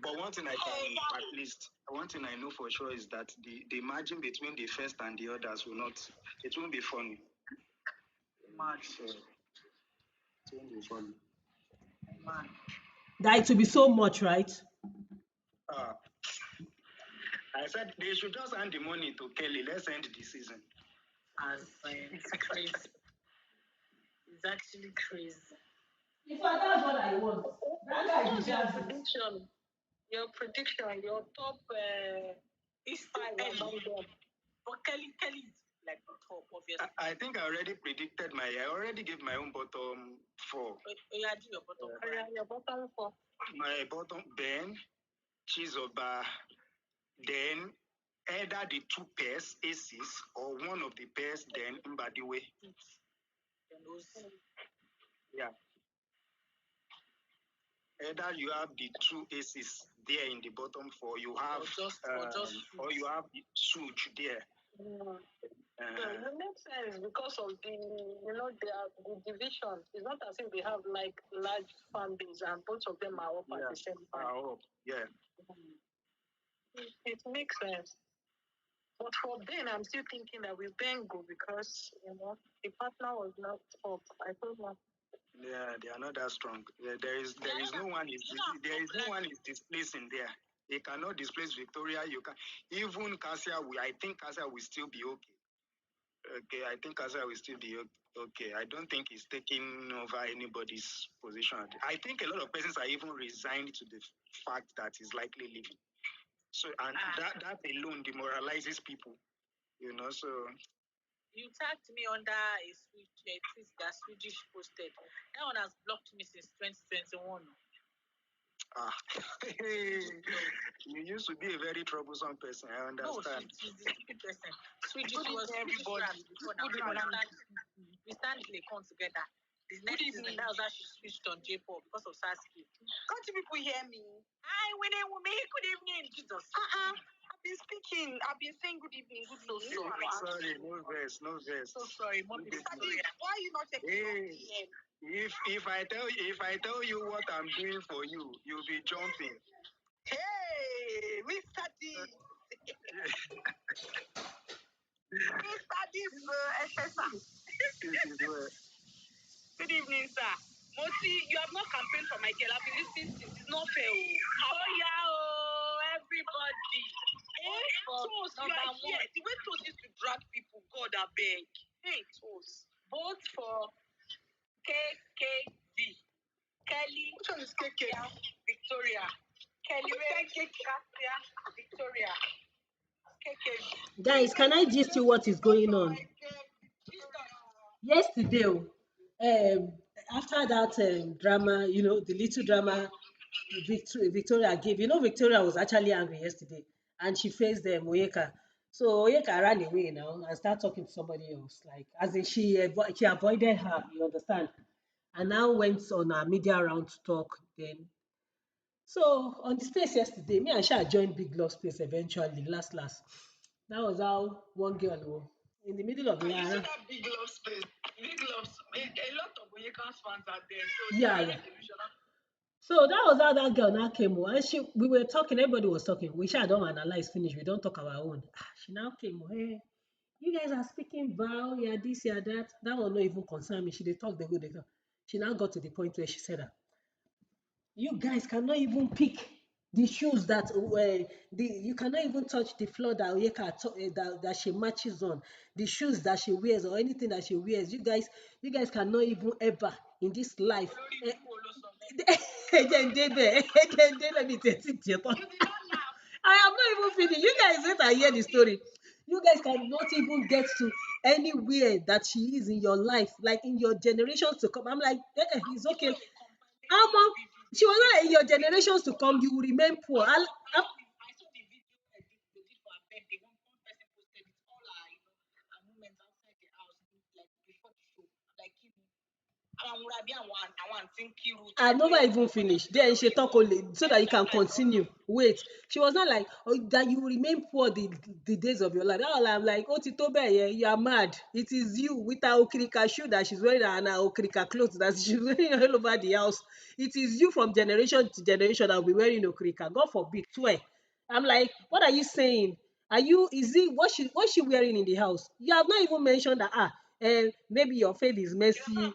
But one thing I can at least one thing I know for sure is that the margin between the first and the others it won't be funny. So, it won't be funny. That it will be so much, right? I said they should just hand the money to Kelly. Let's end the season. It's crazy. It's actually crazy. In fact, that's what I want. That guy deserves it. Your prediction, your top this time among them. But Kelly is like the top, obviously. I think I already predicted I already gave my own bottom 4. Yeah, do your bottom 4. Your bottom 4. My bottom, Ben, Chizoba, then either the 2 pairs, aces, or one of the pairs, then Mbadiwe. Yeah. Either you have the 2 aces there in the bottom 4, you have or you have the SOOJ there. It makes sense because of the division. It's not as if they have like large fan base and both of them are up at the same time. Yeah. It makes sense. But for Ben, I'm still thinking that we Ben go because the partner was not up. I don't know. Yeah, they are not that strong. There is no one is displacing there. They cannot displace Victoria. You can even Cassia. I think Cassia will still be okay. Okay, I think Cassia will still be okay. I don't think he's taking over anybody's position. I think a lot of persons are even resigned to the fact that he's likely leaving. So that alone demoralizes people. So. You tagged me under a tweet that Swedish posted. That one has blocked me since 2021. You used to be a very troublesome person. I understand. No, she's the stupid person. Swedish was everybody. We stand in the con together. This next season, that was how she switched on J-pop because of Sasuke. Can't you people hear me? Hi, good evening, Jesus. I've been speaking. I've been saying good evening, good so sorry, no verse. So sorry, Mommy. Why are you not taking PM? If I tell you what I'm doing for you, you'll be jumping. Hey, Mr. D. Mr. D. Good evening, sir. Moti, you have not campaigned for my girl. I've been listening since. It's not fair. Everybody. Toast, you are here. The way Toast used to drag people, God, I beg. Hey, Toast. Vote for KKV. Kelly. Which one is KK? Victoria. Kelly. Victoria. KKV. Guys, can I gist you what is going on? Yesterday, after that drama, the little drama Victoria gave, Victoria was actually angry yesterday and she faced ONYEKA. So ONYEKA ran away now and started talking to somebody else. Like, as in she avoided her, you understand? And now went on a media round to talk then. So on the space yesterday, me and Sha joined Big Love Space eventually, last. That was how one girl in the middle of the night. You that Big Love Space. Big Love, a lot of ONYEKA's fans are there. So yeah. So that was how that girl now came. And we were talking, everybody was talking. We don't analyze, finish. We don't talk our own. She now came, hey, you guys are speaking vow, yeah, this, yeah, that. That one not even concern me. She they talk, they go. She now got to the point where she said, you guys cannot even pick the shoes that you cannot even touch the floor that ONYEKA that she matches on, the shoes that she wears or anything that she wears. You guys cannot even ever in this life. Let me tell you. I am not even finished. You guys wait and hear the story. You guys cannot even get to anywhere that she is in your life, like in your generations to come. I'm like, it's okay. She was not in your generations to come. You will remain poor. I saw the video they did for her birthday. One person posted it all her movements outside the house, like before the show. Like, I never even finished. Then she talk only so that you can continue. Wait, she was not like, oh, that you will remain poor the days of your life. All I'm like, oh, Titobe, yeah, you are mad. It is you with her okrika shoe that she's wearing and her okrika clothes that she's wearing all over the house. It is you from generation to generation that will be wearing okrika. God forbid, swear. I'm like, what are you saying? Are you? Is it what she wearing in the house? You have not even mentioned that. Maybe your faith is messy.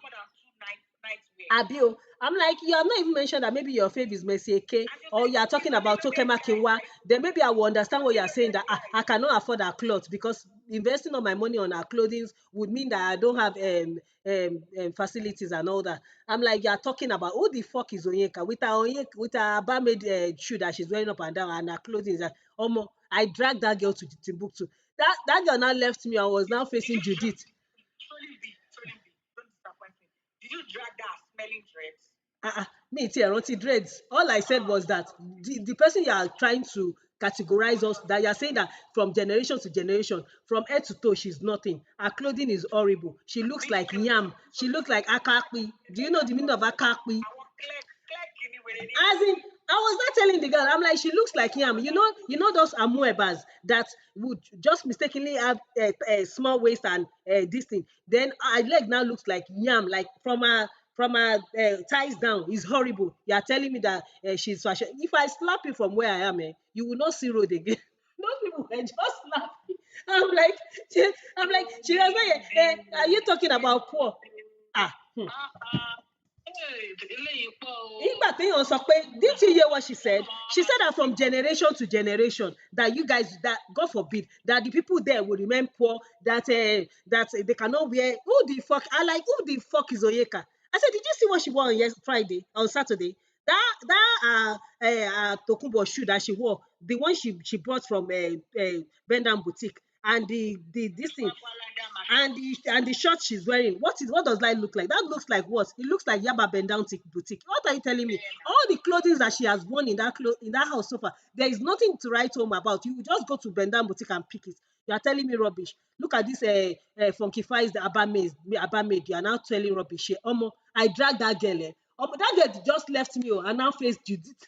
Abio, I'm like, you have not even mentioned that maybe your faith is Messi Eke, or you are talking about Tokema Kinwa. Then maybe I will understand what you are saying that I cannot afford her clothes because investing all my money on her clothing would mean that I don't have facilities and all that. I'm like, you are talking about who the fuck is Onyeka with her barmaid shoe that she's wearing up and down and her clothing. That I dragged that girl to the Timbuktu. That girl now left me and was now facing Judith. Did you drag that smelling dreads? Me too, Roti dreads. All I said was that the person you are trying to categorize us, that you are saying that from generation to generation, from head to toe, she's nothing. Her clothing is horrible. She looks like yam. She looks like akakpi. Do you know the meaning of akakpi? As in, I was not telling the girl, I'm like, she looks like yam. Those amuebas that would just mistakenly have a small waist and this thing. Then her leg now looks like yam, like from her thighs down. Is horrible. You are telling me that she's fashion. If I slap you from where I am, you will not see road again. Those people were just laughing. I'm like, she was like, are you talking about poor? Nígbà téèyàn sọ pé, didn't you hear what she said? She said that from generation to generation that you guys, that God forbid that the people there will remain poor, that they cannot wear. Who the fuck? I like, who the fuck is Onyeka? I said, did you see what she wore on Friday, on Saturday? That Tokumbo shoe that she wore, the one she brought from Bendam boutique, and the this thing, and the shirt she's wearing. What does that look like? That looks like what? It looks like Yaba Bendam boutique. What are you telling me? All the clothing that she has worn in that house so far, there is nothing to write home about. You just go to Bendam boutique and pick it. You are telling me rubbish. Look at this funky fies, the Abba maid. You are now telling rubbish. I dragged that girl. That girl just left me and now faced Judith.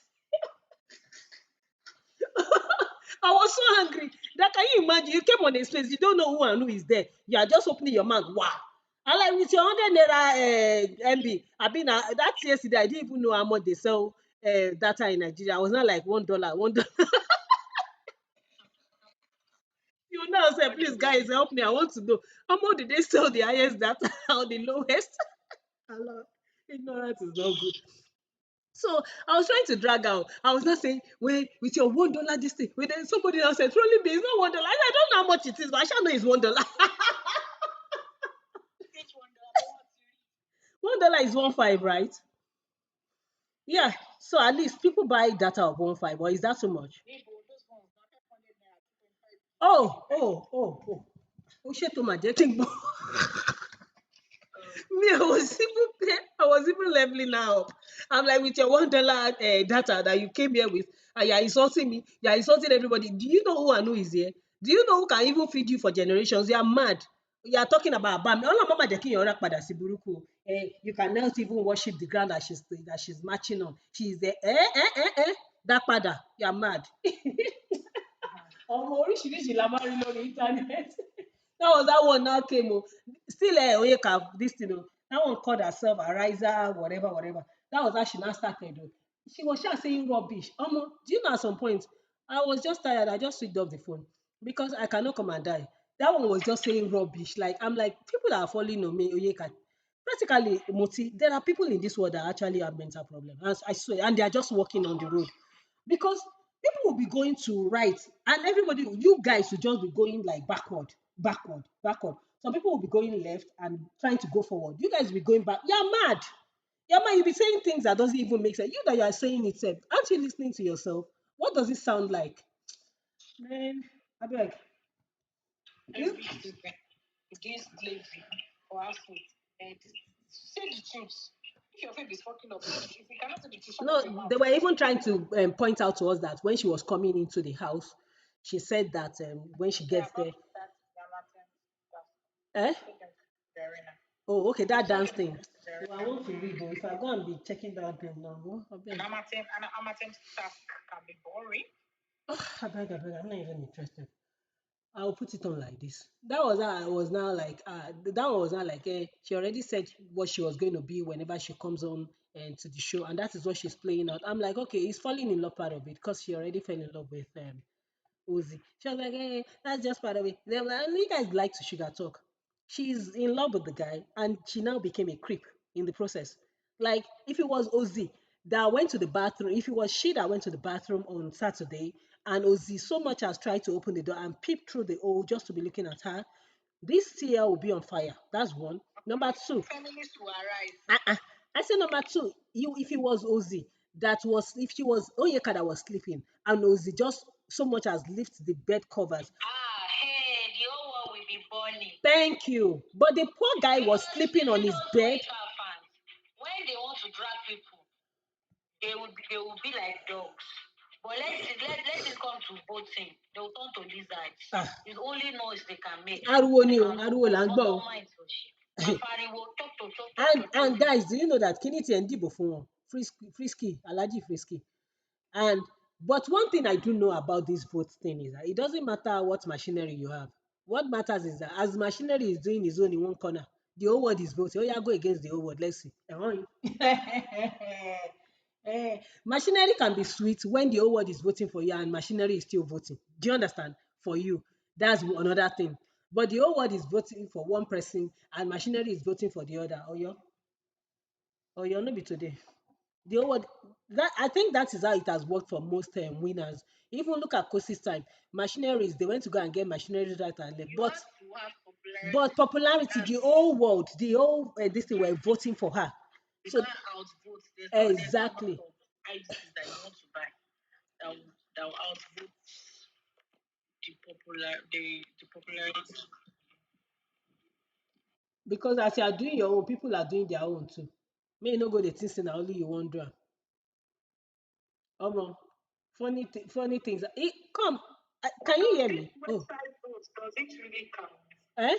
I was so angry. That, can you imagine? You came on a space, you don't know who and who is there. You are just opening your mouth. Wow. I like, with your 100 naira MB. That yesterday, I didn't even know how much they sell data in Nigeria. I was not like $1, $1. You now say, please, guys, help me. I want to know how much did they sell the highest data or the lowest? Allah, ignorance is not good. So I was trying to drag out. I was not saying, wait, with your $1 this thing. Wait, then somebody else said, trolling me, it's not $1. I don't know how much it is, but I shall know it's $1. $1 is 1.5, right? Yeah. So at least people buy data of 1.5, or is that too much? Oh, shit, to my jetting. Me, I was even leveling up. I'm like, with your $1 data that you came here with, and you're insulting me, you're insulting everybody. Do you know who and who is here? Do you know who can even feed you for generations? You are mad. You are talking about Bam. All mama jẹ́ your padà sí burúkú. You cannot even worship the ground that she's marching on. She is there. That padà. You are mad. Ọmọ oríṣiríṣi la máa ń rí lórí internet. That was that one now came. Still, Onyeka, this thing. That one called herself Ariza, whatever, whatever. That was how she now started. She was just saying rubbish. Do you know at some point, I was just tired. I just switched off the phone because I cannot come and die. That one was just saying rubbish. Like, I'm like, people that are following on me, Onyeka, practically, Moti, there are people in this world that actually have mental problems. I swear, and they are just walking on the road. Because people will be going to right, and everybody, you guys will just be going like backward, backward, backward. Some people will be going left and trying to go forward. You guys will be going back. You're mad. You're mad. You'll be saying things that doesn't even make sense. You that you are saying it, aren't you listening to yourself? What does it sound like? Man, I be like, Against slavery or household. Say the truth. If your faith is fucking up, if you cannot say the truth, no, they were even trying to point out to us that when she was coming into the house, she said that when she gets there, eh? Oh, okay, that dance thing. So I want to read though. If I go and be checking that bill now, what? I beg. Amatem task can be boring. I beg, I'm not even interested. I'll put it on like this. That was how I was now like, that was now like, she already said what she was going to be whenever she comes on and to the show, and that is what she's playing out. I'm like, okay, he's falling in love part of it because she already fell in love with Uzi. She was like, hey, that's just part of it. They were like, you guys like to sugar talk. She's in love with the guy, and she now became a creep in the process. Like, if it was Ozzy that went to the bathroom, if it was she that went to the bathroom on Saturday, and Ozzy so much as tried to open the door and peep through the hole just to be looking at her, this TL will be on fire. That's one. Number two, Feminists will arise. I said number two, you if it was Ozzy that was if she was Onyeka that was sleeping and Ozzy just so much as lift the bed covers. Hey, the whole world will be burning. Thank you. But the poor guy was sleeping on his bed. When they want to drag people, they will be like dogs. But let it come to voting. They will turn to lizards. It's only noise they can make. Ariwo ni o, ariwo là ń gbọ́ o. And guys, do you know that Kiniti and Dibo for Frisky, Alaji Frisky? And but one thing I do know about this vote thing is that it doesn't matter what machinery you have. What matters is that as machinery is doing its own in one corner, the whole world is voting. Oh yeah, go against the whole world. Let's see. Machinery can be sweet when the whole world is voting for you and machinery is still voting. Do you understand? For you, that's another thing. But the whole world is voting for one person and machinery is voting for the other. Or you'll not be today. The whole world, that I think that is how it has worked for most winners. Even look at Kosi's time. Machineries, they went to go and get machineries right and left. But popularity, the whole world, the whole this thing were voting for her. So outvote exactly. IDs that you want to buy that will outvote the popularity. Because as you are doing your own, people are doing their own too. May you not go the things and only you wonder. Funny things. Come, can you hear me? Does it really count? Eh?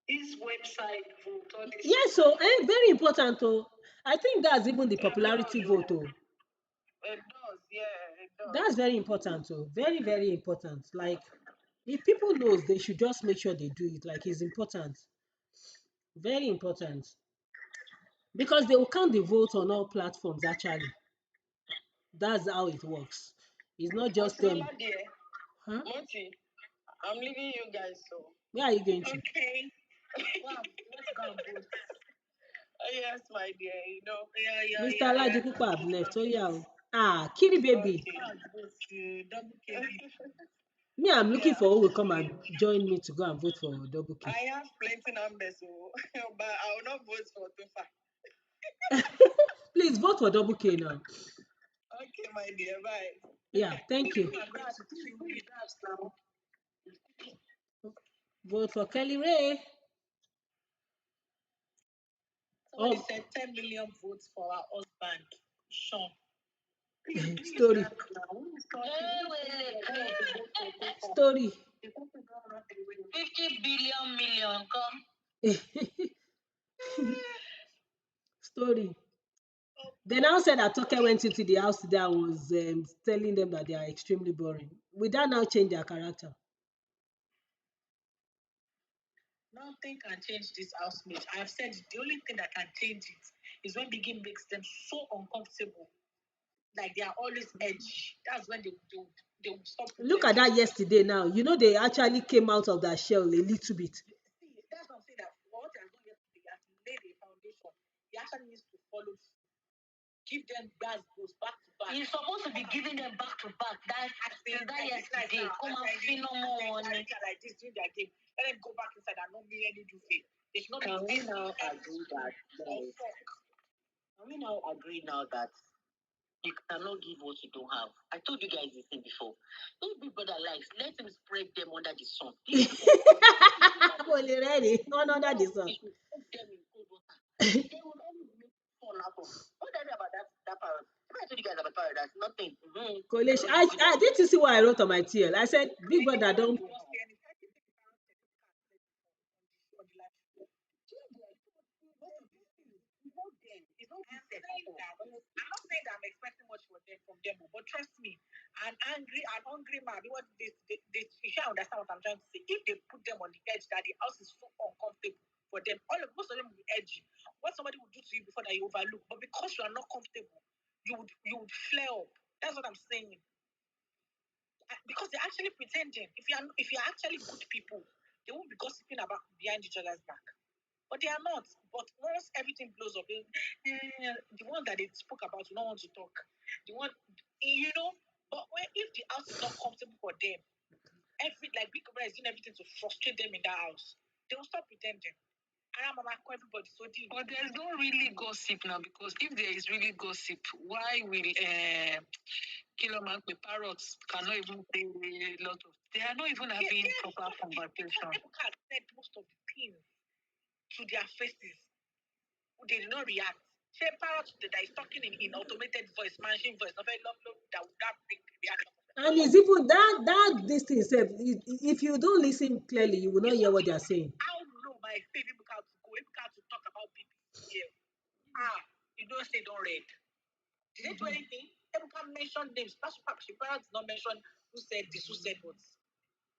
This website vote. Yes, so very important. I think that's even the popularity vote. It does, yeah, it does. That's very important. Very, very important. Like, if people knows, they should just make sure they do it. Like, it's important. Very important. Because they will count the votes on all platforms, actually. That's how it works. It's not just them. Huh? Monty, I'm leaving you guys, so. Where are you going to? Okay. Wow, let's go and vote. Yes, my dear, you know. Mr. Ladipupa have left. Oh, yeah. Kitty baby. Okay. Me, I'm looking for who will come and join me to go and vote for Double K. I have plenty numbers, but I will not vote for TOPHER. Please vote for Double K now. Okay, my dear, bye. Yeah, thank you. Vote for Kelly Ray. Somebody said 10 million votes for our husband, SHAUN. Story. Story. 50 billion million, come. Story. They now said that Toke went into the house today and was telling them that they are extremely boring. Will that now change their character? Nothing can change this housemate. I have said the only thing that can change it is when Biggie makes them so uncomfortable. Like they are always edgy. That's when they will stop. Look at that yesterday now. You know, they actually came out of that shell a little bit. See, that's what I'm saying. That what they are doing yesterday, they have laid a foundation. He actually needs to follow. Give them gas goes back to back. He's supposed to be giving them back to back. That yesterday. Come on, phenomenal. Like this, doing their game. Let them go back inside and not be any do it. They should not Can we now agree that? Can we now agree now that you cannot give what you don't have? I told you guys this thing before. If Bigbrother likes, let him spread them under the sun. Only ready, not under the sun. They will only make fun out of. What did I know about that parrot? I told you guys about paradise. Nothing. Cohesion. Did you see what I wrote on my TL? I said, Bigbrother don't. I'm not saying that I'm expecting much from them, but trust me, an hungry man, they should understand what I'm trying to say. If they put them on the edge, that the house is so uncomfortable for them, most of them will be edgy. What somebody would do to you before that you overlook, but because you are not comfortable, you would flare up. That's what I'm saying. Because they're actually pretending. If you're actually good people, they won't be gossiping about behind each other's back. But they are not. But once everything blows up, the one that they spoke about, you don't want to talk. The one, but if the house is not comfortable for them, Bigbrother is doing everything to frustrate them in that house, they will stop pretending. Everybody so deep. But there's no really gossip now, because if there is really gossip, why will Kiloman with parrots cannot even say a lot of? They are not even having proper conversation. People have said most of the things to their faces. They did not react. Say parrot that is talking in automated voice, machine voice, not very long that would not bring reaction. And it's even that this thing itself, if you don't listen clearly, you will not hear what they are saying. How low my favorite book to go, to talk about BBC here. You don't say don't read. Did they do anything? People can mention names. That's why parents did not mention who said this, who said what.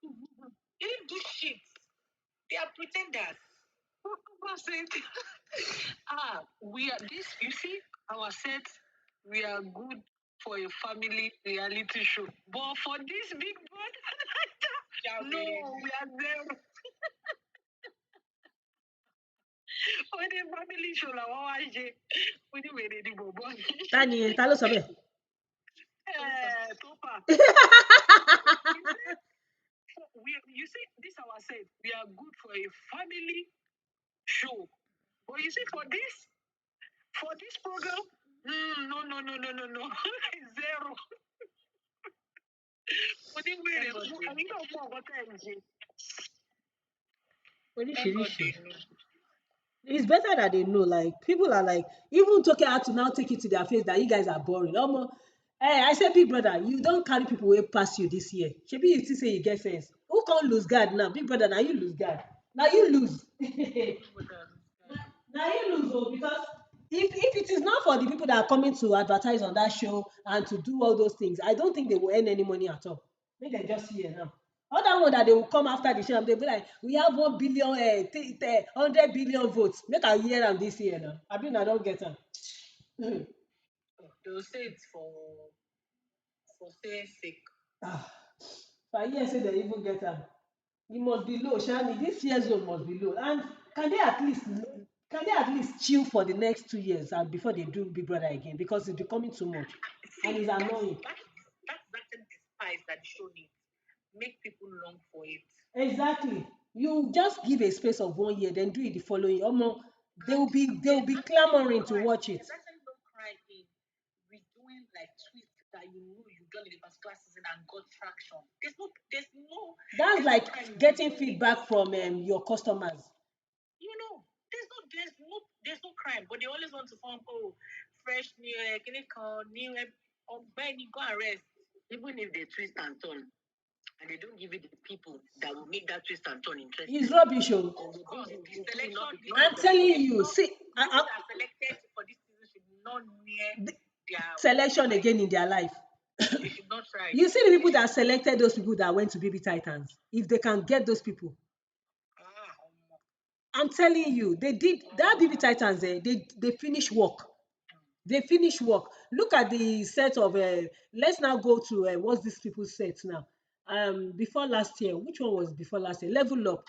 They didn't do shit. They are pretenders. We are this. You see, our set. We are good for a family reality show, but for this Bigbrother, no, we are there. For the family show, la wa je. We need to do bobo. Tani, ta ló sọ bẹ́ẹ̀? Topher. You see, this our set. We are good for a family show, but you see, for this program, no, zero. It's better that they know. Like, people are like, even Toke had to now take it to their face that you guys are boring. I said, Bigbrother, you don't carry people way past you this year. Shebi, you still say you get sense. Who can't lose guard now? Bigbrother, now you lose guard. Now you lose. Now you lose, because if it is not for the people that are coming to advertise on that show and to do all those things, I don't think they will earn any money at all. Make them just here now. Other one that they will come after the show and they'll be like, we have 1 billion, 100 billion votes. Make I hear them this year now. I mean, I don't get them. They will say it's for saying sake. So I hear say they even get them. You must be low, Shani. This year's zone must be low. And can they at least chill for the next 2 years and before they do Bigbrother again? Because it's becoming too much. And it's annoying. That's the spice that the show needs. Make people long for it. Exactly. You just give a space of 1 year, then do it the following. They will be clamoring to watch it. Don't cry in redoing like tweets that you've done in the past classes and got traction. There's no. That's like getting feedback from your customers. There's no crime, but they always want to form fresh new when you go and rest. Even if they twist and turn, and they don't give it the people that will make that twist and turn interesting. It's rubbish. I'm telling you, see, that are selected for this season should not near their selection again in their life. They should not try. You see the people that selected those people that went to Baby Titans. If they can get those people, I'm telling you, they did that. Baby Titans. They finish work. They finish work. Look at the set of. Let's now go to what's this people's set now. Before last year, which one was before last year? Level Up.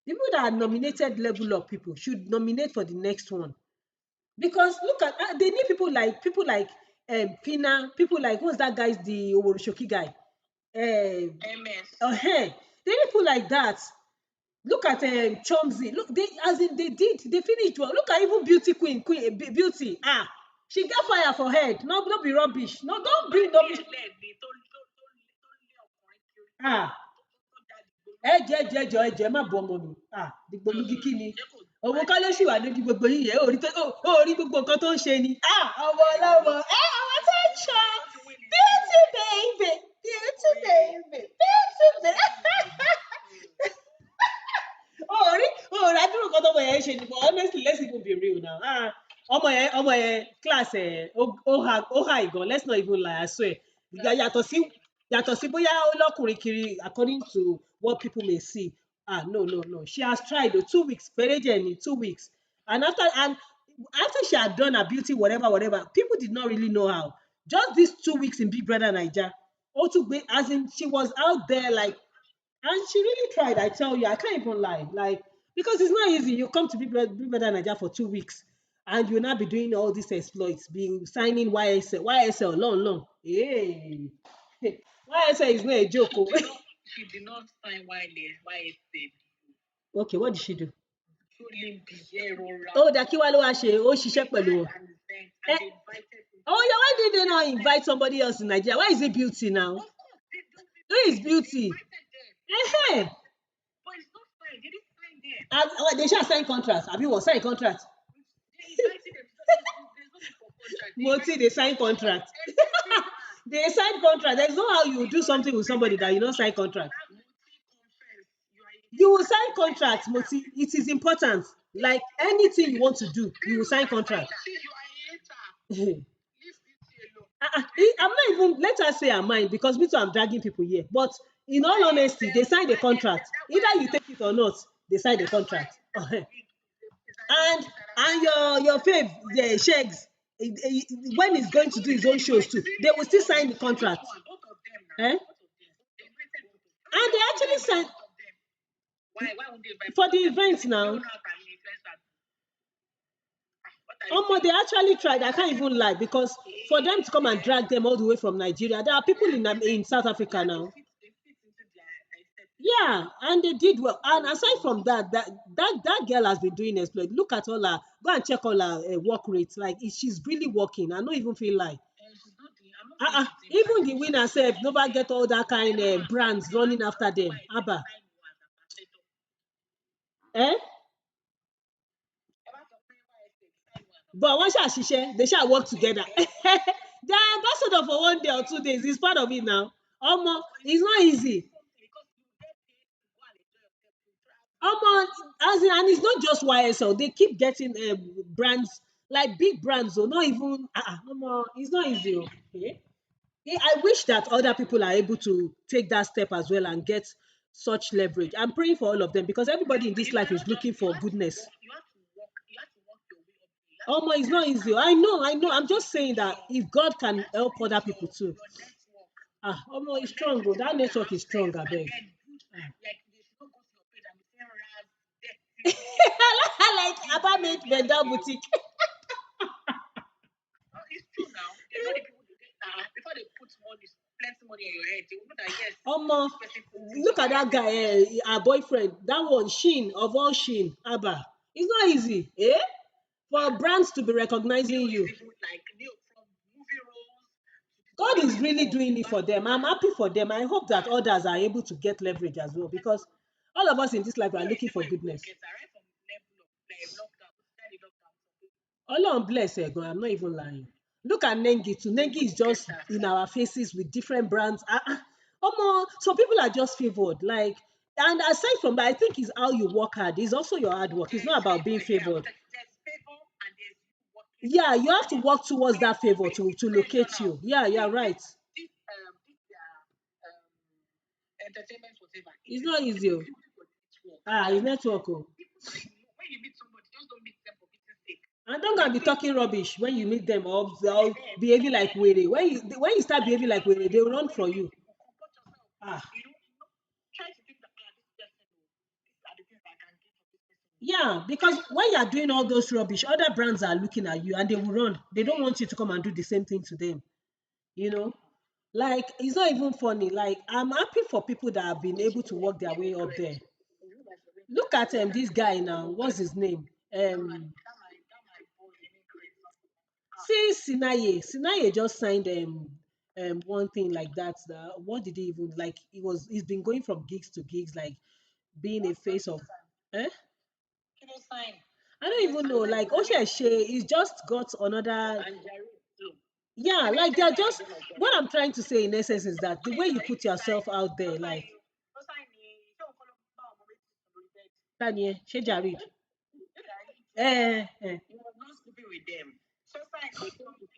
The people that are nominated Level Up people should nominate for the next one, because look at they need people like Pina, people like what's that guy's the Oworoshoki guy, MS. They need people like that. Look at Chomzi. Look, they finished well. Look at even Beauty Queen Beauty. She got fire for head. No, don't be rubbish. No, don't bring rubbish. Ẹjẹ má bọ ọmọ mi. Dìgbòlugi kí ni? Òun kọ́ ló ṣì wà lójú gbogbo yìí yẹn. Ó rí gbogbo nǹkan tó ń ṣe ni. Ọmọ ọlọ́mọ. Ọmọ tó ń ṣọ. Beauty baby. Beauty baby. Beauty baby. Ó rí àdúrà nǹkan tó ọmọ yẹn ṣe ni. But honestly, let's even be real now. Ọmọ yẹn class ó high gan, let's not even lie, I swear. Yàtọ̀ sí bóyá ó lọ́kùnrin kiri according to what people may see. No. She has tried 2 weeks, Pereje 2 weeks. And after she had done her beauty, whatever, people did not really know how. Just these 2 weeks in Bigbrother Naija, as in she was out there like, and she really tried, I tell you, I can't even lie. Like, because it's not easy. You come to Bigbrother Naija for 2 weeks and you'll not be doing all these exploits, being signing YSL, long. Hey. YSL is not a joke. She did not sign YSL. Okay, what did she do? Oh, Dakiwa ló wá ṣe, ó ṣiṣẹ́ pẹ̀lú wọn. Oh yeah, why did they not invite somebody else in Nigeria? Why is it Beauty now? Who is Beauty? But it's not signed. They didn't sign there. They shall sign contracts. Have you sign contract? Moti, they sign contract. They sign contract. There's no how you do something with somebody that you don't sign contract. You will sign contract, Moti. It is important. Like anything you want to do, you will sign contract. I'm not even, let us say I'm mine, because me too, I'm dragging people here. But in all honesty, they sign the contract. Either you take it or not, they sign the contract. And your fave, the Shakes, when he's going to do his own shows too, they will still sign the contract. And they actually signed. Why would they invite for the events now? They actually tried. I can't even lie, because for them to come and drag them all the way from Nigeria, there are people in South Africa now. Yeah, and they did well. And aside from that girl has been doing exploit. Look at all her. Go and check all her work rates. Like, she's really working. I don't even feel like. Even the winner said, never get all that kind of brands running after them. Abba. But once they shall work together. The ambassador for 1 day or 2 days is part of it now. It's not easy. And it's not just YSL. They keep getting brands, like big brands, or not even. It's not easy. Okay? I wish that other people are able to take that step as well and get such leverage. I'm praying for all of them, because everybody in this life is looking for goodness. You have to walk your way up. It's not easy. I know. I'm just saying that if God can help other people too. It's strong, bro. That network is strong, I beg. Like Abba vendor boutique. It's true now. Before they put plenty money in your head, they will know that yes. Look at that guy, our boyfriend. That one, Sheen, of all Sheen, Abba. It's not easy, for brands to be recognizing you. God is really doing it for them. I'm happy for them. I hope that others are able to get leverage as well, because all of us in this life are looking for goodness. Ọlọ́run bless God. I'm not even lying. Look at Nengi too. Nengi is just in our faces with different brands. Some people are just favored. Like, and aside from that, I think it's how you work hard. It's also your hard work. It's not about being favored. Yeah, you have to work towards that favor to locate you. Yeah, you're right. Entertainment, whatever. It's not easy. It's network. When you meet somebody, just don't meet them for business sake. And don't gonna be talking rubbish when you meet them, or behaving like were. When you start behaving like were, they will run for you. Try to think that this person, these are the things I can get for this person. Yeah, because when you're doing all those rubbish, other brands are looking at you and they will run. They don't want you to come and do the same thing to them. Like, it's not even funny. Like, I'm happy for people that have been able to work their way up there. Look at this guy now. What's his name? See, Sinaye just signed one thing like that. What did he even like? He's been going from gigs to gigs, like being a face of. I don't even know. Like Osheshe, he's just got another. Yeah, like they're just. What I'm trying to say in essence is that the way you put yourself out there, like. Tanya, Shejarid. He was not sleeping with them.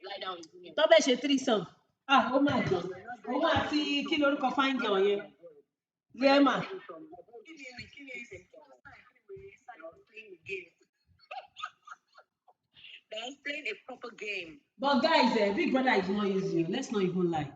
lie down with him. tó bẹ́ẹ̀ ṣe threesome ó máa jọ òun àti kí lorúkọ fine girl yẹn Rema. They're playing a proper game. But guys, Big Brother is not easy. Let's not even lie.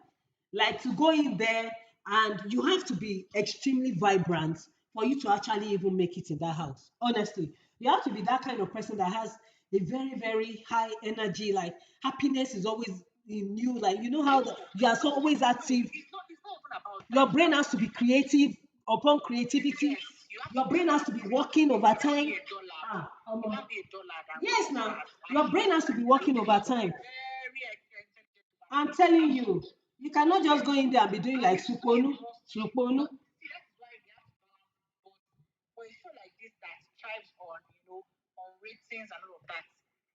Like to go in there and you have to be extremely vibrant for you to actually even make it in that house. Honestly, you have to be that kind of person that has a very, very high energy. Like happiness is always in you. Like you know how you are so always active. It's not even about Your brain has to be creative. Upon creativity, your brain has to be working overtime. Yes, now your brain has to be working overtime. I'm telling you, you cannot just go in there and be doing like suponu, suponu. For a show like this that thrives on, on ratings and all of that,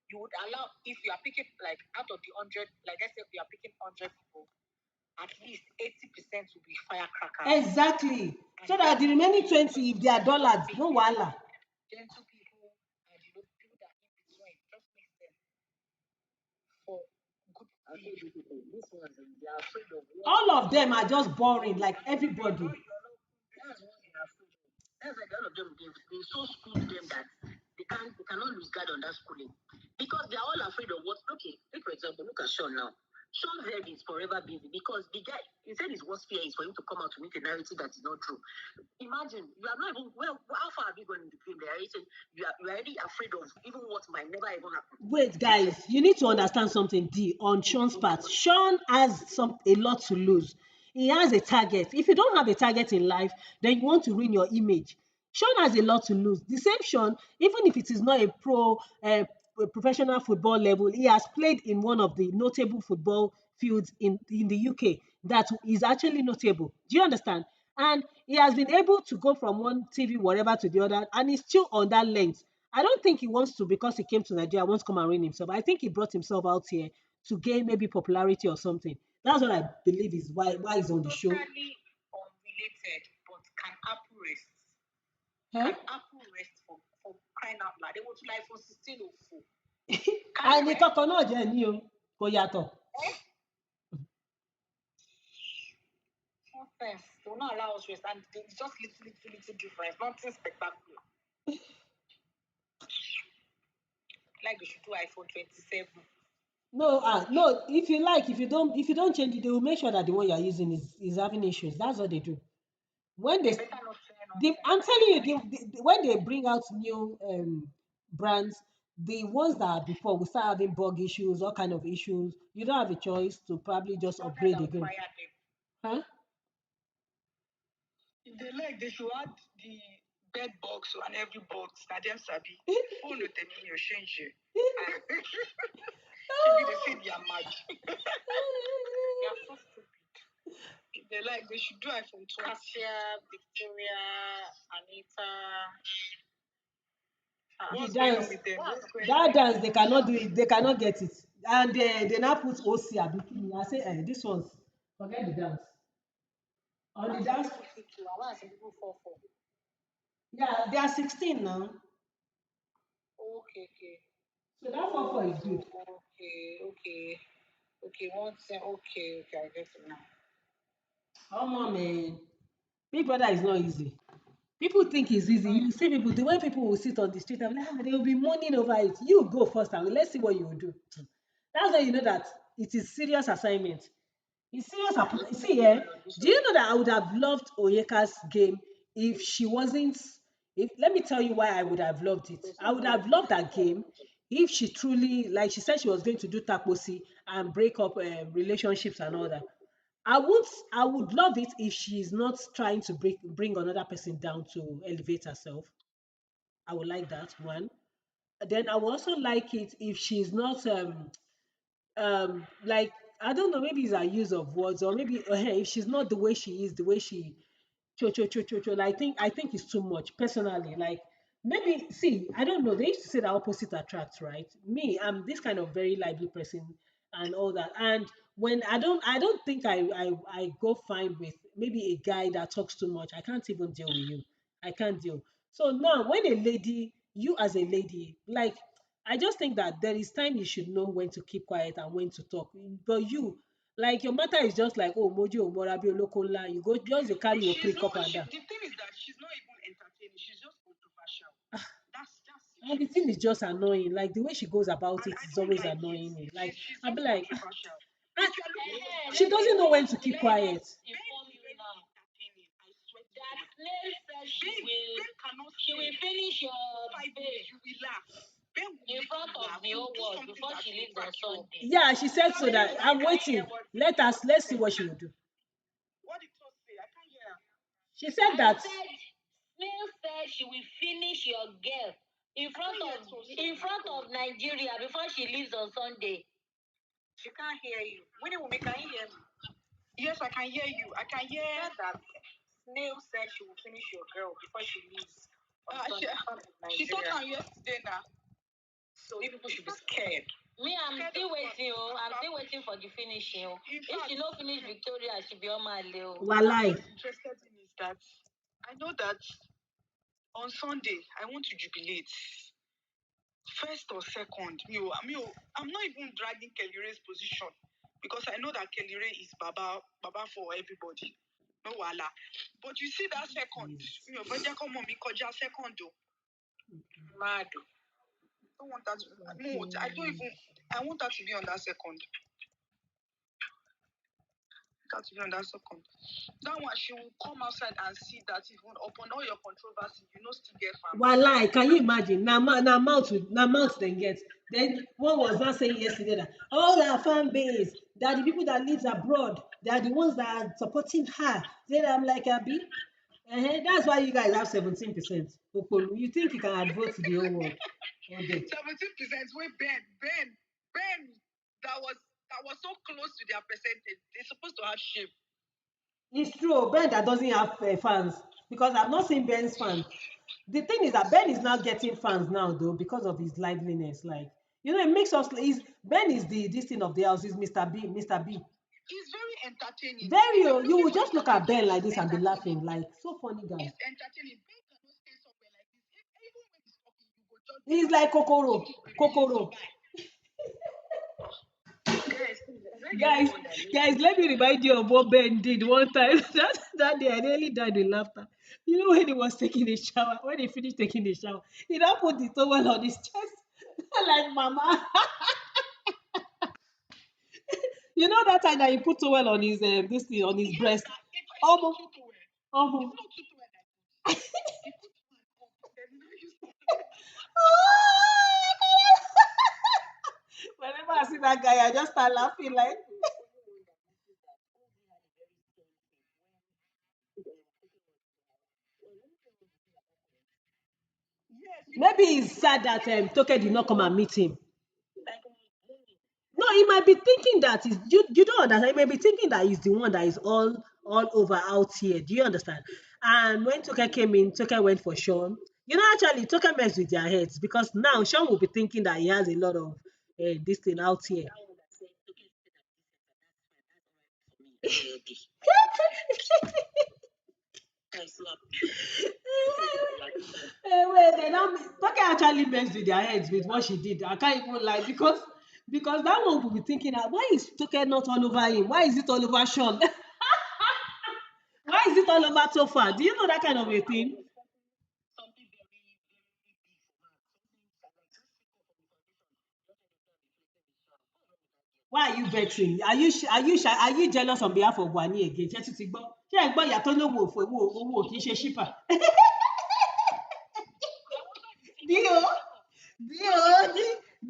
you would allow, if you are picking, like, out of the 100, like, let's say we are picking 100 people, at least 80% will be firecrackers. Exactly. So that the remaining 20, if they are dollars, no wala. Gentle people and, people that in between, just makes sense for good people. This ones, they are afraid of All of them are just boring, like everybody. That's what they are afraid of. That's like all of them, they so schooled them that they cannot lose guard on that schooling. Because they are all afraid of what. Okay, take for example, look at Sean now. Sean's head is forever busy because the guy, he said his worst fear is for him to come out to meet a narrative that is not true. Imagine, you are not even, well, how far have you gone in the game? They are saying you are already afraid of even what might never even happen. Wait, guys, you need to understand something, D, on Sean's part. Sean has a lot to lose. He has a target. If you don't have a target in life, then you want to ruin your image. Sean has a lot to lose. The same Sean, even if it is not a professional football level, he has played in one of the notable football fields in the UK that is actually notable. Do you understand? And he has been able to go from one TV whatever to the other, and he's still on that length. I don't think he wants to because he came to Nigeria, wants to come and ruin himself. I think he brought himself out here to gain maybe popularity or something. That's what I believe is why he's on the show. Totally unrelated, but can Apple rest? Huh? Can Apple rest for crying out loud? They want to lie for 1604. Àní kankan náà jẹ́ ní o, kò yàtọ̀. Nonsense. They will not allow us rest, and it's just little difference. Nothing spectacular. Like they should do iPhone 27. No. If you don't change it, they will make sure that the one you are using is having issues. That's what they do. When I'm telling you, when they bring out new brands, the ones that are before will start having bug issues, all kind of issues. You don't have a choice to probably just upgrade again. Huh? If they like, they should add the bed box on every box. Now them sabi. Phone no tell me you change it. They say they are mad. They are so stupid. If they like, they should do iPhone 20. Cassia, Victoria, ANITA. The dance, that dance they cannot do it. They cannot get it, and they now put OC bikini. I say, this one's forget the dance. On the dance, yeah, they are 16 now. Okay. So that 4 is good. Okay. One thing. Okay. I get it now. Come on, man. Big Brother is not easy. People think it's easy. You see people, the way people will sit on the street and they will be mourning over it. You go first and let's see what you will do. That's when you know that it is serious assignment. It's serious. See, do you know that I would have loved Onyeka's game if she wasn't? Let me tell you why I would have loved it. I would have loved that game if she truly, like she said, she was going to do taposi and break up relationships and all that. I would love it if she's not trying to bring another person down to elevate herself. I would like that one. Then I would also like it if she's not like I don't know, maybe it's her use of words, or maybe if she's not the way she is, the way she cho. I think it's too much personally. Like maybe see, I don't know. They used to say that opposite attracts, right? Me, I'm this kind of very lively person and all that. And when I don't think I go fine with maybe a guy that talks too much. I can't even deal with you. I can't deal. So now when a lady, you as a lady, like I just think that there is time you should know when to keep quiet and when to talk. But you, like your matter is just like, oh, Moji Omorabi Olokola, you go just you carry your prick up and down. The thing is that she's not even entertaining. She's just controversial. That's And the thing is just annoying. Like the way she goes about it is always annoying me. Like I'll be like, controversial. and she doesn't know when to keep quiet. Inform you now. That Snail said she will finish your face You will laugh. in front of the whole world before she leaves on Sunday. Yeah, she said so that I'm waiting. Let's see what she will do. What did you say? I can't hear. She said that Snail said she will finish your girl in front of Nigeria before she leaves on Sunday. She can't hear you. Winnie Wumi, can you hear me? Yes, I can hear you. I can hear that Snail said she will finish your girl before she leaves on Sunday. She told her yesterday now. So you people should be scared. Me, I'm still waiting. I'm still waiting for the finishing. If she not finish Victoria, she'll be on my leo. Walai. What I'm interested in is that I know that on Sunday I want to jubilate. First or second, I'm not even dragging Kelly Ray's position because I know that Kelly Ray is Baba for everybody. No wala. But you see that second, second though. Mad. I don't want that. I want that to be on that second. That one, she will come outside and see that even upon all your controversy, still get fans. Walai, can you imagine? Now mouth then get. Then one was not saying yesterday that all our fan base, that the people that lives abroad, they are the ones that are supporting her. Then I'm like, Abi, that's why you guys have 17%. You think you can outvote the whole world? 17% where Ben that was so close to their percentage. They're supposed to have shame. It's true. Ben that doesn't have fans, because I've not seen Ben's fans. The thing is that Ben is now getting fans now though because of his liveliness. Like it makes us. Ben is this thing of the house. Is Mr. B. Mr. B. He's very entertaining. You will just look at Ben like this and be laughing. Like so funny guy. He's entertaining. Ben cannot stay somewhere like this. Even when he's talking, you go just. He's like Kokoro. Guys, let me remind you of what Ben did one time. That day I nearly died with laughter. You know when he was taking a shower, when he finished taking the shower, he now put the towel on his chest like mama. You know that time that he put towel on his this thing on his breast. Almost. Whenever I see that guy, I just start laughing like. Maybe he's sad that Toke did not come and meet him. No, he might be thinking that is you don't understand. He might be thinking that he's the one that is all over out here. Do you understand? And when Toke came in, Toke went for Sean. Actually, Toke messed with their heads because now Sean will be thinking that he has a lot of this thing out here. Wait, they now Toke actually messed with their heads with what she did. I can't even lie because that one will be thinking that why is Toke not all over him? Why is it all over Sean? Why is it all over Topher? Do you know that kind of a thing? Why are you vexing? Are you jealous on behalf of WANNI again? Ṣé tún ti gbọ́? Ṣé ẹ gbọ́ ìyá tó lówó òfò owó kì í ṣe ṣípà?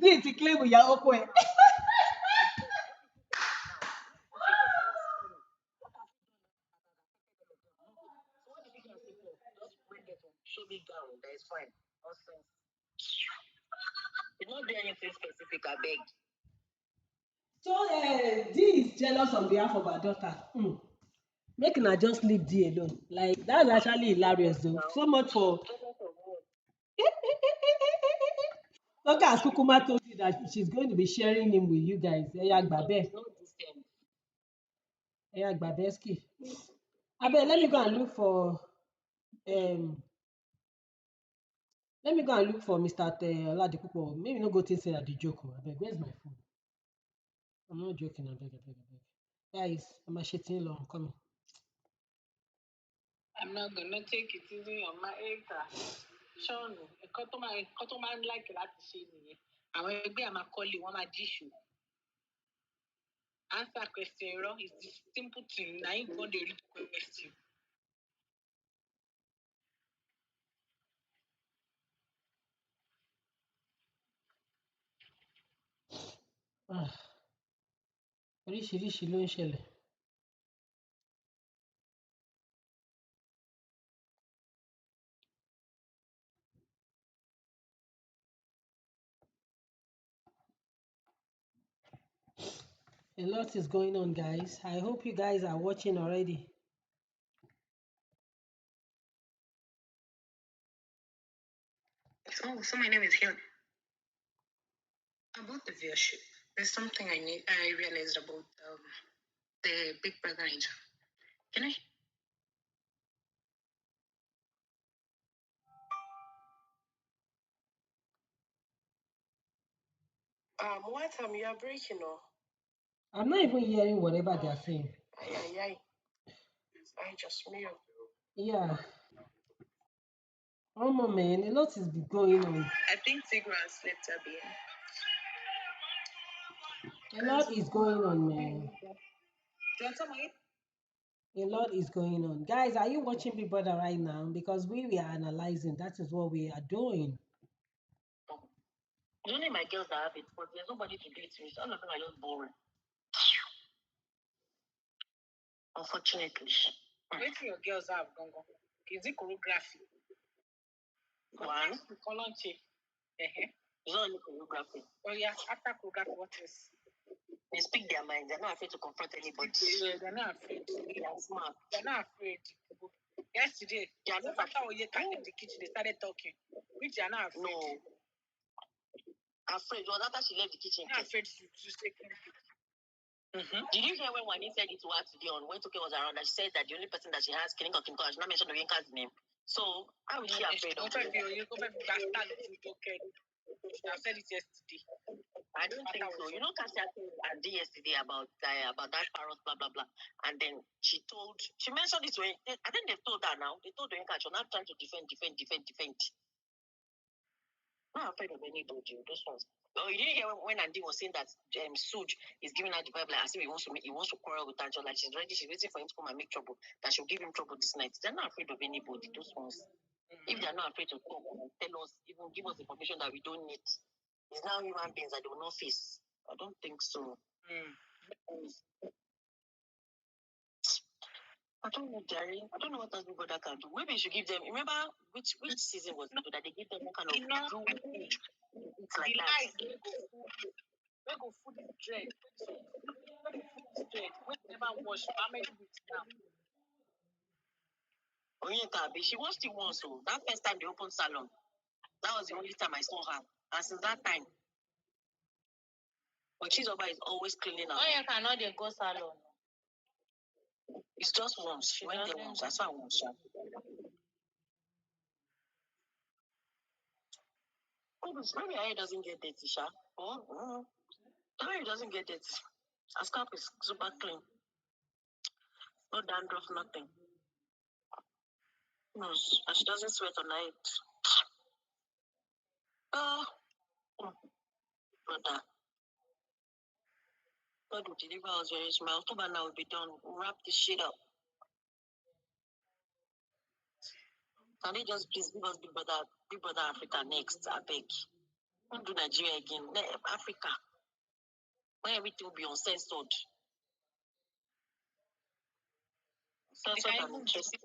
Bí ti claim ìyá ọkọ ẹ̀. Not do anything specific, I beg. So D is jealous on behalf of her daughter. Make una just leave D alone. Like that's actually hilarious though. So much for Toke has Kukuma told you that she's going to be sharing him with you guys. Eya Gbabe. Eya Gbabeski. Abeg, let me go and look for Let me go and look for Mr. Oladipupo. Maybe no go think say that the joke. Abeg, where's my phone? I'm not joking. Abeg. Guys, I'm a shitting long. I'm coming. I'm not gonna take it easy on my acre. SHAUN, nǹkan tó máa ń like láti ṣe nìyẹn. Àwọn ẹgbẹ́ àmà kọ́lé wọ́n máa jíṣù. Answer question wrong is the simple thing. Now you go dey read question. Oríṣiríṣi ló ń ṣẹlẹ̀. A lot is going on, guys. I hope you guys are watching already. So my name is Hill. About the viewership, there's something I realized about the Bigbrother Naija. Can I? What you are breaking or? I'm not even hearing whatever they are saying. I just me. Yeah. Oh, man, a lot is going on. I think Tigran slept a bit. A lot is going on, man. Do you want some of it? A lot is going on. Guys, are you watching Big Brother right now? Because we are analyzing. That is what we are doing. It's only my girls that have it, but there's nobody to do it with. All of them are just boring. Unfortunately. Wait till your girls have Gongo. Is it choreography? One. Colonche. It's not only choreography. Oh yeah, after choreography, what else? They speak their minds. They're not afraid to confront anybody. Yeah, they're not afraid. They are smart. They're not afraid. Yesterday, yeah, after ONYEKA in the kitchen, they started talking. Which they are not afraid. No. Afraid. Well, after she left the kitchen. Not afraid to say anything. Mm-hmm. Did you hear when WANNI said it to her today on when Toke was around that she said that the only person that she has Kiniko Kinko, she not mentioned Oyinka's name. So how is she afraid of it? I said it yesterday. I don't think so. You know, Cassia told Andy yesterday about that parrot, blah blah blah, and then she mentioned it way. I think they've told her now. They told Oyinka she's not trying to defend. Not afraid of anybody. Those ones. Oh, you didn't hear when Andy was saying that SOOJ is giving her the vibe like as if he wants to quarrel with her, like she's ready, she's waiting for him to come and make trouble. That she'll give him trouble this night. They're not afraid of anybody. Those ones. If they're not afraid to talk, tell us, even give us information that we don't need. It's now human beings that they will not face. I don't think so. I don't know, Jerry. I don't know what else Bigbrother can do. Maybe you should give them. Remember which season was it that they gave them one kind of food? It's like that. We go food is dread. We never wash. How many weeks now? ONYEKA, she washed it once. So that first time they opened salon, that was the only time I saw her. And since that time, but Chizoba is always cleaning up. ONYEKA not they go salon. It's just once. She when they once, I saw once. Maybe her hair doesn't get dirty, Sha. Her hair doesn't get dirty. Her scalp is super clean. No dandruff, nothing. No, and she doesn't sweat on night. Brother. God will deliver us very soon. My October now will be done. We'll wrap this shit up. Can they just please give us Bigbrother Africa next? I beg. Don't do Nigeria again. Africa. Where everything will be uncensored. Censored and interesting.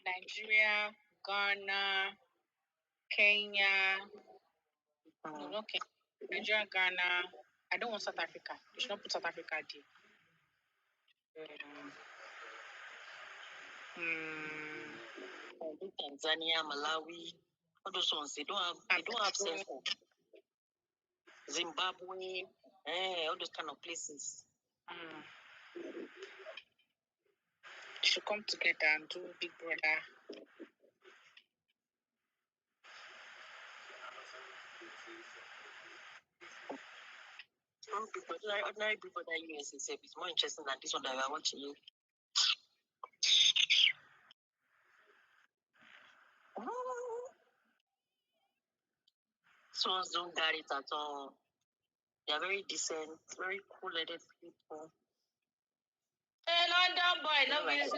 Nigeria, Ghana, Kenya. No, okay. Nigeria, Ghana. I don't want South Africa. You should not put South Africa there. Tanzania, Malawi, all those ones, they don't have censor. Zimbabwe, all those kind of places. They should come together and do Bigbrother. ordinary Bigbrother US is more interesting than this one that we are watching. Swans don't got it at all. They are very decent, very cool-headed people. Hey, London boy, no means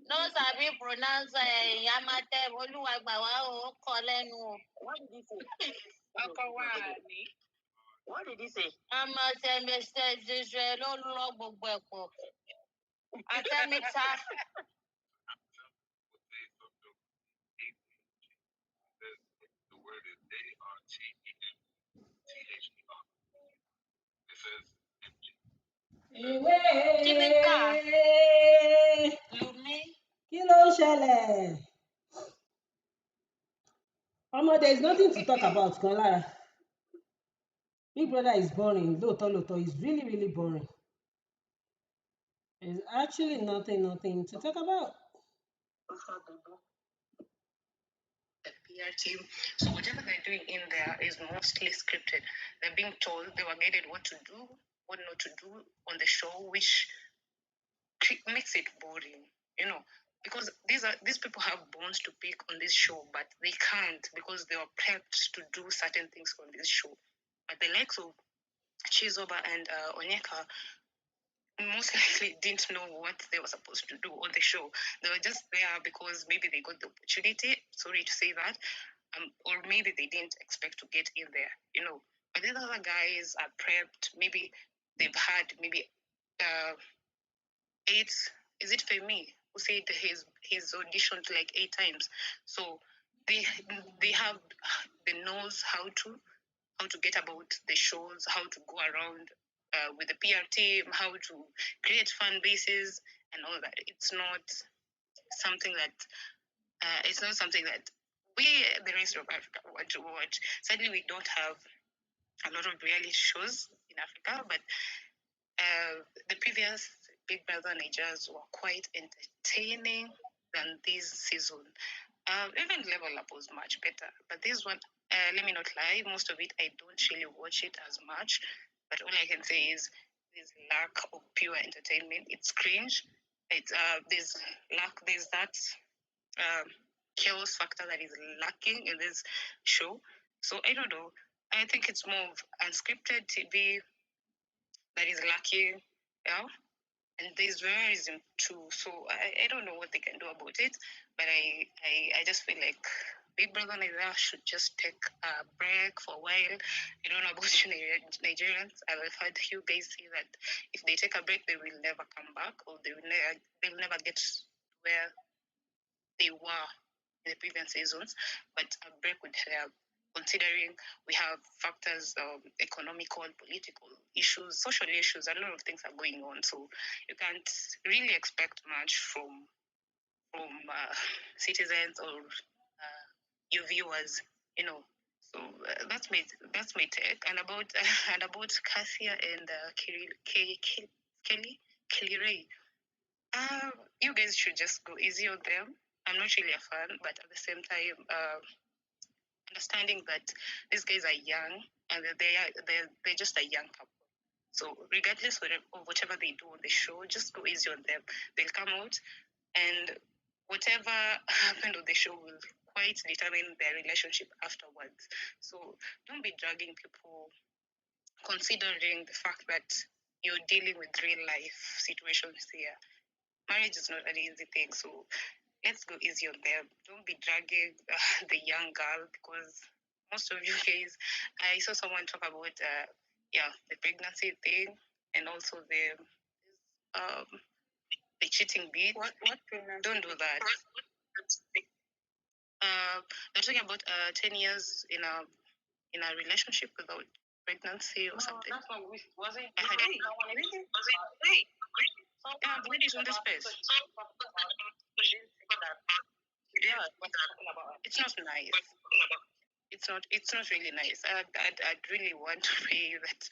no sabi pronounce Yamate Oluwagbawa o Kolenu. What did he say? WANNI. What did he say? Amate Mr. Israel Oluwagbawa. Atemita. The word is ARTEMTHER. It says Kí ló ń ṣẹlẹ̀? There is nothing to talk about kan lára. Bigbrother is boring. Lóòótọ́, is really, really boring. There's actually nothing to talk about. The PR team. So whatever they're doing in there is mostly scripted. They're being told, they were guided what to do, what not to do on the show, which makes it boring, because these people have bones to pick on this show, but they can't because they were prepped to do certain things on this show. But the likes of Chizoba and ONYEKA most likely didn't know what they were supposed to do on the show. They were just there because maybe they got the opportunity, sorry to say that, or maybe they didn't expect to get in there, But the other guys are prepped, maybe they've had maybe 8, is it Femi who said he's auditioned like 8 times. So they have the knows how to get about the shows, how to go around with the PR team, how to create fan bases and all that. It's not something that we, the rest of Africa, want to watch. Sadly, we don't have a lot of reality shows in Africa, but the previous Bigbrother Naijas were quite entertaining than this season. Even Level Up was much better, but this one, let me not lie, most of it I don't really watch it as much. But all I can say is there's lack of pure entertainment. It's cringe. It's there's that chaos factor that is lacking in this show. So I don't know. I think it's more of unscripted TV that is lacking, and there's verism too. So I don't know what they can do about it, but I just feel like Bigbrother Naija should just take a break for a while. I don't know about you Nigerians. I've heard you guys say that if they take a break, they will never come back, or they'll never get where they were in the previous seasons. But a break would help, considering we have factors of economical, political issues, social issues, a lot of things are going on. So you can't really expect much from citizens or your viewers, So that's my take. And about Cassia and Kelly Ray. You guys should just go easy on them. I'm not really a fan, but at the same time, understanding that these guys are young and they're just a young couple. So regardless of whatever they do on the show, just go easy on them. They'll come out, and whatever happened on the show will quite determine their relationship afterwards. So don't be dragging people, considering the fact that you're dealing with real life situations here. Marriage is not an easy thing, so let's go easy on them. Don't be dragging the young girl, because most of you guys, I saw someone talk about the pregnancy thing, and also the cheating bit. What pregnancy? Don't do that. They're talking about 10 years in a relationship without pregnancy or something. That's not was it? I had it. Was it? Yeah, but it is on the space. Yeah, it's not nice. It's not really nice. I'd really want to pray that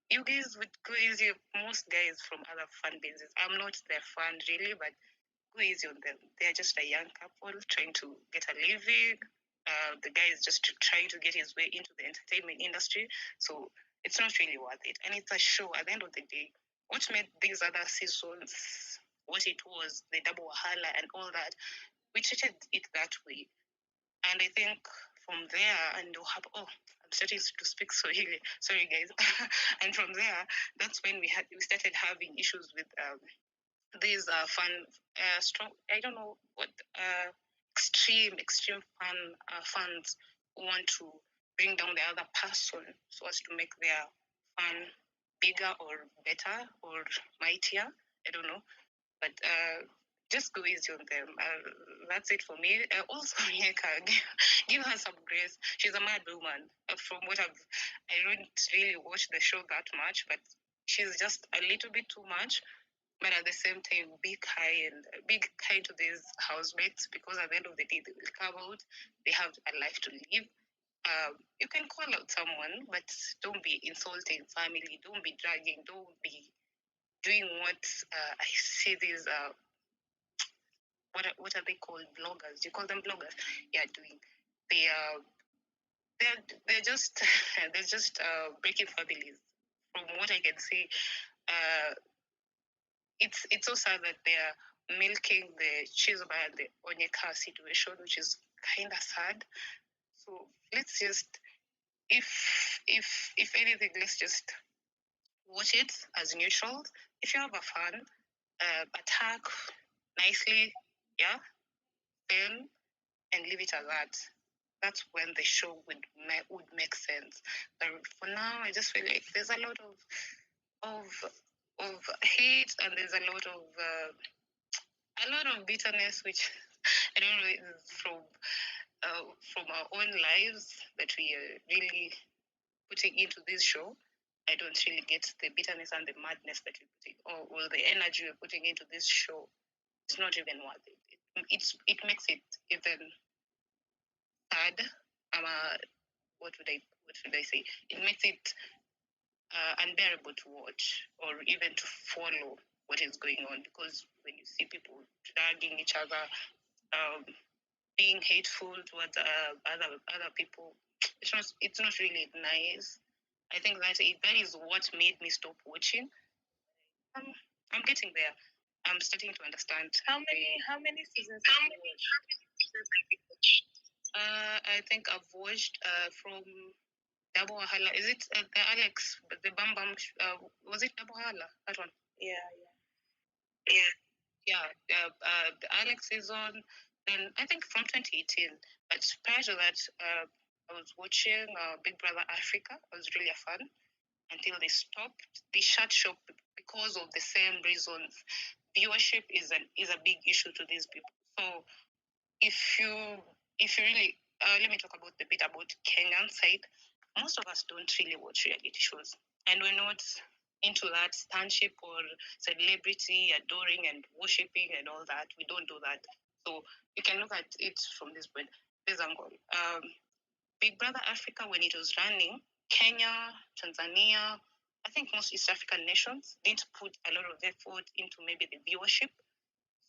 you guys would go easy. Most guys from other fan bases, I'm not their fan really, but go easy on them. They're just a young couple trying to get a living. The guy is just trying to get his way into the entertainment industry. So it's not really worth it. And it's a show at the end of the day. What made these other seasons what it was, the double wahala and all that, we treated it that way. And I think from there, and I'm starting to speak Swahili. Sorry, guys. And from there, that's when we started having issues with these fun, strong. I don't know what extreme fans who want to bring down the other person so as to make their fun bigger or better or mightier. I don't know, but just go easy on them. That's it for me. Also, Onyeka, give her some grace. She's a mad woman. From what I don't really watch the show that much, but she's just a little bit too much. But at the same time, be kind to these housemates, because at the end of the day, they will come out. They have a life to live. You can call out someone, but don't be insulting family. Don't be dragging. Don't be doing what I see these what are they called, bloggers? Do you call them bloggers? Yeah, doing. They they're just they're just breaking families. From what I can see, uh, it's so sad that they're milking the Chisba and the ONYEKA situation, which is kind of sad. So let's just, if anything, let's just watch it as neutral. If you have a fan, attack nicely, yeah, then and leave it at that. That's when the show would make sense. But for now, I just feel like there's a lot of hate, and there's a lot of bitterness, which I don't know, is from our own lives that we are really putting into this show. I don't really get the bitterness and the madness that we're putting, or the energy we're putting into this show. It's not even worth it. It makes it even sad. What would I say? It makes it unbearable to watch, or even to follow what is going on, because when you see people dragging each other, um, being hateful towards other people, it's not really nice. I think that is what made me stop watching. I'm getting there. I'm starting to understand. How many seasons have you watched? I think I've watched from Double Wahala. Is it the Alex, the Bam Bam? Was it Double Wahala? That one? Yeah. The Alex season. Then I think from 2018. But prior to that, I was watching Bigbrother Africa. I was really a fan until they stopped. They shut shop because of the same reasons. Viewership is a big issue to these people. So if you really let me talk about the bit about Kenyan side. Most of us don't really watch reality shows, and we're not into that stanship or celebrity adoring and worshipping and all that. We don't do that. So you can look at it from this point, this angle. Bigbrother Africa, when it was running, Kenya, Tanzania, I think most East African nations didn't put a lot of effort into maybe the viewership.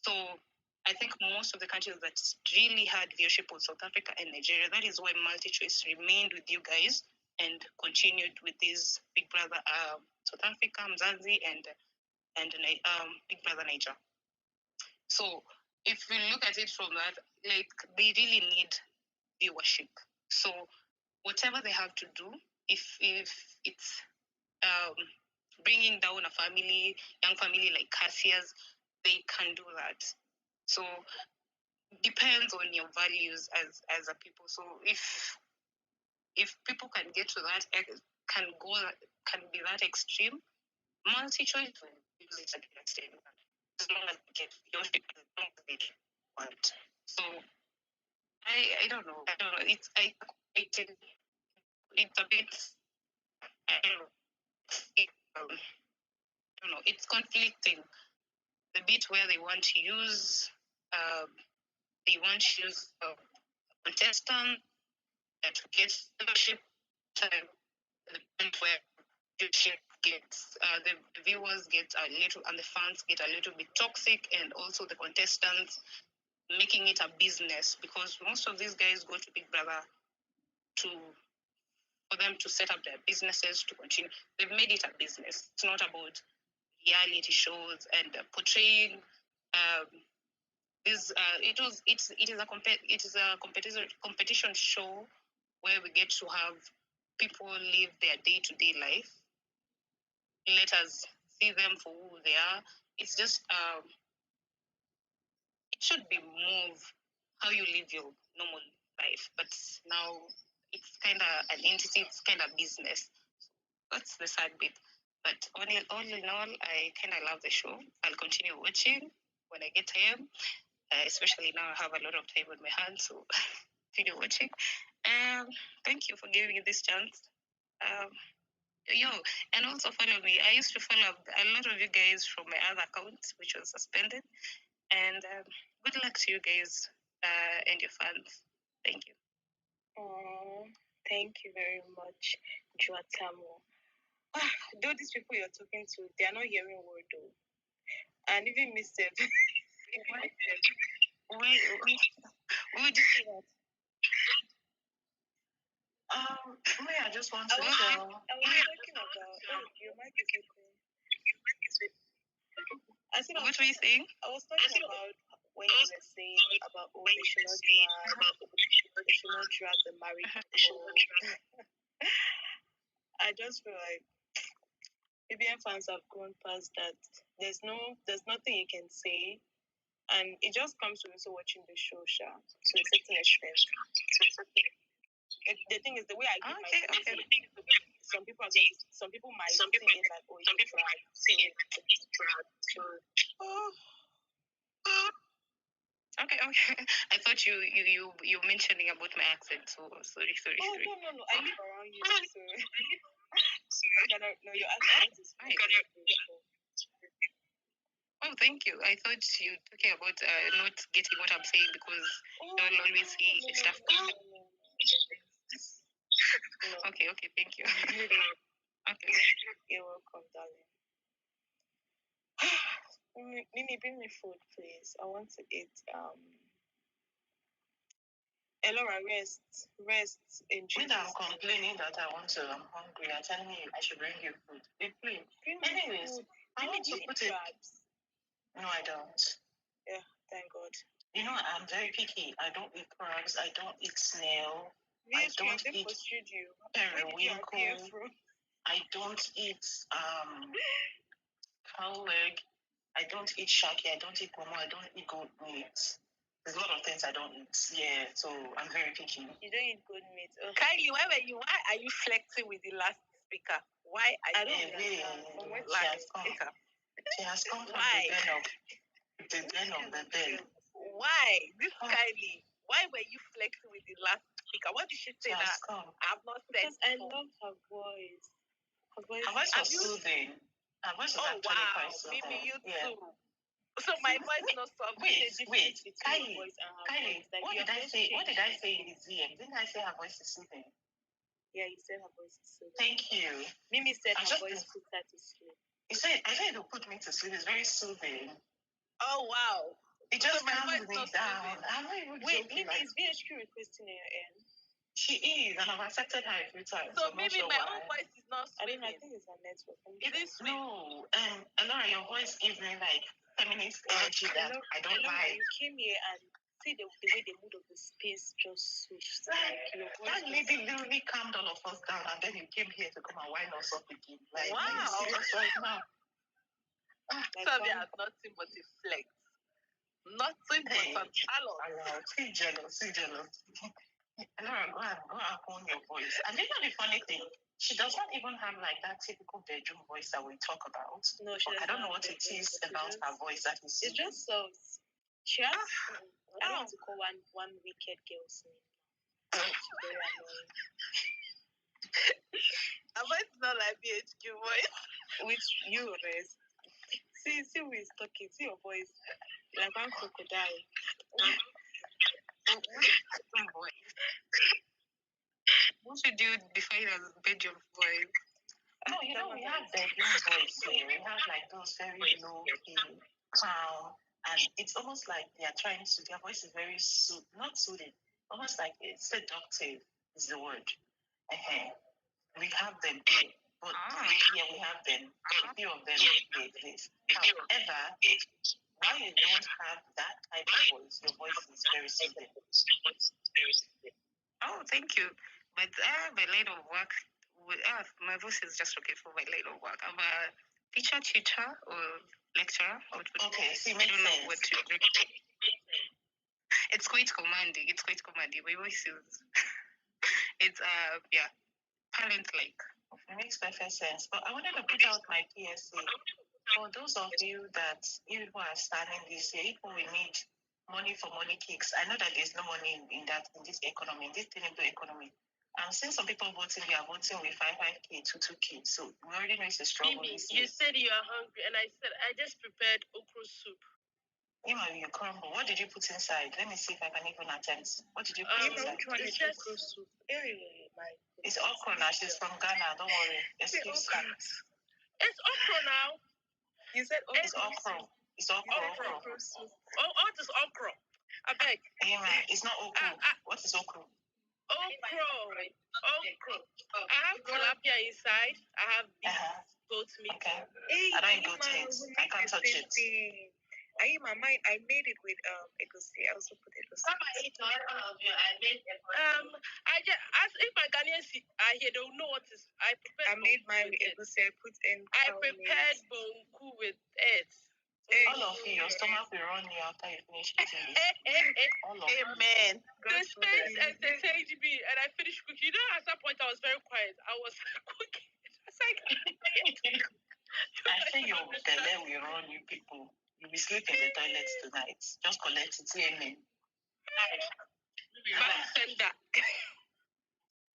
So I think most of the countries that really had viewership was South Africa and Nigeria. That is why MultiChoice remained with you guys and continued with this Bigbrother South Africa, Mzanzi, and Bigbrother Naija. So if we look at it from that, like, they really need viewership. So whatever they have to do, if it's bringing down a family, young family like Cassia's, they can do that. So depends on your values as a people. So if people can get to that, can be that extreme, MultiChoice will use it at the extreme, as long as they get viewership, as long as they want. So I don't know. It's a bit, I don't know. I don't know. It's conflicting. The bit where they want to use contestant to get viewership time, the point where viewership gets the viewers get a little, and the fans get a little bit toxic, and also the contestants making it a business, because most of these guys go to Big Brother to for them to set up their businesses to continue. They've made it a business. It's not about reality shows and portraying this. It is a competition show where we get to have people live their day-to-day life. Let us see them for who they are. It's just it should be more of how you live your normal life, but now it's kind of an entity. It's kind of business. That's the sad bit. But all in all, I kind of love the show. I'll continue watching when I get time. Especially now, I have a lot of time on my hands, so continue watching. Thank you for giving me this chance. And also follow me. I used to follow a lot of you guys from my other account, which was suspended. And good luck to you guys and your fans. Thank you. Thank you very much, Joatamu. Though these people you're talking to, they are not hearing word though. And even Mr. Why would you say that? I just want to I was talking about your mic is open. What were you saying? I was talking about when you were saying about they should not drag the married couple. I just feel like BBN fans have gone past that. There's nothing you can say, and it just comes to also watching the show, to a certain extent. The thing is, the way I give my opinion, some people might see it like, oh, it's drag. Okay. I thought you mentioning about my accent, so sorry. No. I live around you, so your accent is fine. Oh, thank you. I thought you talking about not getting what I'm saying because you'll always see stuff. Okay, thank you. Okay. You're welcome, darling. Mimi, bring me food, please. I want to eat. Elora, rest. In Jesus. When I'm complaining that I'm hungry, you're telling me I should bring you food. Please. Anyways, I want to put it. No, I don't. Yeah, thank God. You know, I'm very picky. I don't eat crabs. I don't eat snail. I don't eat periwinkle. I don't eat cow leg. I don't eat shaki. I don't eat pomo. I don't eat goat meat. There's a lot of things I don't eat. Yeah, so I'm very picky. You don't eat goat meat. Oh. Kylie, why are you flexing with the last speaker? Why are you from where she has come from the den of the dead. Why? This Kylie, why were you flexing with the last speaker? What did she say that I've not said? Because I love her voice. Her voice was soothing. Her voice was actually quite soothing. Maybe you too. So my voice is not soft. Wait, Kylie. Like what did I say? What did I say in his ear? Didn't I say her voice is soothing? Yeah, you said her voice is soothing. Thank you. Mimi said her voice put her to sleep. I said it will put me to sleep. It's very soothing. Oh wow. It just calms me down. I'm not even Wait, joking. Mimi, is VHQ requesting in your end? She is, and I've accepted her a few times. So maybe my own voice is not sweet. I think it's her network. Is it sweet? No. Elora, your voice gives me like feminist energy that I don't like. You came here and see the way the mood of the space just switched. Like your voice. That lady literally calmed all of us down, and then you came here to come and wind us up again. Like, wow. Are you serious right now? Sorry, has nothing but a flex. Nothing but a talent. See jealous. Elora, go and hone your voice. And you know the funny thing? She does not even have like that typical bedroom voice that we talk about. No, she doesn't. I don't know what it is about her voice that is. It's just so. She has. I don't want to call one wicked girl's name. She's very annoying. Her voice is not like BHQ voice. Which you rest. See who is talking. See your voice. Like one crocodile. What should you define as bedroom voice? No, you know, we have bedroom voice here. We have like those very low key, calm, and it's almost like they are trying to, their voice is very not soothing, almost like it's seductive is the word. We have them here. But yeah, we have them. A few of them they exist. However, why you don't have that type of voice, your voice is very soothing. Oh, thank you. But I have a lot of work. My voice is just okay for my line of work. I'm a teacher, tutor, or lecturer. Okay, see, I don't know what to do. It's quite commanding. It's quite commanding. My voice is, it's, yeah, parent-like. It makes perfect sense. But I wanted to put out my PSA. For those of you that you who are starting this year, if we need money for money kicks, I know that there's no money in this economy, in this tenable economy. I'm seeing some people voting, they are voting with 5K, 2K. So we already know it's a struggle. Mimi, you said you are hungry, and I said I just prepared okra soup. You crumble. What did you put inside? Let me see if I can even attempt. What did you put inside? It's just okra soup. It's okra now. She's from Ghana. Don't worry. Excuse me. It's okra now. You said okra. It's okra. It's okra. Okra soup. What is okra? I beg. It's not okra. What is okra? Okra. I have tilapia inside. I have beef, goat meat. Okay. I don't eat goat meat. I can't touch it. I made it with egusi. I also put egusi. I just as if my Ghanaians are here, they will know what is. I made mine with egusi. I put in. I prepared bonku with eggs. All of you, your stomach will run you after you finish eating this. All of you. Amen. The space entertained me, and I finished cooking. You know, at some point I was very quiet. I was cooking. It's like I say your belly will run you people. You'll be sleeping in the toilets tonight. Just collect it. Amen.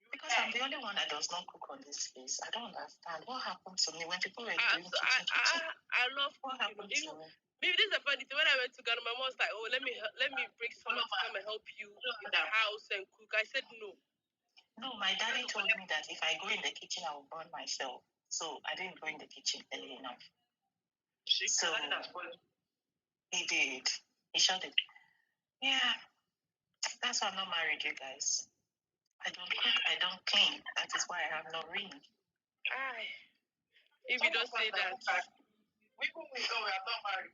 Because I'm the only one that does not cook on this place. I don't understand. What happened to me when people were doing kitchen? I love what happened to me. Maybe this is a funny thing. When I went to Ghana, my mom was like, "Oh, let me bring someone to come and help you in the house and cook." I said no. No, my daddy told me that if I go in the kitchen, I will burn myself. So I didn't go in the kitchen early enough. So he did. He shot it. Yeah, that's why I'm not married, you guys. I don't cook, I don't clean. That is why I have no ring. If you don't say that. We are not married.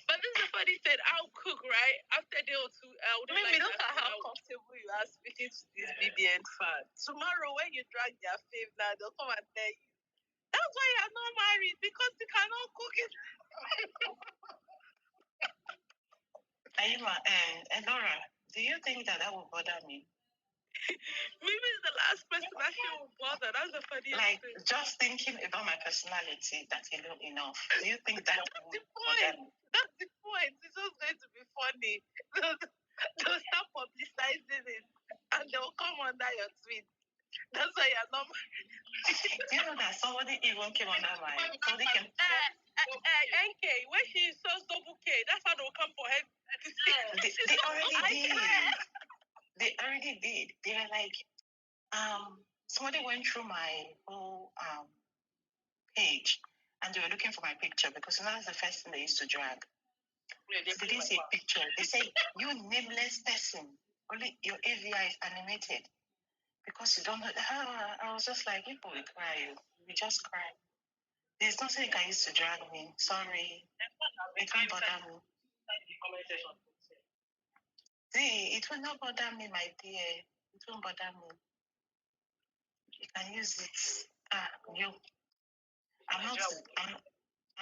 But this is a funny thing. I'll cook, right? After a day or two, I would Maybe look at how comfortable you are speaking to this BBN fan. Tomorrow, when you drag their fave now, they'll come and tell you. That's why you're not married, because you cannot cook it. Ayuma and Laura, do you think that will bother me? Maybe it's the last person that she will bother. That's the funniest thing. Just thinking about my personality, that's enough. Do you think that will bother me? That's the point. It's just going to be funny. They'll start publicizing it, and they'll come under your tweet. That's why you're not married. Do you know that somebody even came under my somebody came NK, when she saws double K, that's how they'll come for her. They already did. They already did. They were like, somebody went through my whole page and they were looking for my picture because that's the first thing they used to drag. So they didn't say picture. They say, you nameless person. Only your AVI is animated. Because you don't know. I was just like, people will cry. We just cry. There's nothing I used to drag me. Sorry. It won't bother me. See, it will not bother me, my dear. It won't bother me. You can use it. I'm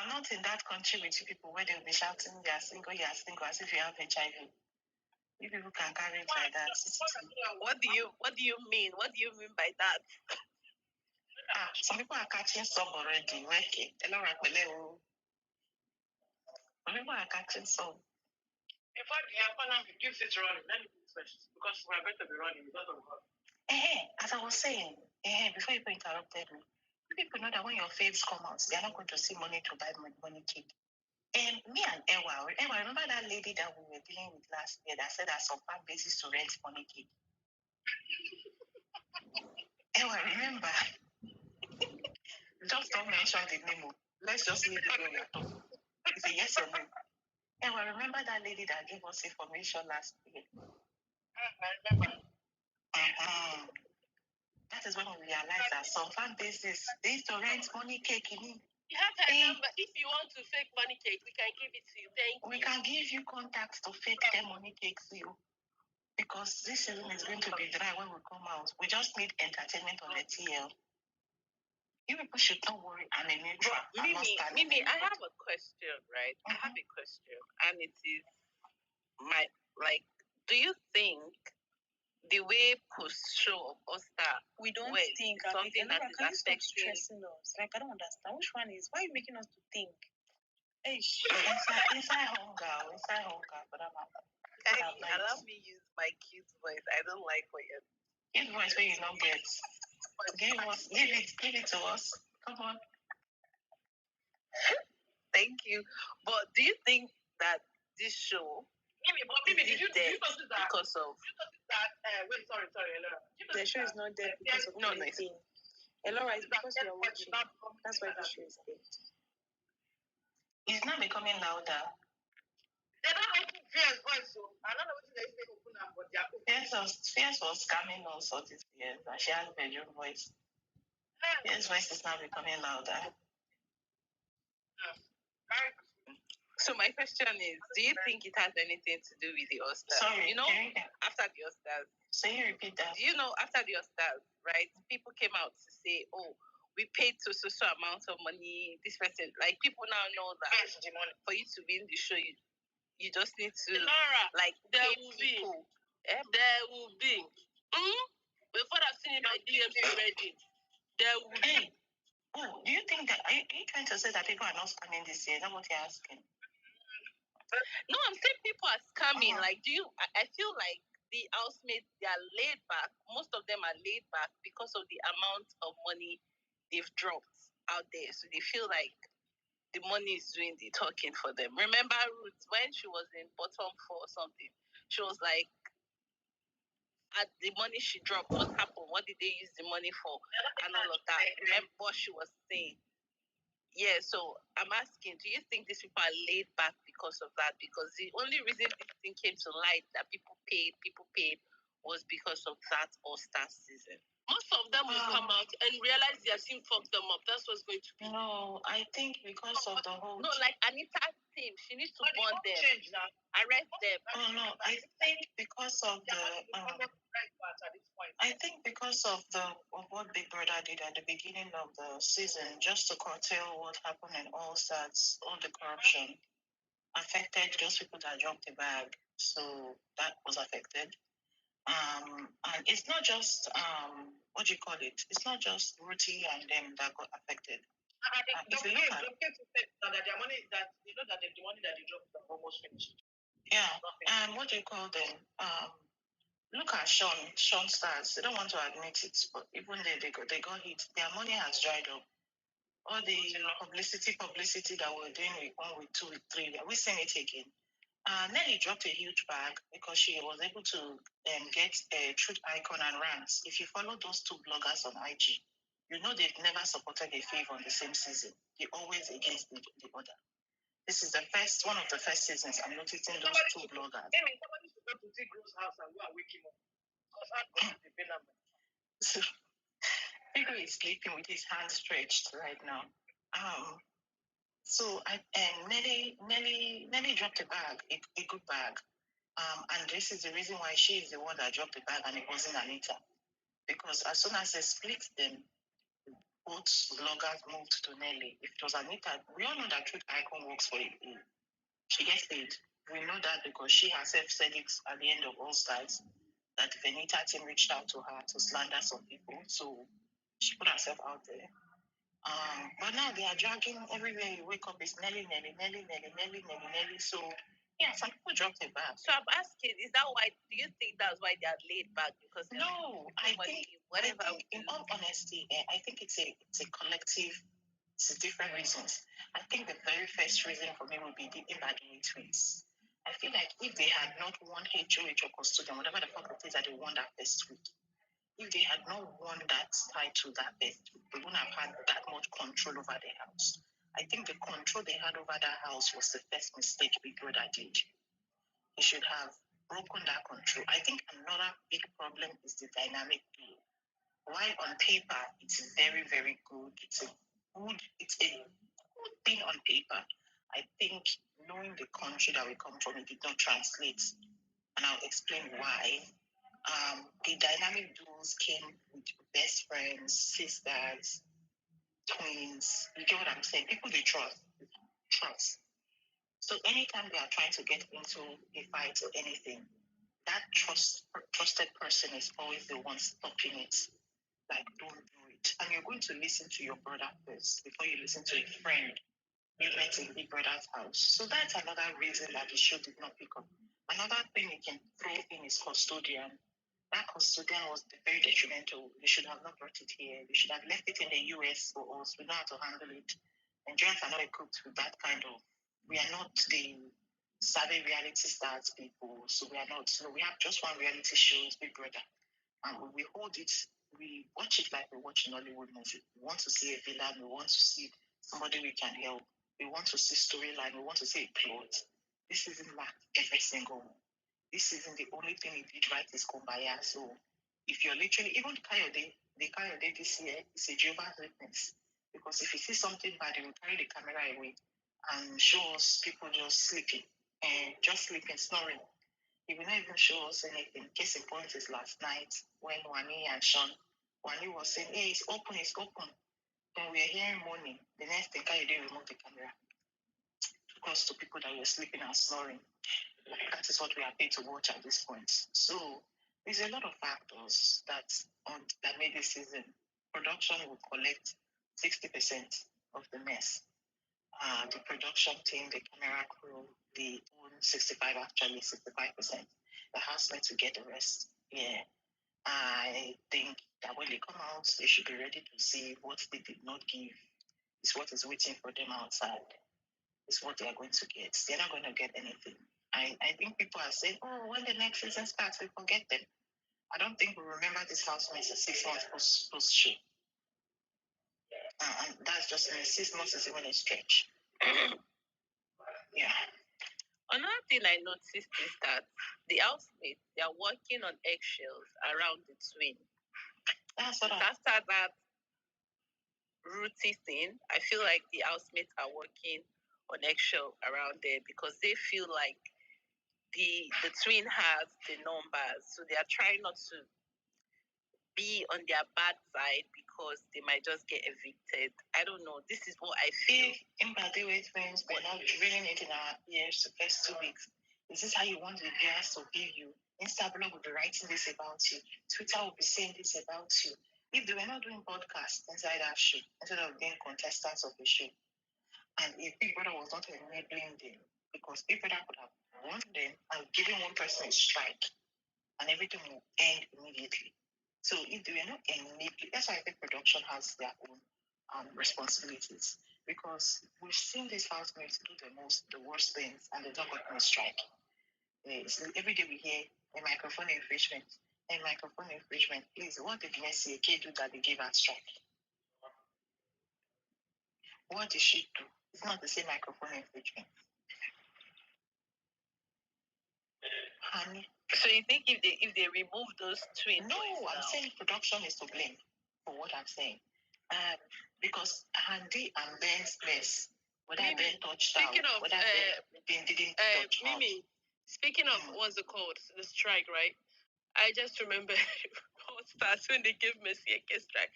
not in that country with you people where they'll be shouting, you're single, as if you have HIV. You people can carry it like that. What do you mean? What do you mean by that? Some people are catching some already. Okay. Some people are catching some. In fact, the economy keeps it running. Let me do this first. Because we're going to be running because of God. As I was saying, before you interrupted me, people know that when your faves come out, they are not going to see money to buy money cake. And me and Ewa, remember that lady that we were dealing with last year that said that some fan basis to rent money cake? Ewa, remember? Just don't mention the name. Let's just leave it where we are talking. It's a yes or no. Yeah, well, remember that lady that gave us information last year? I remember. That is when we realized that some fan bases, they used to rent money cake in it. You have her number. If you want to fake money cake, we can give it to you. We can give you contacts to fake their money cakes to you. Because this season is going to be dry when we come out. We just need entertainment on the TL. You people should not worry. I'm a neutral. Mimi, I have a question, right? I have a question. And it is do you think the way post-show or star, we don't think something that is affecting us? Like, I don't understand. Which one is? Why are you making us to think? Hey, inside hunger, but allow me use my cute voice. I don't like what you're cute voice where you don't get. Give it to us. Come on. Thank you. But do you think that this show Mimi, did you notice that? Because of wait, sorry, Elora. The show is not there because of anything. Elora, it's because you are watching. That's why the show is there. It's not becoming louder. They're not open Fierce voice, so I don't know what they say open up, but Fierce was scamming us all these years, and she has a bedroom voice. Fierce voice is now becoming louder. So my question is, do you think it has anything to do with the Oscars? Sorry, after the Oscars. So you repeat that. Do you know after the Oscars, right? People came out to say, "Oh, we paid so amount of money." This person, like people now know that for you to win the show, you just need to there will people. There will be. Before I've seen my DMC ready, there will be. Oh, do you think that are you trying to say that people are not scamming this year? Is that what you're asking? No, I'm saying people are scamming. Like, I feel like the housemates, they are laid back. Most of them are laid back because of the amount of money they've dropped out there. So they feel like the money is doing the talking for them. Remember Ruth, when she was in bottom 4 or something, she was like, at the money she dropped, what happened? What did they use the money for? And all of that. Remember what she was saying? Yeah, so I'm asking, do you think these people are laid back because of that? Because the only reason this thing came to light that people paid was because of that All-Star season. Most of them will come out and realize their team fucked them up. That's what's going to be. No, I think because of the whole... No, like Anita's team, she needs to warn them. Change now. Arrest them. Oh, no, I think because of the... I think because of what Bigbrother did at the beginning of the season, just to curtail what happened in All Stars, all the corruption affected those people that dropped the bag. So that was affected. And it's not just what do you call it? It's not just Ruti and them that got affected. If you look at their money, that you know that the money that they dropped is almost finished. Yeah, and what do you call them? Look at Shaun Stars. They don't want to admit it, but even they got hit. Their money has dried up. All the publicity that we're doing with 1 week, 2 week, 3 weeks, we've seen it again. Nelly dropped a huge bag because she was able to get a truth icon and rants. If you follow those 2 bloggers on IG, you know they've never supported a fave on the same season. They're always against the other. This is one of the first seasons I'm noticing those 2 bloggers. Somebody should go to Tigro's house and go and wake him up. Because I'm going to the number. So, Tigro is sleeping with his hands stretched right now. So Nelly dropped a bag, a good bag. And this is the reason why she is the one that dropped the bag and it wasn't Anita. Because as soon as they split them, both bloggers moved to Nelly. If it was Anita, we all know that Truth Icon works for it. She gets paid. We know that because she herself said it at the end of All Stars that the Anita team reached out to her to slander some people. So she put herself out there. But now they are dragging everywhere you wake up. It's Nelly. So yeah, some people dropped it back. So I'm asking, is that why? Do you think that's why they are laid back? Because no, I think in all honesty, I think it's a collective. It's different reasons. I think the very first reason for me would be the imaginary twins. I feel like if they had not won HOH or Custodian, whatever the fuck it is that they won that first week, if they had not won that title that first week, they wouldn't have had that much control over their house. I think the control they had over that house was the first mistake Big Brother did. He should have broken that control. I think another big problem is the dynamic duo. While on paper it's very, very good, it's a good thing on paper. I think knowing the country that we come from, it did not translate. And I'll explain why. The dynamic duos came with best friends, sisters, twins. You get what I'm saying? People they trust. So anytime they are trying to get into a fight or anything, that trusted person is always the one stopping it. Like, don't do it. And you're going to listen to your brother first before you listen to a friend you met in Big Brother's house. So that's another reason that the show did not pick up. Another thing you can throw in is custodian. That custodian was very detrimental. They should have not brought it here. They should have left it in the US for us. We know how to handle it. Nigerians are not equipped with that kind of. We are not the savvy reality stars people. So we are not. So we have just one reality show, Big Brother. And we hold it, we watch it like we watch an Hollywood movie. We want to see a villain, we want to see somebody we can help. We want to see storyline, we want to see a plot. This isn't like every single one. This isn't the only thing he did right is Kumbaya. So if you're literally, even the Kayode this year is a Jehovah's Witness. Because if you see something bad, they will carry the camera away and show us people just sleeping, snoring. He will not even show us anything. Case in point is last night when WANNI and SHAUN, WANNI was saying, hey, it's open. Then we are hearing moaning. The next thing, they remove the camera. Because to people that were sleeping and snoring. That is what we are paid to watch at this point. So there's a lot of factors that made this season. Production will collect 60% of the mess. The production team, the camera crew, the own 65%. The housemates will get the rest. Yeah. I think that when they come out, they should be ready to see what they did not give is what is waiting for them outside. It's what they are going to get. They're not going to get anything. I think people are saying, oh, when the next season starts, we forget them. I don't think we remember this housemates for 6 months post show. And that's just 6 months is even a stretch. Yeah. Another thing I noticed is that the housemates, they are working on eggshells around the twin. That's what After that Ruthie thing, I feel like the housemates are working on eggshell around there because they feel like the twin has the numbers, so they are trying not to be on their bad side because they might just get evicted. I don't know. This is what I feel. In Badiwe twins, we're now drilling it in our ears the first 2 weeks. Is this how you want the viewers to view you? Instablog will be writing this about you. Twitter will be saying this about you. If they were not doing podcasts inside our show, instead of being contestants of the show, and if Big Brother was not enabling them, because Big Brother could have won them and given one person a strike, and everything will end immediately. So if they were not enabling, that's why I think production has their own responsibilities. Because we've seen these housemates do the worst things, and they don't got no strike. So every day we hear a microphone infringement. Please, what did Messi do that they gave her strike? What did she do? It's not the same microphone infringement. Honey. So you think if they remove those twins? No, I'm saying production is to blame for what I'm saying. Because Handy and Ben's mess, whether Ben touched out, whether Ben didn't touch out. Mimi, speaking of what's it called, the strike, right? I just remember All Stars when they gave Messi a strike.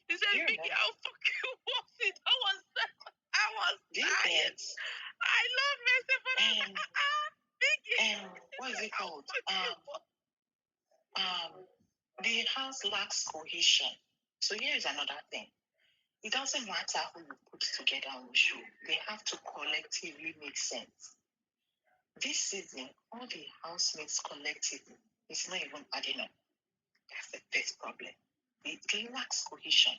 He said, Biggie, how fucking was it? I was tired. I love Messi, but Biggie. What is it called? The house lacks cohesion. So here is another thing. It doesn't matter who you put together on the show. They have to collectively make sense. This season, all the housemates collectively is not even adding up. That's the first problem. It lacks cohesion.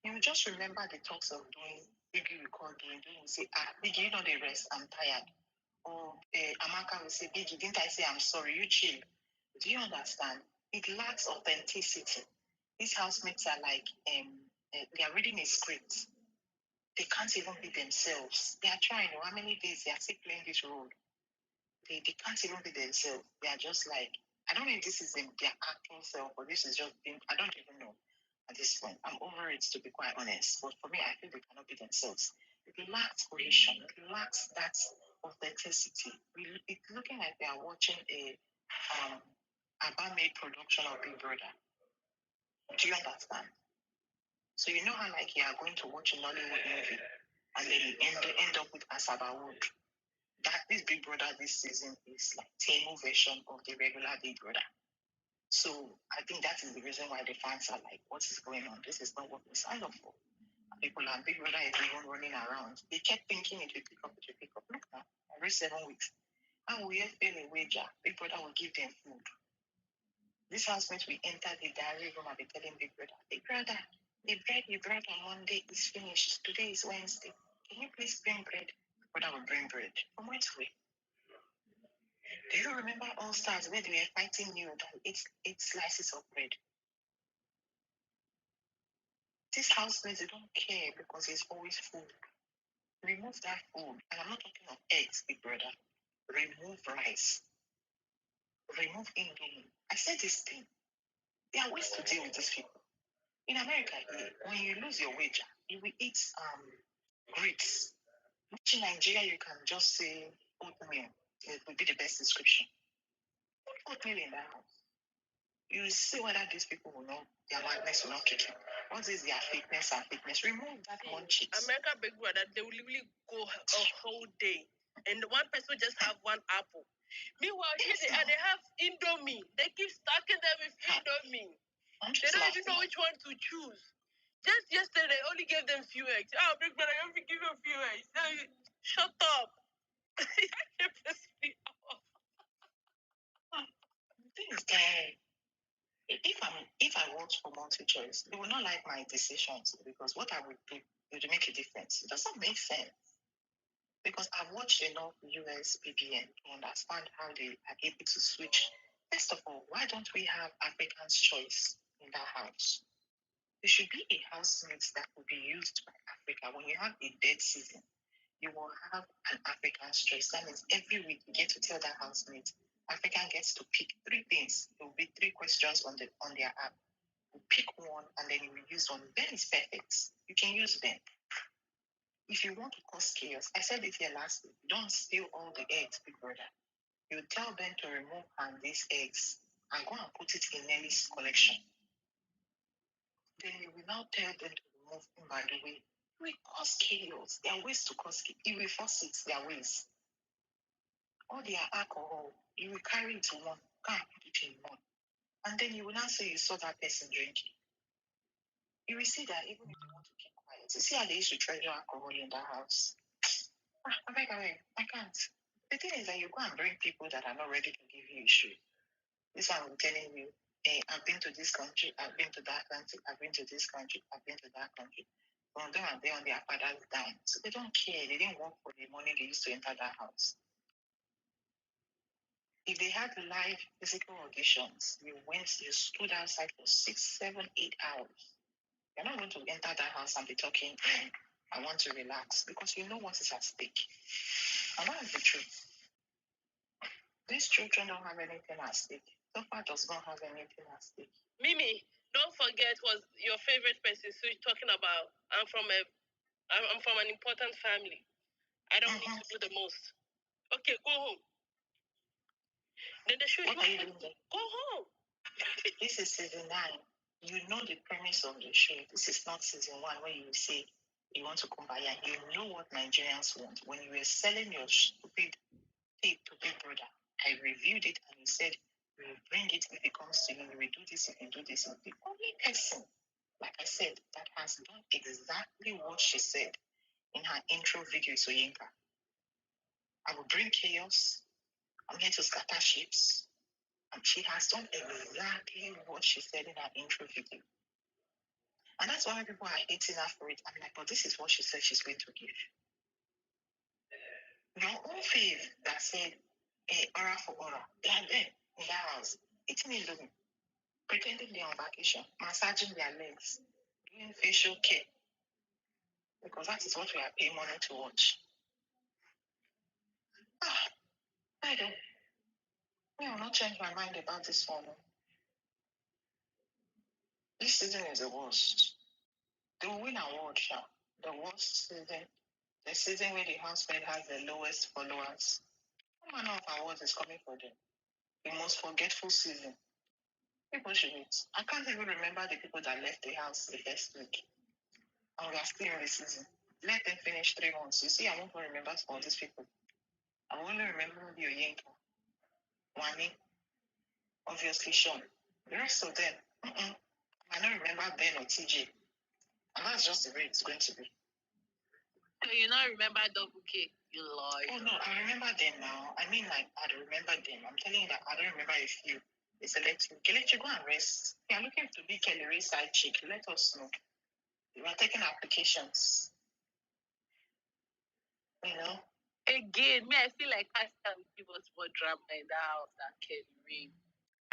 You just remember the talks of doing, Biggie will call doing, you say, Biggie, you know the rest, I'm tired. Or Amaka will say, Biggie, didn't I say I'm sorry? You chill. Do you understand? It lacks authenticity. These housemates are like, they are reading a script. They can't even be themselves. They are trying. How many days they are still playing this role? They can't even be themselves. They are just like, I don't know if this is their actual self or this is just being, I don't even know at this point. I'm over it, to be quite honest. But for me, I feel they cannot be themselves. It lacks cohesion. It lacks that authenticity. It's looking like they are watching a made production of Big Brother. Do you understand? So you know how like you are going to watch a Nollywood movie and then you end up with Asaba Wood. That this Big Brother this season is like Temu version of the regular Big Brother. So I think that is the reason why the fans are like, what is going on? This is not what we signed up for. People and Big Brother is even running around. They kept thinking it will pick up, it will pick up. Look now, every 7 weeks. And we have fail a wager. Big Brother will give them food. This housemate will enter the diary room and be telling Big Brother, Big Brother, the bread you brought on Monday is finished. Today is Wednesday. Can you please bring bread? Big Brother will bring bread. From where to where? Do you remember All Stars where they were fighting you that eight slices of bread? These housemates, they don't care because it's always food. Remove that food. And I'm not talking of eggs, Big Brother. Remove rice. Remove indomie. I said this thing. There are ways to deal with these people. In America, when you lose your wager, you will eat grits. Which in Nigeria, you can just say oatmeal. It would be the best description. Put oatmeal in that house. You see whether these people will not, their madness will not kick in. What is their fitness and fitness? Remove that munchies. America Big Brother, they will literally go a whole day. And one person will just have one apple. Meanwhile, here they have Indomie. They keep stacking them with Indomie. They don't even know which one to choose. Just yesterday, they only gave them few eggs. Oh, Big Brother, you only give them few eggs. Shut up. The thing is, if I vote for multi-choice, they will not like my decisions because what I would do would make a difference. It doesn't make sense. Because I've watched enough US BBN to understand how they are able to switch. First of all, why don't we have African's choice in that house? There should be a housemate that will be used by Africa. When you have a dead season, you will have an African's choice. That means every week you get to tell that housemate, African gets to pick 3 things. There will be 3 questions on their app. You pick one and then you will use one. Ben is perfect. You can use Ben. If you want to cause chaos, I said it here last week, don't steal all the eggs, Big Brother. You tell them to remove these eggs and go and put it in Nelly's collection. Then you will now tell them to remove him by the way. It will cause chaos. There are ways to cause chaos. It will force it, their ways. All their alcohol, you will carry it to one, go and put it in one. And then you will now say you saw that person drinking. You will see that even if they want to keep quiet, you see how they used to treasure alcohol in that house. I can't. The thing is that you go and bring people that are not ready to give you issue. This one I'm telling you, hey, I've been to this country, I've been to that country, I've been to this country, I've been to that country. From them and they on their father's dime. So they don't care. They didn't work for the money they used to enter that house. If they had live physical auditions, you stood outside for 6, 7, 8 hours. You're not going to enter that house and be talking, I want to relax, because you know what is at stake. And that is the truth. These children don't have anything at stake. TOPHER does not have anything at stake. Mimi, don't forget was your favorite person. So you're talking about I'm from an important family. I don't need to do the most. Okay, go home. Then the show. What are you doing there? Go home. This is season 9. You know the premise of the show. This is not season 1 where you say you want to kumbaya. You know what Nigerians want. When you were selling your stupid tape to Big Brother, I reviewed it and you said you will bring it if it comes to you. You will do this, you can do this. The only person, like I said, that has done exactly what she said in her intro video is ONYEKA. I will bring chaos. I'm here to scatter ships. And she has done exactly what she said in her intro video. And that's why people are hating her for it. I'm like, but this is what she said she's going to give. Your own fave that said, hey, aura for aura, they are there in that house, eating indomie, pretending they're on vacation, massaging their legs, doing facial care. because that is what we are paying money to watch. I don't. I will not change my mind about this one. This season is the worst. They will win award, Sha. The worst season. The season where the Housemate has the lowest followers. What manner of awards is coming for them? The most forgetful season. People should wait. I can't even remember the people that left the house the first week. And we are still in the season. Let them finish 3 months. You see, I won't remember all these people. I will only remember ONYEKA, WANNI, obviously SHAUN. The rest of them, I don't remember Ben or TJ. And that's just the way it's going to be. So you not remember WK, you lie. Oh no, I remember them now. I mean, like, I don't remember them. I'm telling you that I don't remember a few. They select you. Kelechi, go and rest. If you're looking to be Kelly Ray's side chick, let us know. We are taking applications. You know? Again, me, I feel like Pastor will give us more drama in the house than Kelly Ray.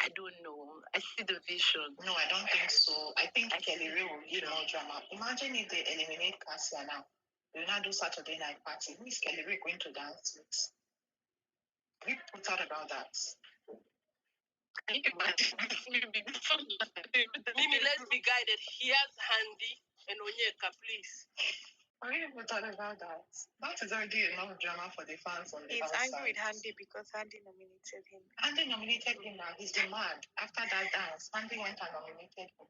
I don't know. I see the vision. No, I don't think so. I think Kelly Ray will give more drama. Imagine if they eliminate Cassia now. They will not do Saturday night party. Who is Kelly Ray going to dance with? We thought about that. Can you imagine? Mimi, let's be guided. He has Handy and Onyeka, please. I never thought about that. That is already enough drama for the fans on the He's outside. angry with Handy because Handy nominated him. Handy nominated him now. He's been mad. After that dance, Handy went and nominated him.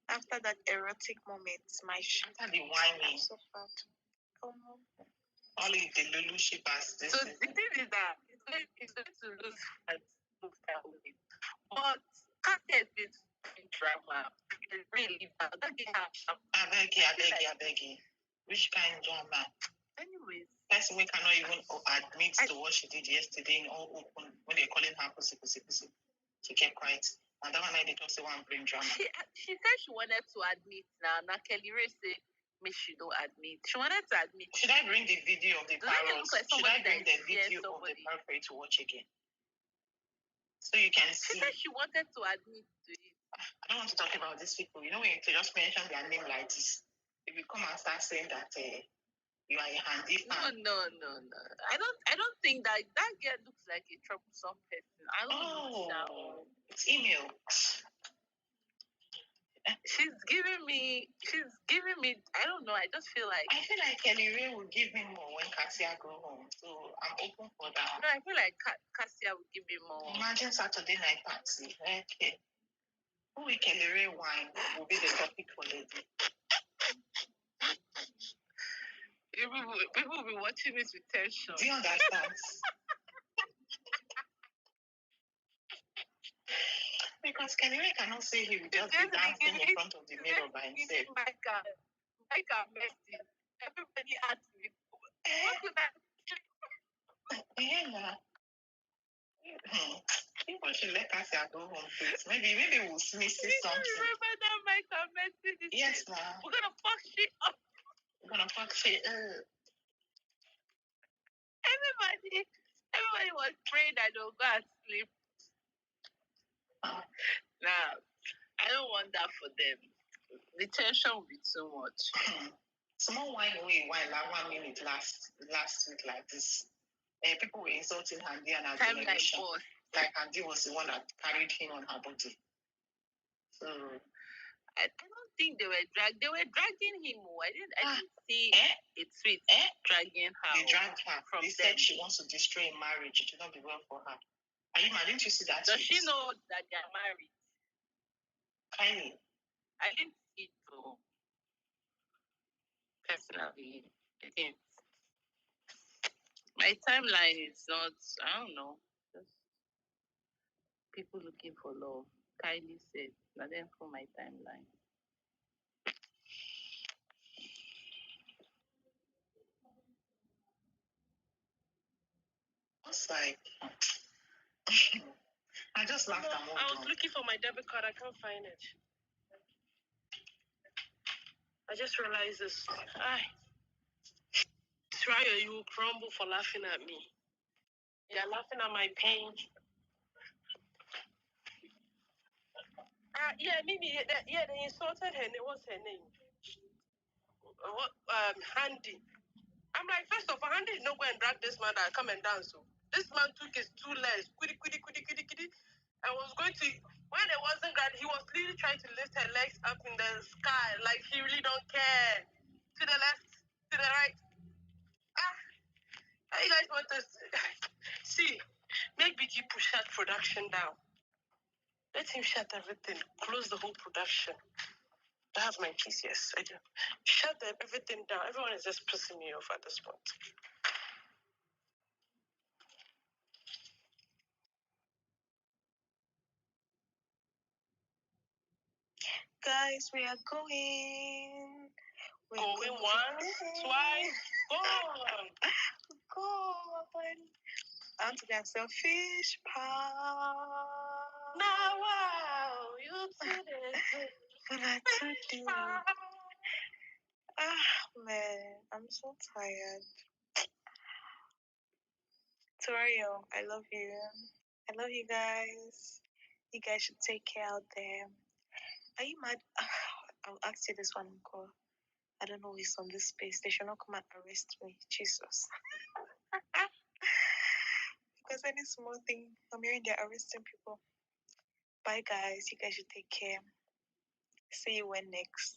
After that erotic moment, my shit. After the whining. I'm so proud. All is the Lulu shippers. So the thing is that it's going to lose fans that way. But Cassia has been in drama. It's really bad. Don't get her. I beg you. Which kind of drama? Anyways. Person we cannot even admit to what she did yesterday in all open when they're calling her pussy. She kept quiet. And that one I did also want to bring drama. She said she wanted to admit now. Now Kelly Ray said, "Me, she don't admit." She wanted to admit. Should I bring the video of the parents? Should I bring the video of the parent for you to watch again? So you can see. She said she wanted to admit to it. I don't want to talk about these people. You know, when you just mention their name like this, if you come and start saying that you are a Handy fan. No. I don't think that girl looks like a troublesome person. I don't know. It's email. She's giving me. I don't know. I just feel like. I feel like Kelly Ray will give me more when Cassia go home. So I'm open for that. No, I feel like Cassia will give me more. Imagine Saturday night party. Okay. Who will Kelly Ray wine will be the topic for the day. People will be watching this with tension. Do you understand? Because Kelly Ray cannot say he will just be dancing in front of the mirror by himself. Micah Messi. Everybody asked me, what could I do? Yeah. People should let Cassia go home, please. Maybe we'll see something. Remember that Micah Messi? Yes, ma'am. We're gonna fuck shit up. Everybody was praying that they'll go and sleep. Now, I don't want that for them. The tension will be too much. Small wine away, like 1 minute last week like this. People were insulting Handy and her generation. Like Handy was the one that carried him on her body. So I don't think they were dragging him. I didn't see a tweet dragging her. They dragged her. They said she wants to destroy a marriage. It will not be well for her. Didn't you see that? Does she know that they are married? Kindly. I didn't see it though. Personally, I didn't. My timeline is not, I don't know, just people looking for love. Kylie said, not then for my timeline. It's like, I just laughed and moved on. I was looking for my debit card. I can't find it. I just realized this. Raya, you will crumble for laughing at me. You're laughing at my pain. Yeah, maybe. Yeah, they insulted her name. What's her name? Handy. I'm like, first of all, Handy did not go and drag this man that come and dance. So this man took his 2 legs, quiddy, and was going to. When it wasn't God, he was literally trying to lift her legs up in the sky, like he really don't care. To the left, to the right. How you guys want us? See, make BG push that production down. Let him shut everything. Close the whole production. I have my piece, yes, I do. Shut everything down. Everyone is just pissing me off at this point. Guys, we are going. We're Going once, twice, go on. Go on. I want to go and sell fish pie. Now, wow, you did it. But I do. Man, I'm so tired. Torio, I love you. I love you guys. You guys should take care out there. Are you mad? I'll ask you this one, Uncle. I don't know who's on this space. They should not come and arrest me. Jesus. Because any small thing, I'm hearing they're arresting people. Bye, guys. You guys should take care. See you when next.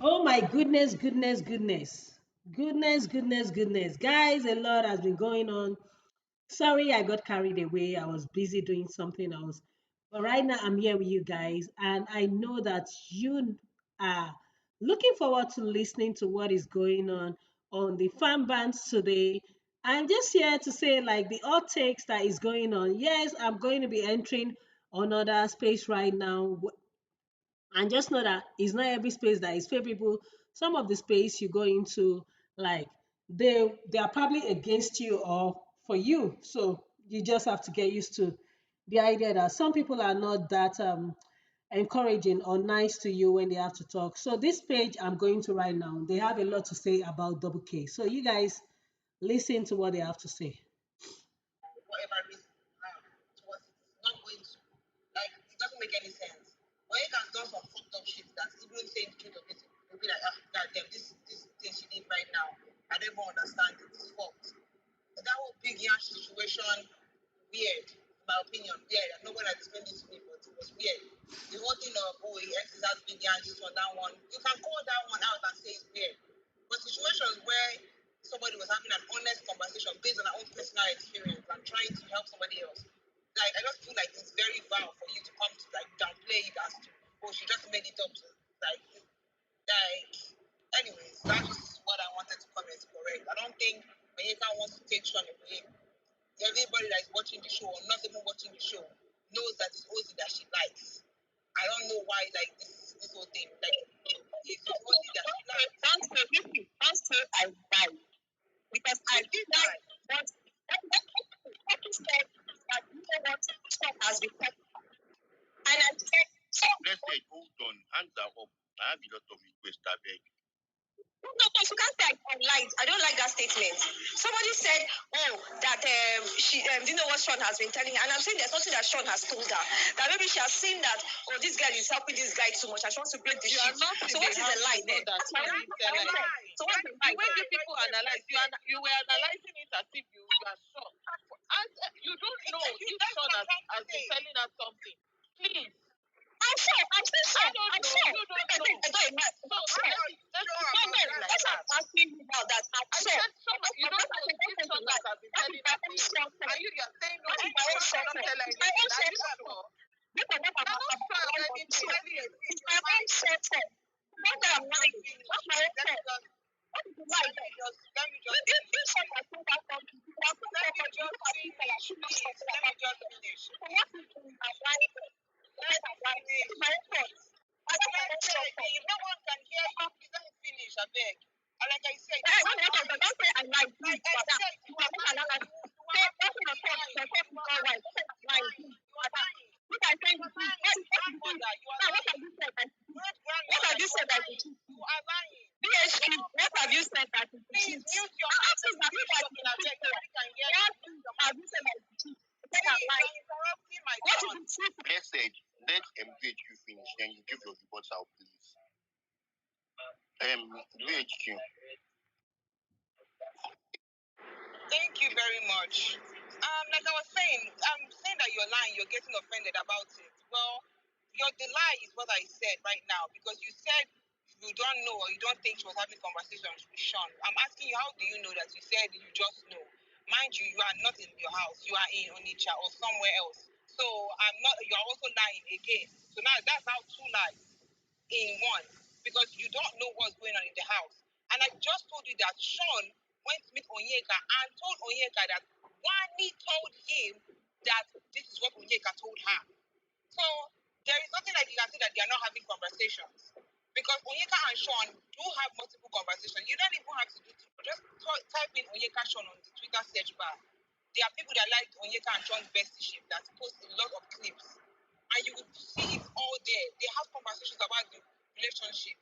Oh my goodness, goodness, goodness. Goodness, goodness, goodness. Guys, a lot has been going on. Sorry, I got carried away. I was busy doing something else. But right now, I'm here with you guys, and I know that you are looking forward to listening to what is going on the fan bands today. I'm just here to say, like, the hot takes that is going on. Yes, I'm going to be entering another space right now, and just know that it's not every space that is favorable. Some of the space you go into, like, they are probably against you or for you, so you just have to get used to the idea that some people are not that encouraging or nice to you when they have to talk. So this page I'm going to right now, they have a lot to say about double K, so you guys listen to what they have to say. Whatever reason towards it. It's not going to. Like, it doesn't make any sense. Onika has done some fucked up shit that even saying the truth of it, will be like, ah, God damn, this thing she did right now, I don't even understand it. It's fucked. But that whole big yash situation, weird, in my opinion, weird. I know when I explained it to me, but it was weird. The whole thing of, oh, he exes has big yash, this one, that one. You can call that one out and say it's weird. But situations where somebody was having an honest conversation based on their own personal experience and trying to help somebody else, like, I just feel like it's very vile for you to come to, like, downplay it as to, oh, she just made it up to, like, anyways, that's just what I wanted to comment, correct. I don't think Onyeka wants to take Sean away. Everybody that is watching the show or not even watching the show knows that it's Ozzy that she likes. I don't know why, like, this whole thing, like, it's Ozzy that she likes. Don't say I died because I did die. But what you said that you know what Trump has been talking about. And I said, so Let's say, hold on, hands are up. I have a lot of requests, I beg. no, you can't say I lied. I don't like that statement. Somebody said, oh, that she didn't know what Sean has been telling her. And I'm saying there's nothing that Sean has told her. That maybe she has seen that, oh, this girl is helping this guy too much and she wants to break the shit. So what is the lie there? That's my lie. So what's the lie? The way you people analyze, you were analyzing it as if you are shocked. And you don't know if Sean has been telling her something. Please. I'm sure. I'm still sure. I don't I'm know. sure. You don't know. I don't know. So That's what I'm asking you about that. I'm I sure. said you don't know if Sean has been telling her things. And you are saying no, That's you my own don't sure. tell her It's my own anything. Are you sure. sure? Look at what You're not sure of anything. It's my own sure. Not that I'm lying. That's my own sure. What is the lie there? Let me just If someone has told that something, you have to let me tell just finish, please. Let me just finish. So what is the lie there? Let me finish. It's my own thoughts. I don't have Let's a say, sure. if no one can hear you, please let me finish, I beg. And like I said, Don't say I lied. like I said, You are not allowed. Say nothing at all. Your thoughts is all right. Don't say I'm lying. you are lying. You can say the truth. What is the truth? Grandmother, you are Now, what lying. have you said that is the truth? Great What grandmother, have you said that is the truth? you are lying. BHQ, what have you said that is the Please truth? mute your I'm mouth. asking that Mute that your is the mouth. truth. Nobody can hear What you. have you said that is the truth? Say Please, I'm you lying. are interrupting my What son. is the truth? Let's say, let MVHQ finish, then you give your reports out, please. VHQ. Thank you very much. Like I was saying, I'm saying that you're lying, you're getting offended about it. Well, the lie is what I said right now because you said you don't know or you don't think she was having conversations with Sean. I'm asking you, how do you know that? You said you just know. Mind you, you are not in your house. You are in Onitsha or somewhere else. So you are also lying again. So now that's now two lies in one because you don't know what's going on in the house. And I just told you that Sean went to meet Onyeka and told Onyeka that Wanni told him that this is what Onyeka told her. So there is nothing like you can say that they are not having conversations. Because Onyeka and Sean do have multiple conversations. You don't even have to do just type in Onyeka Sean on the Twitter search bar. There are people that like Onyeka and Sean's bestie that post a lot of clips. And you will see it all there. They have conversations about the relationship.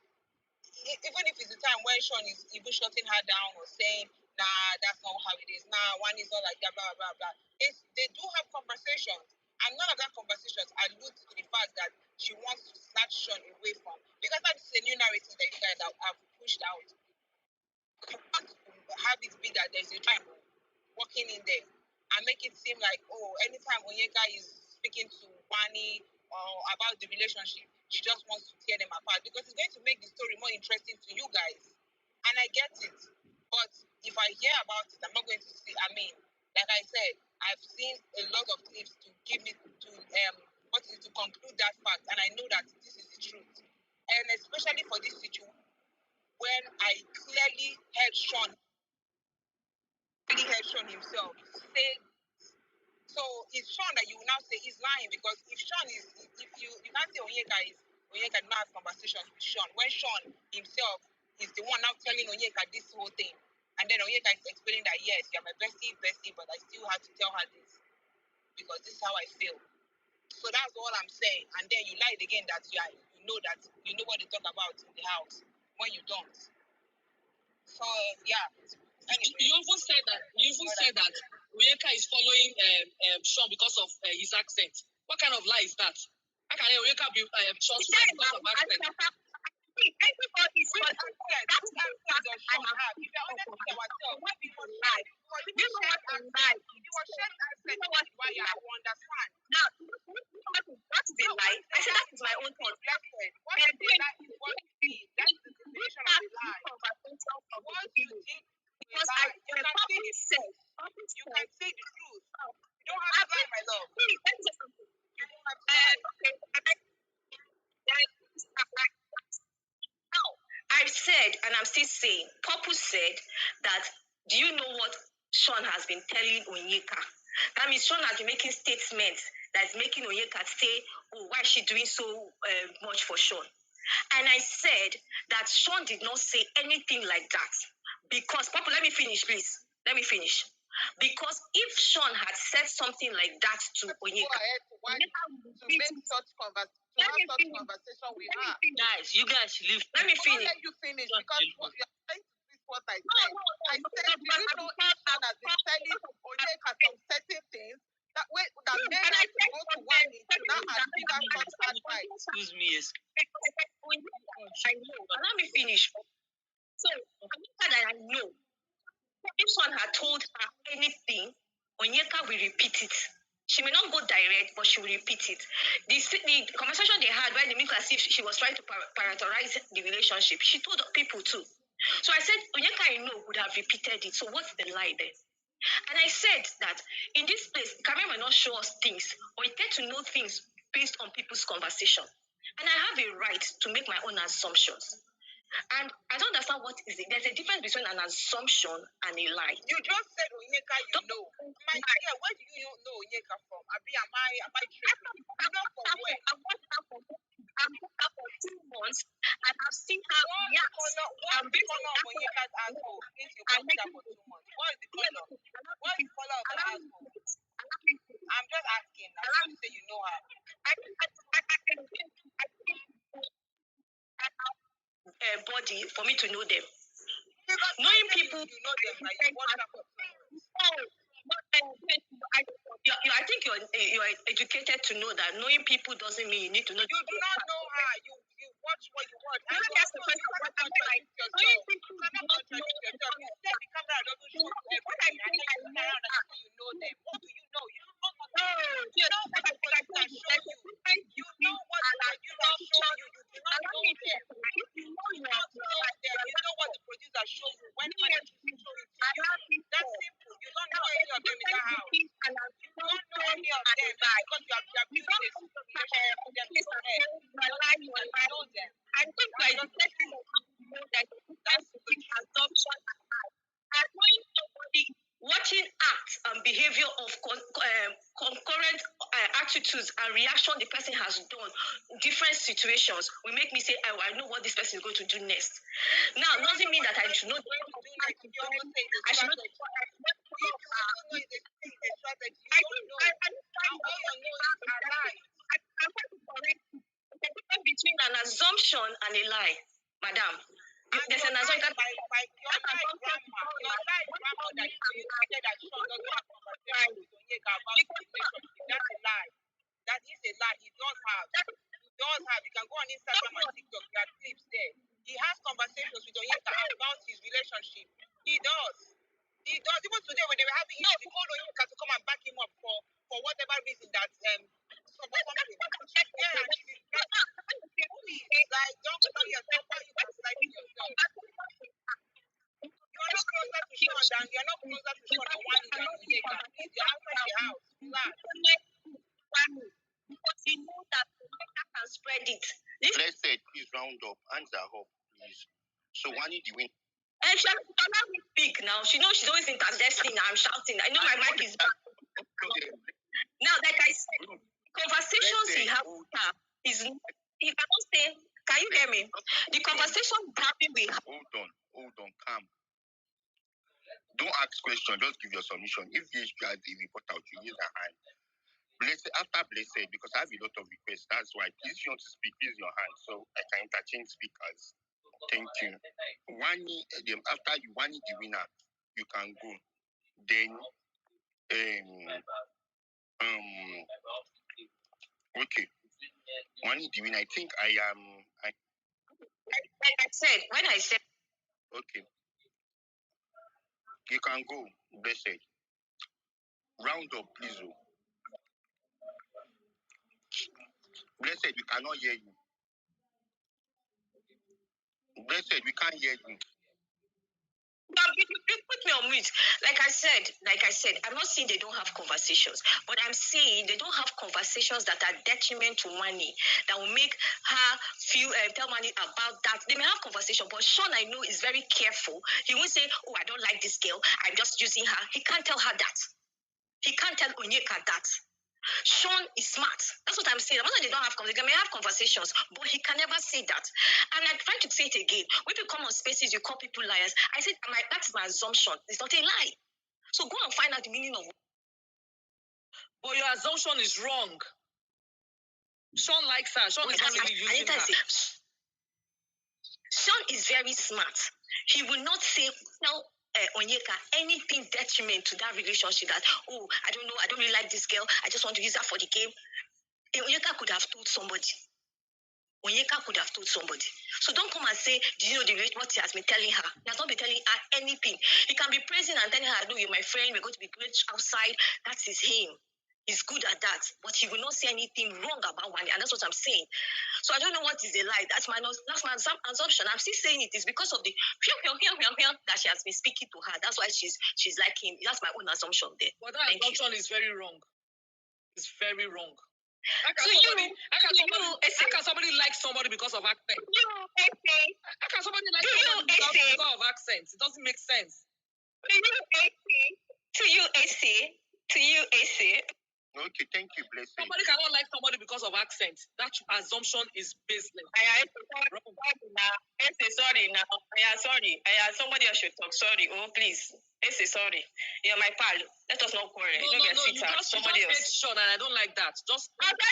Even if it's the time when Sean is even shutting her down or saying, nah, that's not how it is. Nah, one is not like that, blah, blah, blah. They do have conversations. And none of that conversations allude to the fact that she wants to snatch Sean away from. Because that is a new narrative that you guys have pushed out. Have it be that there's a time walking in there and make it seem like, oh, anytime Onyeka is speaking to Wanni, about the relationship. She just wants to tear them apart because it's going to make the story more interesting to you guys. And I get it. But if I hear about it, I'm not going to see. I mean, like I said, I've seen a lot of clips to give me to conclude that fact, and I know that this is the truth. And especially for this situation, when I clearly heard Sean himself say. So it's Sean that you will now say is lying because if Sean is, if you can't say Onyeka did not have conversations with Sean when Sean himself is the one now telling Onyeka this whole thing, and then Onyeka is explaining that yes, you're my bestie, but I still have to tell her this because this is how I feel. So that's all I'm saying. And then you lied again that you know what they talk about in the house when you don't. So yeah. Anyway, You even said that Onyeka is following Sean because of his accent. What kind of lie is that? How can Onyeka be Sean's friend because of accent? Everybody's accent. That's accent does Sean have. If you're honest with ourselves, what people lie. He was sharing accent why you understand. Now, what is a lie? I said that is my own thought. What is a lie is what you see. That's the definition of a lie. What you did because I probably said you can say the truth. You don't have to lie, my love. You don't have to lie. Now, I've said, and I'm still saying, Papu said that, do you know what Sean has been telling Onyeka? That means Sean has been making statements that's making Onyeka say, oh, why is she doing so much for Sean? And I said that Sean did not say anything like that. Because, Papu, let me finish, please. Let me finish. Because if Sean had said something like that to Onyeka, to make such conversation with her. Guys, you guys leave. Let me finish. Let you finish because you're trying to twist what I said. I said, do you know if Sean has been telling Onyeka some certain things that made her to go to WANNI to now and give her such advice? Excuse me, yes. I know. Let me finish. So, that I know. If Sean had told her anything, Onyeka will repeat it. She may not go direct, but she will repeat it. The conversation they had where they make as if she was trying to prioritize the relationship, she told people too. So I said, Onyeka, I know, would have repeated it. So what's the lie there? And I said that in this place, camera might not show us things, but we get to know things based on people's conversation. And I have a right to make my own assumptions. And I don't understand what is it. There's a difference between an assumption and a lie. You just said Onyeka, you know. My dear, where do you know Onyeka from? Am I tripping? You know from where? I'm here for 2 months and I've seen her What is the color of Onyeka's asshole? Since you been here for 2 months. What is the color? What is the color of her asshole? I'm just asking. I'm not say you know her. Body for me to know them. Knowing people, you know them, like you watch them for 2 months. I think you're educated to know that knowing people doesn't mean you need to know. You do not know her. You watch what you watch. And you also cannot contradict yourself. You cannot contradict yourself. You said the camera doesn't show you everything. And then you look around and you know them. What do you know? You don't know nothing. You know what the producer show you. You know what the producer show you. You do not know them. You do not know them. You know what the producer show you. When the producer show it to you. That's simple. You don't know any of them in the house. You don't know any of them because you have built a relationship with them in your head. You know them. I think by the second of you know that that's the assumption and knowing somebody watching acts and behavior of concurrent attitudes and reaction the person has done in different situations will make me say, oh, I know what this person is going to do next. Now, doesn't mean that I should know. I should know. If you also know it's a strategy, you don't know. And all you know is a lie. I'm going to correct you. There's a difference between an assumption and a lie, madam. There's an assumption. Your lie grandma that you said that Sean doesn't have conversation with Onyeka about the relationship. That's a lie. That is a lie. He does have. You can go on Instagram and TikTok. There are clips there. He has conversations with Onyeka about his relationship. He does. Even today when they were having issues, he called Onyeka to come and back him up for whatever reason that support something. Yeah, and she is like, don't tell yourself how you gaslighting yourself. You're not closer to Sean than you're not closer to Sean than WANNI than ONYEKA. Please, you're outside the house. Relax. Because he knows that ONYEKA can spread it. Let's say, please round up. Hands are up, please. So WANNI the win. And she allow me speak now. She knows she's always interjecting. I'm shouting. I know my mic is back. Now, like I said, conversations he has with her is, he cannot say, can you hear me? The conversation having with her. Hold on, calm. Don't ask questions, just give your submission. If VHP has a report out, you use her hand. After Blessed, because I have a lot of requests, that's why. Please, if you want to speak, raise your hand so I can interchange speakers. Thank you. WANNI, after you WANNI the winner, you can go. Then, okay. WANNI the winner, I think I am. Like I said, when I said. Okay. You can go, Blessed. Round up, please. Blessed, we cannot hear you. Blessed, we can't hear you. You put me on mute. Like I said, I'm not saying they don't have conversations, but I'm saying they don't have conversations that are detriment to WANNI, that will make her feel, tell WANNI about that. They may have conversation, but Sean, I know, is very careful. He won't say, oh, I don't like this girl, I'm just using her. He can't tell her that. He can't tell ONYEKA that. Sean is smart. That's what I'm saying. I'm not saying they don't have conversations. They may have conversations, but he can never say that. And I try to say it again. When you come on spaces, you call people liars. I said, that's my assumption. It's not a lie. So go and find out the meaning of it. But your assumption is wrong. Sean likes her. Sean is not really using her. Sean is very smart. He will not tell ONYEKA anything detriment to that relationship, that, oh, I don't know, I don't really like this girl, I just want to use her for the game. ONYEKA could have told somebody. ONYEKA could have told somebody. So don't come and say, do you know what he has been telling her? He has not been telling her anything. He can be praising and telling her, no, you're my friend, we're going to be great outside. That is him. He's good at that. But he will not say anything wrong about WANNI, and that's what I'm saying. So I don't know what is a lie. That's my assumption. I'm still saying it is because of the that she has been speaking to her. That's why she's like him. That's my own assumption there. But that assumption is very wrong. It's very wrong. How can somebody like somebody because of accent? How can somebody like somebody because of accent? It doesn't make sense. To you, AC. Okay, thank you, Blessed. Somebody cannot like somebody because of accent. That assumption is baseless. Sorry now. Sorry. Somebody else should talk. Sorry. Oh, please. Sorry. You're my pal. Let us not quarrel. No, you just hate Sean, and I don't like that. Just. I beg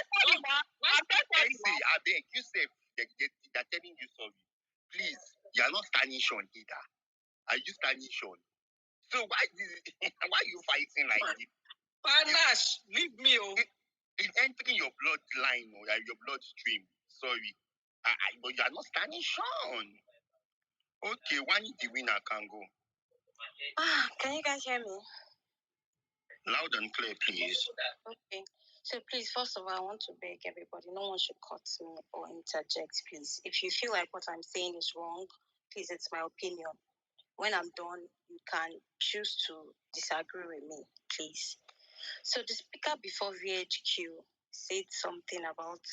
you, say they're telling you sorry. Please, you are not standing Sean either. Are you standing Sean? So why are you fighting like this? Panache, leave me. It's entering your bloodline or your bloodstream. Sorry. But you are not standing Sean. Okay, WANNI the winner can go. Can you guys hear me? Loud and clear, please. Okay. So please, first of all, I want to beg everybody, no one should cut me or interject, please. If you feel like what I'm saying is wrong, please, it's my opinion. When I'm done, you can choose to disagree with me, please. So the speaker before VHQ said something about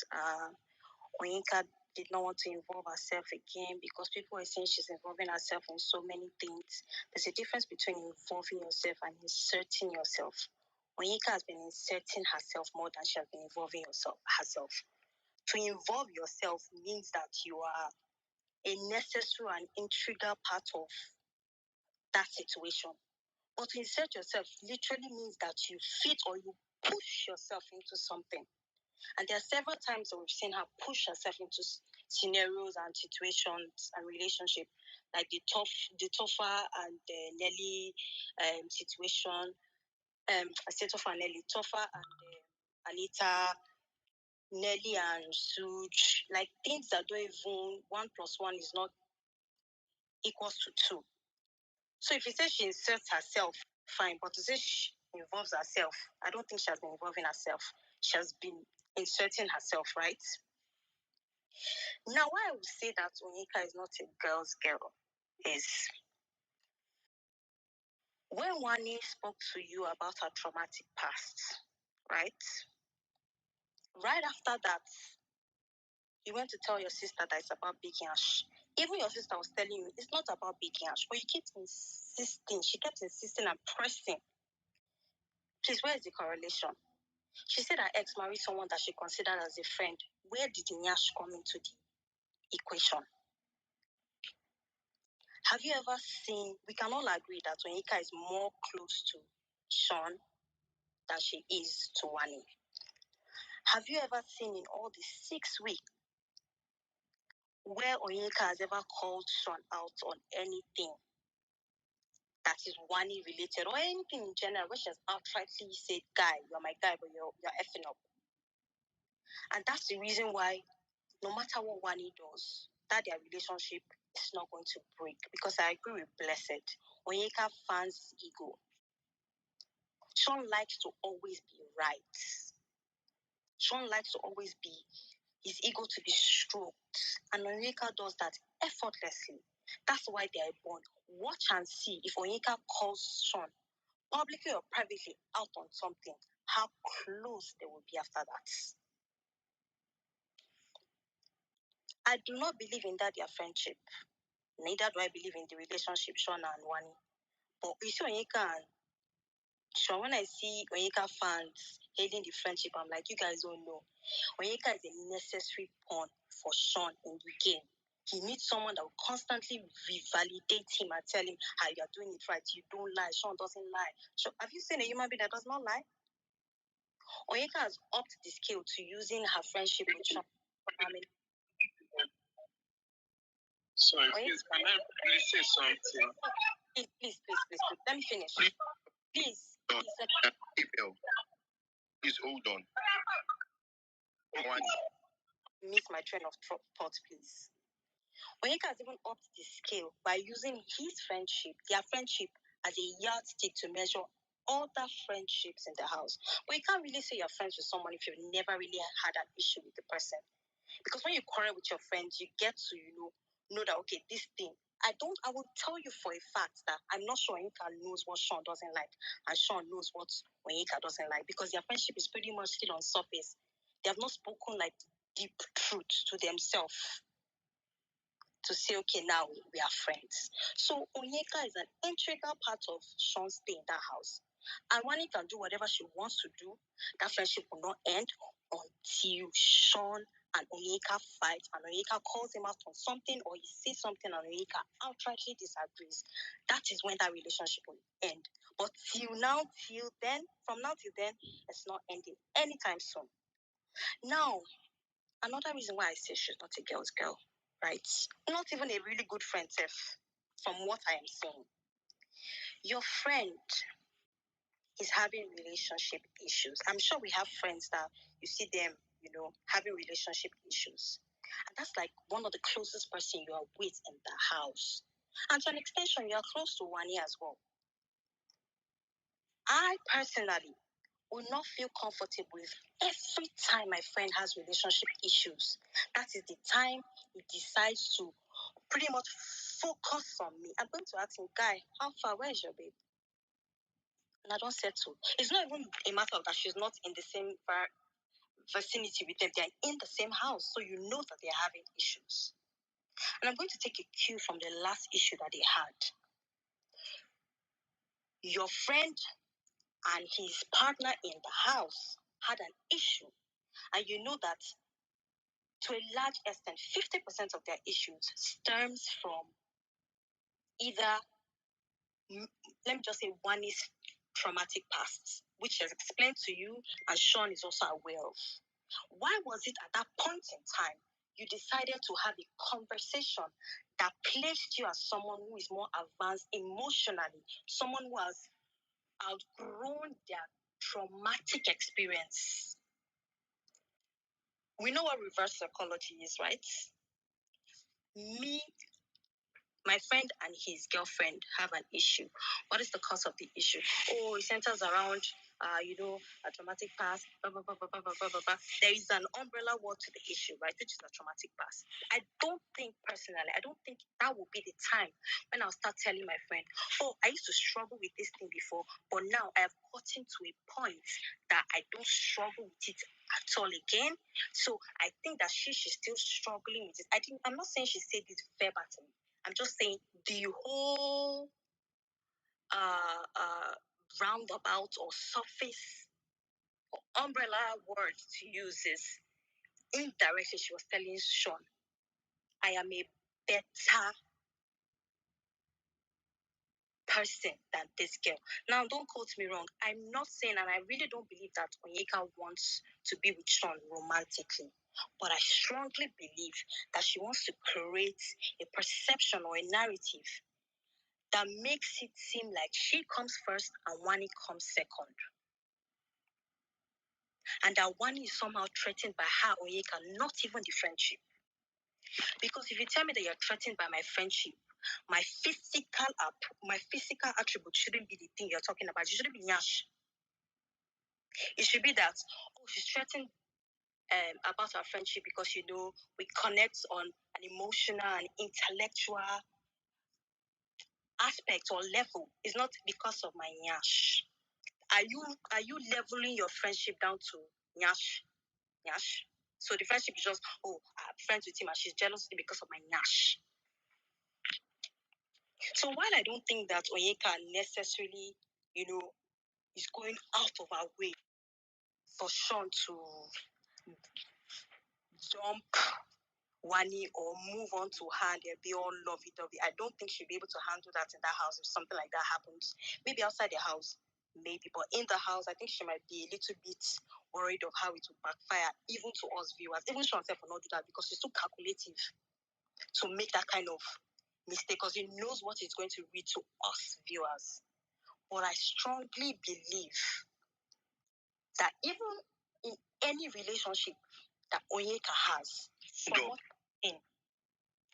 ONYEKA did not want to involve herself again because people were saying she's involving herself in so many things. There's a difference between involving yourself and inserting yourself. ONYEKA has been inserting herself more than she has been involving herself. To involve yourself means that you are a necessary and integral part of that situation. But to insert yourself literally means that you fit or you push yourself into something. And there are several times that we've seen her push herself into scenarios and situations and relationships, like the TOPHER and the NELLY situation. I say TOPHER and NELLY, TOPHER and ANITA, NELLY and SOOJ, like things that don't even 1 + 1 is not equals to 2. So if you say she inserts herself, fine, but to say she involves herself, I don't think she has been involving herself. She has been inserting herself, right? Now, why I would say that ONYEKA is not a girl's girl is when WANNI spoke to you about her traumatic past, right? Right after that, you went to tell your sister that it's about baking ash. Even your sister was telling you it's not about baking ash, but you kept insisting. She kept insisting and pressing. Please, where is the correlation? She said her ex married someone that she considered as a friend. Where did the nyash come into the equation? Have you ever seen, we can all agree that ONYEKA is more close to SHAUN than she is to WANNI. Have you ever seen in all the 6 weeks where ONYEKA has ever called SHAUN out on anything that is WANNI related or anything in general where she has outrightly said, guy, you're my guy, but you're effing up? And that's the reason why no matter what WANNI does, that their relationship is not going to break. Because I agree with Blessed. ONYEKA fans' ego. SHAUN likes to always be right. SHAUN likes to always be, his ego to be stroked. And ONYEKA does that effortlessly. That's why they are born. Watch and see if ONYEKA calls SHAUN publicly or privately out on something, how close they will be after that. I do not believe in that their friendship. Neither do I believe in the relationship SHAUN and WANNI. But you see ONYEKA and SHAUN, when I see ONYEKA fans hailing the friendship, I'm like, you guys don't know. ONYEKA is a necessary pawn for SHAUN in the game. He needs someone that will constantly revalidate him and tell him how you are doing it right. You don't lie. SHAUN doesn't lie. So, have you seen a human being that does not lie? ONYEKA has upped the scale to using her friendship with SHAUN. Sorry, please, can I please say something? Please. Let me finish. Please. Please hold on. Miss my train of thought, please. ONYEKA has even upped the scale by using his friendship, their friendship, as a yardstick to measure other friendships in the house. But you can't really say you're friends with someone if you've never really had an issue with the person. Because when you quarrel with your friends, you get to, know that, okay, this thing, I will tell you for a fact that I'm not sure ONYEKA knows what SHAUN doesn't like, and SHAUN knows what ONYEKA doesn't like, because their friendship is pretty much still on surface. They have not spoken like deep truth to themselves to say, okay, now we are friends. So ONYEKA is an integral part of SHAUN's stay in that house. And WANNI can do whatever she wants to do. That friendship will not end until SHAUN and ONYEKA fight and ONYEKA calls him out on something or he says something and ONYEKA outrightly disagrees. That is when that relationship will end. But from now till then, it's not ending anytime soon. Now, another reason why I say she's not a girl's girl, right? Not even a really good friend, from what I am saying. Your friend is having relationship issues. I'm sure we have friends that you see them, having relationship issues. And that's like one of the closest person you are with in the house. And to an extension, you are close to WANNI as well. I personally will not feel comfortable if every time my friend has relationship issues, that is the time he decides to pretty much focus on me. I'm going to ask him, guy, how far? Where is your babe? And I don't settle. It's not even a matter of that she's not in the same vicinity with them. They're in the same house, so you know that they're having issues. And I'm going to take a cue from the last issue that they had. Your friend and his partner in the house had an issue. And you know that to a large extent, 50% of their issues stems from either, let me just say, WANNI's traumatic past, which is explained to you and SHAUN is also aware of. Why was it at that point in time you decided to have a conversation that placed you as someone who is more advanced emotionally, someone who has outgrown their traumatic experience? We know what reverse psychology is, right? My friend and his girlfriend have an issue. What is the cause of the issue? Oh, it centers around a traumatic past, blah, blah, blah, blah, blah, blah, blah, blah. There is an umbrella word to the issue, right, which is a traumatic past. I don't think that would be the time when I'll start telling my friend, oh, I used to struggle with this thing before, but now I have gotten to a point that I don't struggle with it at all again. So I think that she's still struggling with it. I'm not saying she said this verbatim. I'm just saying the whole roundabout or surface or umbrella word to use is indirectly she was telling Sean, I am a better person than this girl. Now, don't quote me wrong. I'm not saying, and I really don't believe that ONYEKA wants to be with Sean romantically. But I strongly believe that she wants to create a perception or a narrative that makes it seem like she comes first and WANNI comes second. And that WANNI is somehow threatened by her ONYEKA, not even the friendship. Because if you tell me that you're threatened by my friendship, my physical attribute shouldn't be the thing you're talking about. It shouldn't be Nyash. It should be that, oh, she's threatened about our friendship because, we connect on an emotional and intellectual aspect or level. It's not because of my Nyash. Are you leveling your friendship down to Nyash? Nyash? So the friendship is just, oh, I'm friends with him and she's jealous because of my Nyash. So while I don't think that ONYEKA necessarily, is going out of our way for Sean to dump WANNI or move on to her and they'll be all lovey-dovey, I don't think she'll be able to handle that in that house if something like that happens. Maybe outside the house, maybe, but in the house, I think she might be a little bit worried of how it will backfire, even to us viewers. Even Sean herself will not do that because she's too calculative to make that kind of mistake because he knows what it's going to read to us viewers. But I strongly believe that even in any relationship that ONYEKA has,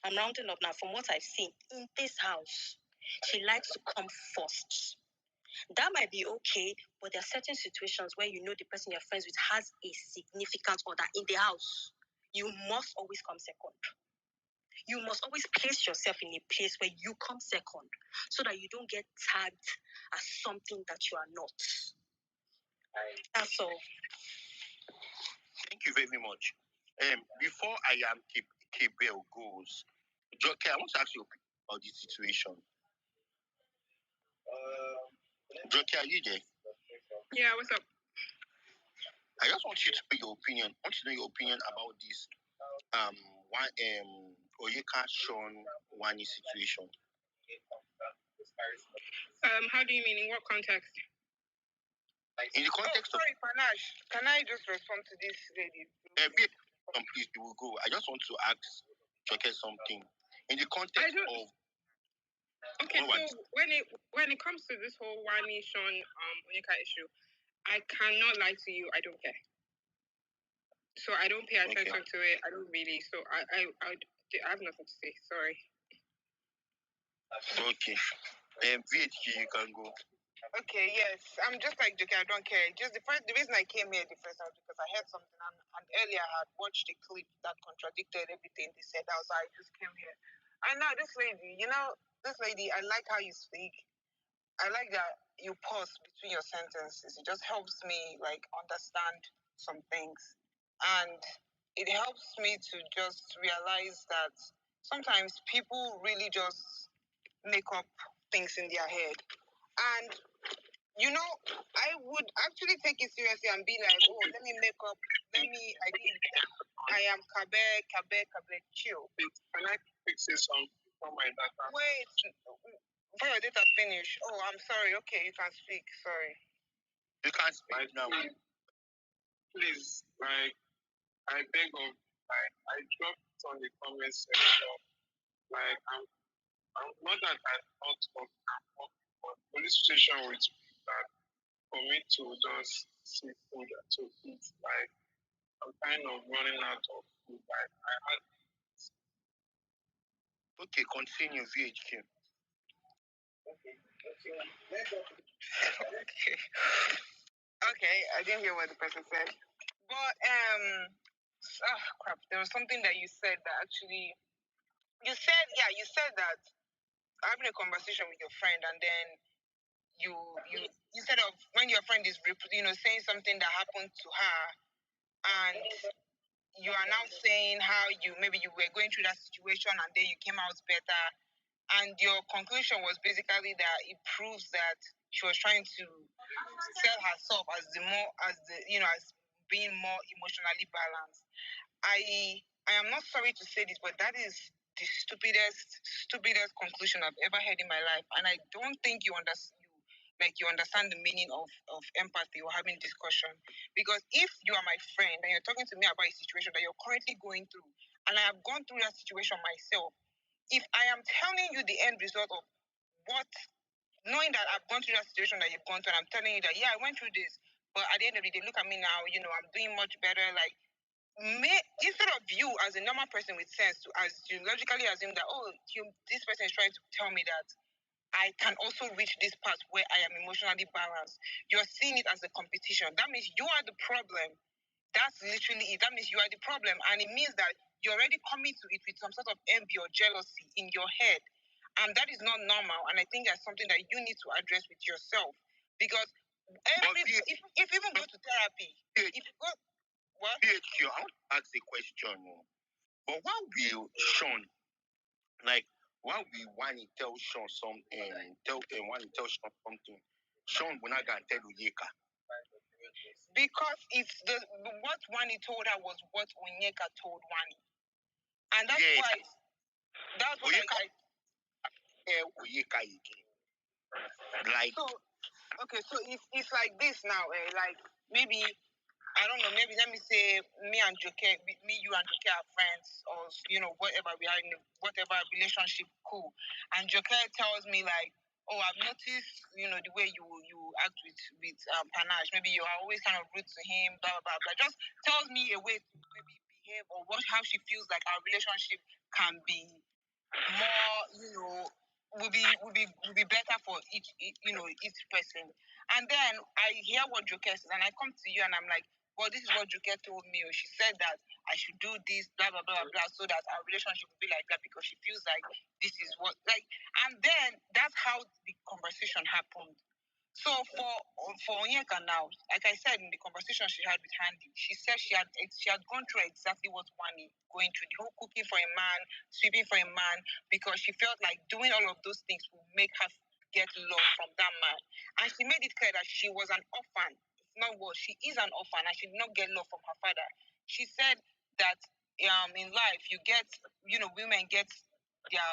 I'm rounding up now, from what I've seen in this house, she likes to come first. That might be okay, but there are certain situations where the person you're friends with has a significant other in the house. You must always come second. You must always place yourself in a place where you come second so that you don't get tagged as something that you are not. That's all. Thank you very much. Before I am K-Bell goes, Joke, I want to ask you about this situation. Joke, are you there? Yeah, what's up? I just want you to know your opinion. I want to know your opinion about this ONYEKA Sean WANNI situation. How do you mean? In what context? In the context sorry, Panache. Can I just respond to this lady? Please, you will go. I just want to ask Joke something. In the context of okay, so when it comes to this whole WANNI Sean ONYEKA issue, I cannot lie to you. I don't care. So I don't pay attention to it. I don't really. So I have nothing to say. Sorry. Okay. VHK, you can go. Okay, yes. I'm just like Joke, I don't care. Just the reason I came here the first time was because I heard something and earlier I had watched a clip that contradicted everything they said. That was why I just came here. And now this lady, I like how you speak. I like that you pause between your sentences. It just helps me understand some things. And it helps me to just realize that sometimes people really just make up things in their head. And I would actually take it seriously and be like, oh, let me make up, I am Kabe, chill. Can I fix this from my data? Wait, before your data finish. Oh, I'm sorry. Okay, you can speak. Sorry. You can speak now. Please, I beg of, I dropped on the comment section. I'm not that I'm not of police station with that for me to just see food to eat. I'm kind of running out of food. I had. Okay, continue, VHK. Okay. Okay, I didn't hear what the person said. But crap. There was something that you said that actually you said that having a conversation with your friend and then you instead of when your friend is saying something that happened to her and you are now saying how you were going through that situation and then you came out better, and your conclusion was basically that it proves that she was trying to sell herself as as being more emotionally balanced. I am not sorry to say this, but that is the stupidest conclusion I've ever heard in my life, and I don't think you understand the meaning of empathy or having discussion. Because if you are my friend and you're talking to me about a situation that you're currently going through, and I have gone through that situation myself, if I am telling you the end result of what, knowing that I've gone through that situation that you've gone through, and I'm telling you that, yeah, I went through this, but at the end of the day, look at me now, I'm doing much better. Like, instead of you as a normal person with sense to logically assume that, this person is trying to tell me that I can also reach this part where I am emotionally balanced, you're seeing it as a competition. That means you are the problem. That's literally it. That means you are the problem. And it means that you're already coming to it with some sort of envy or jealousy in your head. And that is not normal. And I think that's something that you need to address with yourself. Because if you even go to therapy, if you go, what? PHQ, I want to ask a question. But why will Sean, why will WANNI tell Sean something, WANNI tell Sean something, Sean will not go and tell Onyeka? Because it's what WANNI told her was what ONYEKA told WANNI. And that's why that's what Onyeka again. So it's like this now, like maybe I don't know, maybe let me say me, you and Joke are friends, or whatever, we are in whatever relationship, cool. And Joke tells me like, oh, I've noticed, the way you act with Panache. Maybe you are always kind of rude to him, blah blah blah. Just tells me a way to maybe behave or how she feels like our relationship can be more, will be better for each person. And then I hear what Joker says, and I come to you and I'm like, well, this is what Joker told me. Or she said that I should do this, blah blah blah blah, so that our relationship will be like that because she feels like this is what like. And then that's how the conversation happened. So for Onyeka now, like I said in the conversation she had with Handy, she said she had gone through exactly what WANNI going through, the whole cooking for a man, sweeping for a man, because she felt like doing all of those things would make her get love from that man. And she made it clear that she was an orphan. It's not what she is, an orphan, and she did not get love from her father. She said that in life you get, women get their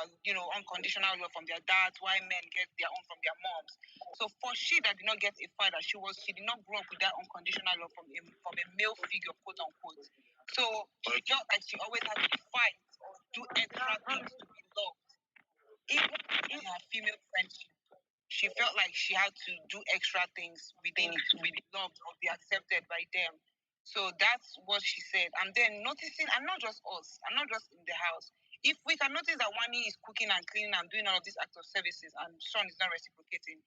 unconditional love from their dads, while men get their own from their moms. So for she that did not get a father, she did not grow up with that unconditional love from a male figure, quote unquote. So she felt like she always had to fight or do extra things to be loved. Even in her female friendship, she felt like she had to do extra things within it to be loved or be accepted by them. So that's what she said. And then noticing, and not just us, and not just in the house. If we can notice that WANNI is cooking and cleaning and doing all of these acts of services and Sean is not reciprocating,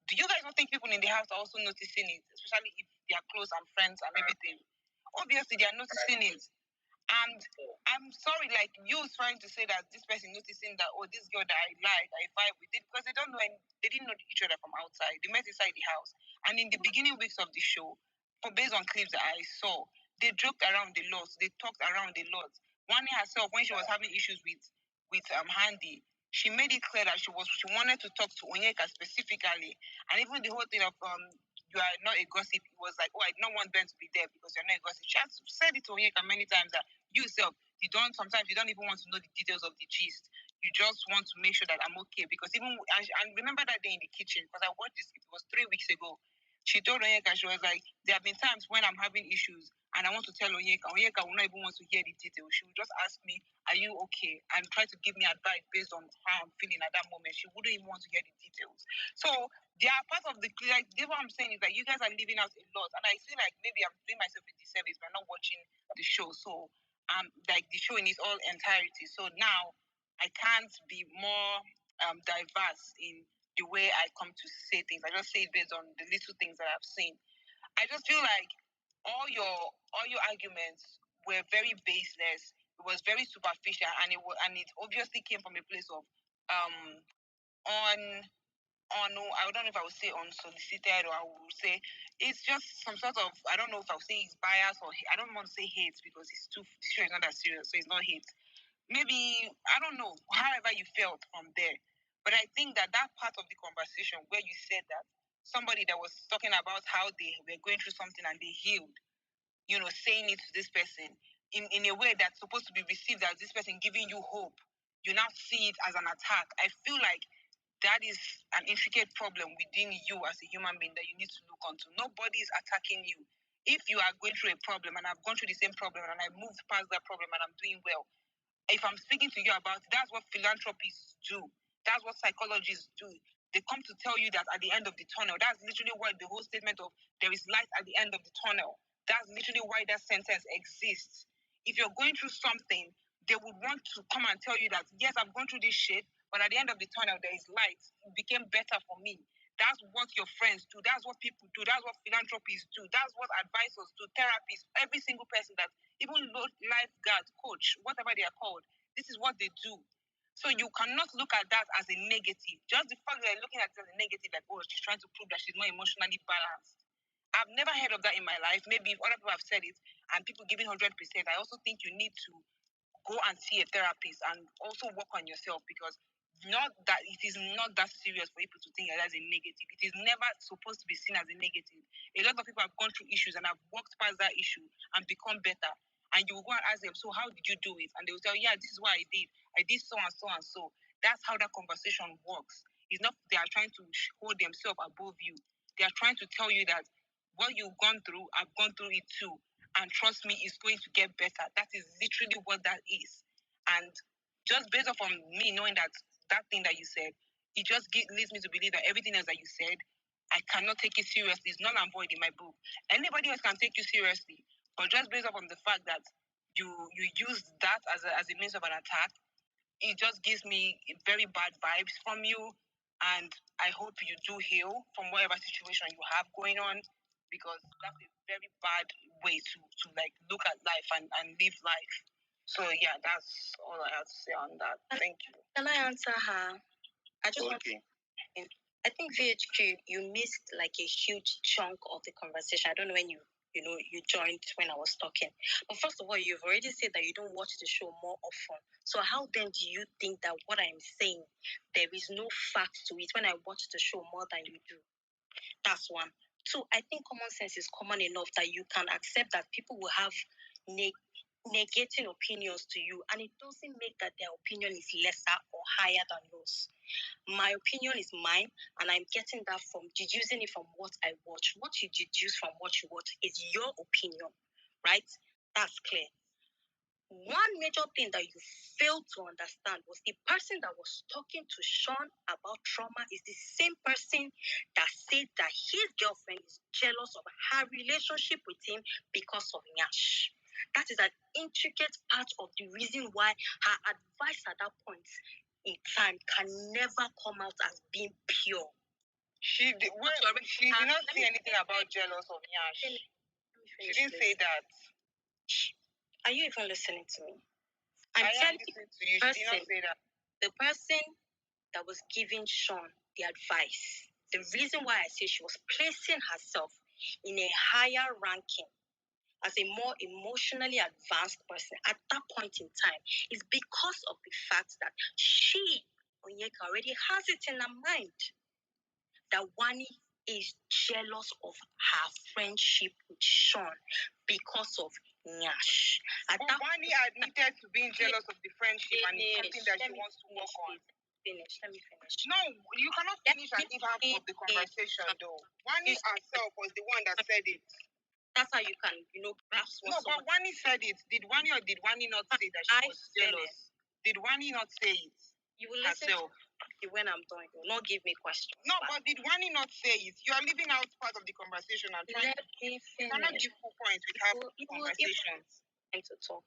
do you guys not think people in the house are also noticing it, especially if they are close and friends and everything? Obviously, they are noticing it. And I'm sorry, like you trying to say that this person noticing that, oh, this girl that I like, I vibe with it, because they didn't know each other from outside. They met inside the house. And in the beginning weeks of the show, based on clips that I saw, they joked around a lot. They talked around a lot. WANNI herself, when she was having issues with Handy, she made it clear that she wanted to talk to Onyeka specifically. And even the whole thing of you are not a gossip, it was like, oh, I don't want Ben to be there because you're not a gossip. She has said it to Onyeka many times that you yourself, sometimes you don't even want to know the details of the gist. You just want to make sure that I'm okay. Because even, and remember that day in the kitchen, because I watched this, it was 3 weeks ago. She told Onyeka, she was like, there have been times when I'm having issues and I want to tell Onyeka will not even want to hear the details. She would just ask me, are you okay? And try to give me advice based on how I'm feeling at that moment. She wouldn't even want to hear the details. So they are part of the, like, what I'm saying is that you guys are leaving out a lot. And I feel like maybe I'm doing myself a disservice by not watching the show. So like the show in its all entirety. So now I can't be more diverse in the way I come to say things. I just say it based on the little things that I've seen. I just feel like all your arguments were very baseless. It was very superficial, and it obviously came from a place of I don't know if I would say unsolicited, or I would say it's just some sort of, I don't know if I would say it's bias, or I don't want to say hate because it's too sure it's not that serious, so it's not hate. Maybe, I don't know, however you felt from there. But I think that part of the conversation where you said that somebody that was talking about how they were going through something and they healed, saying it to this person in a way that's supposed to be received as this person giving you hope, you now see it as an attack. I feel like that is an intricate problem within you as a human being that you need to look onto. Nobody is attacking you. If you are going through a problem, and I've gone through the same problem, and I moved past that problem, and I'm doing well, if I'm speaking to you about it, that's what philanthropists do. That's what psychologists do. They come to tell you that at the end of the tunnel, that's literally what the whole statement of there is light at the end of the tunnel. That's literally why that sentence exists. If you're going through something, they would want to come and tell you that, yes, I've gone through this shit, but at the end of the tunnel, there is light. It became better for me. That's what your friends do. That's what people do. That's what philanthropists do. That's what advisors do, therapists, every single person that, even lifeguard, coach, whatever they are called, this is what they do. So you cannot look at that as a negative. Just the fact that you're looking at it as a negative, like, oh, she's trying to prove that she's more emotionally balanced. I've never heard of that in my life. Maybe if other people have said it and people giving 100%, I also think you need to go and see a therapist and also work on yourself, because it is not that serious for people to think that that's a negative. It is never supposed to be seen as a negative. A lot of people have gone through issues and have walked past that issue and become better. And you will go and ask them, so how did you do it? And they will tell you, yeah, this is what I did. I did so and so and so. That's how that conversation works. It's not they are trying to hold themselves above you. They are trying to tell you that what you've gone through, I've gone through it too. And trust me, it's going to get better. That is literally what that is. And just based off on me knowing that thing that you said, it just leads me to believe that everything else that you said, I cannot take it seriously. It's null and void in my book. Anybody else can take you seriously, but just based off on the fact that you use that as a means of an attack, it just gives me very bad vibes from you. And I hope you do heal from whatever situation you have going on, because that's a very bad way to like look at life and live life. So yeah, that's all I have to say on that. Thank you. Can I answer her? I just want to. I think VHQ, you missed like a huge chunk of the conversation. I don't know when you joined when I was talking. But first of all, you've already said that you don't watch the show more often. So how then do you think that what I'm saying, there is no fact to it when I watch the show more than you do? That's one. Two, I think common sense is common enough that you can accept that people will have negating opinions to you, and it doesn't make that their opinion is lesser or higher than yours. My opinion is mine, and I'm getting that from deducing it from what I watch. What you deduce from what you watch is your opinion, right? That's clear. One major thing that you failed to understand was the person that was talking to SHAUN about trauma is the same person that said that his girlfriend is jealous of her relationship with him because of Nyash. That is an intricate part of the reason why her advice at that point in time can never come out as being pure. She did not say anything about jealous of Nyash. She didn't say that. Are you even listening to me? I'm telling you, the person that was giving SHAUN the advice, the reason why I say she was placing herself in a higher ranking as a more emotionally advanced person at that point in time is because of the fact that she, ONYEKA, already has it in her mind that WANNI is jealous of her friendship with SHAUN because of Nyash. But WANNI admitted to being jealous of the friendship, and it's something that she wants to work on. Let me finish. No, you cannot finish and leave half of the conversation, though. WANNI herself was the one that said it. That's how you can, grasp what. No, but WANNI said it. Did WANNI or did WANNI not say that she was jealous? Did WANNI not say it? You will listen herself. When I'm done, you will not give me questions. No, but did WANNI not say it? You are leaving out part of the conversation and trying to. You cannot give full points with half conversations. To talk.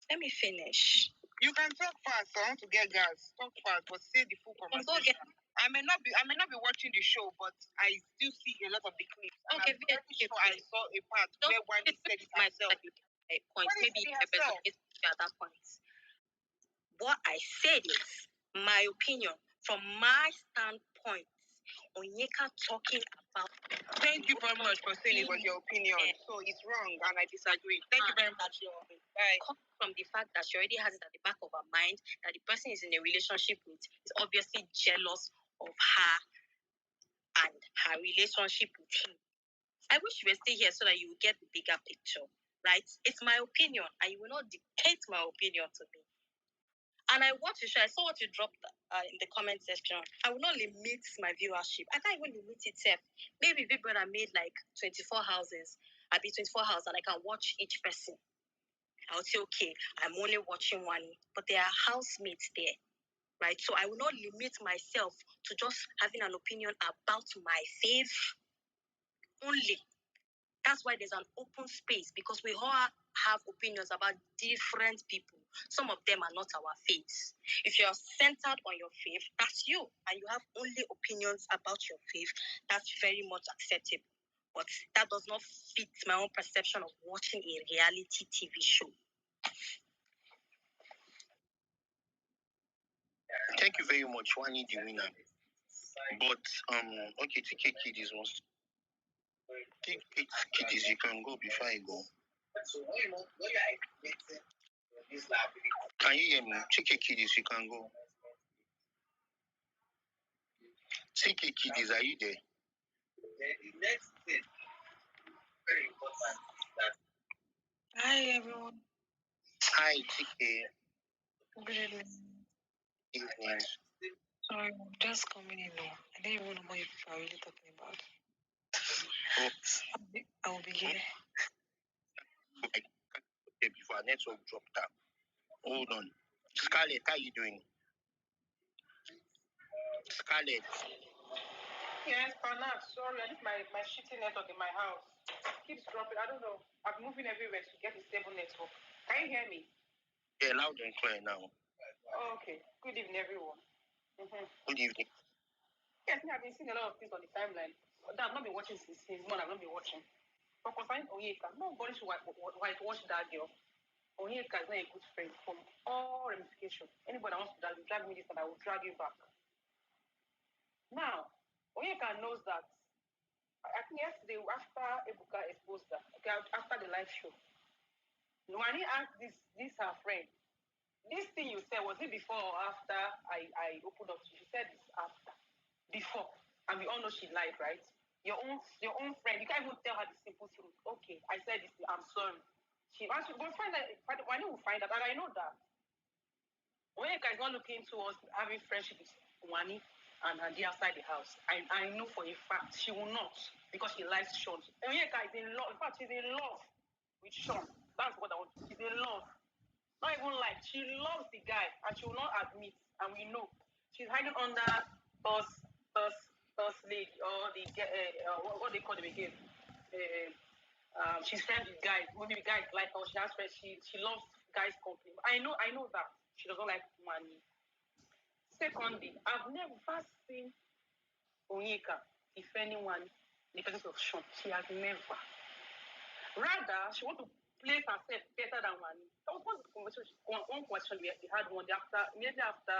Let me finish. You can talk fast. I want to get gas. Talk fast, but say the full conversation. I may not be watching the show, but I still see a lot of the clips. Okay, I'm pretty sure I saw a part where Wanni said it herself. Point. Maybe I resonate at that point. What I said is my opinion from my standpoint. Onyeka talking about. Thank you very much for saying it was your opinion. So it's wrong, and I disagree. Thank you very much. Bye. From the fact that she already has it at the back of her mind that the person is in a relationship with is obviously jealous of her and her relationship with him. I wish you were still here so that you would get the bigger picture, right? It's my opinion, and you will not dictate my opinion to me. And I want to share, I saw what you dropped in the comment section. I will not limit my viewership. I can't even limit itself. Maybe Bigbrother made like 24 houses. I'll be 24 houses and I can watch each person. I'll say, okay, I'm only watching WANNI, but there are housemates there, right? So I will not limit myself to just having an opinion about my fave only. That's why there's an open space, because we all have opinions about different people. Some of them are not our faves. If you're centered on your fave, that's you, and you have only opinions about your fave, that's very much acceptable. But that does not fit my own perception of watching a reality TV show. Thank you very much, WANNI the winner. But okay, TK Kiddies wants Kiddies, you can go before I go. Can you hear me? TK Kiddies, you can go. TK Kiddies, are you there? Hi everyone. Hi, TK. Good evening. Evening. Sorry, I'm just coming in now. I didn't even know what you are really talking about. I will be here. Before our network dropped out. Hold on. Scarlett, how you doing? Scarlett. Yes, Panat, sorry, I need my shitty network in my house. Keeps dropping. I don't know. I'm moving everywhere to get a stable network. Can you hear me? Yeah, loud and clear now. Oh, okay. Good evening, everyone. Good evening. Yes, I've been seeing a lot of things on the timeline that I've not been watching since morning. I've not been watching. But concerning Onyeka, nobody should whitewash that girl. Onyeka is not a good friend from all ramifications. Anybody that wants to drag me this time, I will drag you back. Now, Onyeka knows that. I think yesterday, after Ebuka exposed her, okay, after the live show, WANNI asked this her friend, this thing you said, was it before or after I opened up to you? She said it's after. Before. And we all know she lied, right? Your own friend, you can't even tell her the simple truth. Okay, I said this, I'm sorry. She will find that, WANNI will find out, and I know that. Onyeka is not looking towards having friendship with WANNI and Andy outside the house. I know for a fact she will not, because she likes Shaun. Onyeka is in love. In fact, she's in love with Shaun. That's what I want. She's in love. Not even like, she loves the guy, and she will not admit, and we know. She's hiding under Thus lady, or the what they call them again. She's friends with guys. Maybe the guys like her. She has friends. She loves guys' company. I know that she doesn't like money. Secondly, I've never seen Onyeka defend anyone in the presence of Shaun. She has never. Rather, she wants to place herself better than WANNI. That was one question we had immediately after,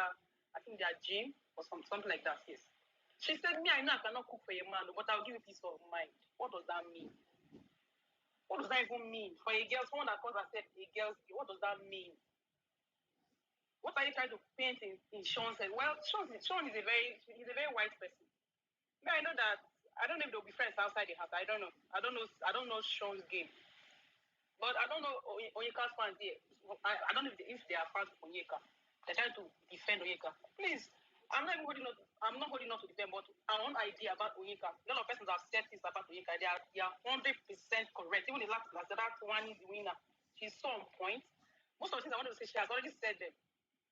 I think their gym or something like that, yes. She said, me, I know I cannot cook for a man, but I'll give you peace of mind. What does that mean? What does that even mean? For a girl, someone that calls herself a girl, what does that mean? What are you trying to paint in Shaun's head? Well, Shaun is a very white person. Now, I know that, I don't know if they'll be friends outside the house. I don't know. I don't know Shaun's game. But I don't know Onyeka's fans here. I don't know if they are fans of Onyeka. They're trying to defend Onyeka. Please, I'm not holding on to defend, but our own idea about Onyeka. A lot of persons have said things about Onyeka. They are 100% correct. Even the last that WANNI the winner, she's so on point. Most of the things I want to say, she has already said them.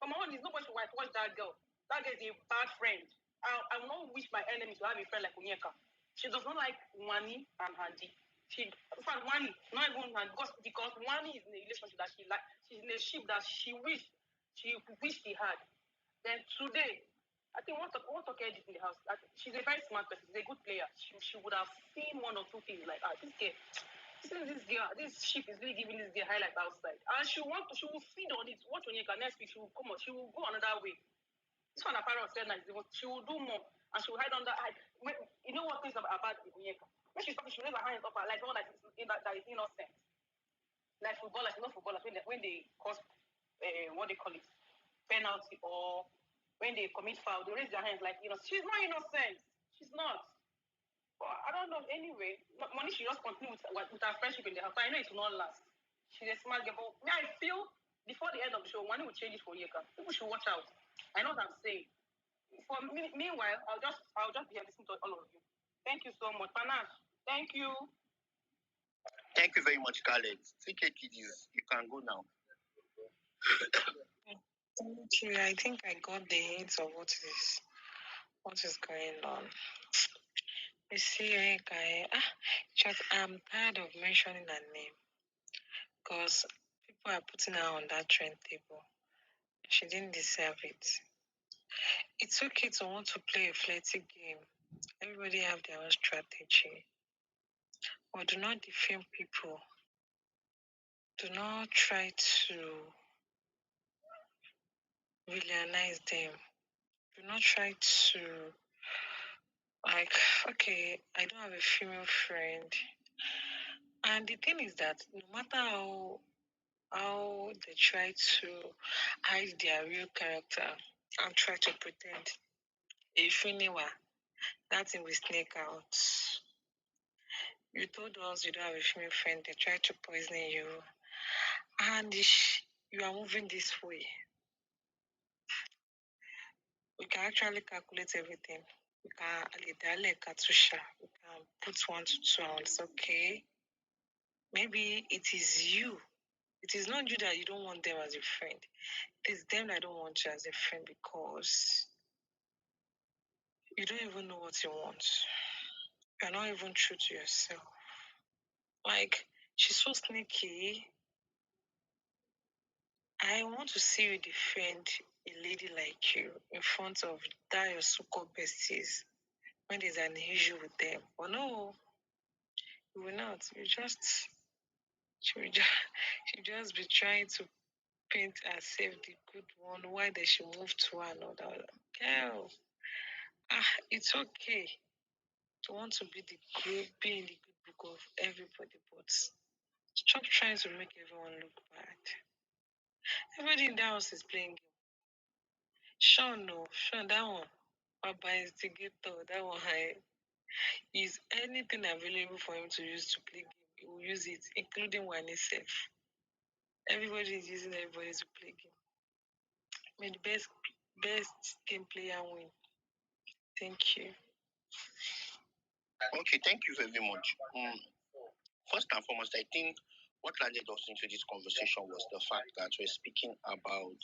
But my own is nobody should watch that girl. That girl is a bad friend. I will not wish my enemies to have a friend like Onyeka. She does not like WANNI and Andy. In fact, WANNI, not even because WANNI is in a relationship that she like. She's in a ship that she wished she had. Then today, I think what Toke did in the house, she's a very smart person. She's a good player. She would have seen one or two things like, this ship is really giving this girl highlight outside. And she will feed on it. Watch ONYEKA next week, she will come out, she will go another way. This one apparently said nice. She will do more. And she will hide under you know what things about ONYEKA? When she's talking, she raise her hands up like one that is innocent. Like footballers, when they cause what they call it, penalty, or when they commit foul, they raise their hands like, she's not innocent. She's not. But I don't know. Anyway, money should just continue with her friendship in the house. I know it will not last. She's a smart girl. But I feel before the end of the show, money will change it for ONYEKA. People should watch out. I know what I'm saying. Meanwhile, I'll just be here listening to all of you. Thank you so much, Panache. Thank you. Thank you very much, Khaled. TK Kiddies, you can go now. Thank you. I think I got the hints of what is going on. You see, I'm tired of mentioning her name because people are putting her on that trend table. She didn't deserve it. It's okay to want to play a flirty game. Everybody have their own strategy. But do not defame people. Do not try to villainize them. Do not try to okay, I don't have a female friend. And the thing is that no matter how they try to hide their real character and try to pretend, if anywhere, that thing will snake out. You told us you don't have a female friend, they tried to poison you, and you are moving this way. We can actually calculate everything. We can put 1 to 2 and it's okay. Maybe it is you. It is not you that you don't want them as a friend. It is them that don't want you as a friend because you don't even know what you want. You're not even true to yourself. Like, she's so sneaky. I want to see you defend a lady like you in front of that your so-called besties when there's an issue with them. But no, you will not. She will just be trying to paint herself the good one. Why does she move to another girl? It's okay to want to be in the good book of everybody, but stop trying to make everyone look bad. Everybody in that house is playing game. Sean, no, Sean, that one. Papa instigator, that one is anything available for him to use to play game. He will use it, including WANNI self. Everybody is using everybody to play game. May the best game player win. Thank you. Okay, thank you very much. First and foremost, I think what led us into this conversation was the fact that we're speaking about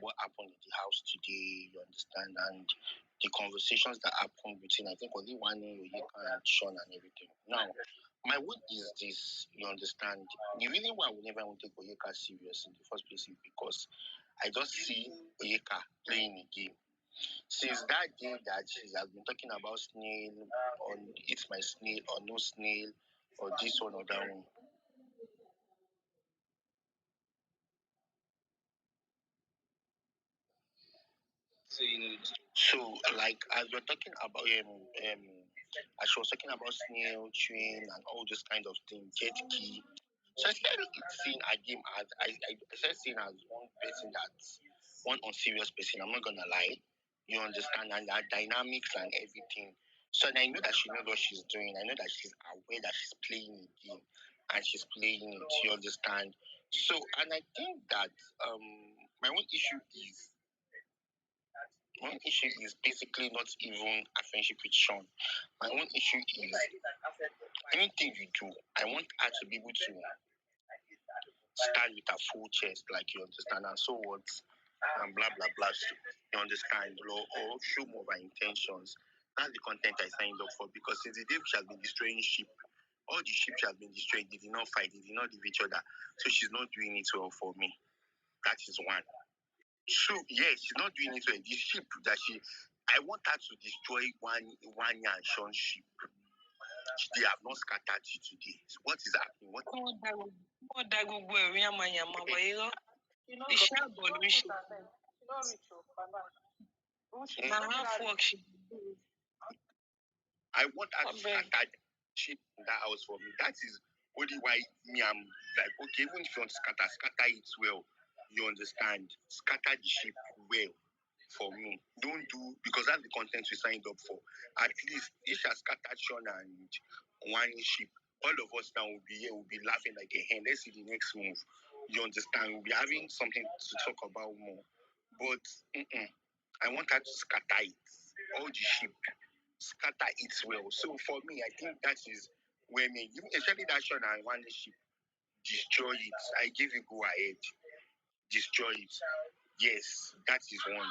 what happened in the house today, you understand, and the conversations that happened between, I think, only WANNI, ONYEKA, and SHAUN and everything. Now, my word is this, you understand, the reason why I would never want to take ONYEKA serious in the first place is because I just see ONYEKA playing a game. Since that day that she has been talking about snail, or it's my snail, or no snail, or this one or that one. So, like, as we're talking about, as she was talking about snail, train, and all those kind of things, jet key. So I started seeing a game as, I started seeing as one unserious person. I'm not gonna lie. You understand, and her dynamics and everything. So I know that she knows what she's doing. I know that she's aware that she's playing a game and she's playing it. You understand? So, and I think that my one issue is basically not even a friendship with SHAUN. My own issue is anything you do, I want her to be able to stand with her full chest, like, you understand, and so what, and blah blah blah. You understand, or show more of her intentions. That's the content I signed up for, because since the day she has been destroying sheep, all the sheep she has been destroying, they did not fight, they did not leave each other. So she's not doing it well for me. That is one. So yes, she's not doing it well. The ship that I want her to destroy one and Sean ship. They have not scattered you today. So what is happening? What? I want her to scatter shit in that house for me. That is only why me, I'm like, okay, even if you want to scatter it well. You understand? Scatter the ship well for me. Don't do, because that's the content we signed up for. At least if she has scattered Sean and one ship, all of us now will be here, will be laughing like a hen. Let's see the next move. You understand? We'll be having something to talk about more. But I want her to scatter it. All the ship. Scatter it well. So for me, I think that is where me, especially that Sean and one ship, destroy it. I give you go ahead. Destroy it. Yes, that is one.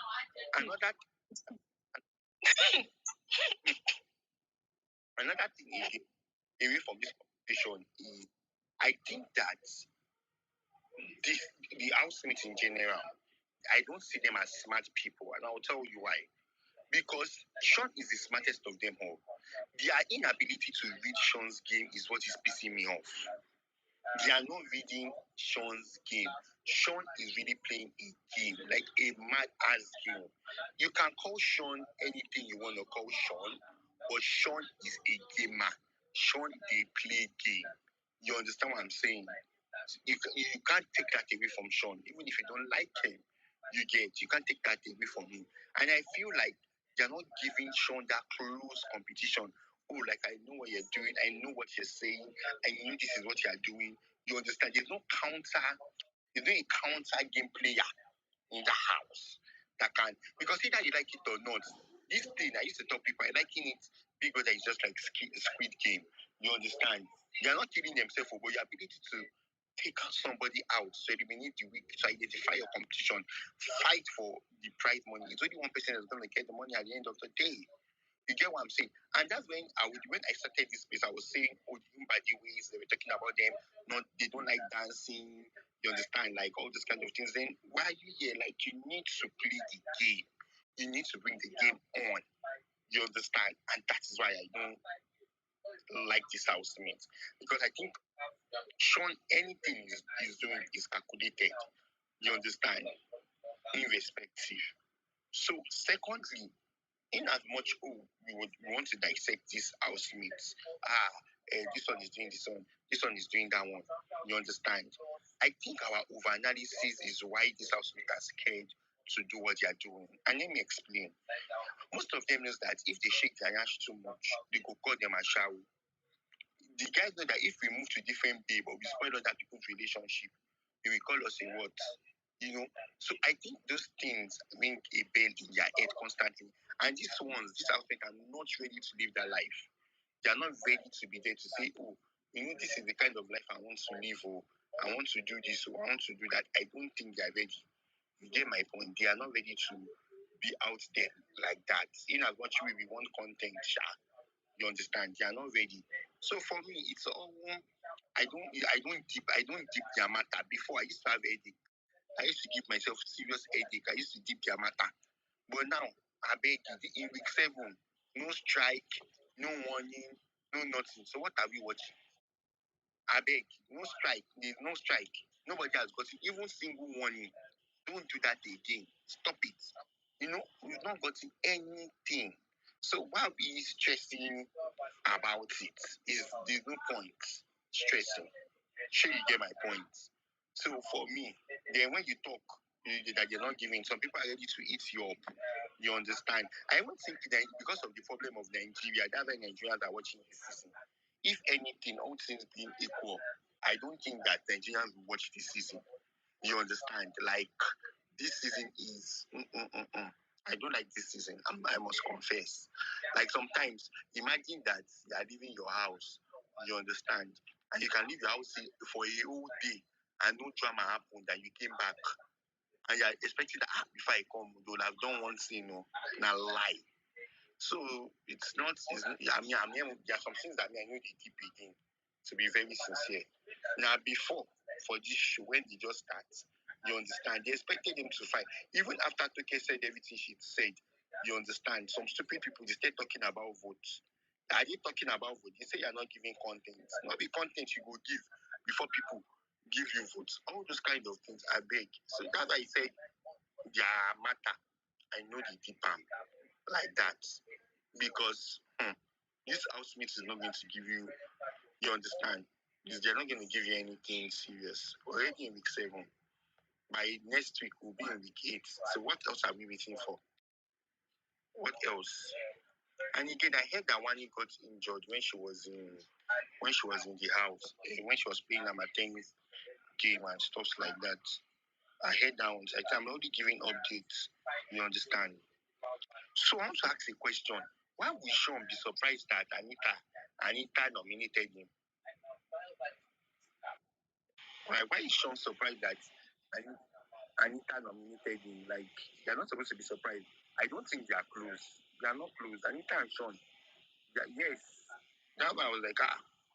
Another thing away from this conversation is I think that the housemates in general, I don't see them as smart people, and I'll tell you why. Because Sean is the smartest of them all. Their inability to read Sean's game is what is pissing me off. They are not reading Sean's game. Sean is really playing a game, like a mad ass game. You can call Sean anything you want to call Sean, but Sean is a gamer. Sean, they play game. You understand what I'm saying? You can't take that away from Sean, even if you don't like him. You can't take that away from him. And I feel like they're not giving Sean that close competition. Oh, like I know what you're doing, I know what you're saying, I know this is what you're doing. You understand? There's no counter game player in the house that can, because either you like it or not. This thing I used to tell people, I liking it. Bigbrother is just like Squid Game. You understand? They are not killing themselves, but your ability to take somebody out, so eliminate the weak, to identify your competition, fight for the prize money. It's only one person that's going to get the money at the end of the day. You get what I'm saying? And that's when I started this space, I was saying, oh, the Mbadi ways, they were talking about them, they don't like dancing, you understand, like all these kind of things. Then why are you here? Like, you need to play the game. You need to bring the game on. You understand? And that is why I don't like this housemate. Because I think Sean, anything he's doing is calculated. You understand? Irrespective. So, secondly, in as much we want to dissect these housemates, this one is doing this one is doing that one. You understand? I think our over-analysis is why these housemates are scared to do what they are doing. And let me explain. Most of them knows that if they shake their ass too much, they go call them a shower. The guys know that if we move to different babe or we spoil other people's relationship, they will call us a what? You know? So I think those things ring a bell in their head constantly. And these housemates are not ready to live their life. They are not ready to be there to say, oh, you know, this is the kind of life I want to live, or I want to do this, or I want to do that. I don't think they are ready. You get my point? They are not ready to be out there like that. In as much way we want content, you understand? They are not ready. So for me, it's all I don't dip their matter. Before I used to have headache. I used to give myself serious headache. I used to dip their matter. But now, I beg you, in week 7, no strike, no warning, no nothing. So what are we watching? I beg, no strike. There's no strike. Nobody has gotten even single warning. Don't do that again. Stop it. You know, we've not gotten anything. So why are we stressing about it? There's no point stressing. Sure, you get my point. So for me, then when you talk that you're not giving, some people are ready to eat you up. You understand? I won't think that because of the problem of Nigeria, that's why Nigerians are watching this season. If anything, all things being equal, I don't think that Nigerians will watch this season. You understand? Like, this season is. I don't like this season. I must confess. Like, sometimes, imagine that you are leaving your house. You understand? And you can leave your house for a whole day and no drama happened, and you came back. And you're expecting that, before I come, they'll have done one thing, not lie. So, I mean, there are some things that I know they deep again, to be very sincere. Now, before, for this show, when they just start, You understand? They expected him to fight. Even after Toke said everything she said, you understand? Some stupid people, they start talking about votes. Are they talking about votes? They say you're not giving content. Not the content you go give before people give you votes. All those kind of things, I beg. So that's why I said, yeah, matter. I know the deep arm like that. Because this housemate is not going to give you, you understand? They're not going to give you anything serious. Already in week 7. By next week, we'll be in week 8. So what else are we waiting for? What else? And again, I heard that Wanni got injured when she was in the house, when she was playing a tennis game and stuff like that. I heard that one. I'm only giving updates. You understand? So I want to ask a question. Why would Sean be surprised that Anita nominated him? Why is Sean surprised that Anita nominated him? Like, they're not supposed to be surprised. I don't think they are close. They are not close. Anita and Sean, yes. Now I was like,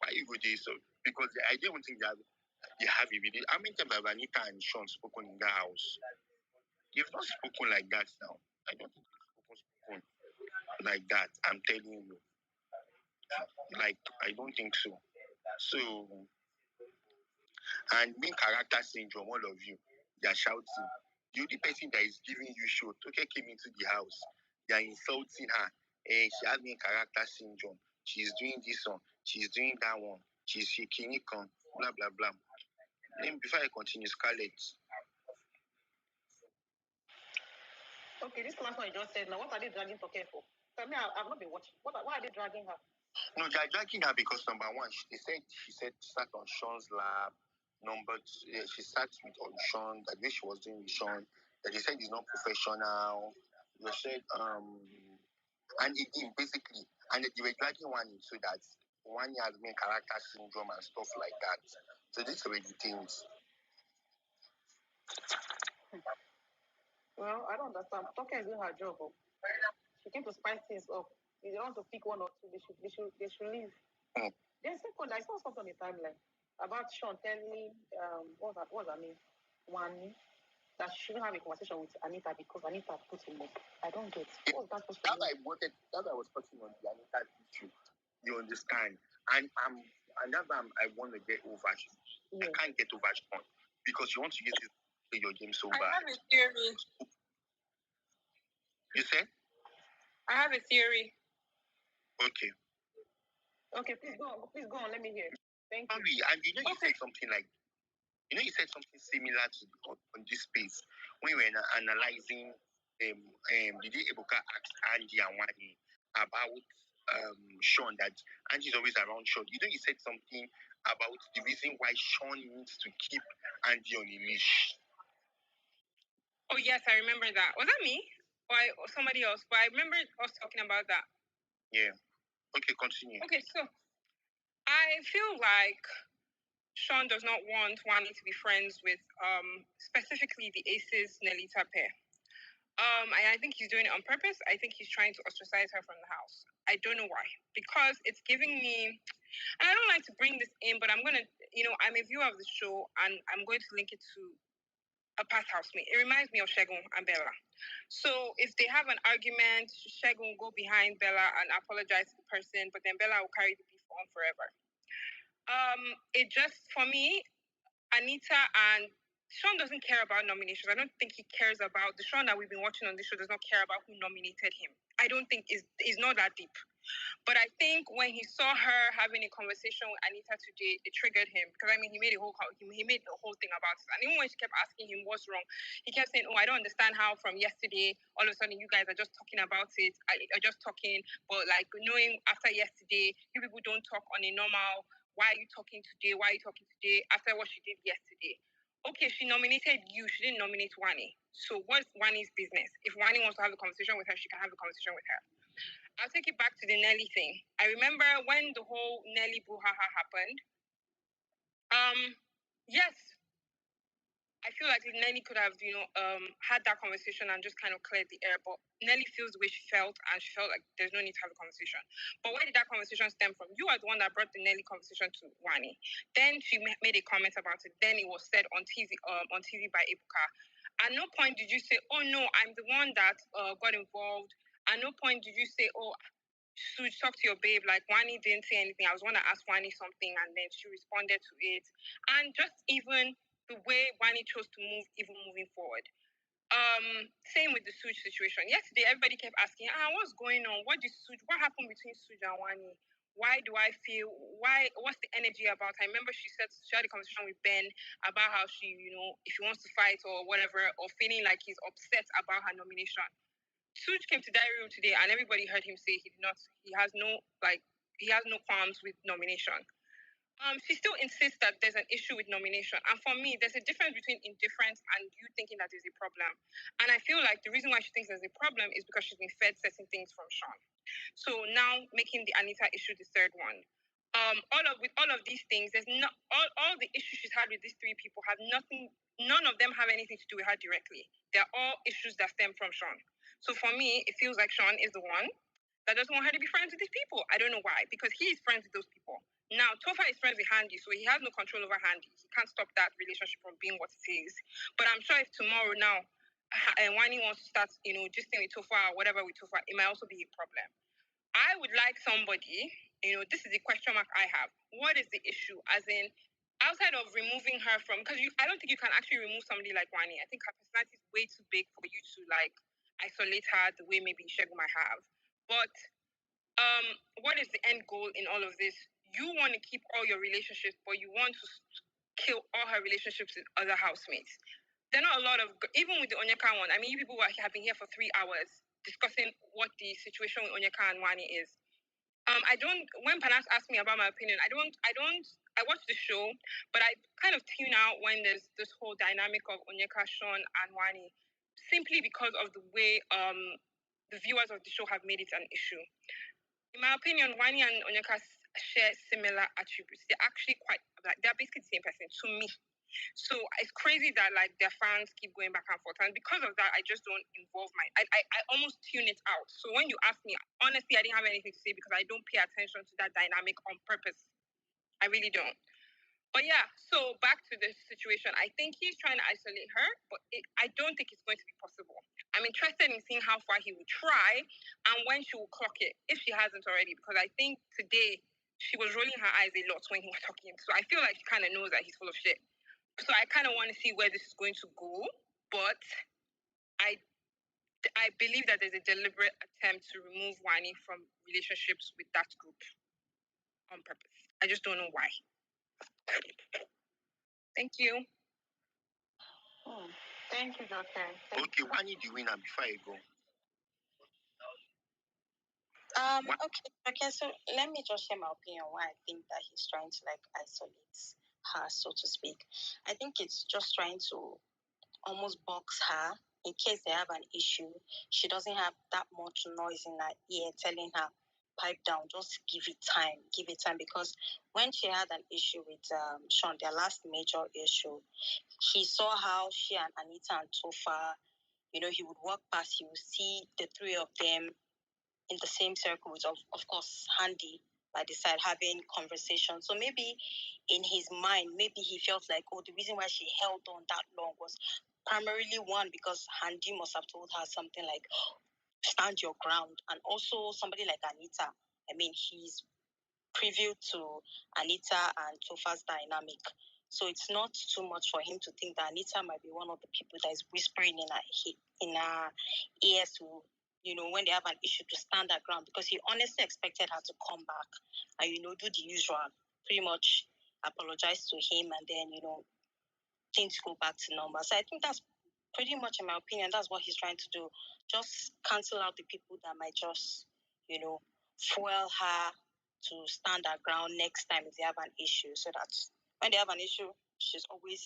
why you go there? So because I don't think they have a video. How many times have Anita and Sean spoken in that house? They've not spoken like that now. I don't think they've spoken like that. I'm telling you. Like, I don't think so. So, and main character syndrome, all of you, they are shouting. The only person that is giving you show, Toke came into the house, they are insulting her. She has main character syndrome. She's doing this one, she's doing that one, she's shaking it, blah, blah, blah. Then before I continue, Scarlett. Okay, this last one you just said, now what are they dragging Toke for? Tell me, I've not been watching. Why are they dragging her? No, they are dragging her because number one, she said sat on Sean's lap. Number two, she sat on Sean, that way she was doing with Sean, that they said he's not professional. They said, and again, basically, and they were dragging Wanni so that Wanni has main character syndrome and stuff like that. So these were the things. Well, I don't understand. Toke is doing her job. She came to spice things up. If they want to pick one or two, they should leave. There's second, I saw something on the timeline about Sean telling what's her name? WANNI, that she shouldn't have a conversation with Anita because Anita put him up. I don't get it. What was that supposed to mean? That's why I was talking on the Anita issue. You understand? And that's why I want to get over. Yeah. I can't get over Sean because you want to use this to play your game so bad. I have a theory. You say? I have a theory. Okay. Okay, please go on. Let me hear. Thank you. Sorry, and you said something like, you said something similar to on this space when we were analyzing did Ebuka ask Andy and Wanni about Sean, that Andy is always around Sean. You said something about the reason why Sean needs to keep Andy on a leash. Oh yes, I remember that. Was that me? Or somebody else? But I remember us talking about that. Yeah. Okay, continue. Okay, so I feel like Sean does not want Wanni to be friends with specifically the Aces Nellita pair. I think he's doing it on purpose. I think he's trying to ostracize her from the house. I don't know why. Because it's giving me, and I don't like to bring this in, but I'm going to, I'm a viewer of the show and I'm going to link it to a past housemate. It reminds me of Shegun and Bella. So if they have an argument, Shegun will go behind Bella and apologize to the person, but then Bella will carry the beef on forever. It just, for me, Anita and Sean doesn't care about nominations. I don't think he cares about the Sean that we've been watching on this show does not care about who nominated him. I don't think is not that deep. But I think when he saw her having a conversation with Anita today, it triggered him because he made the whole thing about it. And even when she kept asking him what's wrong, he kept saying, "Oh, I don't understand how from yesterday all of a sudden you guys are just talking about it. Are just talking, but like knowing after yesterday, you people don't talk on a normal. Why are you talking today? Why are you talking today after what she did yesterday?" Okay, she nominated you. She didn't nominate Wanni. So what's Wanni's business? If Wanni wants to have a conversation with her, she can have a conversation with her. I'll take it back to the Nelly thing. I remember when the whole Nelly brouhaha happened. Yes, I feel like Nelly could have, had that conversation and just kind of cleared the air. But Nelly feels the way she felt, and she felt like there's no need to have a conversation. But where did that conversation stem from? You are the one that brought the Nelly conversation to WANNI. Then she made a comment about it. Then it was said on TV by Ebuka. At no point did you say, "Oh no, I'm the one that got involved." At no point did you say, "Oh, SOOJ, talk to your babe." Like, WANNI didn't say anything. I was going to ask WANNI something, and then she responded to it. And just even the way WANNI chose to move, even moving forward. Same with the SOOJ situation. Yesterday, everybody kept asking, what's going on? What happened between SOOJ and WANNI? Why do I feel, what's the energy about? I remember she had a conversation with Ben about how she, if he wants to fight or whatever, or feeling like he's upset about her nomination. SOOJ came to Diary Room today, and everybody heard him say he has no qualms with nomination. She still insists that there's an issue with nomination. And for me, there's a difference between indifference and you thinking that there's a problem. And I feel like the reason why she thinks there's a problem is because she's been fed certain things from SHAUN. So now making the ANITA issue the third one. With all of these things, there's not all the issues she's had with these three people have nothing. None of them have anything to do with her directly. They're all issues that stem from SHAUN. So for me, it feels like SHAUN is the one that doesn't want her to be friends with these people. I don't know why, because he is friends with those people. Now, TOPHER is friends with Handy, so he has no control over Handy. He can't stop that relationship from being what it is. But I'm sure if tomorrow now, WANNI wants to start, just with TOPHER or whatever with TOPHER, it might also be a problem. I would like somebody, this is the question mark I have. What is the issue? As in, outside of removing her from, because I don't think you can actually remove somebody like WANNI. I think her personality is way too big for you to isolate her the way maybe Shegu might have. But what is the end goal in all of this? You want to keep all your relationships, but you want to kill all her relationships with other housemates. There are not a lot of, even with the ONYEKA one, I mean, you people have been here for 3 hours discussing what the situation with ONYEKA and WANNI is. When Panas asked me about my opinion, I watch the show, but I kind of tune out when there's this whole dynamic of ONYEKA, SHAUN, and WANNI, simply because of the way the viewers of the show have made it an issue. In my opinion, WANNI and ONYEKA share similar attributes. They're actually they're basically the same person to me. So it's crazy that their fans keep going back and forth. And because of that, I just don't involve I almost tune it out. So when you ask me, honestly, I didn't have anything to say because I don't pay attention to that dynamic on purpose. I really don't. But yeah, so back to the situation. I think he's trying to isolate her, but I don't think it's going to be possible. I'm interested in seeing how far he will try and when she will clock it, if she hasn't already, because I think today she was rolling her eyes a lot when he was talking. So I feel like she kind of knows that he's full of shit. So I kind of want to see where this is going to go, but I believe that there's a deliberate attempt to remove WANNI from relationships with that group on purpose. I just don't know why. Thank you. Thank you, Doctor. Okay, WANNI the winner before I go. Okay, so let me just share my opinion why I think that he's trying to isolate her, so to speak. I think it's just trying to almost box her in case they have an issue. She doesn't have that much noise in her ear telling her, pipe down, just give it time. Because when she had an issue with SHAUN, their last major issue, he saw how she and ANITA and TOPHER, he would walk past, he would see the three of them in the same circle with, of course, Handy by the side having conversations. So maybe in his mind, maybe he felt like, the reason why she held on that long was primarily one, because Handy must have told her something like, stand your ground. And also somebody like ANITA, I mean, he's preview to ANITA and TOPHER's dynamic. So it's not too much for him to think that ANITA might be one of the people that is whispering in her ears to, when they have an issue, to stand their ground, because he honestly expected her to come back and, do the usual, pretty much apologize to him and then, things go back to normal. So I think that's pretty much, in my opinion, that's what he's trying to do. Just cancel out the people that might just, fuel her to stand her ground next time if they have an issue, so that when they have an issue, she's always,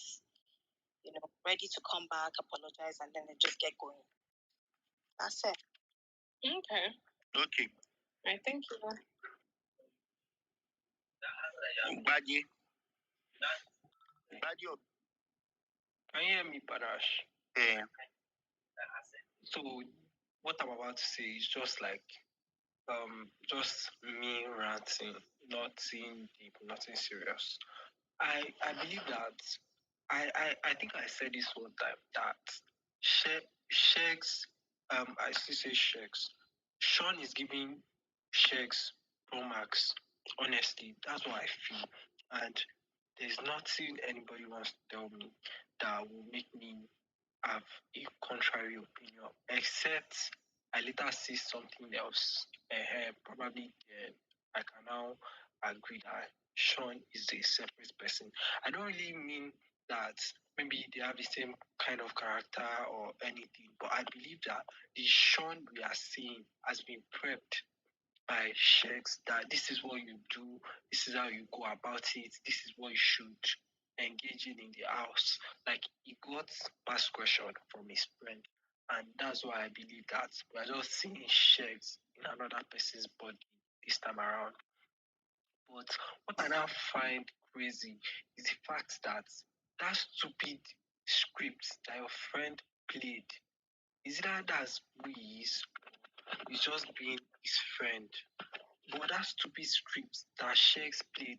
ready to come back, apologize, and then they just get going. That's it. Okay. Okay. I think you. Badie. Can you hear me, Padash? Yeah. So what I'm about to say is just me ranting, nothing deep, nothing serious. I believe that I think I said this one time that Shegs, I still say Shegs. Sean is giving Shegs Pro Max. Honestly, that's what I feel. And there's nothing anybody wants to tell me that will make me have a contrary opinion, except I later see something else. Probably I can now agree that Sean is a separate person. I don't really mean that maybe they have the same kind of character or anything, but I believe that the Sean we are seeing has been prepped by sheiks that this is what you do, this is how you go about it, this is what you should engage in the house. Like he got past question from his friend, and that's why I believe that we are just seeing sheiks in another person's body this time around. But what I now find crazy is the fact that that stupid script that your friend played is that that's who he is. He's just being his friend. But that stupid script that Shakes played,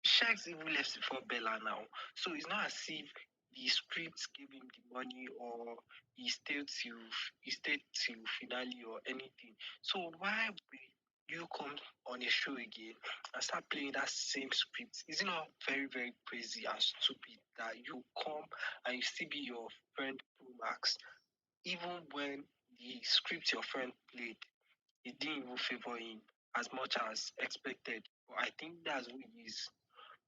Shakes even left before Bella now. So it's not as if the script gave him the money or he stayed till finale or anything. So why will you come on a show again and start playing that same script? Is it not very, very crazy and stupid that you come and you still be your friend Pro Max, even when the script your friend played it didn't even favor him as much as expected. But I think that's who he is.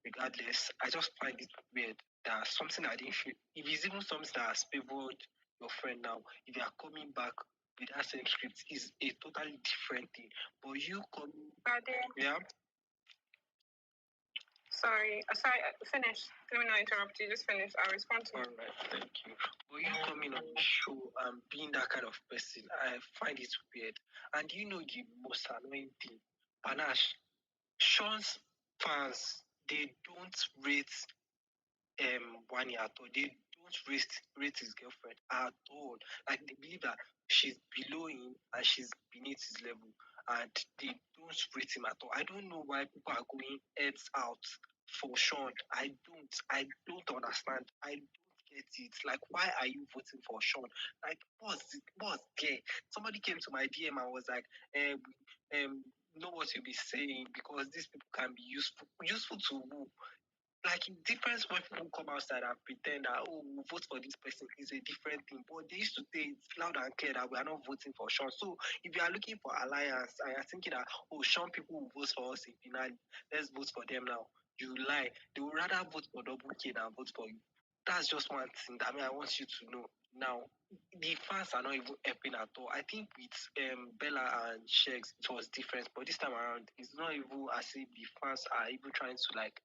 Regardless, I just find it weird that something I didn't feel. If it's even something that has favored your friend now, if you are coming back with that same script, is a totally different thing. But you coming, yeah. Sorry, finish. Let me not interrupt you. Just finish. I'll respond to you. All right, thank you. But you coming on the show and being that kind of person, I find it weird. And you know the most annoying thing, Panache, Sean's fans, they don't rate WANNI at all. They don't rate his girlfriend at all. Like they believe that she's below him and she's beneath his level, and they don't rate him at all. I don't know why people are going heads out for Sean. I don't understand. I don't get it. Like, why are you voting for Sean? Like, what's there? Somebody came to my DM and was like, know what you'll be saying because these people can be useful. Useful to who? Like difference when people come outside and pretend that we'll vote for this person is a different thing. But they used to say it's loud and clear that we are not voting for Sean. So if you are looking for alliance and you're thinking that Sean people will vote for us in finale, let's vote for them now. You lie. They would rather vote for WK than vote for you. That's just one thing that I want you to know. Now, the fans are not even helping at all. I think with Bella and Shegs, it was different. But this time around, it's not even as if the fans are even trying to like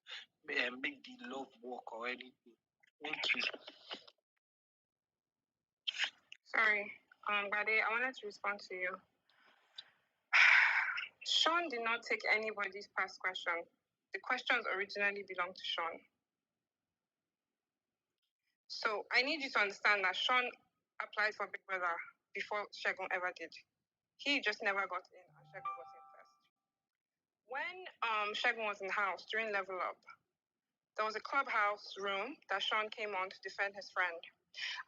make the love work or anything. Thank you. Sorry, Bade, I wanted to respond to you. Sean did not take anybody's past question. The questions originally belonged to Sean. So I need you to understand that Sean applied for Big Brother before Shegun ever did. He just never got in, and Shegun got in first. When Shegun was in the house during Level Up, there was a clubhouse room that Sean came on to defend his friend.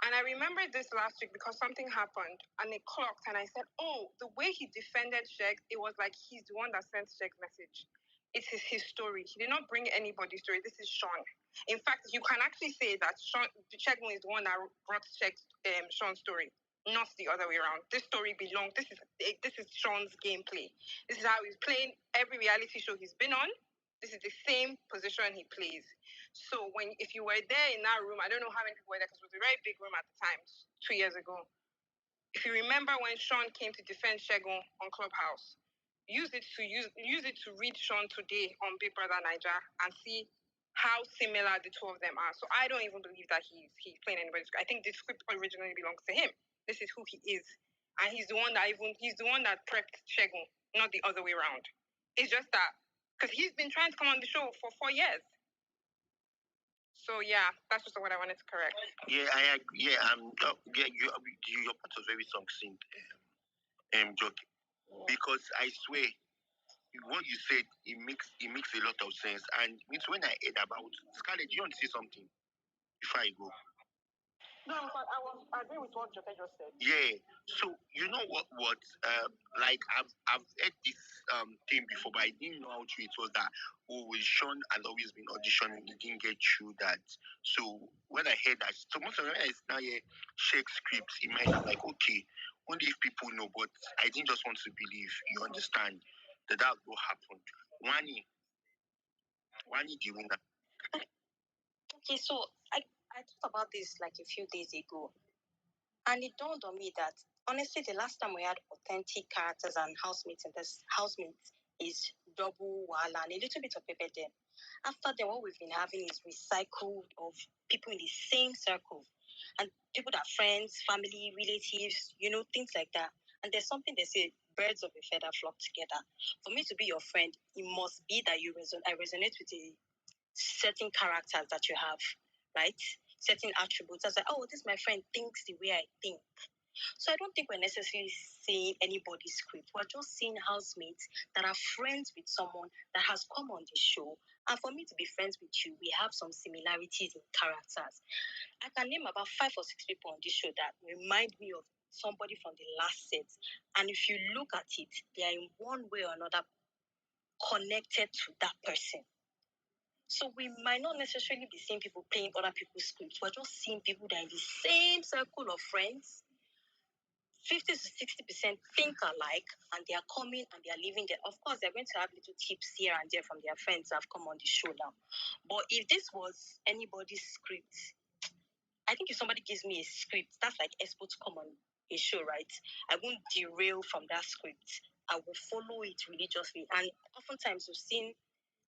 And I remembered this last week because something happened and it clocked and I said, oh, the way he defended Sheg, it was like he's the one that sent Sheg's message. It is his story. He did not bring anybody's story. This is Sean. In fact, you can actually say that Shegun is the one that brought Sean's story, not the other way around. This story belongs, this is Sean's gameplay. This is how he's playing every reality show he's been on. This is the same position he plays. So if you were there in that room, I don't know how many people were there because it was a very big room at the time, 2 years ago. If you remember when Sean came to defend Shegun on Clubhouse, use it to read Sean today on Bigbrother Naija and see how similar the two of them are. So I don't even believe that he's playing anybody's script. I think the script originally belongs to him. This is who he is, and he's the one that prepped Shegun, not the other way around. It's just that because he's been trying to come on the show for 4 years. So yeah, that's just what I wanted to correct. Yeah, I agree. Yeah, your part was very succinct, Joke. Because I swear, what you said, it makes a lot of sense. And it's when I heard about Scarlett, you want to say something before I go? No, but I agree with what Joke just said. Yeah. So you know what like I've heard this thing before, but I didn't know how true it was that Sean had always been auditioning, he didn't get through that. So when I heard that, so most of the time it's now shake scripts in mind, I'm like, okay, only if people know, but I didn't just want to believe, you understand, that will happen. Wani the winner. Okay, so I thought about this like a few days ago, and it dawned on me that honestly, the last time we had authentic characters and housemates in this housemates is double Wala and a little bit of Pepe then. After then, what we've been having is recycled of people in the same circle and people that are friends, family, relatives, things like that. And there's something they say, birds of a feather flock together. For me to be your friend, it must be that I resonate with a certain characters that you have, right? Certain attributes. I was like, oh, this my friend thinks the way I think. So I don't think we're necessarily seeing anybody's script. We're just seeing housemates that are friends with someone that has come on the show. And for me to be friends with you, we have some similarities in characters. I can name about 5 or 6 people on this show that remind me of somebody from the last set. And if you look at it, they are in one way or another connected to that person. So we might not necessarily be seeing people playing other people's scripts. We're just seeing people that are in the same circle of friends. 50 to 60% think alike, and they are coming and they are living there. Of course, they're going to have little tips here and there from their friends that have come on the show now. But if this was anybody's script, I think if somebody gives me a script, that's like Expo to come on a show, right? I won't derail from that script. I will follow it religiously. And oftentimes we've seen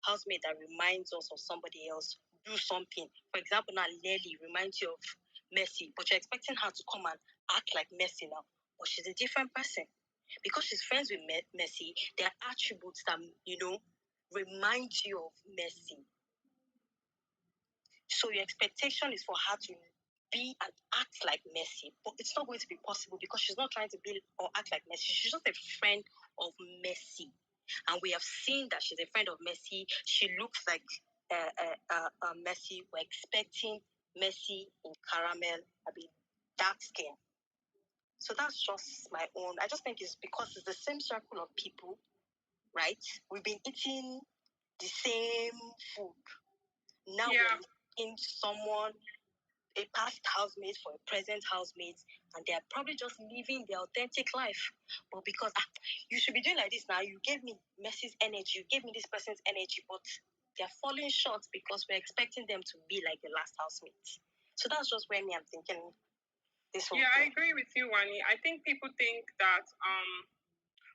housemate that reminds us of somebody else do something. For example, now Nelly reminds you of Messi, but you're expecting her to come and act like Messi now. But she's a different person. Because she's friends with Messi, there are attributes that, remind you of Messi. So your expectation is for her to be and act like Messi, but it's not going to be possible because she's not trying to be or act like Messi. She's just a friend of Messi. And we have seen that she's a friend of Messi. She looks like Messi. We're expecting Messi in caramel, dark skin. So that's just my own. I just think it's because it's the same circle of people, right? We've been eating the same food. Now we're in someone, a past housemate for a present housemate, and they're probably just living their authentic life. But because you should be doing like this now, you gave me Messi's energy, you gave me this person's energy, but they're falling short because we're expecting them to be like the last housemates. So that's just where I'm thinking this whole I agree with you, Wani. I think people think that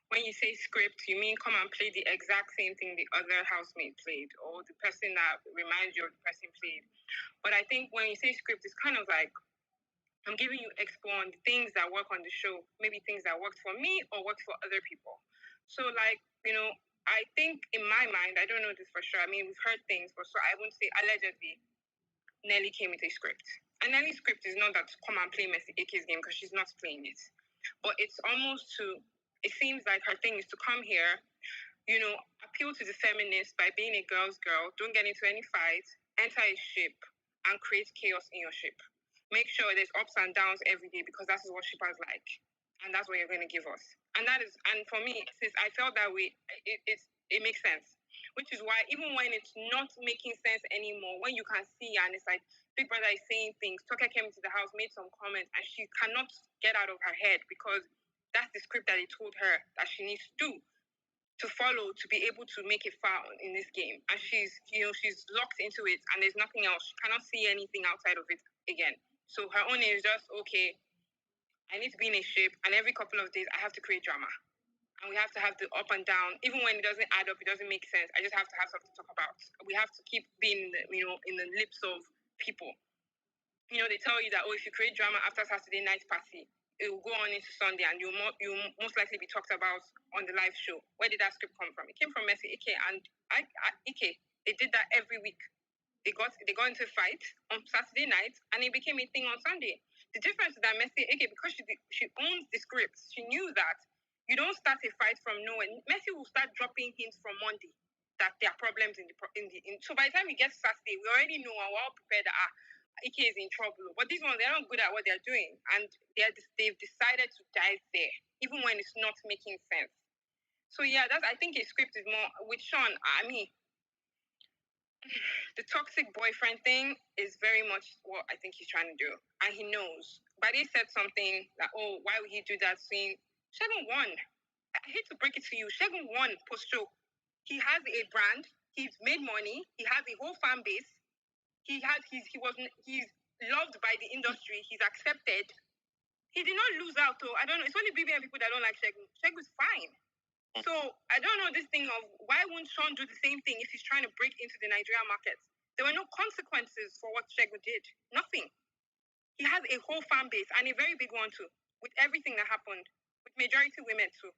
when you say script, you mean come and play the exact same thing the other housemate played, or the person that reminds you of the person played. But I think when you say script, it's kind of like I'm giving you expo on the things that work on the show, maybe things that worked for me or worked for other people. So like, I think in my mind, I don't know this for sure. I mean, we've heard things, but so I wouldn't say allegedly Nelly came with a script. And Nelly's script is not that to come and play Messi AK's game because she's not playing it. But it's almost it seems like her thing is to come here, appeal to the feminists by being a girl's girl, don't get into any fights, enter a ship, and create chaos in your ship. Make sure there's ups and downs every day because that's what shippers like. And that's what you're going to give us. And for me, since I felt that way, it makes sense. Which is why even when it's not making sense anymore, when you can see and it's like Bigbrother is saying things, Tucker came into the house, made some comments, and she cannot get out of her head because that's the script that they told her that she needs to do to follow to be able to make a foul in this game. And she's locked into it and there's nothing else. She cannot see anything outside of it again. So her own is just, okay, I need to be in a ship and every couple of days I have to create drama. And we have to have the up and down. Even when it doesn't add up, it doesn't make sense. I just have to have something to talk about. We have to keep being, in the lips of people. They tell you that, if you create drama after Saturday night party, it will go on into Sunday and you'll most likely be talked about on the live show. Where did that script come from? It came from Messi Ike and Ike. They did that every week. they got into a fight on Saturday night, and it became a thing on Sunday. The difference is that Messi, okay, because she owns the scripts, she knew that you don't start a fight from nowhere. Messi will start dropping hints from Monday that there are problems so by the time we get to Saturday, we already know and we're all prepared that Ike is in trouble. But these ones, they're not good at what they're doing, and they've decided to dive there, even when it's not making sense. So yeah, I think a script is more with Sean. I mean, the toxic boyfriend thing is very much what I think he's trying to do. And he knows. Bade said something that, oh, why would he do that thing? Shegun won. I hate to break it to you. Shegun won post-show. He has a brand. He's made money. He has a whole fan base. He's loved by the industry. He's accepted. He did not lose out, though. I don't know. It's only BBN people that don't like Shegun. Shegun's fine. So I don't know this thing of why won't Sean do the same thing if he's trying to break into the Nigerian market? There were no consequences for what Shegun did. Nothing. He has a whole fan base and a very big one too, with everything that happened, with majority women too.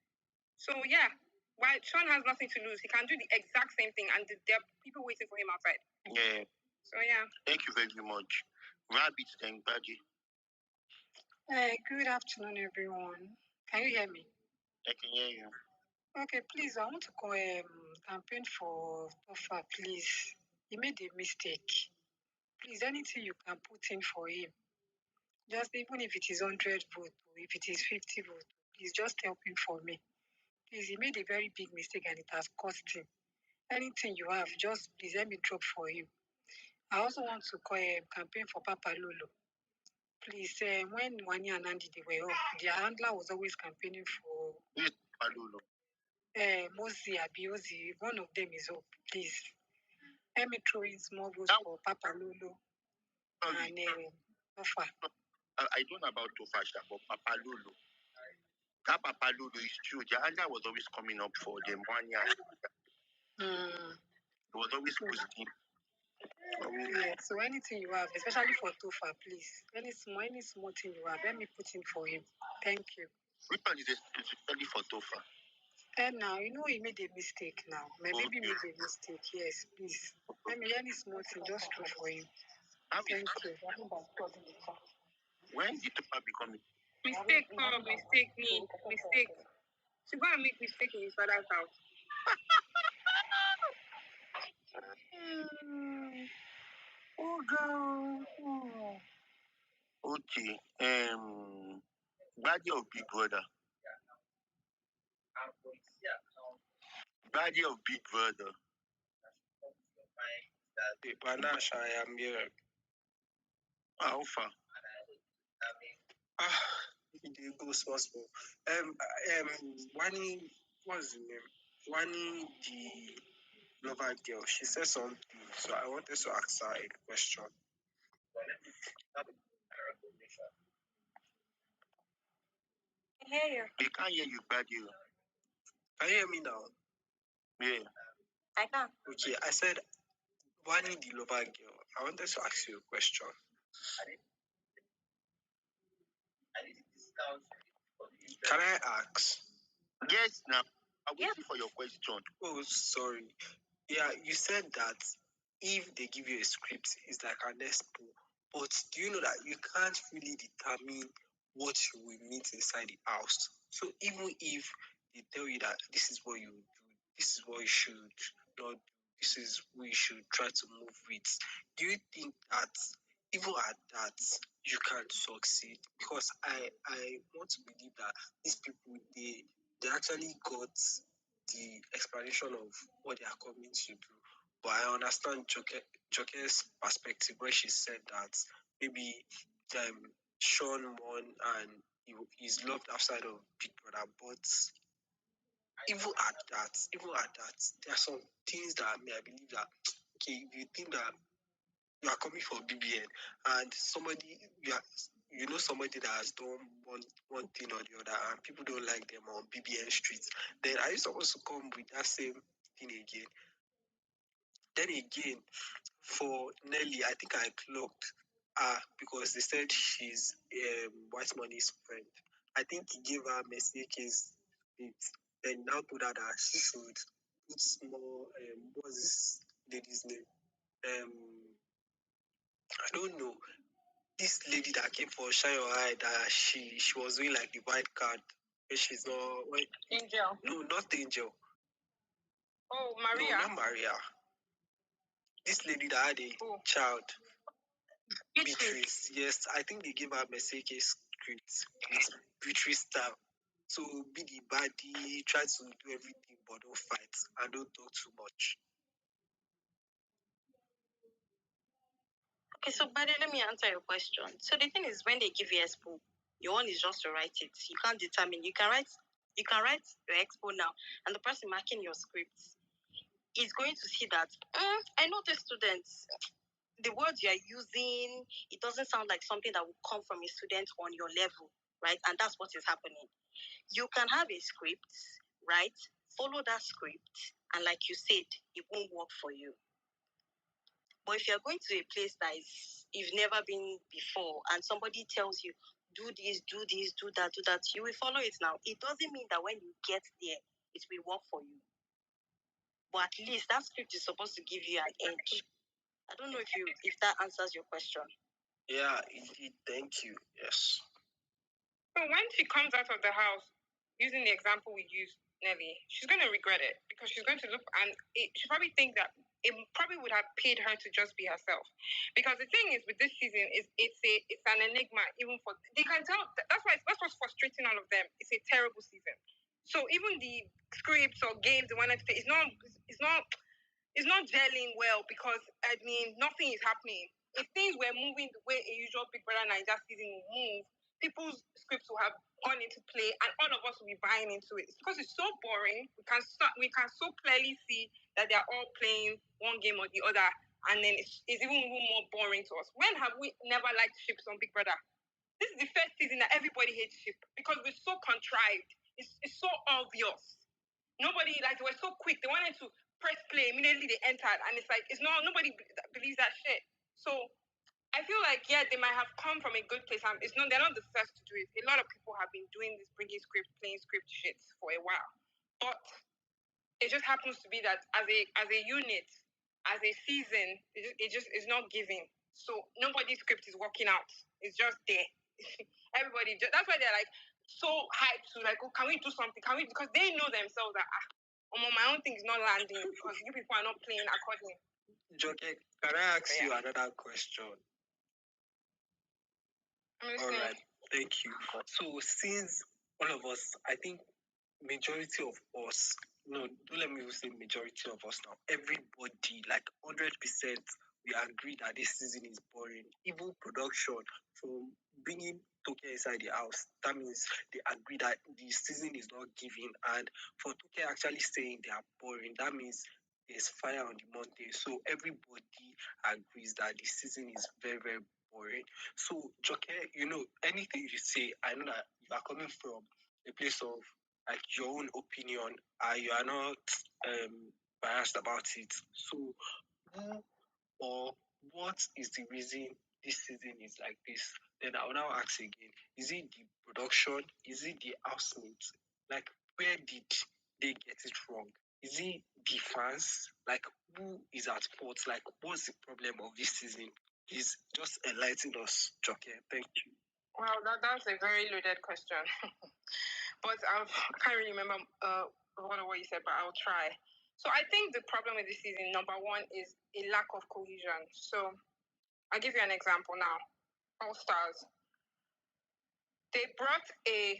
So yeah, while Sean has nothing to lose, he can do the exact same thing, and there are people waiting for him outside. Yeah. So yeah. Thank you very much. Rabbit, thank Baji. Good afternoon, everyone. Can you hear me? I can hear you. Okay, please, I want to call campaign for TOPHER, please. He made a mistake. Please, anything you can put in for him, just even if it is 100 votes, or if it is 50 votes, please just help him for me. Please, he made a very big mistake and it has cost him. Anything you have, just please let me drop for him. I also want to call campaign for Papalu. Please, when WANNI and Andy they were up, their handler was always campaigning for Papalu. Mozi Abiozi, one of them is up, please. Let me throw in small votes for Papalu and TOPHER. I don't know about TOPHER, but Papalu. That Papalu is true. The handler was always coming up for them 1 year. It was always posting. Yeah, so anything you have, especially for TOPHER, please. Any small thing you have, let me put in for him. Thank you. Which one is especially for TOPHER? And now, you know he made a mistake now. My baby made a mistake, yes, please. Let me any small thing, just do for him. Thank you. When did TOPHER become it? Mistake. So go and make mistake in his father's house. Oh, girl. Okay. Body of Bigbrother. Body of Bigbrother. Bbnaija, I am here. How far? They go small. WANNI, what's the name? WANNI, the lover girl. She said something, so I wanted to ask her a question. I hear you. We can't hear you, Badi. Can you hear me now? Yeah. I can. Okay, I said WANNI, the lover girl. I wanted to ask you a question. Can I ask? Yes, now. I'm waiting for your question. Oh, sorry. Yeah, you said that if they give you a script, it's like an expo. But do you know that you can't really determine what you will meet inside the house? So even if they tell you that this is what you do, this is what you should not do, this is what you should try to move with, do you think that even at that you can succeed? Because I want to believe that these people they actually got the explanation of what they are coming to do. But I understand Joke's perspective where she said that maybe Sean won and he's loved outside of Bigbrother. But even at that, there are some things that I believe that okay, if you think that you are coming for BBN and somebody you know somebody that has done one thing or the other and people don't like them on BBN streets, then are you supposed to come with that same thing again? Then again, for Nelly, I think I clocked her because they said she's White Money's friend. I think he gave her messages, then now told her that she should put more, what's this lady's name? I don't know. This lady that came for Shine Your Eye, that she was doing like the white card. When she's not... Angel. No, not Angel. Oh, Maria. No, not Maria. This lady that had a child. Beatrice. Yes, I think they gave her message script with Beatrice style. So be the baddie, try to do everything, but don't fight and don't talk too much. Okay, so but let me answer your question. So the thing is, when they give you expo, your one is just to write it. You can't determine. You can write your expo now, and the person marking your scripts is going to see that. I know the students. The words you are using, it doesn't sound like something that would come from a student on your level, right? And that's what is happening. You can have a script, right? Follow that script, and like you said, it won't work for you. But if you're going to a place that you've never been before, and somebody tells you, do this, do that, you will follow it now. It doesn't mean that when you get there, it will work for you. But at least that script is supposed to give you an edge. I don't know if that answers your question. Yeah, indeed. Thank you. Yes. So when she comes out of the house, using the example we used, Nelly, she's going to regret it because she's going to look and she probably think that it probably would have paid her to just be herself. Because the thing is with this season is it's an enigma even for they can tell that's what's frustrating all of them. It's a terrible season. So even the scripts or games they wanted to play, it's not gelling well because I mean nothing is happening. If things were moving the way a usual Bigbrother Naija season will move, people's scripts will have gone into play and all of us will be buying into it. It's because it's so boring. We can so clearly see that they're all playing one game or the other, and then it's even more boring to us. When have we never liked ships on Big Brother? This is the first season that everybody hates ship because we're so contrived. It's so obvious. Nobody, like, they were so quick. They wanted to press play. Immediately they entered. And it's like, nobody believes that shit. So I feel like, yeah, they might have come from a good place. They're not the first to do it. A lot of people have been doing this, bringing script, playing script shit for a while. But it just happens to be that as a unit, as a season, it just is not giving. So nobody's script is working out. It's just there. Everybody, that's why they're like so hyped to like, oh, can we do something? Because they know themselves that my own thing is not landing because you people are not playing accordingly. Joke, can I ask you another question? All right, thank you. So since all of us, I think majority of us, no, don't let me say majority of us now, everybody, like 100%, we agree that this season is boring. Even production, from bringing Toke inside the house, that means they agree that the season is not giving. And for Toke actually saying they are boring, that means there's fire on the mountain. So everybody agrees that the season is very, very boring. So, Joke, anything you say, I know that you are coming from a place of like your own opinion, you are not biased about it. So, who or what is the reason this season is like this? Then I will now ask again: is it the production? Is it the housemates? Like, where did they get it wrong? Is it the fans? Like, who is at fault? Like, what's the problem of this season? Please just enlighten us, Joke. Thank you. Wow, that's a very loaded question. But I can't really remember what you said, but I'll try. So I think the problem with this season, number one, is a lack of cohesion. So I'll give you an example now. All Stars. They brought a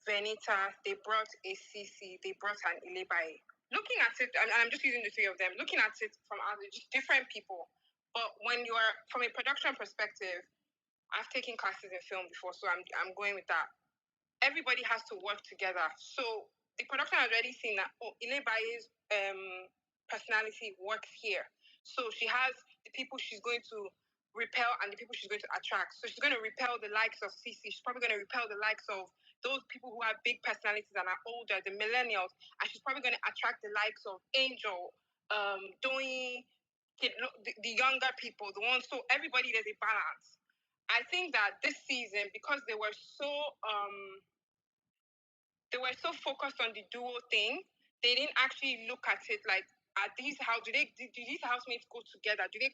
Venita, they brought a CC, they brought an Bbnaija. Looking at it, and I'm just using the three of them, looking at it from just different people. But when you are, from a production perspective, I've taken classes in film before, so I'm going with that. Everybody has to work together. So the production has already seen that Bbnaija's personality works here. So she has the people she's going to repel and the people she's going to attract. So she's going to repel the likes of Cece. She's probably going to repel the likes of those people who have big personalities and are older, the millennials. And she's probably going to attract the likes of Angel, Doing, the younger people, the ones. So everybody, there's a balance. I think that this season, because they were so focused on the duo thing, they didn't actually look at it like, do these housemates go together? Do they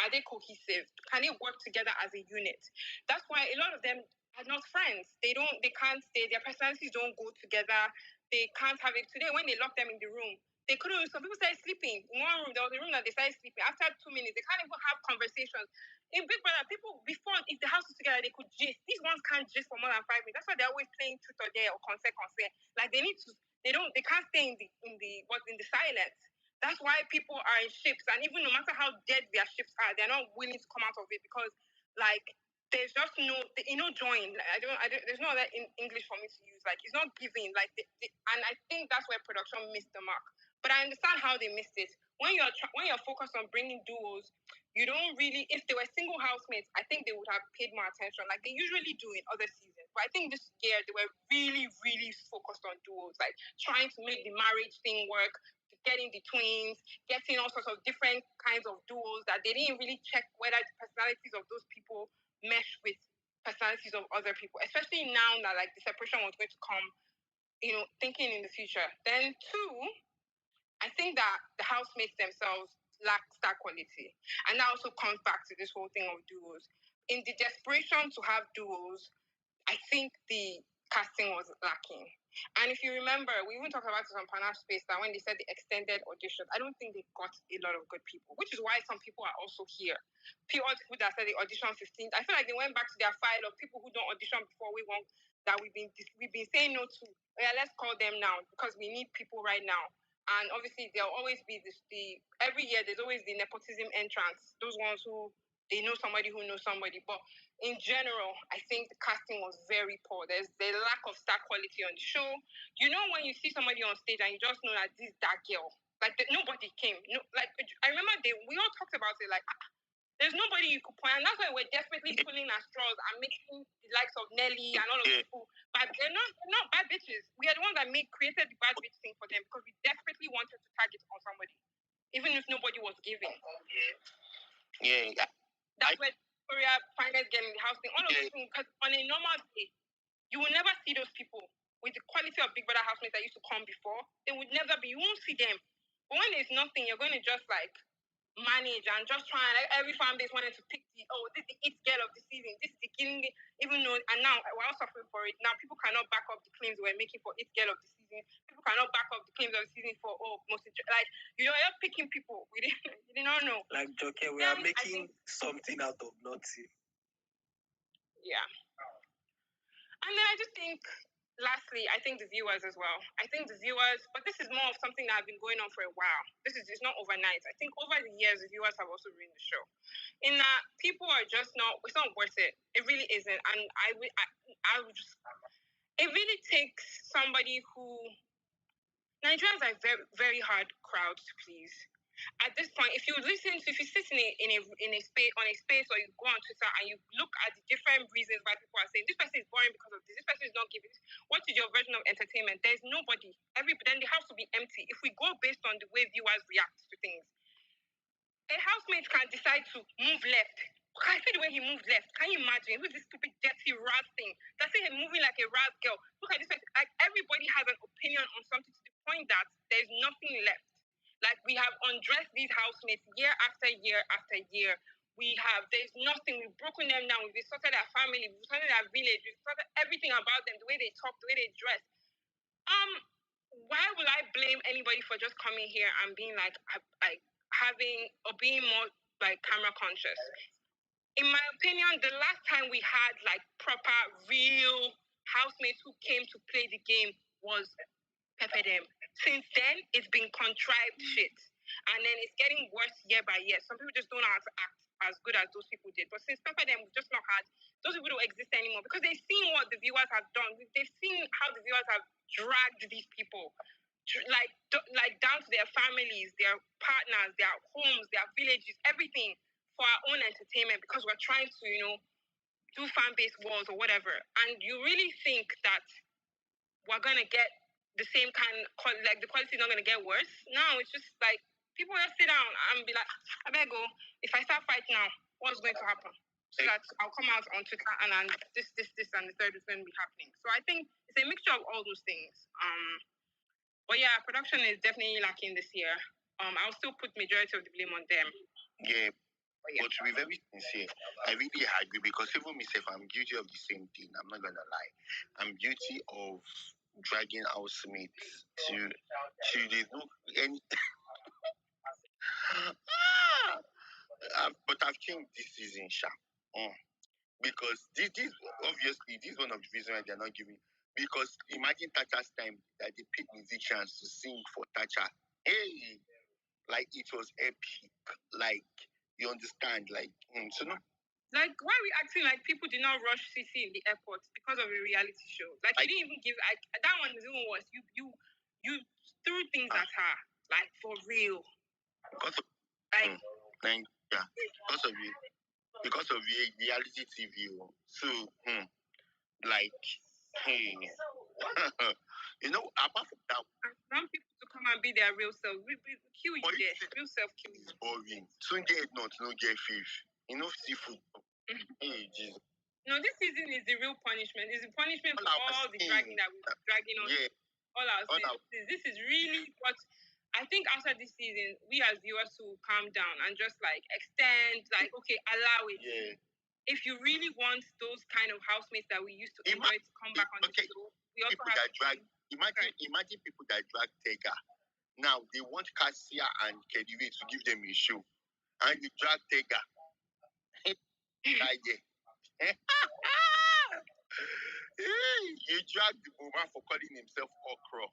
Are they cohesive? Can they work together as a unit? That's why a lot of them are not friends. They can't stay, their personalities don't go together. They can't have it. Today, when they locked them in the room, they couldn't, some people started sleeping. In one room, there was a room that they started sleeping. After 2 minutes, they can't even have conversations. In Big Brother, people, before, if the house was together, they could gist. These ones can't gist for more than 5 minutes. That's why they're always playing truth or dare or consent. Like, they can't stay in the silence. That's why people are in ships, and even no matter how dead their ships are, they're not willing to come out of it because, like, there's just no, join. There's no other English for me to use. Like, it's not giving. Like, and I think that's where production missed the mark. But I understand how they missed it. When you're focused on bringing duos, you don't really. If they were single housemates, I think they would have paid more attention, like they usually do in other seasons. But I think this year they were really, really focused on duos, like trying to make the marriage thing work, getting the twins, getting all sorts of different kinds of duos that they didn't really check whether the personalities of those people mesh with personalities of other people, especially now that like the separation was going to come, thinking in the future. Then two, I think that the housemates themselves lack star quality. And that also comes back to this whole thing of duos. In the desperation to have duos, I think the casting was lacking. And if you remember, we even talked about it on Panel Space that when they said the extended auditions, I don't think they got a lot of good people, which is why some people are also here. People that said they audition 15th, I feel like they went back to their file of people who don't audition before that we've been saying no to. Yeah, let's call them now because we need people right now. And obviously, there'll always be every year, there's always the nepotism entrance. Those ones who, they know somebody who knows somebody. But in general, I think the casting was very poor. There's the lack of star quality on the show. You know when you see somebody on stage and you just know that this is that girl. Like, nobody came. No, like, I remember we all talked about it, like, there's nobody you could point, and that's why we're desperately pulling our straws and making the likes of Nelly and all of those people. But they're not bad bitches. We are the ones that created the bad bitch thing for them because we desperately wanted to target on somebody, even if nobody was giving. Yeah. That's where Victoria finally getting the house thing. All of those things, because on a normal day, you will never see those people with the quality of Big Brother housemates that used to come before. They would never be. You won't see them. But when there's nothing, you're going to just like manage and just try, and every fan base wanted to pick this is the it girl of the season, this is the killing, even though, and now we're all suffering for it. Now people cannot back up the claims we're making for it girl of the season. People cannot back up the claims of the season for like you're picking people. We did not know. Like Joker, we are making something out of nothing. Yeah. And then I just think, lastly, I think the viewers as well. I think the viewers, but this is more of something that has been going on for a while. It's not overnight. I think over the years, the viewers have also ruined the show. In that people are just not, it's not worth it. It really isn't. And it really takes somebody who, Nigerians are very, very hard crowd to please. At this point, if you sit in a space or you go on Twitter and you look at the different reasons why people are saying this person is boring because of this person is not giving this, what is your version of entertainment? There's nobody. Then the house will be empty. If we go based on the way viewers react to things, a housemate can decide to move left. I see the way he moved left. Can you imagine? Who's this stupid, dirty, rat thing? That's him moving like a rat girl. Look at this person. Like, everybody has an opinion on something to the point that there's nothing left. Like, we have undressed these housemates year after year after year. There's nothing. We've broken them down. We've sorted their family. We've sorted their village. We've sorted everything about them, the way they talk, the way they dress. Why will I blame anybody for just coming here and being being more like camera conscious? In my opinion, the last time we had like proper, real housemates who came to play the game was Pepperdem. Since then, it's been contrived shit. And then it's getting worse year by year. Some people just don't know how to act as good as those people did. But since Pepperdem, we've just not had, those people don't exist anymore because they've seen what the viewers have done. They've seen how the viewers have dragged these people, like down to their families, their partners, their homes, their villages, everything for our own entertainment because we're trying to, do fan-based wars or whatever. And you really think that we're going to get the same kind, like the quality is not going to get worse? No, it's just like people just sit down and be like, I better go. If I start fighting now, what's going to happen? So that I'll come out on Twitter and this, and the third is going to be happening. So I think it's a mixture of all those things. But yeah, production is definitely lacking this year. I'll still put majority of the blame on them. Yeah. But to be very sincere, I really agree because even myself, I'm guilty of the same thing. I'm not gonna lie. I'm guilty of dragging housemates to there's no any. But I've changed this season, Sha. Because this obviously this is one of the reasons why they're not giving. Because imagine Tacha's time that they pick musicians to sing for Tacha. Hey, like it was epic. Like you understand, like so no. Like, why are we acting like people did not rush CC in the airport because of a reality show? Like, you didn't even give. Like, that one is even worse. You threw things at her, like for real. Because of like, yeah, because of the reality TV. So like hey, you know, apart from that, I want people to come and be their real self. We kill you there. Real self kill you. It's boring. Soon get not, no get fish. You know, seafood. Hey, Jesus. No, this season is the real punishment. It's the punishment for all the dragging that we're dragging on. Yeah. All our seasons. This is really what I think after this season, we as viewers will calm down and just like extend, like, okay, allow it. Yeah. If you really want those kind of housemates that we used to enjoy to come back on the show, we also people have that drag. Imagine people that drag Tega. Now they want Cassia and Kediwe to give them a show, and you drag Tega. You drag the woman for calling himself Okro.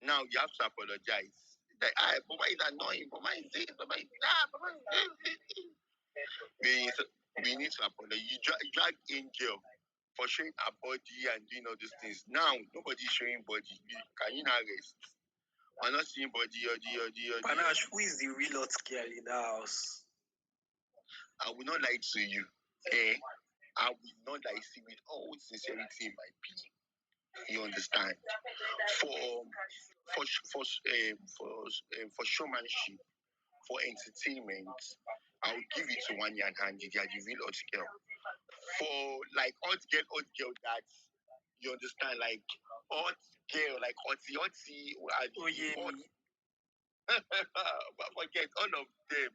Now you have to apologize. Like, Boma is annoying. Boma is this. Boma is that. We need to apologize. You drag Angel for showing her body and doing all these things. Now nobody's showing body. Can you not rest? I'm not seeing body. Panache, who is the real hot girl in the house? I will not lie to you. I will not lie to you with all sincerity in my being. You understand? For showmanship, for entertainment, I'll give it to WANNI and Handy. They are the real hot girl. For like hot girl that you understand, like hot girl, like hotty. Oh yeah. But forget all of them.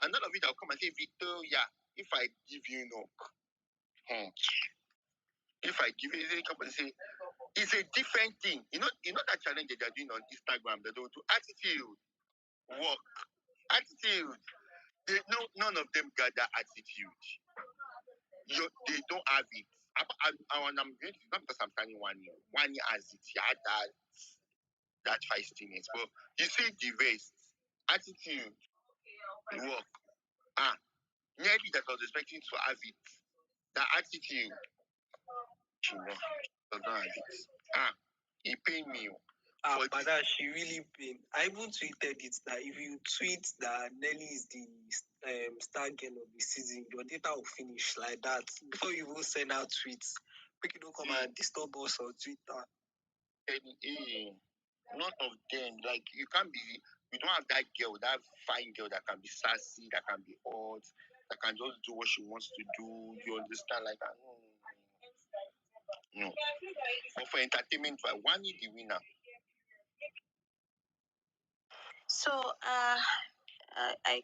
And none of it will come and say, Victoria, if I give you if I give you, they come and say, it's a different thing. You know that challenge that they're doing on Instagram, that they will do attitude, work, attitude. None of them got that attitude. They don't have it. I'm going to, not because I'm telling WANNI has it. He had that feistiness. But you see the rest, attitude, work. Nelly that was expecting to have it. The attitude. She does not have it. He paid me. But that she really pain. I even tweeted it that if you tweet that Nelly is the star girl of the season, your data will finish like that before you even send out tweets. Make you don't come and disturb us on Twitter. None of them, like you don't have that girl, that fine girl that can be sassy, that can be hot, that can just do what she wants to do. You understand, like that? No. But for entertainment, WANNI the winner. So I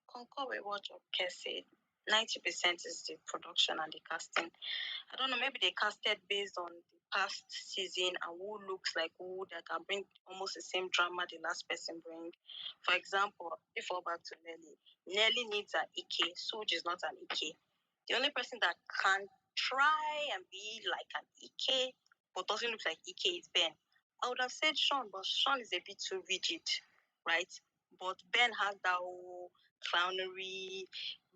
concur with what Joke said. 90% is the production and the casting. I don't know, maybe they casted based on the past season and who looks like who that can bring almost the same drama the last person bring. For example, before back to Nelly needs an Ike. SOOJ is not an Ike. The only person that can try and be like an Ike but doesn't look like Ike is Ben. I would have said SHAUN, but SHAUN is a bit too rigid, right? But Ben has that whole clownery,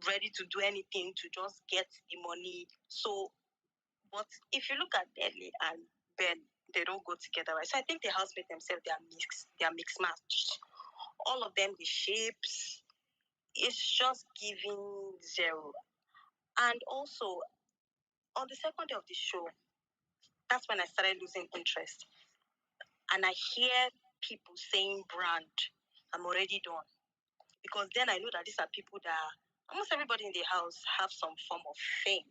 ready to do anything to just get the money. So, but if you look at Nelly and Ben, they don't go together, right? So I think the housemate themselves, they are mixed matched. All of them, the shapes, it's just giving zero. And also, on the second day of the show, that's when I started losing interest. And I hear people saying brand, I'm already done. Because then I know that these are people that almost everybody in the house have some form of fame,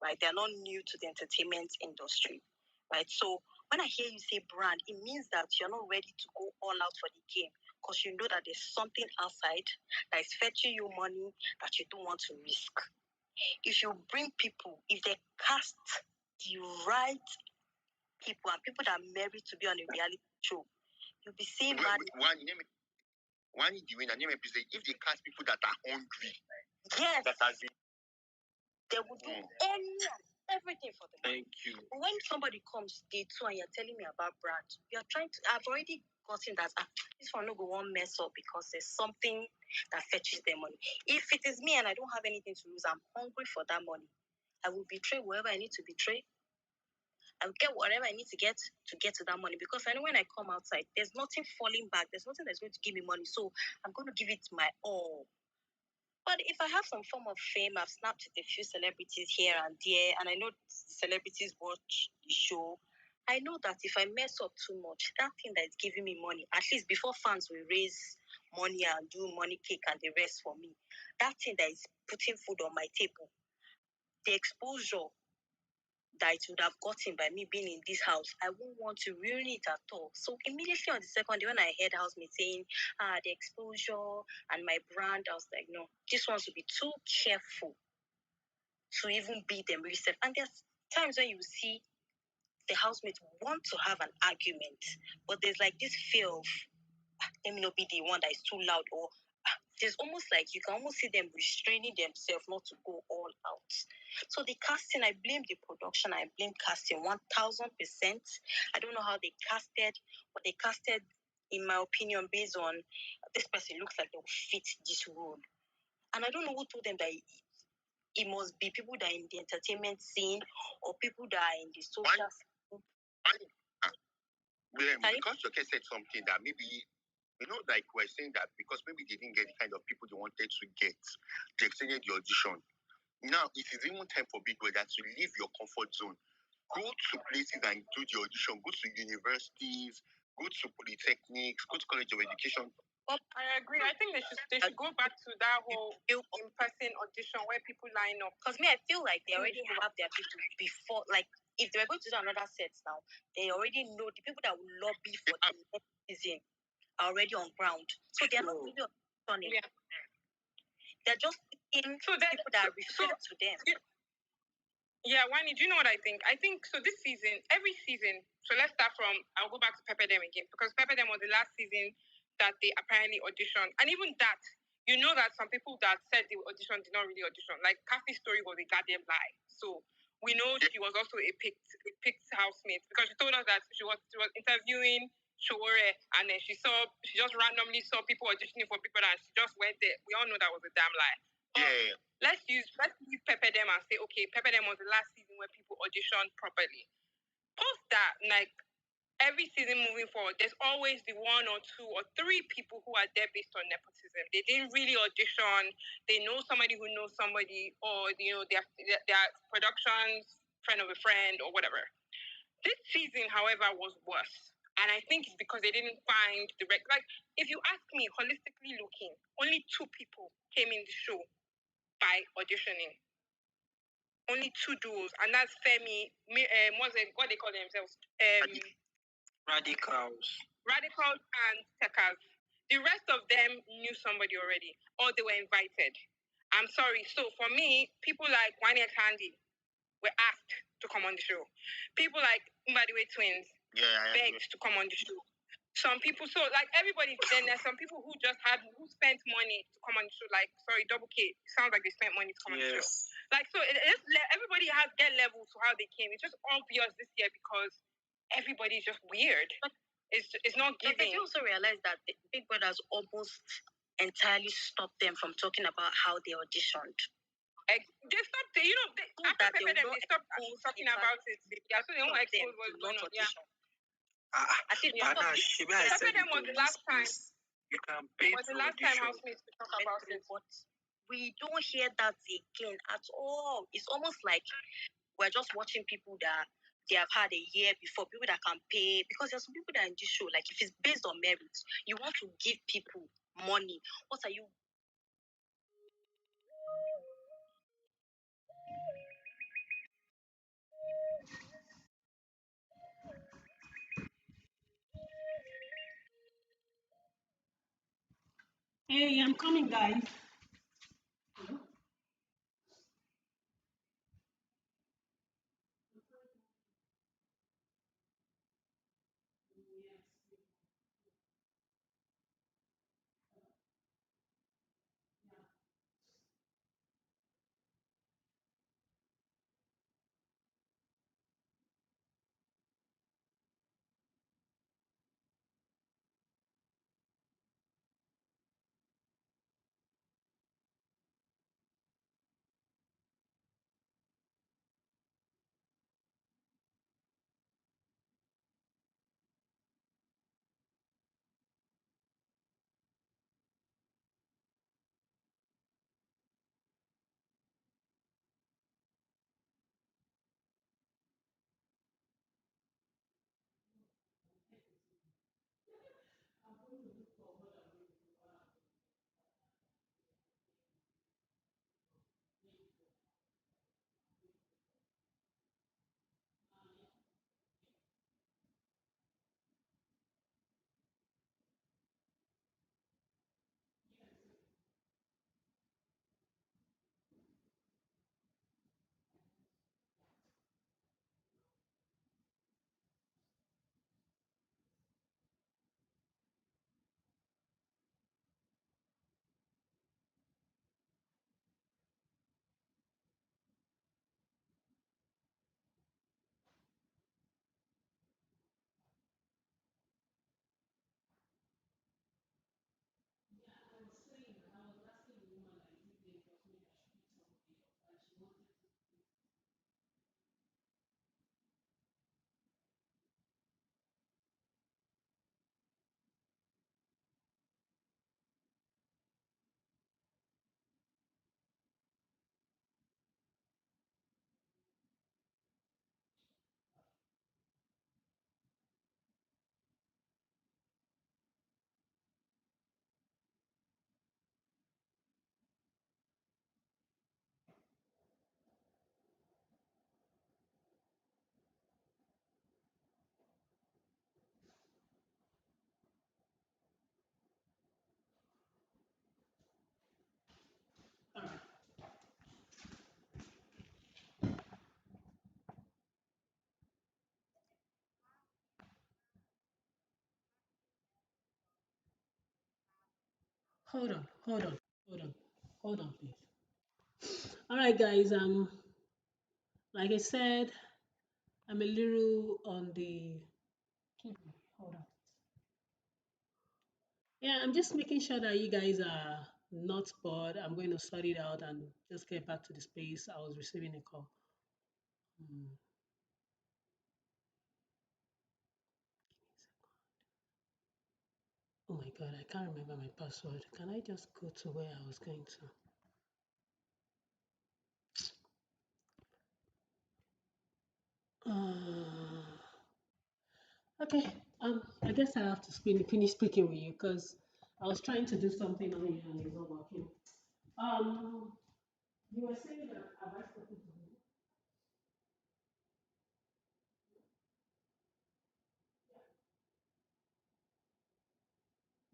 right? They're not new to the entertainment industry, right? So when I hear you say brand, it means that you're not ready to go all out for the game. because you know that there's something outside that is fetching you money that you don't want to risk. If you bring people, if they cast the right people and people that are married to be on a reality show, you'll be seeing one is the winner. If they cast people that are hungry, yes, that has been, they will do everything for the money. Thank you. But when somebody comes day 2 and you're telling me about brand, you're trying to. I've already gotten that this one no go one mess up because there's something that fetches their money. If it is me and I don't have anything to lose, I'm hungry for that money. I will betray whoever I need to betray. I will get whatever I need to get to that money, because I know when I come outside, there's nothing falling back. There's nothing that's going to give me money. So I'm going to give it my all. But if I have some form of fame, I've snapped with a few celebrities here and there, and I know celebrities watch the show, I know that if I mess up too much, that thing that is giving me money, at least before fans will raise money and do money cake and the rest for me, that thing that is putting food on my table, the exposure that it would have gotten by me being in this house, I won't want to ruin it at all. So immediately on the second day, when I heard Housemate saying, the exposure and my brand, I was like, no, this wants to be too careful to even be them really safe. And there's times when you see the housemates want to have an argument, but there's like this fear of, let me not be the one that is too loud, or there's almost like you can almost see them restraining themselves not to go all out. So the casting, I blame the production, I blame casting 1000%. I don't know how they casted, but they casted, in my opinion, based on this person looks like they will fit this role. And I don't know who told them that it must be people that are in the entertainment scene or people that are in the social scene. Because your case said something that maybe, like we're saying that because maybe they didn't get the kind of people they wanted to get, they extended the audition. Now it is even time for Bigbrother to leave your comfort zone. Go to places and do the audition. Go to universities, go to polytechnics, go to college of education. Well, I agree. I think they should go back to that whole in-person audition where people line up. Because me, I feel like they already have their people before. Like, if they were going to do another set now, they already know the people that will lobby for the next season are already on ground. So they're not really auditioning. Yeah. They're just in people that refer to them. Yeah, Wani, do you know what I think? I think, so this season, every season, so let's start from, I'll go back to Pepperdam again, because Pepperdam was the last season that they apparently auditioned. And even that, you know that some people that said they auditioned did not really audition. Like, Kathy's story was a goddamn lie. So we know she was also a picked housemate, because she told us that she was interviewing Shore, and then she just randomly saw people auditioning for Big Brother, and she just went there. We all know that was a damn lie. Yeah. Let's use Pepperdam and say, okay, Pepperdam was the last season where people auditioned properly. Post that, like, every season moving forward, there's always the 1 or 2 or 3 people who are there based on nepotism. They didn't really audition. They know somebody who knows somebody, or their productions, friend of a friend, or whatever. This season, however, was worse. And I think it's because they didn't find the like, if you ask me, holistically looking, only 2 people came in the show by auditioning. Only 2 duos, and that's Femi, what they call themselves? Radicals. Radicals and Techers. The rest of them knew somebody already, or they were invited. I'm sorry. So for me, people like ONYEKA were asked to come on the show. People like Mbadiwe Twins begged to come on the show. Some people, so like everybody, then there's some people who spent money to come on the show. Like, sorry, Double K, sounds like they spent money to come on the show. Like, so everybody has get levels to how they came. It's just obvious this year because everybody's just weird. It's not giving. But did you also realize that the Big Brothers almost entirely stopped them from talking about how they auditioned? They stopped, after Pepperdam, they stopped talking about it. Yeah, so they won't expose what's going on. Yeah. Pepperdam was the last time. You can pay was the to last time audition. housemates to talk about it. But we don't hear that again at all. It's almost like we're just watching people that they have had a year before, people that can pay, because there's some people that are in this show, like if it's based on merit, you want to give people money. What are you? Hey, I'm coming, guys. Hold on, hold on, hold on, hold on, please. All right, guys. Like I said, I'm a little on the. Hold on. Yeah, I'm just making sure that you guys are not bored. I'm going to sort it out and just get back to the space. I was receiving a call. Hmm. Oh my God, I can't remember my password. Can I just go to where I was going to? Okay. I guess I have to finish speaking with you because I was trying to do something on here and it's not working. Um, you were saying that have I spoken to you?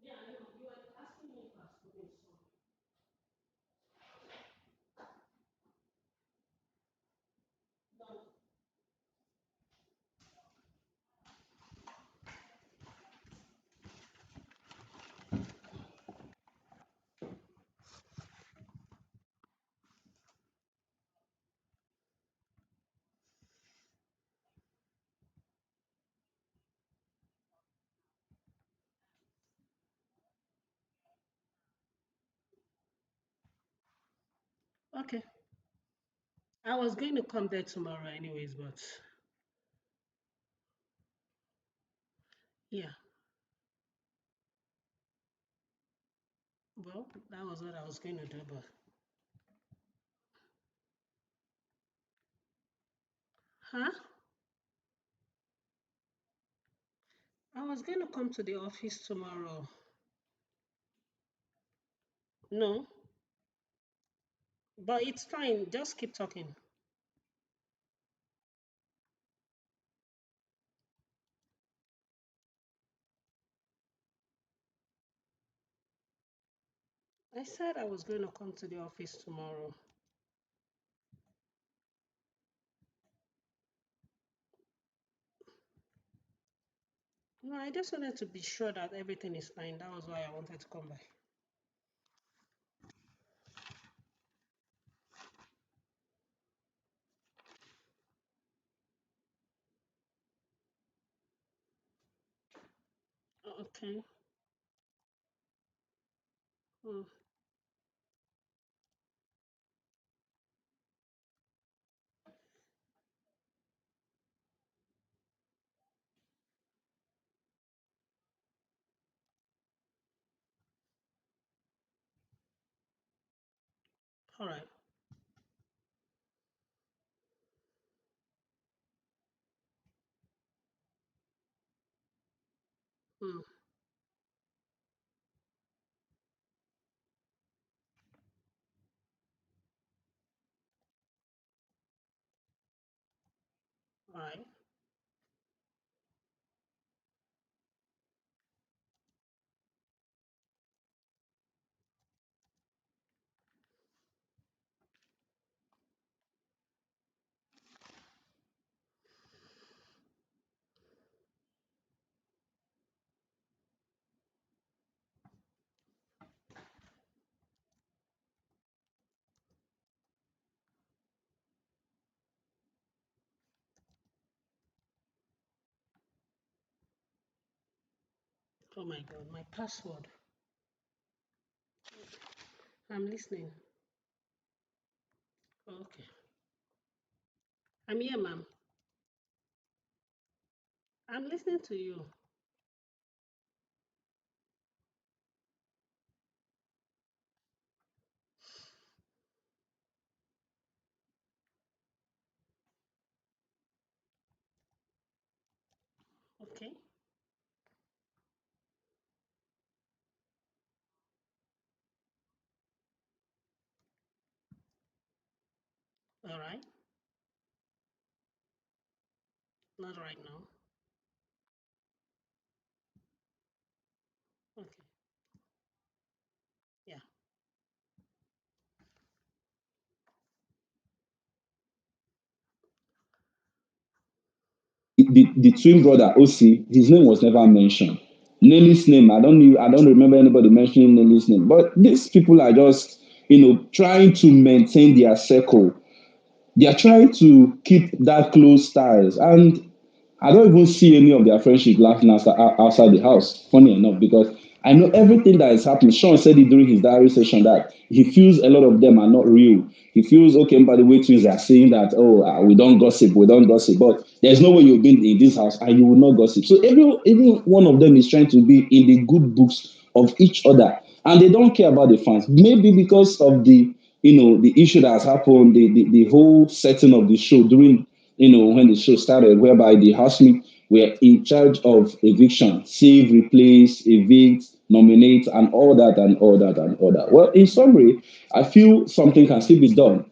Yeah, I know. You were asking me if I've spoken to someone. No. Okay. I was going to come there tomorrow anyways, but yeah. Well, that was what I was going to do, but huh? I was going to come to the office tomorrow. No, but it's fine. Just keep talking. I said I was going to come to the office tomorrow. No, I just wanted to be sure that everything is fine. That was why I wanted to come by. Okay. Mm, all right. Mm, all right. Oh my God, my password. I'm listening. Okay. I'm here, ma'am. I'm listening to you. Okay. All right. Not right now. Okay. Yeah. The twin brother OC, his name was never mentioned. Nelly's name, I don't remember anybody mentioning Nelly's name. But these people are just, trying to maintain their circle. They are trying to keep that close ties. And I don't even see any of their friendship laughing outside the house, funny enough, because I know everything that is happening. Sean said it during his diary session that he feels a lot of them are not real. He feels, okay, by the way, twins are saying that, oh, we don't gossip, we don't gossip. But there's no way you've been in this house and you will not gossip. So every one of them is trying to be in the good books of each other. And they don't care about the fans. Maybe because of the issue that has happened, the whole setting of the show during when the show started, whereby the housemate were in charge of eviction, save, replace, evict, nominate, and all that, and all that, and all that. Well, in summary, I feel something can still be done.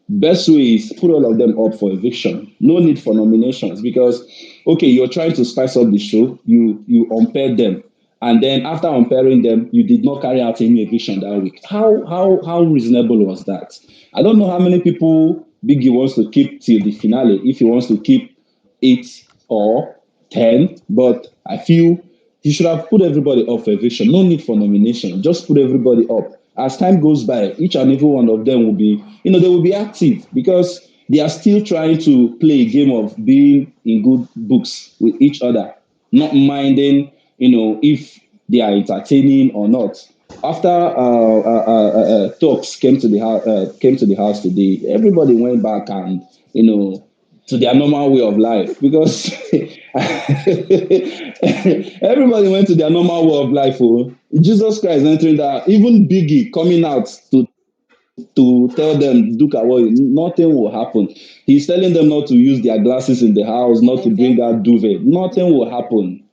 Best way is put all of them up for eviction. No need for nominations because, okay, you're trying to spice up the show. You unpair them, and then after unpairing them, you did not carry out any eviction that week. How reasonable was that? I don't know how many people Biggie wants to keep till the finale. If he wants to keep 8 or 10, but I feel he should have put everybody up for eviction. No need for nomination. Just put everybody up. As time goes by, each and every one of them will be, they will be active because they are still trying to play a game of being in good books with each other, not minding, if they are entertaining or not. After talks came to the house today, everybody went back and to their normal way of life because everybody went to their normal way of life. Oh, Jesus Christ entering that, even Biggie coming out to tell them, look at what nothing will happen. He's telling them not to use their glasses in the house, not to bring out duvet. Nothing will happen.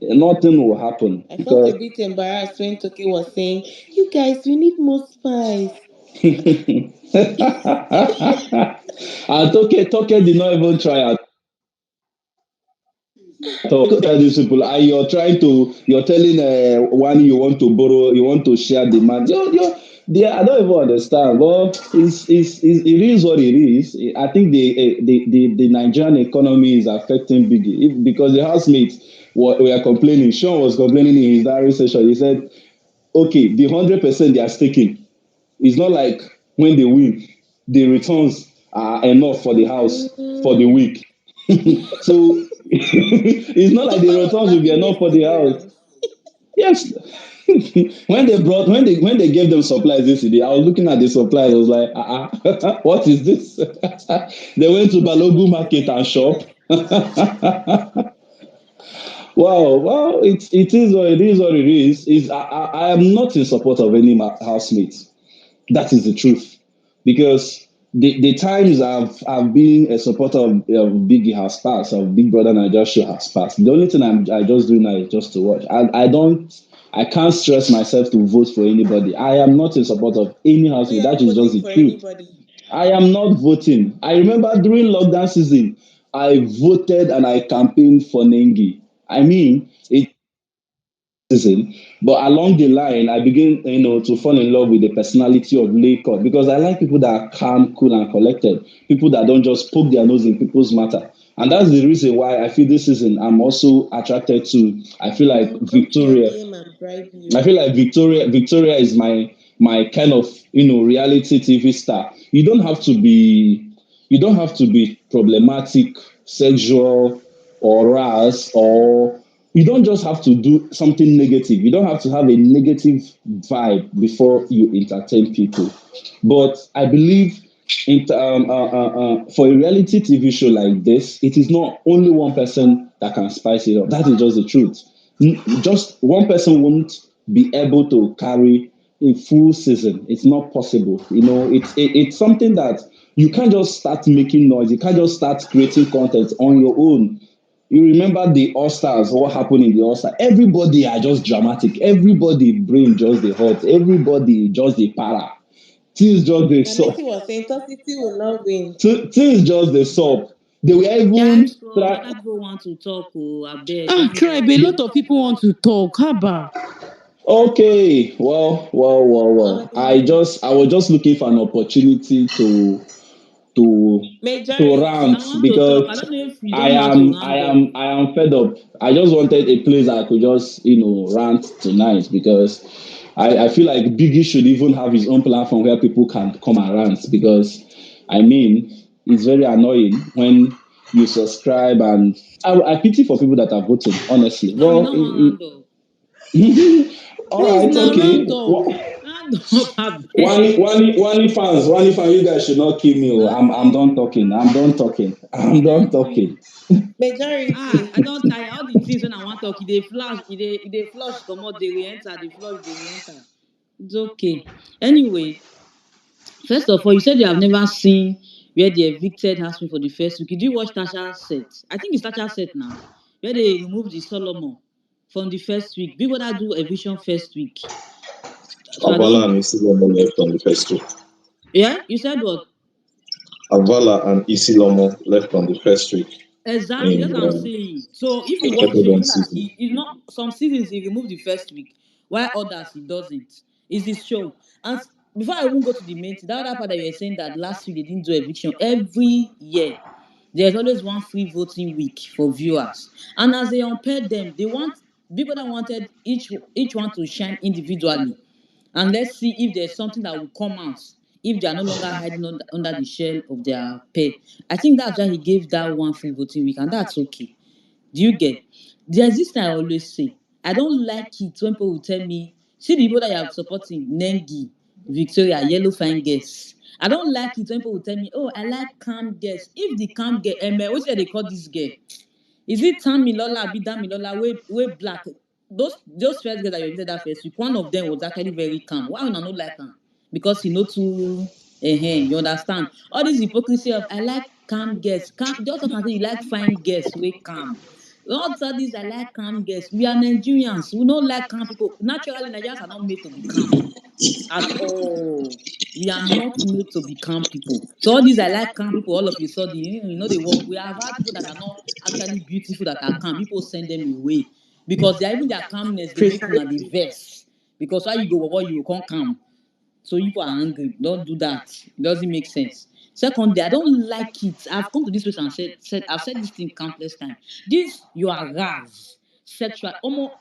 Nothing will happen I felt a because bit embarrassed when Toki was saying, "You guys, we need more spice." and Toke did not even try. Tell these people, and you're telling one you want to borrow, you want to share the man. I don't even understand. But it is what it is. I think the Nigerian economy is affecting Biggie because the housemates were complaining. Sean was complaining in his diary session. He said, okay, the 100% they are staking. It's not like when they win, the returns are enough for the house for the Mm, week. So it's not like the Tofa was returns will be laughing enough for the house. yesterday Yes. when they gave them supplies this day, I was looking at the supplies. I was like, what is this? They went to Balogu market and shop. Wow, well, it is what it is. I am not in support of any housemates. That is the truth. Because the times I've been a supporter of Biggie has passed, of Big Brother Naija Show has passed. The only thing I just do now is just to watch. I can't stress myself to vote for anybody. I am not in support of any we housemate. are That not is just voting the for truth. anybody. I am not voting. I remember during lockdown season, I voted and I campaigned for Nengi. I mean, it season. But along the line, I begin, to fall in love with the personality of Laycott because I like people that are calm, cool, and collected. People that don't just poke their nose in people's matter. And that's the reason why I feel this season I'm also attracted to. I feel I like will come to your Victoria. DM and bribe I you. feel like Victoria is my kind of reality TV star. You don't have to be problematic, sexual, or rash, or you don't just have to do something negative. You don't have to have a negative vibe before you entertain people. But I believe for a reality TV show like this, it is not only one person that can spice it up. That is just the truth. Just one person won't be able to carry a full season. It's not possible. It's something that you can't just start making noise. You can't just start creating content on your own. You remember the All Stars, what happened in the All Stars? Everybody are just dramatic. Everybody brain just the hot. Everybody just the para. Things just the Nanesi so. was saying Toxicity will not win. Things just the sub. They were Guys, even so try. other people want to talk. Oh, I beg, Ah, round tribe, up. a lot of people want to talk. Haba. Okay, well. I was just looking for an opportunity to rant I Majority. want to talk. I because don't know if you don't know how to round up. I am fed up. I just wanted a place that I could just rant tonight because I feel like Biggie should even have his own platform where people can come and rant because I mean it's very annoying when you subscribe and I pity for people that are voting honestly. So you Well, don't want round up. all Please, right, now okay. round up. Round up, I Wani, beg. Wani, Wani fans, you guys should not kill me. Oh. Round I'm up. done talking. I'm done talking. I'm done Thank you. talking. I Majority. don't tire all the things when I want to talk. They flush, come out, they re-enter, they flush, they re-enter. It's okay. Anyway, first of all, you said you have never seen where they evicted Hasmi for the first week. Did you watch Tasha's set? I think it's Tasha's set now, where they removed the Solomon from the first week. Big Brother do eviction first week. So I Avala don't. and Isilomo left on the first week. Yeah, you said what? Avala and Isilomo left on the first week Exactly, in that's what I'm saying. So if you the watch it, you second know that season. it's not some seasons he removed the first week, while others he doesn't. It's his show. And before I even go to the main thing, that other part that you were saying that last week they didn't do eviction. Every year, there's always one free voting week for viewers. And as they unpaired them, they want people that wanted each one to shine individually. And let's see if there's something that will come out if they are no longer hiding under the shell of their pay. I think that's why he gave that one free voting week, and that's okay. Do you get? There's this thing I always say. I don't like it when people will tell me, see the people that you are supporting, Nengi, Victoria, Yellow Fine Girls. I don't like it when people will tell me, oh, I like calm girls. If the calm girl, what say they call this girl? Is it Tamilola, Abi Damilola, way black? Those first girls that you visited that first week, one of them was actually very calm. Why would I not like her? Because he know too, you understand? All this hypocrisy of I like calm girls. Calm, just can say you like fine girls, way calm. All studies I like calm girls. We are Nigerians. We don't like calm people. Naturally, Nigerians are not made to be calm at all. We are not made to be calm people. So all these I like calm people. All of a sudden, they work. We have had people that are not actually beautiful that are calm. People send them away because they are even their calmness. They make una the verse because why you go what you can't calm. So you are angry. Don't do that. It doesn't make sense. Secondly, I don't like it. I've come to this place and said I've said this thing countless times. This you are ras. Sexual.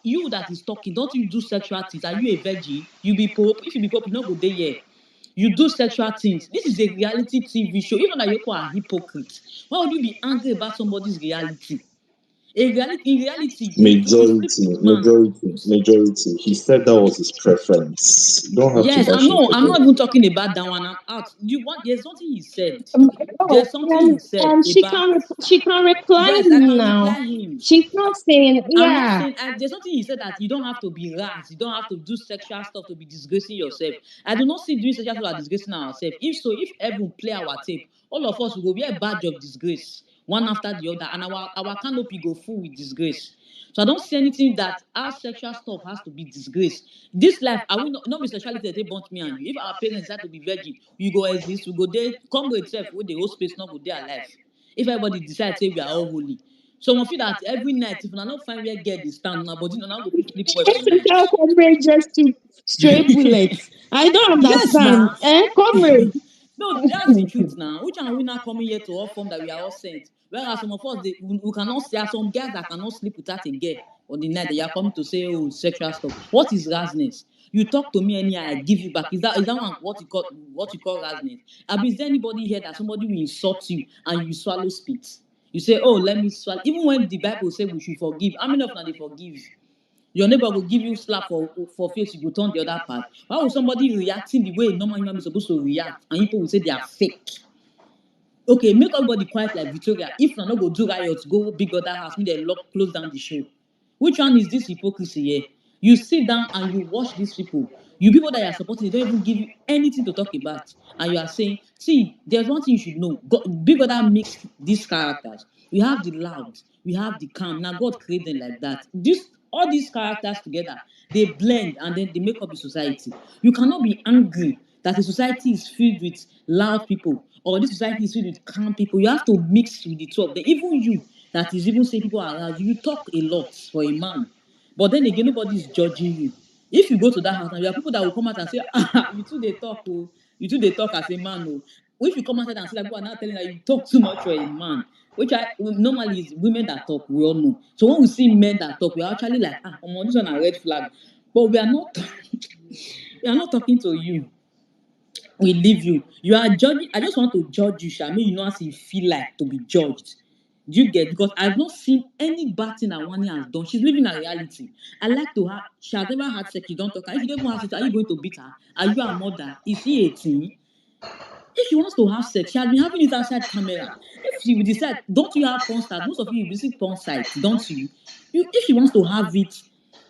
You that is talking, don't you do sexual things? Are you a virgin? You be pope. If you be pope, you not go there here. You do sexual things. This is a reality TV show. Even though you are hypocrites, why would you be angry about somebody's reality? In reality, to sleep Majority, with man. majority, majority. He said that was his preference. You don't have to Yes, bash him for I'm that. not even talking about that one. I'm out. You want? There's something he said. No, There's something he said about. she can reply Yes, I him can now. reply him. She's not saying, I'm not yeah. saying there's something he said that you don't have to be rash, you don't have to do sexual stuff to be disgracing yourself. I do not see doing sexual stuff as disgracing ourselves. If so, if everyone play our tape, all of us will go wear a badge of disgrace, one after the other, and our canopy go full with disgrace. So I don't see anything that our sexual stuff has to be disgraced. This life, I will not be sexuality that they burnt me and you. If our parents decide to be virgin, we go exist, we go there, come with itself, with the whole space, not go there alive. If everybody decides say we are all holy. So I feel that every night, if I not find where girl dey stand, na body na go fit sleep well for If you night. tell comrade just to stray bullets, I don't Yes, understand. now. Comrade. No, that's the truth now. Which are we now coming here to all form that we are all sent? Whereas some of us, we cannot, there are some guys that cannot sleep without a girl on the night that you are coming to say, oh, sexual stuff. What is rasness? You talk to me anyhow, I give you back. Is that one what you call rasness? Is there anybody here that somebody will insult you and you swallow spit? You say, oh, let me swallow. Even when the Bible say we should forgive, how many of them they forgive? Your neighbor will give you slap for face, you go turn the other part. Why would somebody reacting the way a normal human is supposed to react and people will say they are fake? Okay, make everybody quiet like Victoria. If na no go do riots, go Bigbrother house, make dem lock, close down the show. Which one is this hypocrisy here? You sit down and you watch these people. You people that you are supporting, they don't even give you anything to talk about. And you are saying, see, there's one thing you should know. Big Brother mixed these characters. We have the loud, we have the calm. Now God created them like that. All these characters together, they blend and then they make up the society. You cannot be angry that a society is filled with loud people or this society is filled with calm people. You have to mix with the two of them. Even you, that is even say people are loud, you talk a lot for a man. But then again, nobody is judging you. If you go to that house now, there are people that will come out and say, ah, you too they talk, oh, you too they talk as a man, oh. If you come out and say that people are now telling that you talk too much for a man, which normally is women that talk, we all know. So when we see men that talk, we're actually like, this one a red flag. But we are not we are not talking to you. We leave you. You are judging. I just want to judge you, Sha. Make you know as you feel like to be judged. Do you get? Because I've not seen any bad thing that WANNI has done. She's living a reality. I like to have. She has never had sex. You don't talk. If you don't even have sex, are you going to beat her? Are you her mother? Is she 18? If she wants to have sex, she has been having it outside camera. If she will decide, don't you have porn stars? Most of you visit porn sites, don't you? If she wants to have it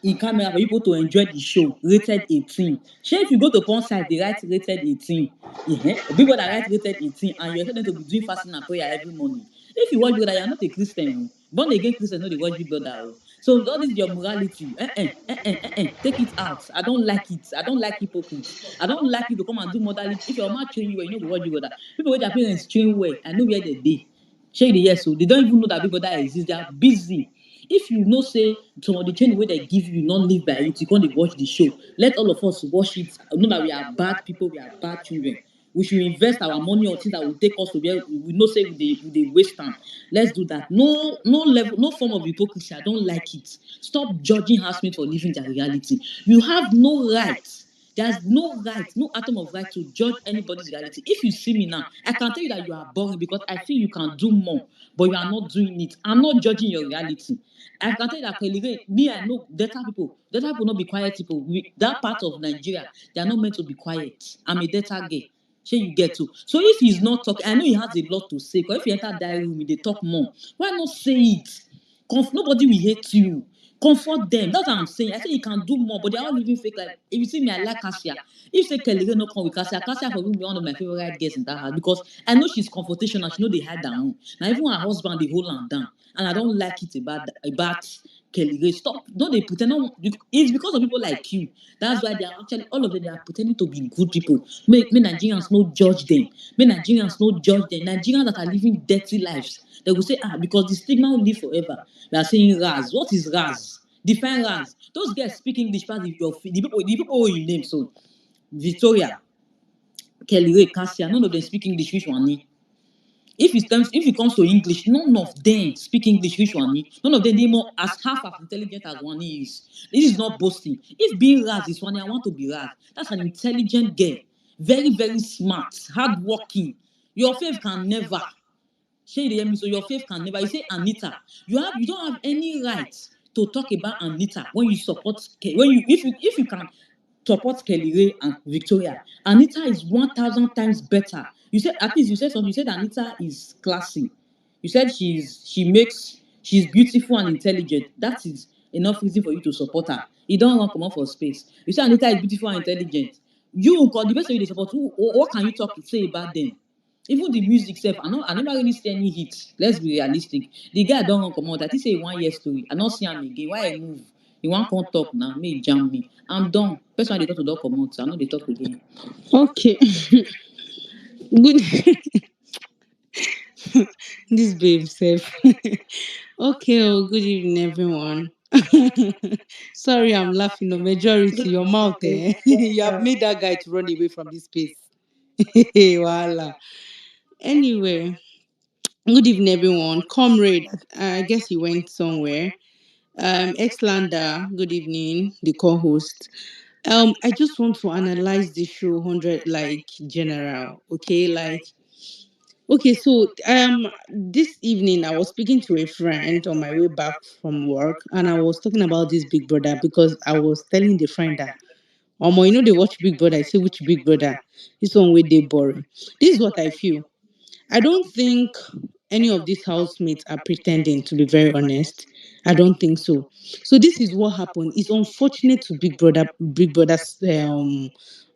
in camera for people to enjoy the show, rated 18. Sure, if you go to porn site, they write rated 18. Yeah. People that write rated 18 and you expect them to be doing fasting and prayer every morning. If you watch Big Brother, you're not a Christian. Oh. Born again Christians know they watch Big Brother. Oh. So all this your morality. Take it out. I don't like it. I don't like hypocrites. I don't like you to come and do modality. If your mama train you well, you know go watch Big Brother. People with their parents train well, I know where they dey. Shey the yes, so they don't even know that Big Brother exists. They are busy. If you know say some of the training wey they give you not live by it, you can't watch the show. Let all of us watch it. Know that we are bad people, we are bad children. We should invest our money on things that will take us to where we know say we waste time. Let's do that. No level, no form of hypocrisy. I don't like it. Stop judging housemates for living their reality. You have no right. There's no right, no atom of right to judge anybody's reality. If you see me now, I can tell you that you are boring because I feel you can do more, but you are not doing it. I'm not judging your reality. I can tell you that me, I know data people not be quiet people. That part of Nigeria, they are not meant to be quiet. I'm a data girl. Shey you get to. So if he's not talking, I know he has a lot to say. Because if you enter that room, they talk more. Why not say it? Nobody will hate you. Comfort them. That's what I'm saying. I say you can do more, but they're all living fake life. If you see me, I like Cassia. If you say Kelly no come with Cassia, Cassia for me be one of my favorite girls in that house because I know she's confrontational. She know they hide her own. Now even her husband they hold her down, and I don't like it about Kelly Ray. Stop. Don't they pretend? No, it's because of people like you. That's why they are actually all of them. They are pretending to be good people. May Nigerians not judge them. May Nigerians not judge them. Nigerians that are living dirty lives. They will say, because the stigma will live forever. They are saying Raz. What is Raz? Define Raz. Those guys speak English past the people you name. So Victoria, Kelly Ray, Cassia, none of them speak English. Which one? If it comes to English, none of them speak English. Which one? None of them they more as half as intelligent as WANNI is. This is not boasting. If being Raz is WANNI, I want to be Raz. That's an intelligent girl, very very smart, hardworking. Your faith can never. Shey you hear me? So your faith can never. You say Anita, you don't have any right to talk about Anita when you support when you if you can support Kelly Ray and Victoria. Anita is 1,000 times better. You said at least you said something. You said Anita is classy. You said she's beautiful and intelligent. That is enough reason for you to support her. You don't want to come out for space. You say Anita is beautiful and intelligent. You call the person you dey support. What can you talk to say about them? Even the music sef, I never really see any hit. Let's be realistic. The guy don run comot. I think say 1 year story. I no see am again. Why I move? He wan come talk now. Make he jam me. I'm done. Person wey dey talk to don comot. I no dey talk again. Okay. Good. This babe self. Okay, good evening, everyone. Sorry, I'm laughing. No majority, your mouth, eh? You have made that guy to run away from this space. Voila. Anyway, good evening, everyone. Comrade, I guess he went somewhere. Exlander, good evening, the co-host. I just want to analyze the show 100 like general. Okay, so this evening I was speaking to a friend on my way back from work, and I was talking about this Big Brother because I was telling the friend that they watch Big Brother. I say, which Big Brother? This one where they boring. This is what I feel. I don't think any of these housemates are pretending, to be very honest. I don't think so. So this is what happened. It's unfortunate to Big Brother's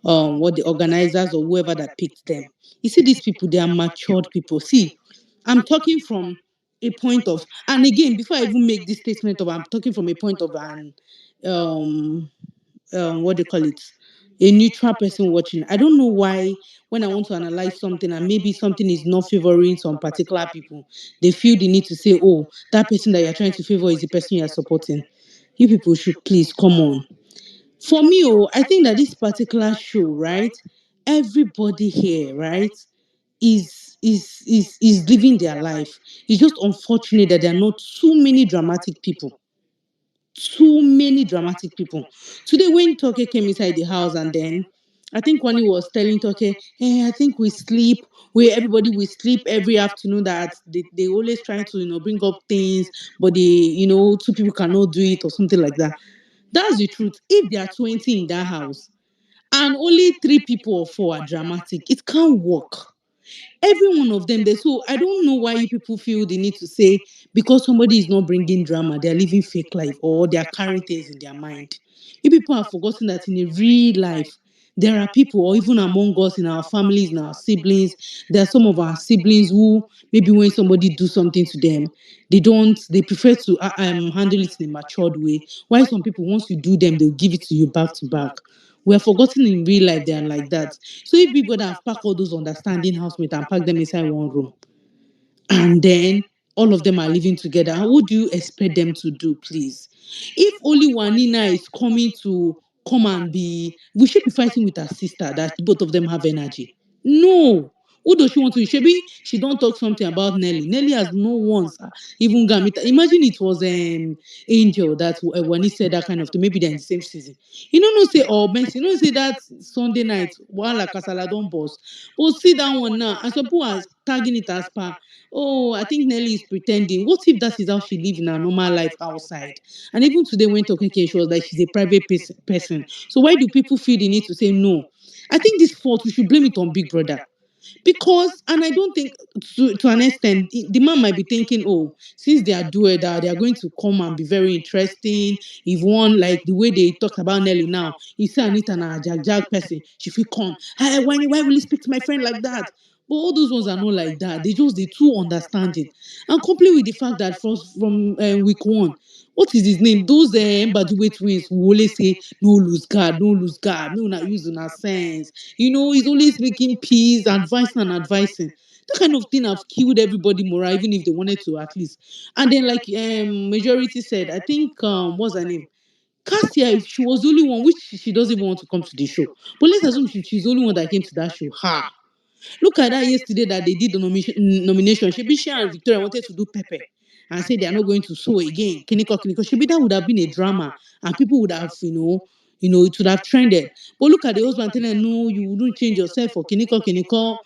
what the organizers or whoever that picked them. You see, these people, they are matured people. See, I'm talking from a point of, and again, before I even make this statement of, I'm talking from a point of an um what they call it, a neutral person watching. I don't know why when I want to analyze something and maybe something is not favoring some particular people, they feel the need to say, oh, that person that you're trying to favor is the person you're supporting. You people should please come on. For me, I think that this particular show, right? Everybody here, right, is living their life. It's just unfortunate that there are not too many dramatic people, too many dramatic people. Today, when Toke came inside the house, and then I think when he was telling Toke, hey, I think everybody we sleep every afternoon, that they always trying to, bring up things, but two people cannot do it or something like that. That's the truth. If there are 20 in that house and only 3 people or 4 are dramatic, it can't work. Every one of them there. So I don't know why you people feel the need to say because somebody is not bringing drama, they're living fake life or they're carrying things in their mind. You people have forgotten that in a real life, there are people, or even among us in our families, in our siblings, there are some of our siblings who maybe when somebody do something to them, they prefer to handle it in a matured way. Why some people, once you do them, they'll give it to you back to back. We are forgotten in real life they are like that. So if Big Brother have packed all those understanding housemates and packed them inside one room, and then all of them are living together, what do you expect them to do, please? If only Wanina is coming to come and we should be fighting with her sister that both of them have energy. No. Who does she want to? She don't talk something about Nelly. Nelly has no once even Gamita. Imagine it was Angel that when he said that kind of thing. Maybe they're in the same season. You know, no say Messi. You know, say that Sunday night, Wala Kasala don't boss. But see that one now, and some people are tagging it as per. Oh, I think Nelly is pretending. What if that is how she lives in her normal life outside? And even today, when talking, she was like she's a private person. So why do people feel the need to say no? I think this fault we should blame it on Big Brother. Because, and I don't think, to an extent, the man might be thinking, oh, since they are doing that, they are going to come and be very interesting. If one, like the way they talk about Nelly now, he say Anita na a jag person, she fit come. Hey, why will you speak to my friend like that? But all those ones are not like that. They just the too understanding, and complete with the fact that from week one, what is his name? Those Mbadiwe twins who always say no lose guard, no not use una sense. He's always making peace, advising and advising. That kind of thing have killed everybody moral, even if they wanted to at least. And then like majority said, I think what's her name? Cassia, if she was the only one, which she doesn't even want to come to the show. But let's assume she's the only one that came to that show. Ha! Look at that yesterday that they did the nomination. She and Victoria wanted to do Pepe and say they are not going to sew again. Kiniko, Kiniko. Shebi, that would have been a drama and people would have, it would have trended. But look at the husband telling her, no, you wouldn't change yourself for Kiniko, Kiniko.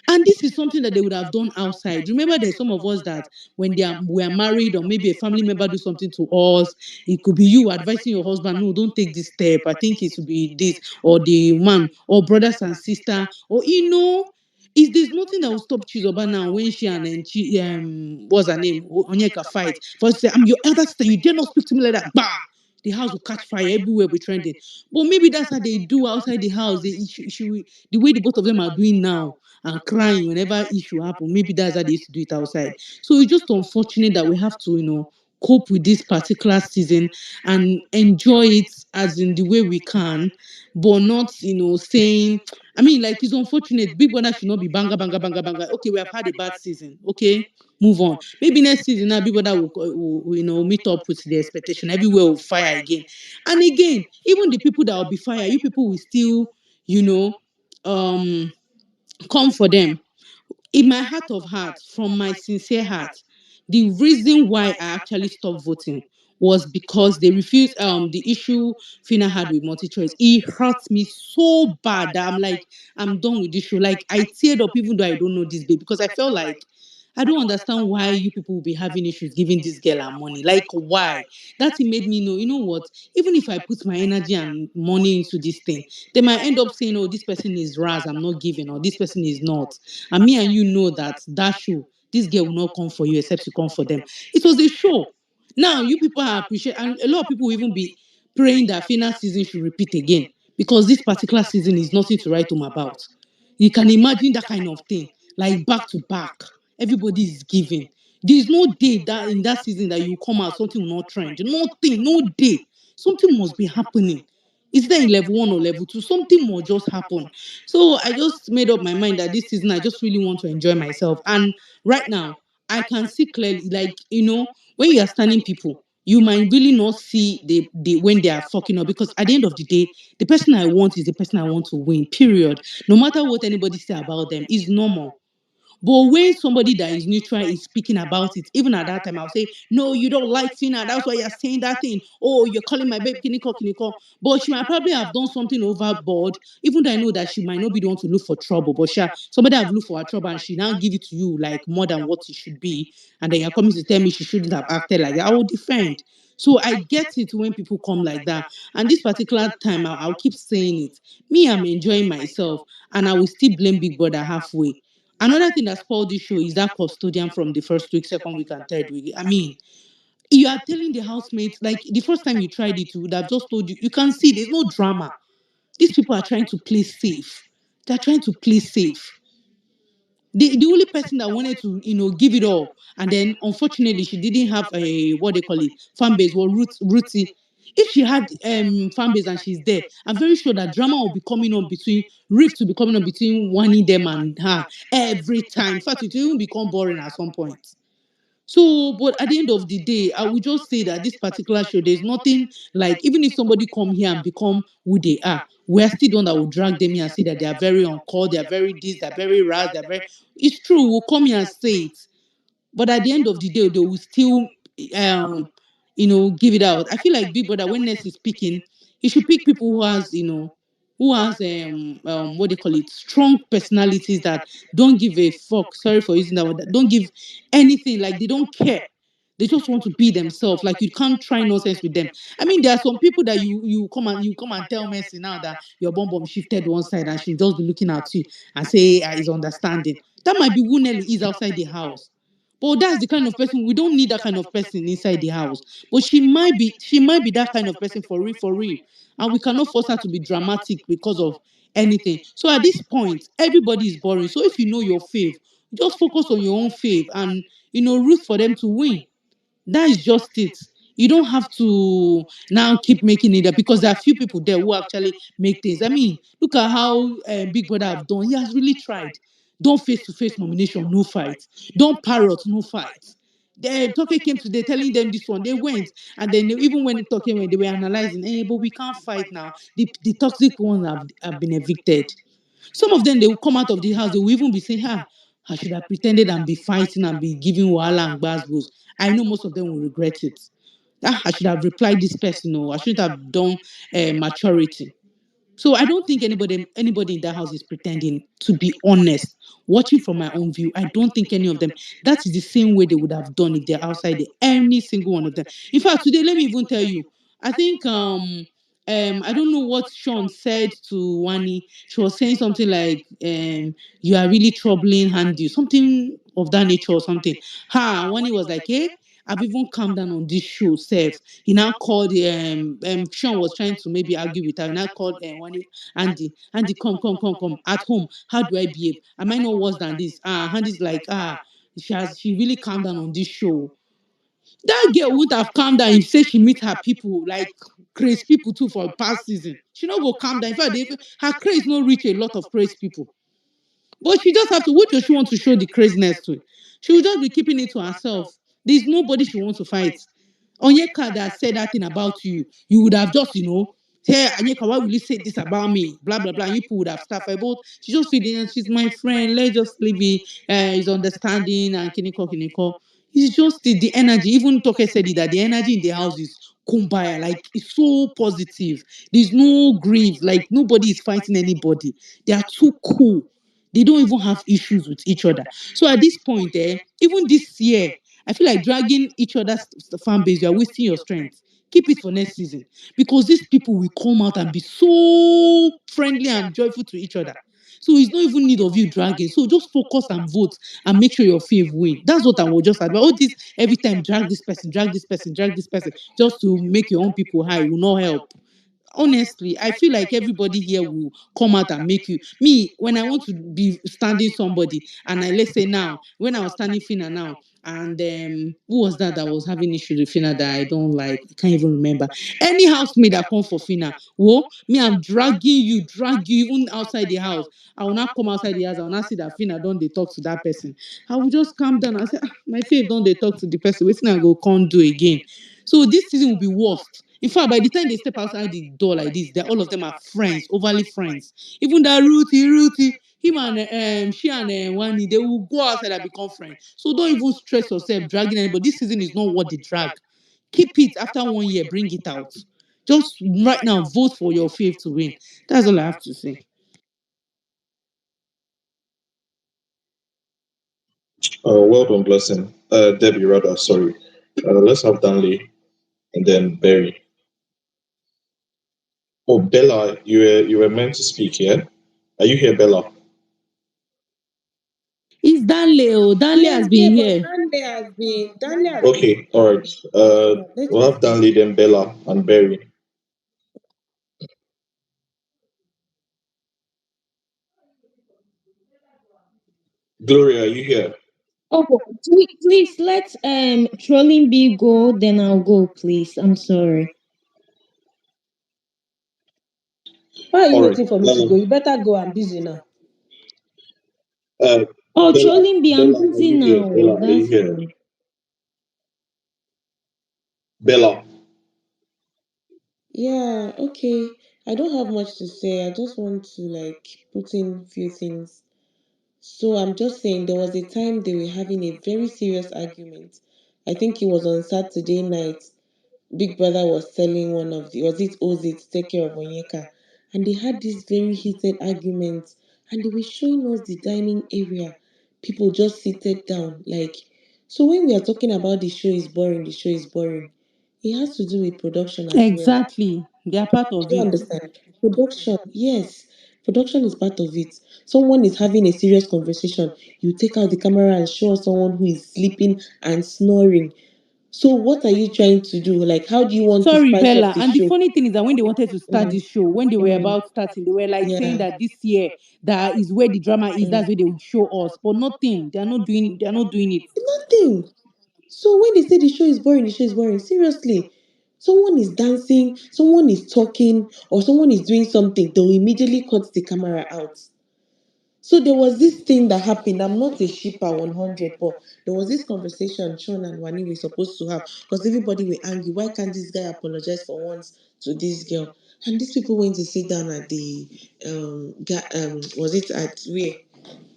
And this is something that they would have done outside. Remember, there's some of us that when we are married or maybe a family member do something to us, it could be you advising your husband, no, don't take this step. I think it should be this, or the man, or brothers and sister, or is there's nothing that will stop Chizoba now when she and then what's her name, Onyeka fight. First say, I'm your elder sister, you dare not speak to me like that. Bah! The house will catch fire, everywhere will be trending. But maybe that's how they do outside the house. The way the both of them are doing now and crying whenever issue happen. Maybe that's how they used to do it outside. So it's just unfortunate that we have to, cope with this particular season and enjoy it as in the way we can, but not, saying, I mean, like, it's unfortunate. Big Brother should not be banga, banga, banga, banga. Okay, we have had a bad season. Okay, move on. Maybe next season now, Big Brother will meet up with the expectation. Everywhere will fire again. And again, even the people that will be fire, you people will still, you know, um, come for them. In my heart of hearts, from my sincere heart, the reason why I actually stopped voting was because they refused the issue Fina had with multi-choice. It hurt me so bad that I'm like, I'm done with this show. Like, I teared up even though I don't know this babe, because I felt like I don't understand why you people will be having issues giving this girl her money. Like, why? That thing made me know, you know what? Even if I put my energy and money into this thing, they might end up saying, oh, this person is Raz, I'm not giving, or this person is not. And me and you know that show, this girl will not come for you except you come for them. It was a show. Now, you people are appreciate, and a lot of people will even be praying that final season should repeat again, because this particular season is nothing to write home about. You can imagine that kind of thing, like back to back. Everybody is giving. There's no day that in that season that you come out, something will not trend. Nothing, no day. Something must be happening. Is there in level 1 or level 2? Something must just happen. So I just made up my mind that this season I just really want to enjoy myself. And right now, I can see clearly, like, when you are standing people, you might really not see the when they are fucking up, because at the end of the day, the person I want is the person I want to win. Period. No matter what anybody say about them, is normal. But when somebody that is neutral is speaking about it, even at that time, I'll say, no, you don't like Fina. That's why you're saying that thing. Oh, you're calling my babe Kiniko Kiniko. But she might probably have done something overboard, even though I know that she might not be the one to look for trouble. But somebody have looked for her trouble and she now give it to you like more than what it should be. And then you're coming to tell me she shouldn't have acted like that. I will defend. So I get it when people come like that. And this particular time, I'll keep saying it. Me, I'm enjoying myself. And I will still blame Big Brother halfway. Another thing that spoiled this show is that custodian from the first week, second week, and third week. I mean, you are telling the housemates, like the first time you tried it, you would have just told you can see there's no drama. These people are trying to play safe. They're trying to play safe. The only person that wanted to, give it all, and then unfortunately she didn't have a what they call it fan base, was Ruthie. If she had fan base and she's there, I'm very sure that drama will be coming up between rift will be coming up between WANNI them and her every time. In fact, it will even become boring at some point. So, but at the end of the day, I would just say that this particular show, there's nothing like, even if somebody come here and become who they are, we're still the one that will drag them here and say that they are very on call, they are very this, they're very ras, they're very. It's true, we'll come here and say it. But at the end of the day, they will still, give it out. I feel like Big Brother, when Ness is speaking, he should pick people who has what they call it, strong personalities that don't give a fuck. Sorry for using that word. That don't give anything. Like, they don't care. They just want to be themselves. Like you can't try nonsense with them. I mean, there are some people that you come and tell Mercy now that your bum shifted one side and she'll just be looking at you and say is understanding. That might be who Nelly is outside the house. But that's the kind of person we don't need that kind of person inside the house. But she might be that kind of person for real. And we cannot force her to be dramatic because of anything. So at this point, everybody is boring. So if you know your fave, just focus on your own fave and root for them to win. That is just it. You don't have to now keep making it up because there are few people there who actually make things. I mean, look at how Big Brother have done. He has really tried. Don't face-to-face nomination, no fight. Don't parrot, no fight. Toke came today telling them this one. They went, and then even when Toke went, they were analyzing. But we can't fight now. The toxic ones have been evicted. Some of them, they will come out of the house, they will even be saying, I should have pretended and be fighting and be giving wahala and gbasgbos. I know most of them will regret it. I should have replied this person, or I shouldn't have done maturity. So I don't think anybody in that house is pretending, to be honest. Watching from my own view, I don't think any of them. That is the same way they would have done if they're outside there. Any single one of them. In fact, today, let me even tell you, I think I don't know what Sean said to WANNI. She was saying something like you are really troubling Handy, something of that nature or something. WANNI was like, I've even calmed down on this show, Seth. He now called Sean was trying to maybe argue with her. He now called Andy, come at home. How do I behave? Am I not worse than this? Andy's like, she really calmed down on this show. That girl would have calmed down if say she meet her people, like crazy people too, for past season. She not go calm down. In fact, her craze not reach a lot of crazy people. But she just have to. What does she want to show the craziness to? She will just be keeping it to herself. There's nobody she wants to fight. Onyeka that said that thing about you, you would have just, hey, Onyeka, why will you say this about me? Blah, blah, blah. And you people would have stuff about. She just feeling, she's my friend. Let's just leave it. He's understanding and kiniko. It's just the energy. Even Toke said it, that the energy in the house is kumbaya. Like, it's so positive. There's no grief. Like, nobody is fighting anybody. They are too cool. They don't even have issues with each other. So at this point, even this year, I feel like dragging each other's fan base, you are wasting your strength. Keep it for next season. Because these people will come out and be so friendly and joyful to each other. So it's not even need of you dragging. So just focus and vote and make sure your fave win. That's what I will just advise. All this every time drag this person, just to make your own people high will not help. Honestly, I feel like everybody here will come out and make you. Me, when I want to be standing somebody, and let's say now, when I was standing Fina now, and who was that was having issues with Fina that I don't like? I can't even remember. Any housemate that come for Fina, whoa, me, I'm drag you even outside the house. I will not come outside the house. I will not see that Fina don't they talk to that person. I will just calm down and say, my faith don't they talk to the person. Waiting I go can't do again. So this season will be worst. In fact, by the time they step outside the door like this, all of them are friends, overly friends. Even that Ruthie, him and she and WANNI, they will go outside and become friends. So don't even stress yourself dragging anybody. This season is not what they drag. Keep it after 1 year, bring it out. Just right now, vote for your fave to win. That's all I have to say. Well done, Blessing. Debbie, rather, sorry. Let's have Danley and then Barry. Oh, Bella, you were meant to speak, yeah? Are you here, Bella? It's Danley. Danley Yeah, has I'm here, been but here. Danley has been. Okay, all right. Let's We'll just have see. Danley, then Bella, and Barry. Gloria, are you here? Oh, please let trolling B go, then I'll go, please. I'm sorry. Why are you All right. waiting for me to go? You better go. I'm busy now. Uh, Oh, Bella, trolling B, I'm Bella, are busy you here? now. Bella, Oh, are you that's here? fine. Bella. Yeah, okay. I don't have much to say. I just want to put in few things. So I'm just saying there was a time they were having a very serious argument. I think it was on Saturday night. Big Brother was telling one of the was it OZ to take care of Onyeka. And they had this very heated argument and they were showing us the dining area. People just seated down, like So when we are talking about the show is boring, it has to do with production as well. Exactly. They are part of Do you it. understand? Production, yes. Production is part of it. Someone is having a serious conversation. You take out the camera and show someone who is sleeping and snoring. So what are you trying to do? Like, how do you want to Sorry, spice up Bella. the And the show? funny thing is that when they wanted to start Mm, this show, when they were mm, about starting, they were like saying yeah. that this year that is where the drama is. Mm. That's where they would show us. But nothing. They are not doing. They are not doing it. Nothing. So when they say the show is boring, the show is boring. Seriously, someone is dancing, someone is talking, or someone is doing something, they'll immediately cut the camera out. So there was this thing that happened. I'm not a shipper 100, but there was this conversation Sean and Wani were supposed to have because everybody were angry. Why can't this guy apologize for once to this girl? And these people went to sit down at the was it at where?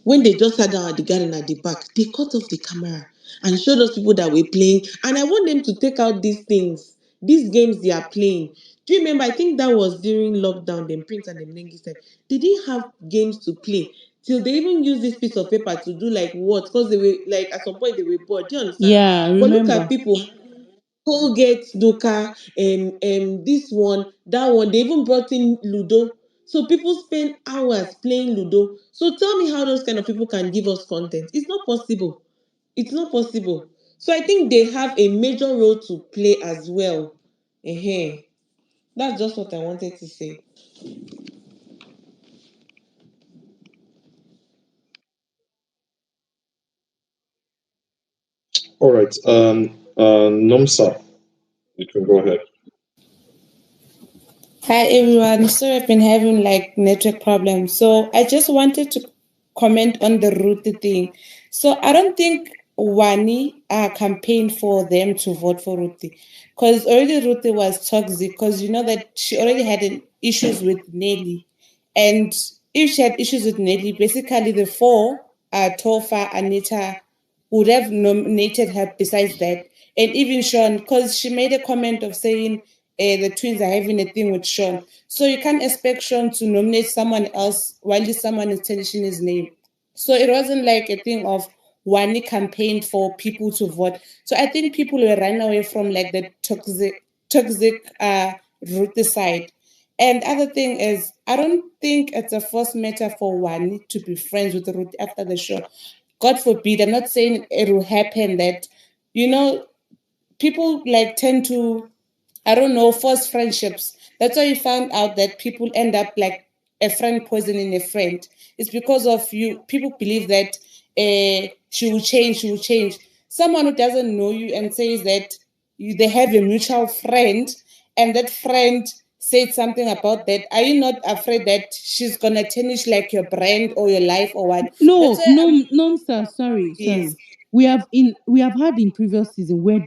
When they just sat down at the garden at the back, they cut off the camera and showed us people that were playing. And I want them to take out these things, these games they are playing. Do you remember? I think that was during lockdown, them Prince and them Nengi said they didn't have games to play. Till they even used this piece of paper to do like what? Because they were like at some point they were bored. Do you understand? Yeah, I But look at remember. people Colgate, Doka, this one, that one. They even brought in Ludo. So people spend hours playing Ludo. So tell me how those kind of people can give us content. It's not possible. It's not possible. So I think they have a major role to play as well. That's just what I wanted to say. All right. Nomsa, you can go ahead. Hi everyone. Sorry, I've been having like network problems. So I just wanted to comment on the Ruti thing. So I don't think Wani campaigned for them to vote for Ruti because already Ruti was toxic because you know that she already had issues with Nelly. And if she had issues with Nelly, basically the four, Tofa, Anita, would have nominated her besides that. And even Sean, because she made a comment of saying the twins are having a thing with Sean. So you can't expect Sean to nominate someone else while this someone is tarnishing his name. So it wasn't like a thing of Wani campaigned for people to vote. So I think people were running away from like the toxic Ruth side. And the other thing is, I don't think it's a forced matter for Wani to be friends with Ruth after the show. God forbid, I'm not saying it will happen that, you know, people like tend to, I don't know, force friendships. That's why you found out that people end up like a friend poisoning a friend. It's because of you. People believe that she will change, she will change. Someone who doesn't know you and says that they have a mutual friend, and that friend said something about that. Are you not afraid that she's gonna tarnish like your brand or your life or what? That's No, why no, I'm no, sir. Sorry, yes, sorry. We have had in previous season where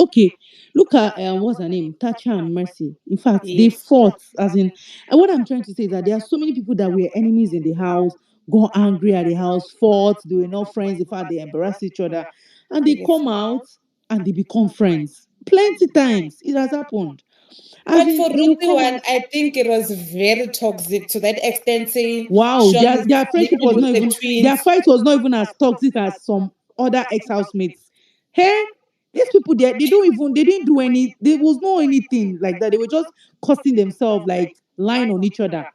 okay, look at what's her name, Tacha and Mercy. In fact, they yes, fought. As in, and what I'm trying to say is that there are so many people that were enemies in the house, got angry at the house, fought. They were not friends. In fact, they embarrassed each other, and they yes. come out and they become friends. Plenty times it has happened. As But in, for they will Ruthie come one, out. I think it was very toxic to that extent, saying Wow, Sean their is their friendship sleeping was with not the even their twins. fight was not even as toxic as some other ex-housemates. Hey, these people they don't even they didn't do any there was no anything like that. They were just cussing themselves like lying on each other.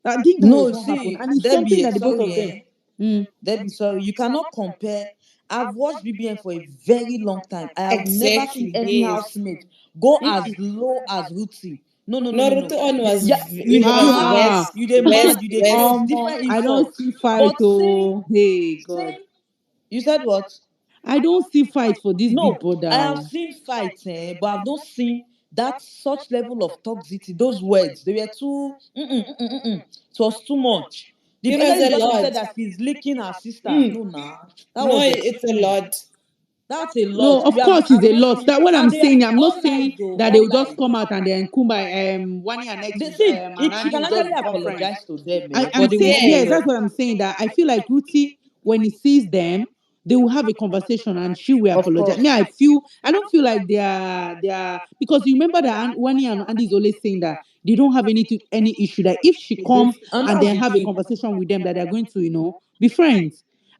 I think that was No, what happened. see, And it's something Debbie, that the both of sorry, them. Mm. Debbie, sorry. You cannot compare. I've watched BBN for a very long time. I have never seen Exactly, any yes. housemate go as Mm-mm. low as Ruthie. No, no, no, No, no, no. Ruthie on was Yeah, it you was have Ah, worse, you dey worse, mad, you dey worse. craze, different I don't insult. see fight. But Oh, hey God. saying you said what? I don't see fight for this big No, brother. I have Oh. seen fights, but I've not seen that such level of toxicity. Those words, they were too. It was too much. It was Especially the a person lot. said that she's licking her sister. Mm. No, nah, that No, was it's a extreme. lot. That's a No, lot. of course I've it's a not lot. seen, That what I'm and they are saying. I'm not all lies saying though, that they all will just lies. come out and then Kumba, Wani and X They will, see and she Andy can will just actually become friends. apologize to them, I'm but they will saying not go yes, Yes. there. that's what I'm saying. That I feel like Ruti, when he sees them, they will have a conversation and she will Of apologize. Me, course. I don't feel like they are because you remember that Wani and Andy is always saying that they don't have any issue that if she come And and that's then the have a truth. conversation with them that they're going to be friends.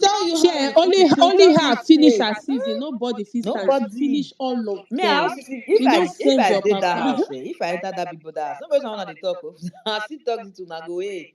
tell you how Shey it is. She will only tell you her finish straight. her season, nobody fit stand. She Nobody. finish all of Me, I them. also see if You know I sense your did that papa. house, if I enter that Bigbrother house, nobody someone at the talk of. I still talk to una go hey.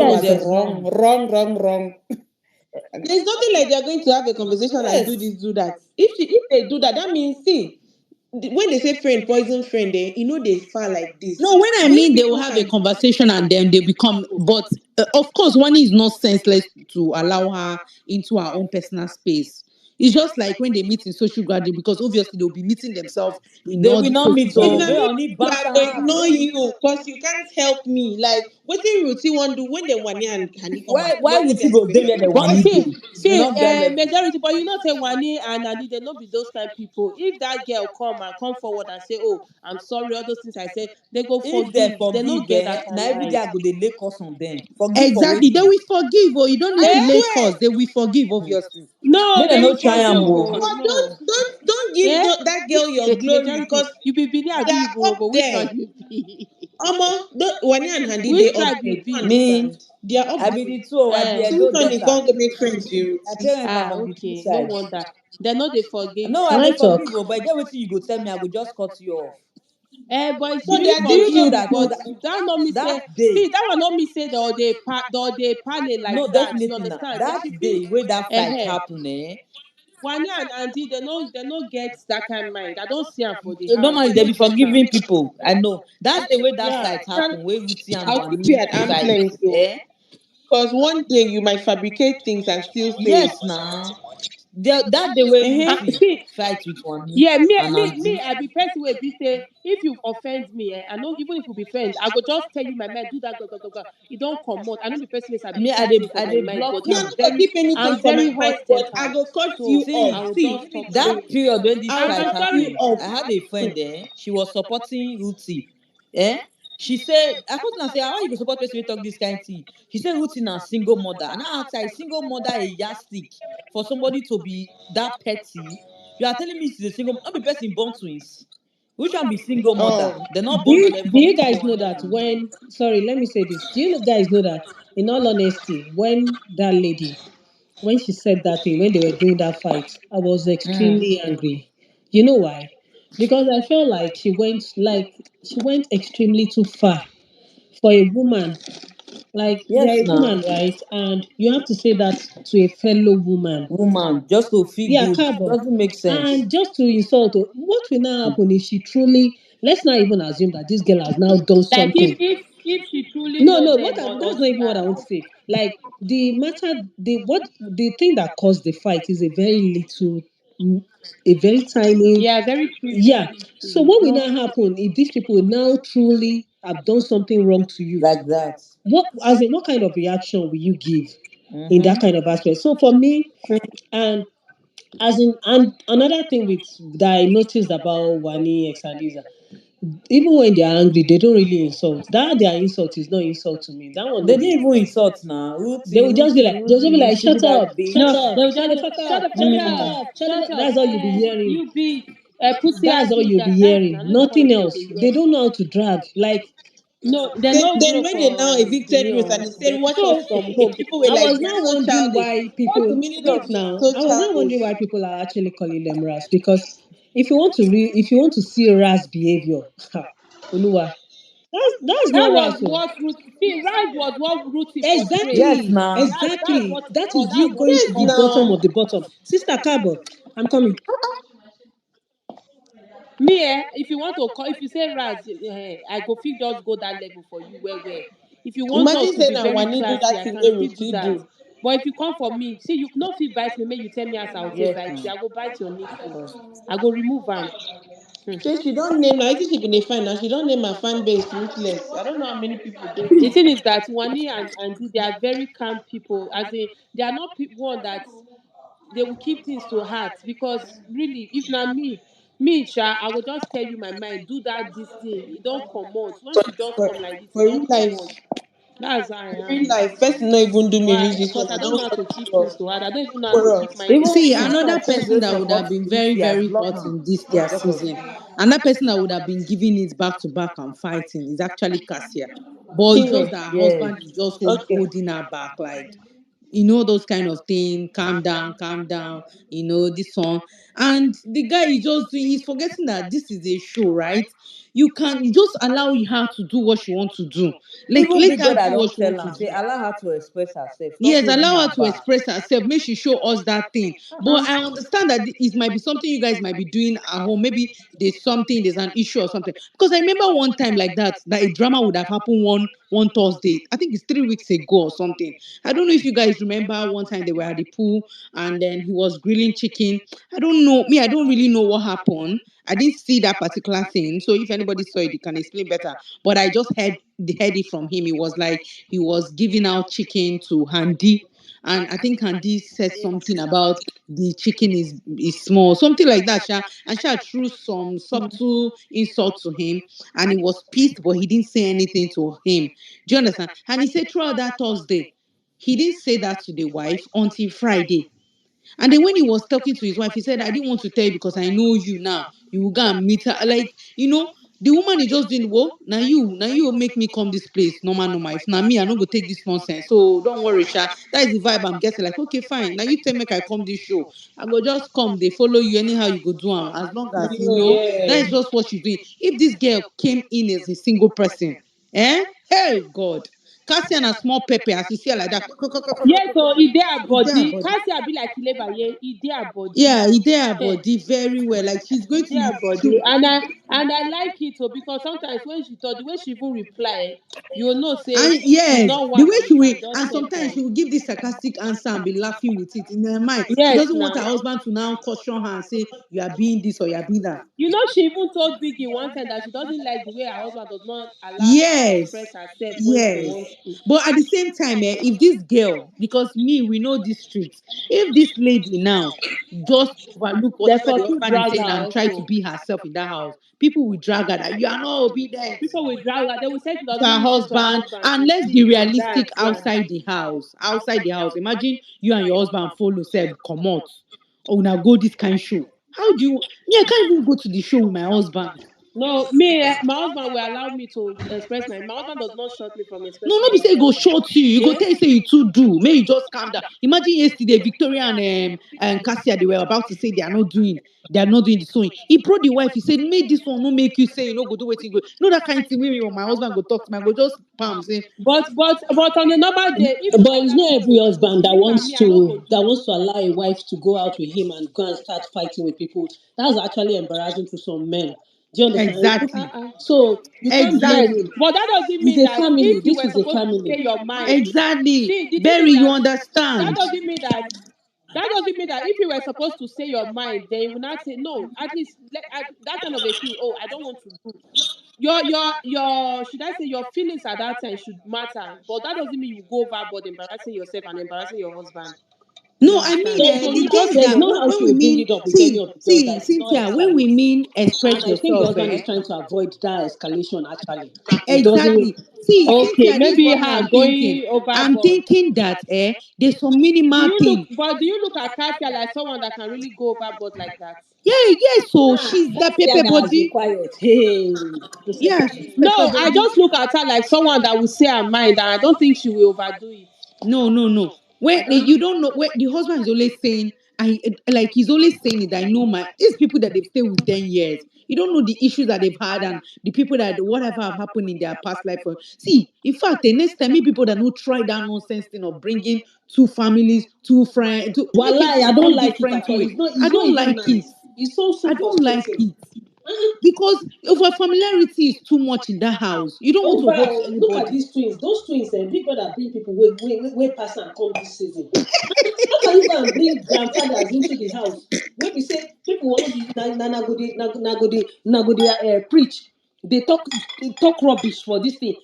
know what that's they're wrong, doing. wrong. There's nothing like they're going to have a conversation like do Yes. this, do that. If they do that, that means see, when they say friend poison friend, they far like this. No, when I When mean they will people have a can, conversation and then they become, but of course, Wani is not senseless to allow her into her own personal space. It's just like when they meet in social gathering, because obviously they'll be meeting themselves in They all will the not social meet. if So na may gathering. me, only I banter go her. ignore you because you can't help me. Like wetin Ruthie wan do when dem Wani and Hani come out? Why Wetin would you dem go go there do? where they But want it see, to? You see, not get level. majority, but you know, say Wani and Adi, they not be those kind of people. If that girl come forward and say, "Oh, I'm sorry," all those things I say, they go If they forgive. They forgive, not get that now kind of every day mind. I go they lay curse on them. Forgive for Exactly. They waiting. will forgive. Oh, you don't need I to Eh? lay swear. cause. They will forgive, obviously. No, May they they will no try forgive. and Oh, But no. don't give Eh? that girl your glory Majority, because you be Bini they Abi are up Igbo, which there. one you be? Wani and Handi they Which up tribe there. you You don't be? me. understand. They are up I be there. the two. I be Eh. a So which do one you daughter. can't go make friends with My Ruthie? parents are from the two Okay. No sides. wonder. They know they forgive. No, I Can they I talk? forgive, but get what you go tell me, I go just cut you off. But But do they you are Do you giving know forgive? you that But good. that not me that say. day? See, that one not me say they panel No, like that. You definitely not. understand? They That should feel. day where that fight Eh. happen, eh? Wanya and Auntie, they no get that kind of mind. I don't see them for the So house. normally They they no be get them. forgiving people. I know. That day where that Yeah. fight happen, where Ruthie and I'll keep you Wani at arm's fight, length though. eh? Because one day you might fabricate things and still say it. Yes, now. That day where Ruthie See, fight with Wani yeah, and Auntie. I be person wey be say if you offend me, I know even if we be friends, I go just tell you my mind, do that, go, go, go, go. It don't come out. I know be person wey sabi Me, keep things for I my dey mind, block but Me, I am. not gonna keep anything I'm for my very mind, hot but I tempered. go cut you So off. I See, will See, just let me talk tell that am. you. period when this I will And fight I'm cut you sorry. happened, off. I had a friend there. She was supporting Ruthie. Eh? She said, I come to her and say, why you go support person wey talk this kind of thing? She said Ruthie na single mother. And I asked her, is single mother a yardstick for somebody to be that petty? You are telling me she's a single, not be person born twins. Which one be single mother? Oh, They're not Do born you, together do from you this guys one know year that now. when, sorry, let me say this. Do you guys know that in all honesty, when that lady, when she said that thing, when they were doing that fight, I was Mm. extremely angry. You know why? Because I felt like she went extremely too far for a woman. Like you're Yes, a woman, now. right? And you have to say that to a fellow woman. Woman, just to feel Yeah, good. carbon. Doesn't make sense. And just to insult her, what will now happen if she truly, let's not even assume that this girl has now done Like if something. if she truly No, know no, them or that's not even what I want to say. Like the thing that caused the fight is mm, a very tiny, yeah, very yeah. trivial So issue. what will now happen if these people now truly have done something wrong to you? Like that. What kind of reaction will you give in Mm-hmm. that kind of aspect? So for me, and and another thing that I noticed about Wani X and Lisa, even when they are angry, they don't really insult. That their insult is not insult to me. That one They no didn't be. even insult now. They Ruthie, will just be Ruthie, like, they'll just be Ruthie, like, she be shut that up, bitch. shut No, up, they will shut just the be, fuck shut up, the shut fuck the fuck Mm. up, up, shut shut the. up, That's all you'll be hearing. you bitch, pussy That's ass all you'll nigga. be That's hearing. I know the one Nothing again they else. They hear. don't know how to drag. Like, No, they then, no then grow when they now for evicted Benin Ruth and or they said Delta. watch us so from home, people were I like, was they now are so wondering childish. why What's the people meaning wait of being now. so I was now childish? wondering why people are actually calling them Ras, because if you want to see Ras behavior, Oluwa, that's That not was Ras. Oh. what Ruth. See, Rise was what Ruthie portrayed. Yes, Exactly, now. That's exactly. what he That called. is That's you what going he to Yes, the called her. bottom now. of the bottom. Sister Cabo, I'm coming. Me, if you want to call, if you say Raz, I go fit just go that level for you. Where? If you want us Imagine to saying be that very Wani do classy, that I thing can wey still do Ruthie that. do. But if you come for me, see, you no fit bite me. Make you tell me as I will take Yes, bite you. now. I go bite your nipple. I go remove them. Say she don't name now. I think she been a fan now. She don't name her fan base ruthless. I don't know how many people they. The thing is that Wani and Dee, they are very calm people. As in, they are not one that they will keep things to heart, because really, if not me, Sha, I will just tell you my mind. Do that, this thing. It don't come out. Once you just For, come like this, it for don't real come life, out. That's how I real am. life, person no even do me Why? reach this Because one. I I don't know don't how to cut keep you things off. to heart. I don't even know how to keep Chorus. my Even emotions See, to me, when I another myself. tell you person wey that would support have been very, Ruthie, I very block hot am. in this Just their because of season, you. another person that would have been giving it back to back and fighting is actually Cassia. But it's just Chinwe. that her Yes. husband is just Okay. holding her back, like, those kind of thing. Calm down, this one. And the guy is just doing, he's forgetting that this is a show, right? you can just allow her to do what she wants to do. Like, Even let Big her Brother do what don't she tell wants to her, say do. allow her to express herself. Stop Yes, holding allow her her to back. express herself. Make she show us that thing. But Uh-uh. I understand that it might be something you guys might be doing at home. Maybe there's an issue or something. Because I remember one time like that a drama would have happened one Thursday. I think it's 3 weeks ago or something. I don't know if you guys remember one time they were at the pool and then he was grilling chicken. I don't know. Me, I don't really know what happened. I didn't see that particular thing. So if anybody saw it, they can explain better. But I just heard it from him. It was like he was giving out chicken to Handy. And I think Handy said something about the chicken is small, something like that. And Sha threw some subtle insult to him, and he was pissed, but he didn't say anything to him. Do you understand? And he said throughout that Thursday, he didn't say that to the wife until Friday. And then when he was talking to his wife, he said, I didn't want to tell you because I know you now. You will go and meet her. Like, the woman is just doing, well, now you make me come this place, normal. If not me, I don't go take this nonsense. So don't worry, Sha. That is the vibe I'm getting. Like, okay, fine. Now you tell me I come this show. I go just come. They follow you anyhow you go do them. As long as, that Yeah. is just what she's doing. If this girl came in as a single person, hey, God. Cassian a small pepper, as you see her like that. Yes, so e dey her E dey her body. body. Cassia be like Ilebaye, e dey her body. Yeah, e dey her Hey, body very well. Like she's e going dey her to body. And I like it because sometimes when she talk, the way she even reply, you will know say and it's yes, not the one way that she you will, can just and step sometimes on. she will give this sarcastic answer and be laughing with it in her mind. She Yes, doesn't want her now. husband to now caution her and say you are being this or you are being that. You know, she even told Biggie one time that she doesn't like the way her husband does not allow her to express Yes, herself when she yes. wants to. But at the same time, if this girl, because me, we know this street, if this lady now just overlook They whatever for the still husband is drag her saying and try to also. be herself in that house, people will drag her that you are not obedient People will drag her. They will say she to doesn't her listen to her husband. husband And to let's be this and realistic that. Yeah. outside the house. Outside the house. Imagine you and your husband follow self come out. Or now go this kind show. How do you me? I can't even go to the show with my husband. No, me, my husband will allow me to express my husband does not shut me from No, expressing not be say go myself. short you. You go Yeah. tell you say you too do. May you just calm down. Imagine yesterday Victoria and Cassia they were about to say they are not doing the sewing. He brought the wife. He said, "Make this one no make you say you know go do what you go." No that kind of thing. When my husband go talk to me, I go just palm say But on a normal day, if But na it's other not every people dey do, husband that me na me, wants I no go to do. allow a wife to go out with him and go and start fighting with people. That's actually embarrassing to some men. Do you understand? exactly, So you can't blame Yes, him. exactly, but that doesn't It's mean a that family. if you This were is a supposed to family. say your mind, exactly. see, the thing Berry, is you that that understand? doesn't mean that that doesn't mean that if you were supposed to say your mind, then you will not say no. At least that kind of a thing. Oh, I don't want to do. Your should I say your feelings at that time should matter, but that doesn't mean you go overboard embarrassing yourself and embarrassing your husband. You No, I mean, understand? So the you thing just is There's that no know. how when she we will bring mean, it up with any see, of the girls that see, it should not Cynthia, when we escalate. mean express And I think the yourself, husband is trying to avoid that escalation actually. It doesn't exactly. See, Okay, Cynthia, this is maybe what her I'm thinking. going I'm overboard. thinking that there's some Do minimal you look? thing. But do you look at Kasia like someone that can really go overboard like that? Yeah, yeah. So ah she's that that's the pepper that has been body. quiet. Hey, Yeah, she's pepper No, I body. just look at her like someone that will say her mind, and I don't think she will overdo it. No. When you don't know when the husband is always saying, I like he's always saying it. I know my these people that they've stayed with 10 years. You don't know the issues that they've had and the people that whatever have happened in their past life. See, in fact, the next time, me people that don't try that nonsense thing of bringing two families, two friends, to make it Wallahi, I don't come like it different at all. way. It's I not don't even like it. nice. It's so I don't like frustrating. it because over familiarity is too much in that house. You don't want to hurt Look at anybody. these twins. Those twins, Big Brother bring people way pass and come this season. How can you go and bring grandfathers into the house? When we say people want to preach, they talk rubbish for this thing.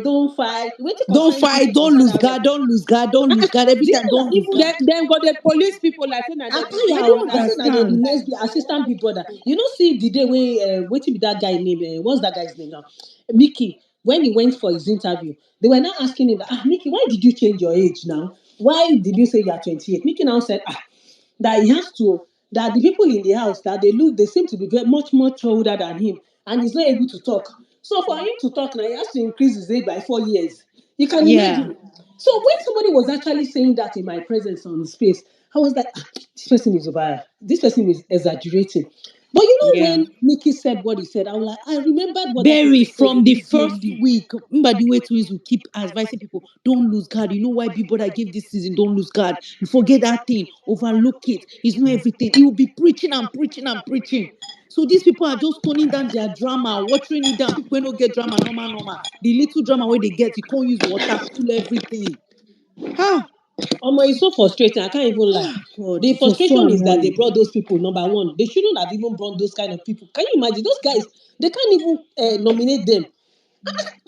Don't fight. Wait to Don't concern you fight. with Don't lose grandfather guard. rubbish. Don't lose guard. Don't lose guard. Every Do you time, know don't that lose even guard. Then go the police people like saying that I they tell you, bring I them how don't una I say that the understand. next assistant big brother. You know, see the day when waiting with that guy name. What's that guy's name now? Mickey. When he went for his interview, they were now asking him, Mickey, why did you change your age now? Why did you say you are 28? Mickey now said, that he has to, that the people in the house that they seem to be very much older than him, and he's not able to talk. So for him to talk now, he has to increase his age by 4 years. You can Yeah. imagine. So when somebody was actually saying that in my presence on the space, I was like, this person is over. This person is exaggerating. But you know Yeah. when Mickey said what he said, I remembered what that Berry person said from the first immediately. week. Remember the way twins will keep advising people, don't lose guard. You know why Bigbrother gave this season, don't lose guard. You forget that thing, overlook it. It's not everything. He will be preaching and preaching and preaching. So these people are just toning down their drama, watering it down. People when don't get drama, normal. The little drama where they get, you can't use water, cool everything. Ah, It's so frustrating. I can't even lie. God, The it was so frustration is that they annoying. brought those people. Number one, they shouldn't have even brought those kind of people. Can you imagine those guys? They can't even nominate them.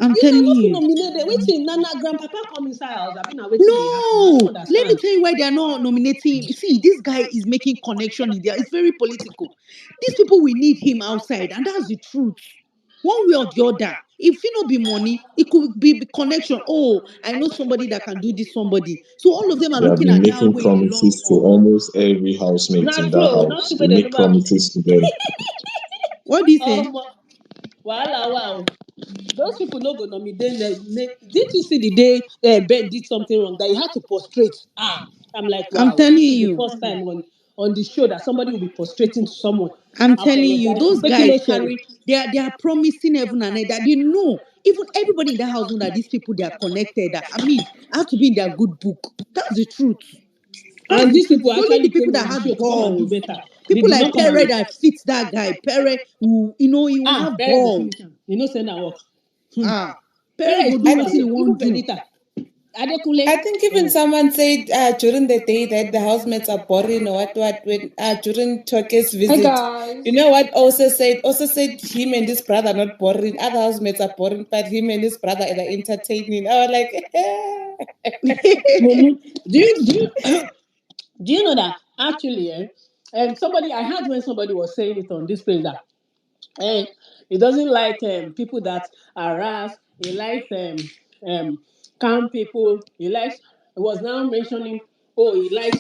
I'm You telling supposed to you. nominate them. Waiting, Nana, grandpapa come inside house. I've been waiting. They happen. I don't No, let me understand. tell you why they are not nominating him. See, this guy is making connection in there. It's very political. These people will need him outside, and that's the truth. One way or the other. If it not be money, it could be connection. Oh, I know somebody that can do this. Somebody. So all of them are They have looking been at that making way in the long promises to run. almost every housemate Not in that true. Not house. They people. They make never. promises to them. What do you say? Wow. Those people no go nominate them. Did you see the day Ben did something wrong that he had to prostrate? I'm like, I'm wow, telling this is the you. first time on the show that somebody will be prostrating to someone, I'm telling you, apologizing, those taking guys no shame. carry. They are promising heaven and earth. That they know. Even everybody in that house know that these people they are connected. That, I mean, have to be in their good book. That's the truth. That's And the these truth. people It's only actually the people came that on the show had to come and do balls. better. They People did not like come and Pere do. that fits that guy. Pere, who he will have Perez go balls. finish am. You know, send that work. Ah, Pere Perez go do do I what pass. he think Even won't do. Benita, Adekunle. I think even someone said during the day that the housemates are boring or what when during Turkey's Hi visit. guys. You know what also said? Also said him and his brother are not boring. Other housemates are boring, but him and his brother are entertaining. I was like, Mhm. Do you know that actually? Somebody I heard when somebody was saying it on this page that he doesn't like people that harass. He likes um calm people. He was now mentioning. Oh, he likes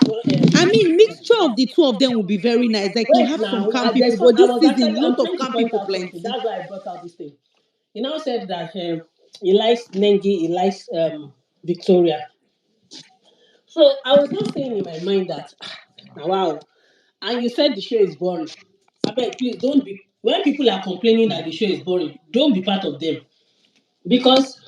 I mean, mixture of the two of them will be very nice. Like you wait have some now. calm There's people, some, but this season, I'm lot of trying to calm point people out something. plenty. That's why I brought out this thing. He now said that he likes Nengi, he likes Victoria. So I was just saying in my mind that now wow, and you said the show is boring. I beg, please don't be when people are complaining that the show is boring, don't be part of them. Because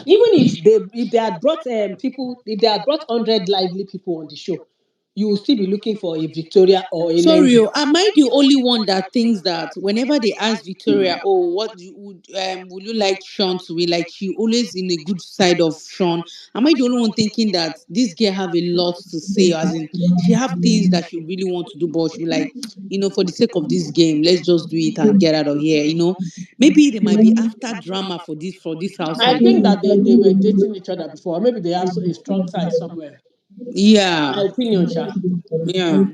even if they had brought people, if they had brought 100 lively people on the show, you will still be looking for a Victoria or a Sorry, Nengi. am I the only one that thinks that whenever they ask Victoria, oh, would you like Sean to be like? She always in a good side of Sean. Am I the only one thinking that this girl have a lot to say? As in, she have things that she really want to do, but she be like, for the sake of this game, let's just do it and get out of here. Maybe they might be after drama for this I housemate. think that they were dating each other before. Maybe they have a strong tie somewhere. Yeah, My opinion, Sha. yeah.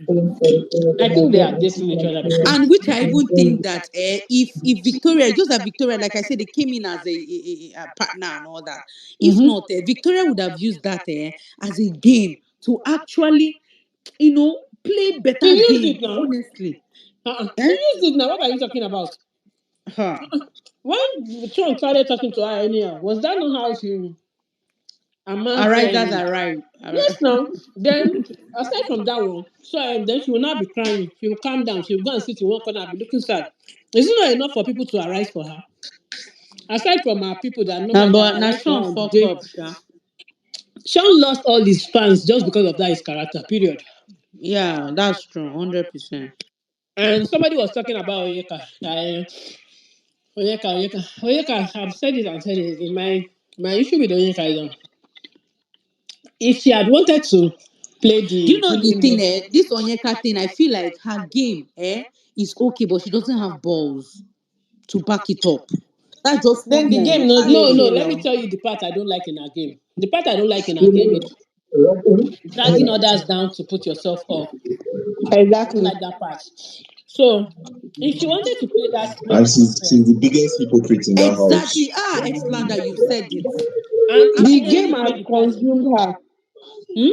I think they are dating each other before. And which I even think that if Victoria, just that Victoria, like I said, they came in as a partner and all that. If Mm-hmm. not, Victoria would have used that as a game to actually, play She better used game. it now. Honestly, She eh? used it now. What are you talking about? Huh. When Sean started talking to her anyhow, was that not how she amassed Arisers arrive. yes, now. Then, aside from that one, so then she will not be crying. She will calm down. She will go and sit in one corner and be looking sad. Is it not enough for people to arise for her? Aside from her people that Now, normally but now arise for Sean her on the fuck day, up, sha. Sean lost all his fans just because of that his character. Period. Yeah, that's true, 100%. And somebody was talking about Oyeka. Oyeka. I've said it and said it again. My issue with Oyeka is if she had wanted to play You the know the healing thing, role, this Onyeka thing, I feel like her game, is okay, but she doesn't have balls to back it up. That's just then one the thing game with no her dey no, game. no. okay Let me now. tell you the part I don't like in her game. The part I don't like in her game is dragging others down to put yourself up. I don't Exactly. like that part. So, if she wanted to play that And place she's the biggest hypocrite in that house. Exactly. Explander, you've said it. and if The she game wanted to has play the part, consumed her. hmm?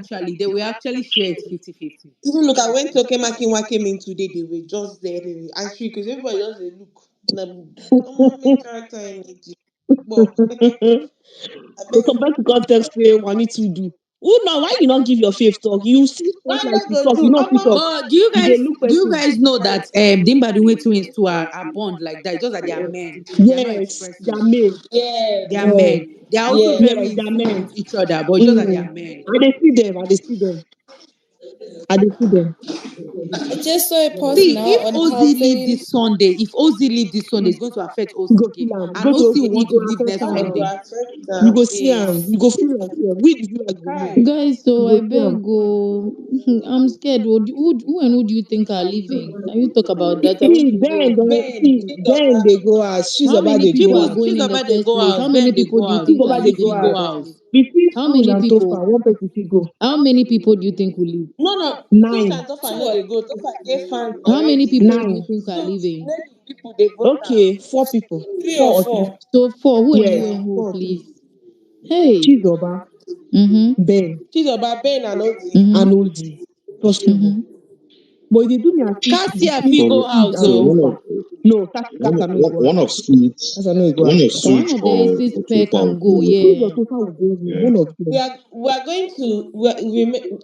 actually, they will actually share it 50-50. Even look at when Toke Makinwa came in today, they were just there and she because everybody just dey look. The main character energy. But I So beg compared to context, say WANNI to do. Who now? Why you not give your faith talk? You see Why first like not you go talk, you do? not fit talk. But You dey look do you person. guys know that Dimbadiwe twins too are bond like that? It's just that they are men. They are not Yes, they expressive. are male. They are Yes. Yes, men. They are also Yes. very yes, in they are sync men. with each other, but it's just that they are Mm. men. I dey see them. I dey see them. I dey see them. I just saw a post See, now if on Ozzy leave saying this Sunday, if Ozzy leave this Sunday, it's going to affect You Ozzy's go game, feel am. and Go Ozzy to will you want to go leave affect next How it am. go Friday. affect You go them? see am. You go feel like here. We the viewers go know. Hi. Guys, You so go I see am. beg go. I'm scared. Who and who do you think are leaving? Can you talk about that? I want See, to know. Ben, then they go out. She's How about many they people go are out. going in the Chizoba they first go place? house, How Ben many they people go do you house, think She's are about they Cohesion go they leaving go out. next? house. Between How Suze many and people? Tofa, one person should go. How many people do you think will leave? no. Suit 9. and Tofa no dey go. Tofa get fans How many already. people do you 9. think are Suit, leaving? maybe people dey vote am. Okay, 4 people. 4 or 3. 3 or 4. So four. Who and Yes, who and who, 4 or 3. please? Hey. Chizoba, Mm-hmm. Ben, She's about Ben and Ozzy. and Mm-hmm. Oldie. First of all. Mm-hmm. But they do me as if Cassia between fit So, go Suze house, and so oh. Tofa. No, Kasa no go one out. of Suits, Kasa no go one out. of One Suits of the aces or pair Total. can go, Suze or yeah. Tofa will go home. Yeah. One of them. We are going to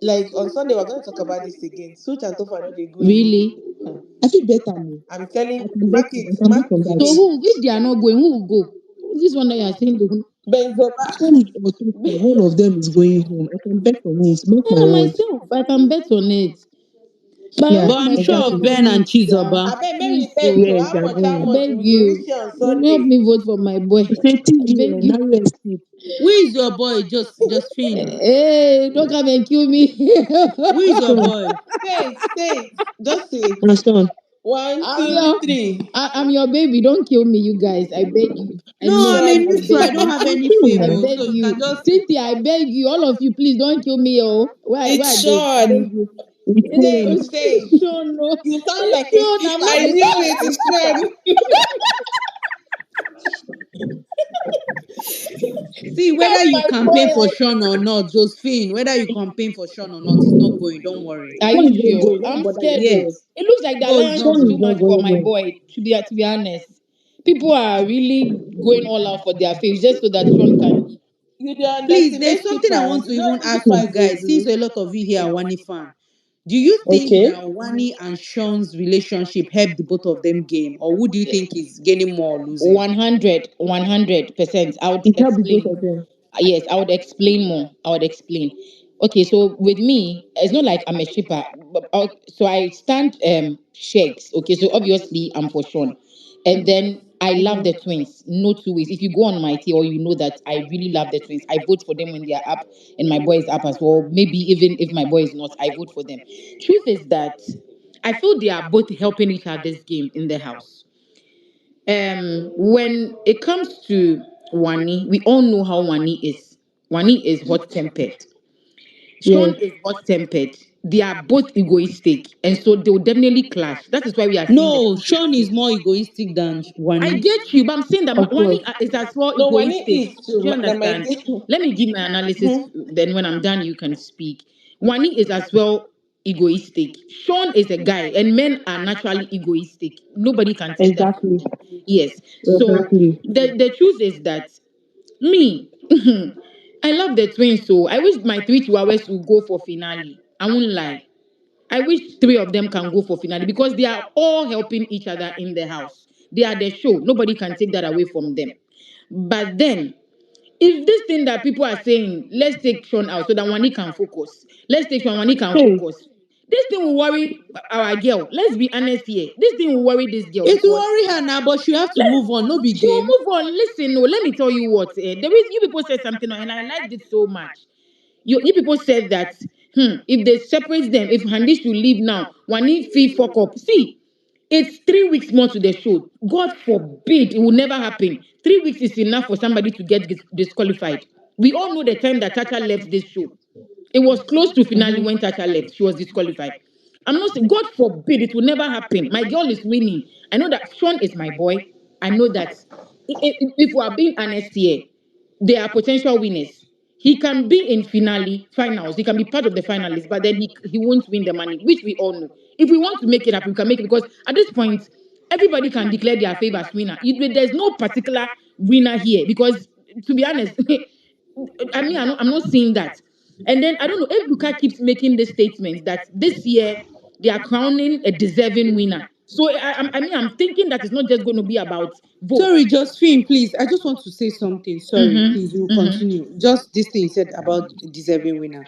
like on Sunday we're going to talk about this again. Suit and Tofa no dey go again. Really? I feel better now. I'm telling I you, can bet mark you. it, I can bet mark on it that. So today. who, if they are not going, who will go? This one that you are saying, Benzoba. Suze or Tofa, one of them is going home. I can bet on it. Mark my and words. myself, I can bet on it. But I Yeah, But want I'm my sure friends of exactly. to Ben and leave. Yeah. Chizoba. I bet maybe Please, bet so so Yes, how they are much how I going. much beg we go reach you, here on help Sunday. me vote for my boy. She say I beg TJ, you. now you escape. Who is your boy? Just Josephine. Hey, don't come and kill me. Who is your Sean, boy? Say it. Just say it. and Sean. One, I'm two, your, three. I'm your baby. Don't kill me, you guys. I beg you. I No, mean I'm it. a Sean, I neutral. I beg don't you. have any chill fame, I now. oh, beg so you can you. just. Cynthia, I beg you. All of you, please don't kill me, oh. Where it's I dey? I Sean. beg you. With Say parents. it, say it. Sean, no. You sound like It's a Sean. I'm skipper. not I a knew skipper. it. It's fun. See, whether That's you my campaign for boy. Sean or not, Josephine, whether you campaign for Sean or not, it's not going. Don't worry. Are Sean you is not sure? going. Don't I'm bother scared yourself. though. Yes. It looks like the No, it's alliance not is Sean is too going. not much for going my home. boy. To be honest, people are really going all out for their faves just so that Sean can leave. You dey Please, there's underestimate something I skipper. want to You know even even ask skipper you Hmm. dey guys, since do. a lot of you here are Wani fan. Do you think Okay. that Wani and Sean's relationship helped the both of them game, or who do you think is gaining more or losing? 100%. I would It helped the both explain. of them. Yes, I would explain more. I would explain. Okay, so with me, it's not like I'm a shipper. So I stand shakes. Okay, so obviously I'm for Sean. And then I love the twins. No two ways. If you go on my or you know that I really love the twins. I vote for them when they are up, and my boy is up as well. Maybe even if my boy is not, I vote for them. Truth is that I feel they are both helping each other's game in the house. When it comes to Wani, we all know how Wani is. Wani is hot tempered. Yes. Sean is hot tempered. They are both egoistic, and so they will definitely clash. That is why we are seeing the No, two Sean faces. is more egoistic than I Wani. get you, but I'm saying that Of course. Wani is as well No, when it egoistic. is too. Do you Now my understand? day. Let me give my analysis. Then when I'm done, you can speak. Wani is as well egoistic. Sean is a guy, and men are naturally egoistic. Nobody can take that from Exactly. them. Yes. So Exactly. the truth is that me, I love the twins. So I wish my three chihuahuas would go for finale. I won't lie. I wish three of them can go for finale because they are all helping each other in the house. They are the show. Nobody can take that away from them. But then, if this thing that people are saying, let's take Sean out so that Wani can focus. Let's take Sean, Wani can Hey, focus. This thing will worry our girl. Let's be honest here. This thing will worry this girl It will because worry her now, but she have to move on. No be she will game. move on. Listen, no, let me tell you what. There is you people said something, and I liked it so much. You people said that if they separate them, if Handy should leave now, one need fee fuck up. See, it's 3 weeks more to the show. God forbid it will never happen. 3 weeks is enough for somebody to get disqualified. We all know the time that Chacha left this show. It was close to finale when Chacha left. She was disqualified. I'm not saying, God forbid, it will never happen. My girl is winning. I know that Sean is my boy. I know that if we are being honest here, they are potential winners. He can be in finals. He can be part of the finalists, but then he won't win the money, which we all know. If we want to make it up, we can make it because at this point, everybody can declare their favors winner. There's no particular winner here because, to be honest, I'm not seeing that. And then I don't know, Ebuka keeps making this statement that this year they are crowning a deserving winner. So I mean, I'm thinking that it's not just going to be about votes. Sorry, Josephine, please. I just want to say something. Sorry, please, we'll continue. Just this thing you said about deserving winner.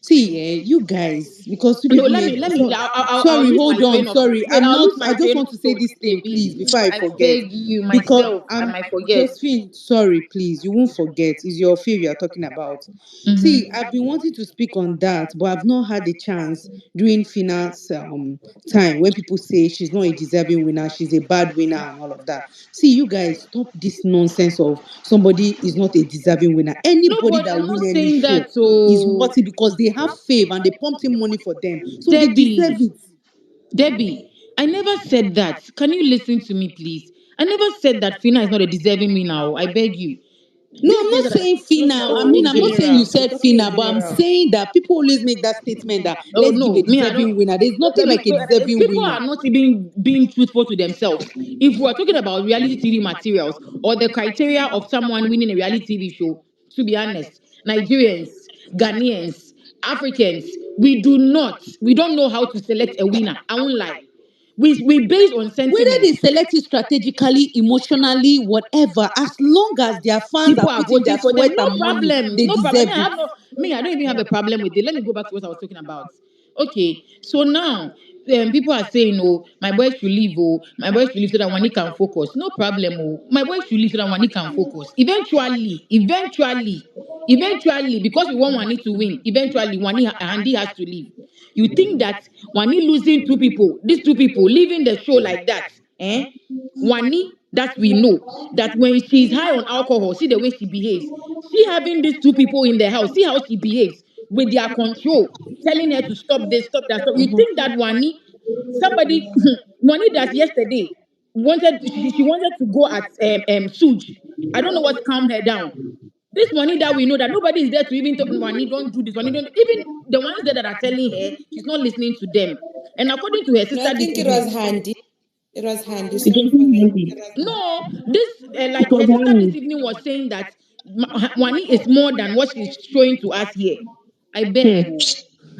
See, you guys, because you No, people let made. me, let me. So, I'll sorry, lose my hold on. train of. Sorry, Wait, I'm I'll not. lose my I just train want of to say thought. this Okay, thing, wait. please, before I I forget. beg you, Because myself, I I'm might forget. Josephine. Sorry, please, you won't forget. It's your fear you're talking about. Mm-hmm. See, I've been wanting to speak on that, but I've not had the chance during Fina's time when people say she's not a deserving winner, she's a bad winner, and all of that. See, you guys, stop this nonsense of somebody is not a deserving winner. Anybody Nobody, that I'm not win any saying show that. is So, worthy because they have fame and they pumped in money for them, so they deserve Debbie, it. Debbie, I never said that. Can you listen to me, please? I never said that Fina is not a deserving winner. I beg you. No, These I'm things not that are saying just Fina. I talking mean, in I'm not saying you general. said Fina, but I'm saying that people always make that statement that Oh let's give a no, me, I don't. deserving winner. There's nothing like a deserving People winner. are not even being truthful to themselves. If we're talking about reality TV materials or the criteria of someone winning a reality TV show, to be honest, Nigerians, Ghanaians, Africans, we don't know how to select a winner. I won't lie. We base on Whether sentiment. they select it strategically, emotionally, whatever, as long as their fans are People are putting their voting for them. sweat No and money, problem. they No problem. deserve it. I don't even have a problem with it. Let me go back to what I was talking about. Okay, so now people are saying, oh, my boy should leave, oh, my boy should leave so that Wani can focus. No problem, oh, my boy should leave so that Wani can focus. Eventually, because we want Wani to win, eventually Andy has to leave. You think that Wani losing these two people, leaving the show like that, eh? Wani, that we know, that when she's high on alcohol, see the way she behaves. She having these two people in the house, see how she behaves with their control, telling her to stop this, stop that, stop. You think that Wani, somebody, Wani that yesterday she wanted to go at SOOJ. I don't know what calmed her down. This money that we know that nobody is there to even talk, Wani, don't do this, Wani, don't. Even the ones there that are telling her, she's not listening to them. And according to her No, sister I this think it evening, was handy. It was handy. It Sorry was for not that. handy. no, this It like was her sister this handy. evening was saying that Wani is more than what she's showing to us here. I beg Hmm. go,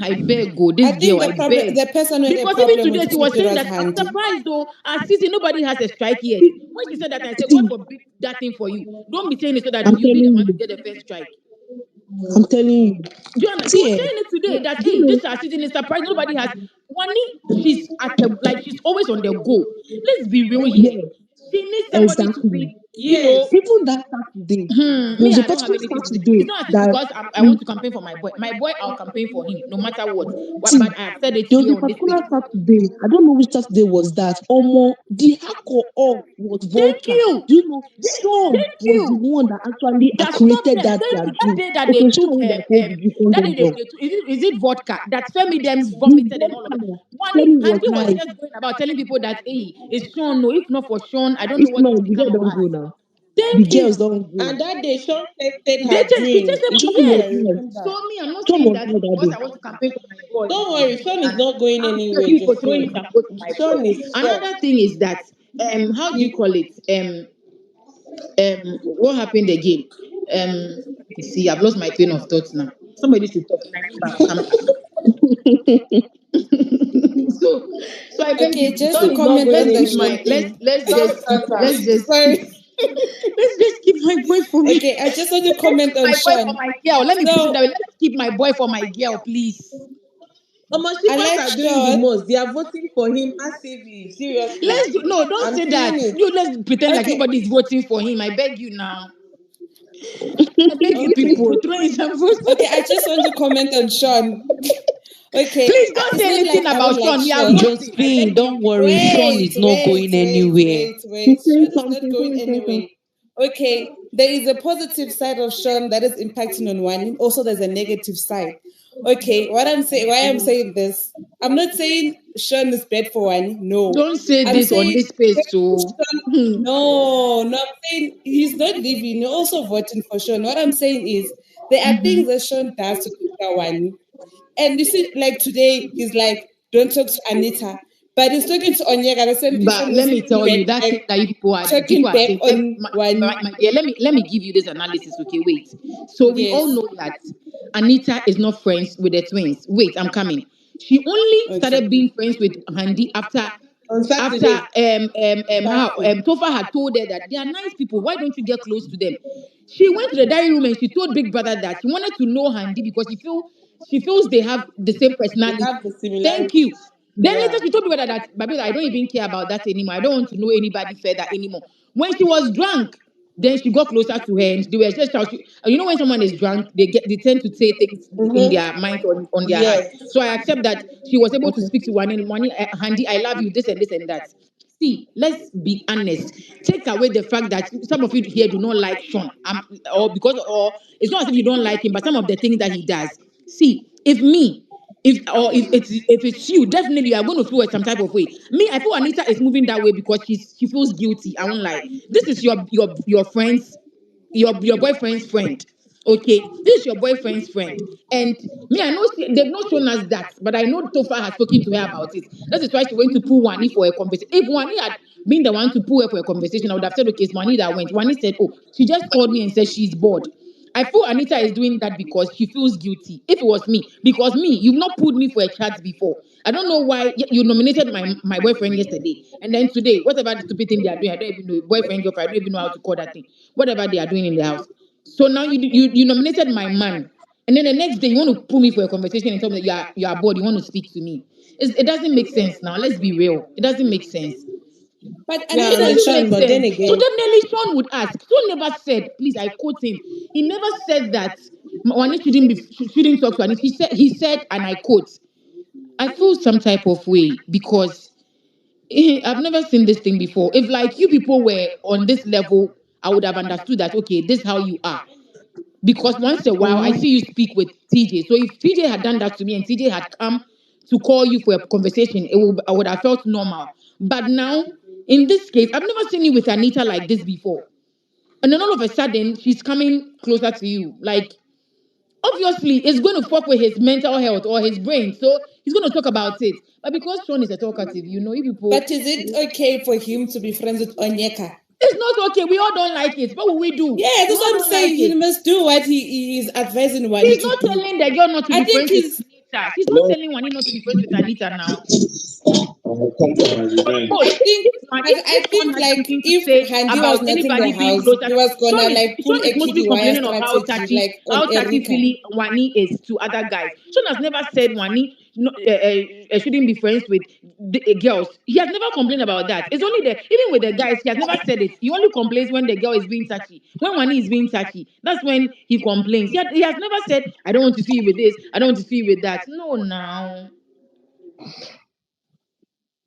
I beg go. I This think girl, I beg. the person with a Because even problem today with she food, was it saying was that I'm handy. surprised though. Our city nobody has a strike yet. When she said that, I said, God See, forbid that thing for you. Don't be saying it so that I'm you be the telling one to you. get the first strike. I'm telling you. Do you understand? She See, was saying it today that do you hey, know this our season is surprise. Nobody has Wani. She's at the like she's always on the go. Let's be real here. yeah, She needs somebody to exactly. be, you know. Even that Saturday, there Me, was a I don't have particular anything to do. Saturday It's not as if that because I we want to campaign for my boy. My boy, I'll campaign for him no matter what. see. But I have said it There was here a on this particular space. Saturday. I don't know which Saturday was that. Almost the alcohol was Thank vodka. you. Do you know? Yes, Sean thank was the you. one that actually That stopped created them. that Thank their you. That drink. day that they Okay, took Sean that told you that day condom. is it vodka that Femi them The vomited and all of that. vodka, Wani Femi was Andy was high. just going about telling people that hey, it's Sean. No, if not for Sean, I don't know If what will not, the become girl of don't us. go now. The Thank girls you. don't go. And that day, Sean tested They her just he drink. just Is said Sean it? was I yes. high. So remember. me, I'm not Sean saying was that high that because day. I want to campaign for my boy, Don't worry, Sean is and not going I'm still anywhere, looking for throwing Josephine. some vote to my boy. Sean is Another soft. thing is that how do you call it? What happened again? You see, I've lost my train of thoughts now. Somebody should talk and I remember I'll come back. so so I beg Okay, you, just Sean to is not comment going on let's the keep anywhere. Sean my thing. Sean Carter. let's just keep Sorry. let's just keep my boy for me. Okay, I just want to Let's comment keep on my boy for Sean. my girl. Let me put it So that way. Let's keep my boy for my girl, please. She I fans like are doing the Sean. most. They are voting for him massively. Seriously. Let's do no, don't I'm say seeing that. it. You let's pretend like Okay, nobody is voting for him. I beg you now. I beg you okay. people, throw in some votes. Okay, I just want to comment on Sean. Okay, Please don't it's say not like anything I don't about like Sean. We are Sean. voting. I Josephine, beg you. don't worry. Sean Wait, is not wait, going wait, anywhere. wait, He's wait. saying Sean is not something. going Someone say something. anywhere. Okay, there is a positive side of Sean that is impacting on one. Also, there's a negative side. Okay, why I'm saying this, I'm not saying Sean is bad for one. No, Don't say I'm this on saying this space, so Sean, no, I'm saying he's not leaving. You're also voting for Sean. What I'm saying is there are things that Sean does to trigger one. And you see, like today, he's like, don't talk to Anita. But he's talking to Onyeka, the same But let me tell you that thing that you people talking are back saying. on one. My dear, let me give you this analysis. Okay, wait. So we all Yes. know that Anita is not friends with the twins. Wait, I'm coming. She only Okay. started being friends with Handy On after Saturday. how Saturday. Topher had told her that they are nice people. Why don't you get close to them? She went to the diary room and she told Big Brother that she wanted to know Handy because she feels they have the same They personality. have the Thank you. similarities. Then later Yeah. she told Big Brother that, Baby, I don't even care about that anymore. I don't want to know anybody further anymore. When she was drunk, then she got closer to her and they were just shouting. You know, when someone is drunk, they tend to say things in Mm-hmm. their mind or on their heart. Yes. So I accept that she was able to speak to one Handy, I love you, this and that. See, let's be honest. Take away the fact that some of you here do not like Sean, or it's not as if you don't like him, but some of the things that he does. See, if it's you, definitely you are going to feel some type of way. Me, I feel Anita is moving that way because she feels guilty. I won't lie. This is your friends, your boyfriend's friend. Okay, this is your boyfriend's friend, and me, I know they've not shown us that, but I know Tofa has spoken to her about it. That is why she went to pull Wani for a conversation. If Wani had been the one to pull her for a conversation, I would have said, okay, it's Wani that went. Wani said, oh, she just called me and said she's bored. I feel Anita is doing that because she feels guilty. If it was me, because me, you've not pulled me for a chat before. I don't know why you nominated my boyfriend yesterday, and then today, whatever the stupid thing they are doing, I don't even know, boyfriend, girlfriend, I don't even know how to call that thing. Whatever they are doing in the house. So now you nominated my man, and then the next day you want to pull me for a conversation and tell me that you are bored. You want to speak to me. It doesn't make sense now. Let's be real. It doesn't make sense. But Yeah, I It Anita, doesn't understand, make but then sense. So again, definitely Sean would ask. Sean never said, please, I quote him. He never said that Wani shouldn't talk to Anita. He said, and I quote, I feel some type of way because I've never seen this thing before. If like you people were on this level, I would have understood that okay, this is how you are. Because once a while I see you speak with TJ. So if TJ had done that to me and TJ had come to call you for a conversation, I would have felt normal. But now, in this case, I've never seen you with Anita like this before. And then all of a sudden, she's coming closer to you. Like, obviously, it's going to fuck with his mental health or his brain. So he's going to talk about it. But because Sean is a talkative, you people, but is it okay for him to be friends with Onyeka? it's not okay. We all don't like it. What will we do? Yeah, We that's all what I'm don't like saying. He it. must do what he is advising Wani She's to not do. telling the girl not to I be think friends with he's Anita. She's not telling Wani not to be friends with Anita now. I Coach, think if I Sean think has like something to if say Handy was about not in the anybody being house, closer, he was gonna like pull Sean is a mostly kitty wire complaining of strategy like on how touchy Erika. feely Wani is to other guys. Sean has never said Wani shouldn't be friends with girls. He has never complained about that. It's only even with the guys, he has never said it. He only complains when the girl is being touchy. When Wani is being touchy, that's when he complains. He has never said, I don't want to see you with this, I don't want to see you with that. No, now.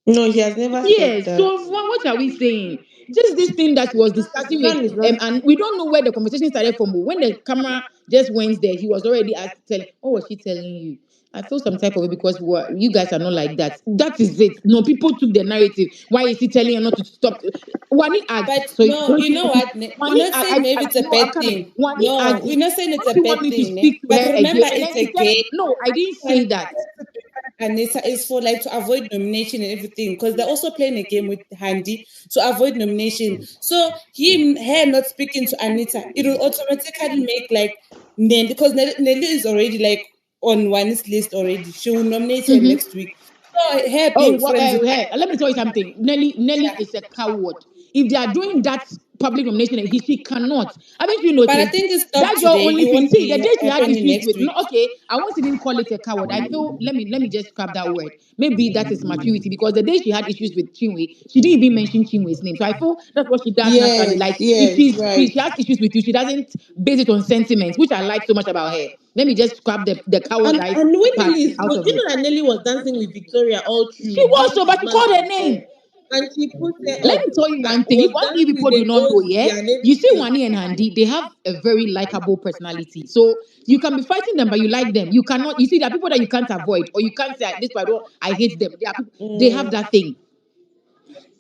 no, he has never said Yes. that. So what are we saying? Just this thing that he was discussing with, Sean is not. and we don't know where the conversation started from. But when the camera just went there, he was already telling. What was she telling you? I feel some type of way because you guys are not like that. That is it. No, people took the narrative. Why is he telling her not to stop? Wani asked. But So no, don't you you know want me? what? We're Wani, not saying maybe it's a no, I'm bad coming. thing. Wani No, asked. we're not saying it's Don't a you bad want me to thing. Ne? speak to But her remember, again? And then it's she a said, game. no, I didn't say that. Anita is for like to avoid nomination and everything because they're also playing a game with Handy to avoid nomination. So her not speaking to Anita, it will automatically make like Nelly because Nelly is already like on one's list already. She will nominate her Mhm. next week. So her Oh, being friends with hey, let me tell you something. Nelly is a coward. If they are doing that public nomination, she cannot. Haven't you but I noticed? think it That stopped girl today. only It won't see the be day she had happening issues next with. No, week. okay, I won't even call it a coward. I feel let me just scrap that word. Maybe that is maturity because the day she had issues with Chinwe, she didn't even mention Chinwe's name. So I feel that's what she does naturally. Yes, Like if yes, she right. has issues with you, she doesn't base it on sentiments, which I like so much about her. Let me just scrap the coward And guy and when part Nelly is, out of you it. know that Nelly was dancing with Victoria all She through was during so, the but she called her Romance name. and she put her Let up. me tell you That one thing. was One thing dancing people with do the not know, yeah. Ozzy and You see, everything. Wani and Handy, they have a very likable personality. So you can be fighting them, but you like them. You cannot. You see, there are people that you can't avoid, or you can't say this. But I hate them. There are people, they have Mm. that thing.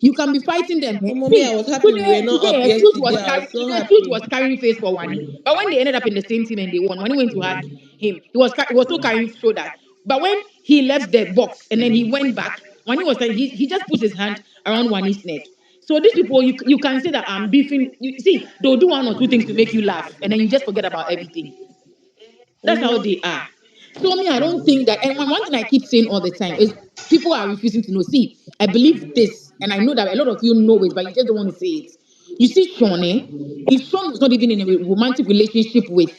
You can be fighting them. Eh? Mommy, I See, was happy we were not up today, Suit yesterday. was I was carrying so Suit happy. was carrying face for Wani. But when they ended up in the same team and they won, Wani went to hug him. He was still carrying shoulders. But when he left the box and then he went back, Wani was saying he just puts his hand around Wani's neck. So these people, you can say that I'm beefing. You see, they'll do one or two things to make you laugh, and then you just forget about everything. That's how they are. So me, I don't think that. And one thing I keep saying all the time is people are refusing to know. See, I believe this, and I know that a lot of you know it, but you just don't want to say it. You see, Sean, if Sean was not even in a romantic relationship with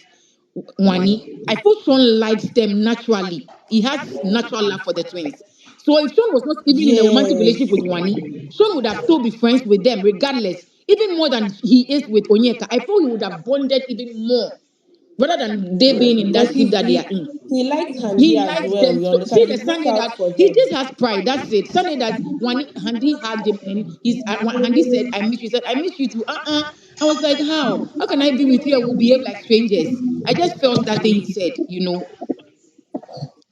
Wani, I feel Sean likes them naturally. He has natural love for the twins. So if Sean was not even in a romantic relationship Yes. with Wani, Sean would have still be friends with them regardless, even more than he is with Onyeka. I feel he would have bonded even more rather than they being in But that stiff that they are in. he likes Handy He as likes well. them. You So see understand? the He look Sunday out that for he them. just has pride. That's it. Sunday that when Handy hugged him and Handy said, "I miss you." He said, "I miss you too." I was like, how? How can I be with you and we'll behave like strangers? I just felt that thing he said.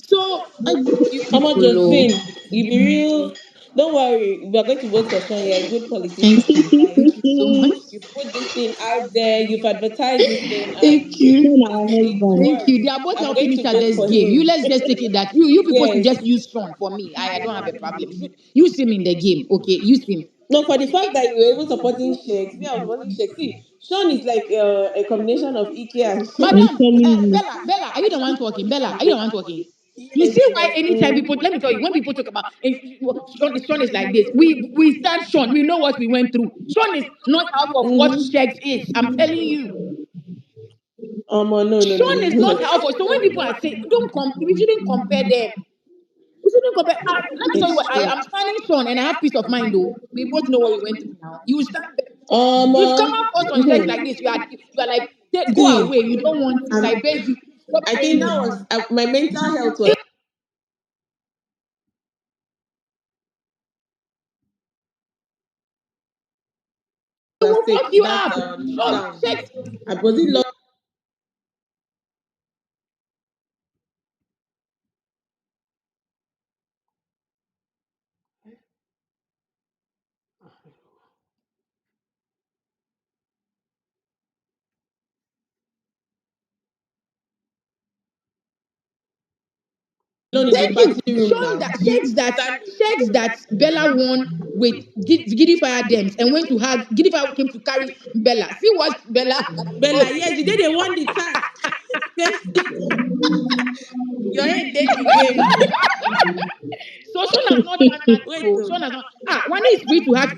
So I beg you Omo people, oh. Josephine, you be real. Don't worry, we are going to vote for Sean. You're a good politician. Thank you. Like Thank you so much. you've put this thing out there, you've advertised this thing, and Thank you. Sean our it husband. Thank works. you. They are both I'm helping going each to vote other's for game. You him. let's just take it that you people should Yes. just use Sean for me. I don't have a problem. Use him in the game. Okay, use him. No, for the fact that you were even supporting Shakes, me, I was supporting Shakes. See, Sean is like a combination of Ike and I'm Shakes. Madam, telling you. Bella, are you the one talking? Bella, are you the one talking? You Yes, see why yes. anytime people, let me tell you, when people talk about Sean is like this, we stand Sean. We know what we went through. Sean is not half of what Mm-hmm. Shegs is. I'm telling you. No, no, no, Sean he's is not not. half of. So when people are saying, we shouldn't compare them. We shouldn't compare. Let me tell you what, It's true. I'm standing Sean and I have peace of mind though. We both know what we went through now. You stand there. You've come out first on checks like this. You are like, go See, away. You don't want this. I beg you. Stop I saying think this. that was my mental health was It at will stake fuck in you that up. Sean, sound. checks. I was in love alone in the Thank you. party room Sean now. that You stand checks that Bella won with Giddy Fire Dems and went to hug. Giddy Fire came to carry Bella. See what Bella had to Bella, go. yes, the day they won the task. Your head dead the game. So Sean has not done that. Wait, So oh. Sean has not. One is free to hug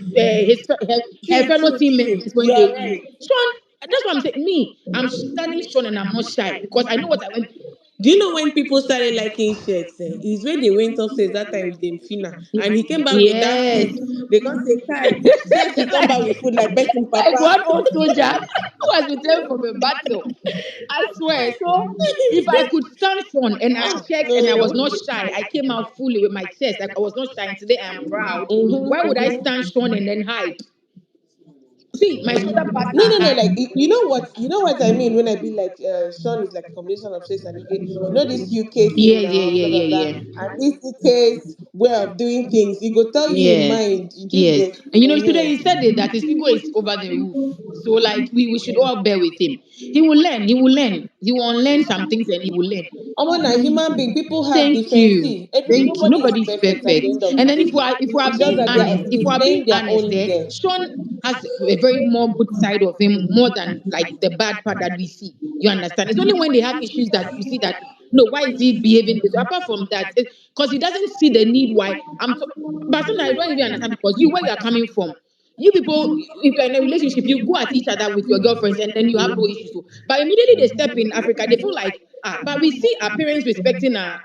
her True, fellow true, team true. members when You they are win. right. Sean, that's what I'm saying. I'm standing Sean and I'm not shy because I know what I went through. Do you know when people started liking Shakes? Is when they went upstairs that time with them Fina. And he came back with that Yes. food. They can't say, Kai, see as he come back with food like person Like papa. one old soldier who has returned from a battle. I swear. So if I could stand Sean and I checked and I was not shy, I came out fully with my chest. Like I was not shy. And today I am proud. Why would I stand Sean and then hide? See, my shoulder parts No, are no, no. high. Like you know what I mean when I be like, Sean is like a combination of Shakes and Ike. You know this UK thing Yeah, yeah, now, yeah, blah blah yeah, blah. yeah. And this IK's way of doing things, he go tell you in Yes, mind. You just yes. get. And today he said it, that his ego is over the roof. So like we should all bear with him. He will learn. He will learn. He will unlearn some things and he will learn. I'm a human being. People have Thank different. you. See, Thank you. nobody is Nobody is perfect at the perfect. end of the And then day. if we are It's just being that honest, if he's we are being playing their honest, own game. Sean has a very more good side of him more than like the bad part that we see. You understand? It's only when they have issues that you see that no, why is he behaving this way? Apart from that, because he doesn't see the need why but sometimes I don't even understand because where you are coming from. You people, if you're in a relationship, you go at each other with your girlfriends and then you have no issues. But immediately they step in Africa, they feel like, but we see our parents respecting our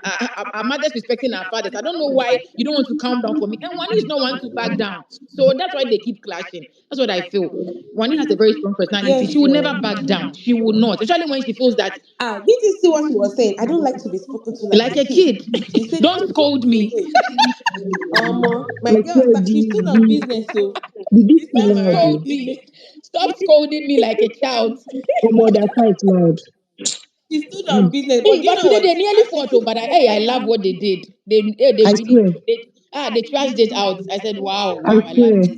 mothers respecting our fathers. I don't know why you don't want to calm down for me. And one is not one to back down. So that's why they keep clashing. That's what I feel. Wani has a very strong personality. She Yes, will so. never back down. She will not. Especially when she feels that Did you see what she was saying? I don't like to be spoken to like a like a kid. kid. She said, Don't "Don't talk scold to me me. again." My I girl, swear she stood on business, so the this this is time Don't loud. around, Oh. scold me. Stop scolding me like a child. Omo, their car is loud. she stood on Hmm. business. But Hey, do you but know today what? they nearly As a fought. Oh, but I love what they did. They I really swear. they trashed it out. I said, wow, I wow, I love swear. this.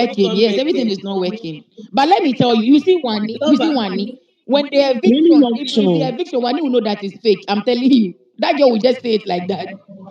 working. Yes, everything is not working. But let me tell you, you see Wani, when the Many eviction, not if the sure. eviction, Wani will know that is fake. I'm telling you. That girl will just say it like that.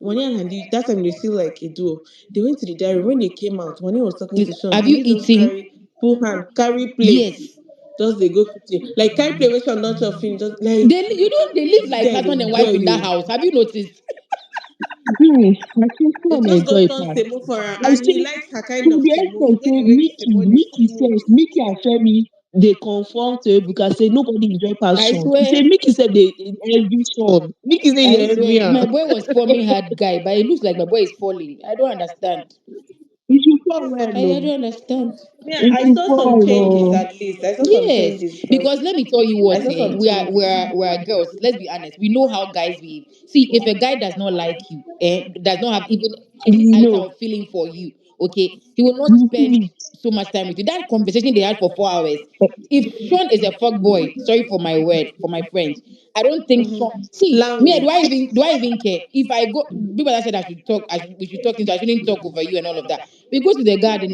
Wani and Handi, that time they still like a duo. They went to the diary. When they came out, Wani was talking to Sean. Have you Handi just eaten? pull hand, carry plates. Yes. Just they go kitchen. Like carry plate where Sean don't chop finish. Just like They, you know, they live this like guy husband they and wife enjoy in that you. house. Have you noticed? I think It Sean just got enjoy on pass. semo for her, I and he think likes her kind to of the semo. He extent get say the way the Mickey, semo is Mickey smooth. says, Mickey and Femi, they confront Ebuka say nobody enjoy pass I Sean. He swear, say Mickey said they envy Sean. Mickey say I he swear, envy am. my boy was forming hard guy, but it looks like my boy is falling. I don't understand. He should fall well I don't no. understand. Yeah, He I should saw some fall changes no. at least. I saw some Yes, changes because because let me tell you I what, saw some we are changes. girls. Let's be honest. We know how guys behave. See, if a guy does not like you and does not have even any You iota know. of feeling for you, okay, he will not You spend feel so much time with you. That conversation they had for 4 hours. it. If Sean is a fuck boy, sorry for my word, for my French, I don't think Sean. See, me, Language. do I even care? If I go, people that said I should talk, we should talk into, I shouldn't talk over you and all of that. We go to the garden,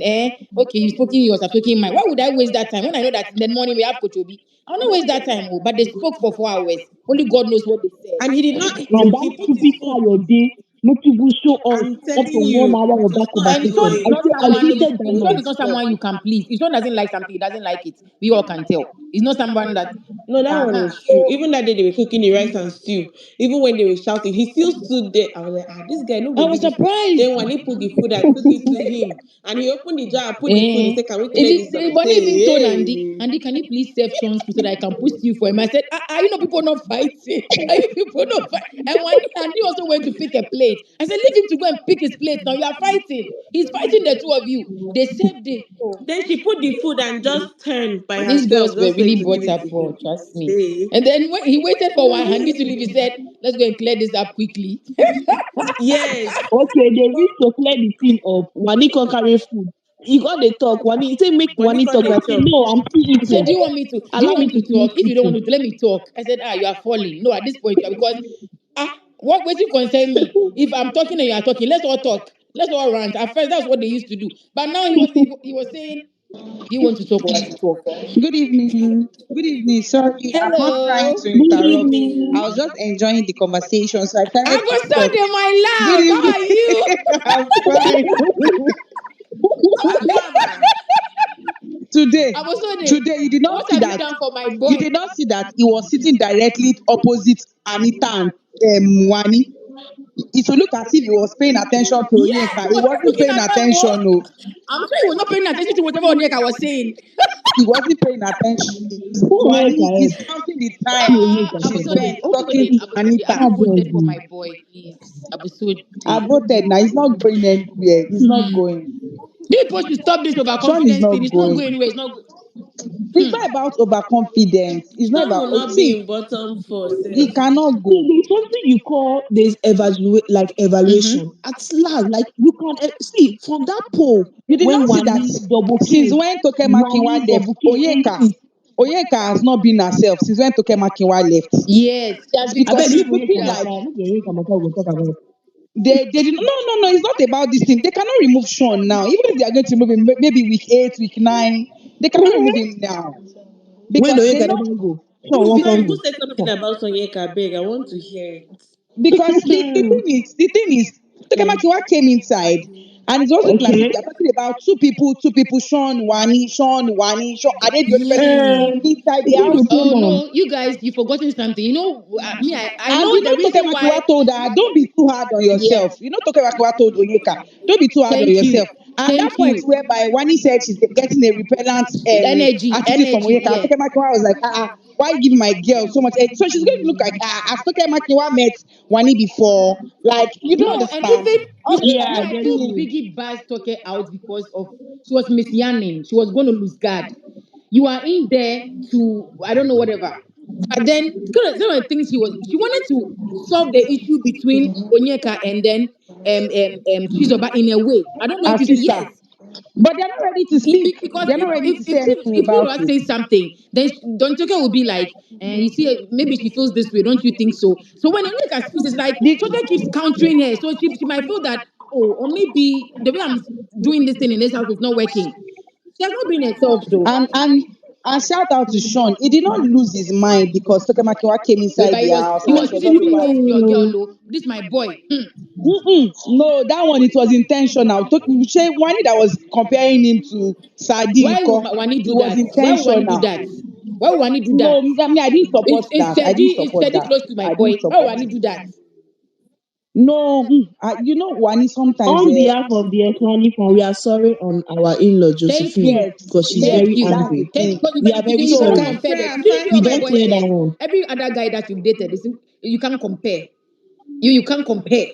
okay, you've spoken yours, I've spoken mine. Why would I waste that time when I know that in the morning we have Kochobi? I'll not waste that time, oh, but they spoke for 4 hours. Only God knows what they said. And he did not eat And though. that He put his typical food. your day, make people show us I'm up to telling one you, hour it of that was not And even Sean conversation. is a not I someone. hated that Sean night. is not someone you can please. If Sean doesn't like something, he doesn't like it. We all can tell. He's not someone that. No, that one Uh-huh. is true. Even that day they were cooking the rice and stew, even when they were shouting, he still stood there. I was like, this guy no I go do was this thing. surprised. Then when he put the food, I took it to him, and he opened the jar and put the food. He Eh. said, "Can we If clear this it's up?" I Bonnie even told Andy, say, Andy, can you please save Sean's food so that I can put you for him? I said, you know, people not fighting. Are you people not fight? And when Andy also went to pick a plate, I said, leave him to go and pick his plate. Now you are fighting. He's fighting the two of you. They saved it. Oh, then she put the food and just turned by these herself, girls were just really went to give bought it up to for, him. trust me. Say, And then when he waited for one Andy to leave, he said, let's go and clear this up quickly. yes, Okay, they reach to clear the thing up. Wani can carry food. He got the talk. Wani, he say make when he Wani called talk. the I say chop, no, I'm still He said, eating. do you Allow want me me to to finish talk? If you don't want eating. to, let me talk. I said, you are falling. No, at this point, because what you concern me? If I'm talking and you are talking, let's all talk. Let's all rant. At first, that's what they used to do. But now he was saying, do you want to talk or I should talk? Good evening. Good evening. Sorry, I'm not trying Hello. to Good interrupt. evening. I was just enjoying the conversation, so I tried to talk. Abosode, my Good love. How evening. are you? I'm fine. Ababa, Today, Abosode, today you did not what see have you that. done for my You boy? did not see that he was sitting directly opposite Anita and Wani. It will look as if he was paying attention to Yes, Onyeka. he He was just wasn't looking paying at them more. attention. No, I'm sure he was not paying attention to whatever Onyeka was saying. he wasn't paying attention. Who knows Wani that? is counting the time Who knows she that? spent Abosode, talking Abosode, to Abosode, have Anita. you I voted beg for you. my boy, please? Abosode. I voted now. He's not going anywhere. He's not Hmm. going. You people should stop this Sean is overconfidence not thing. It's not going. going anywhere. It's not go- It's hmm. not about overconfidence. It's not Sean about will not be see, in bottom four, he safe. cannot See, go. there's something you call there's Mm-hmm. evaluation. At last, like you can see from that poll You did when not see that Wani double since K, when Toke Makinwa Wani left, double K insist. Onyeka has not been herself since when Toke Makinwa left. Yes, she has been I Because beg she's leave consistent. Onyeka looking like matter. Leave Onyeka matter. We'll talk about. they did no, it's not about this thing. They cannot remove Sean now. Even if they are going to remove him maybe week 8, week 9, they cannot remove him now. When Because they Onyeka know never go, sure won't come Who go. said something Sure. about Onyeka? Beg, I want to hear it. because the thing is Tokemakiwa came inside and it wasn't like Okay. they're talking about two people, Sean, are they the only person Uh, inside the who house? dey tell Oh am? no, you guys, you've forgotten something. You know, me, I And know you the know reason why. Tokemakiwa told her, don't be too hard on Yeah, yourself. You know Tokemakiwa told Onyeka, don't be too hard on thank you, yourself. And that thank point you. whereby Wani said she's getting a repellent attitude from Energy. Onyeka, Yeah. Tokemakiwa was like, why you giving my girl so much? So she's going to look like, as Tokemakiwa met Wani before, like, you don't No, and understand. even All you these see, are Yeah, no, I not I get feel you. feelings. Biggie Bass took her out because of she was misyanning. She was going to lose guard. You are in there to I don't know whatever, but then some of the things she wanted to solve the issue between Onyeka and then Chizoba in a way. I don't know if Our you see. sister. Yes, But they're not ready to speak. because They're not ready to say anything if about Chizoba it. says something, then Don Choke will be like, you see, maybe she feels this way. Don't you think so? So when Onyeka speaks, it's like The, Choke keeps countering her, so she might feel that or maybe the way I'm doing this thing in this house is not working. She has not been herself though. and shout out to Sean. He did not lose his mind because Tokemakiwa came inside Whereby the house he and was it was using all you over. against your girl, oh, this my boy. No, that one it was intentional. One that was comparing him to Sadi Why would Iko, Wani it do was that? Why would Wani do intentional. that? Why would Wani do that? No, I mean I didn't support It's that. I didn't steady, it's support steady that. close to my I didn't boy. Why would support Wani it. do that? No, Wani sometimes. On behalf of the Ekmani fan, we are sorry on our in-law Thank Josephine you. Yes, because she's Thank yes, very you. that's the angry. Thank thing. because We are very you can't So sorry. compare Afra, them. You didn't Afra, do We what my don't boy clear that said. one. Every other guy that you've dated, you can't compare. You can't compare.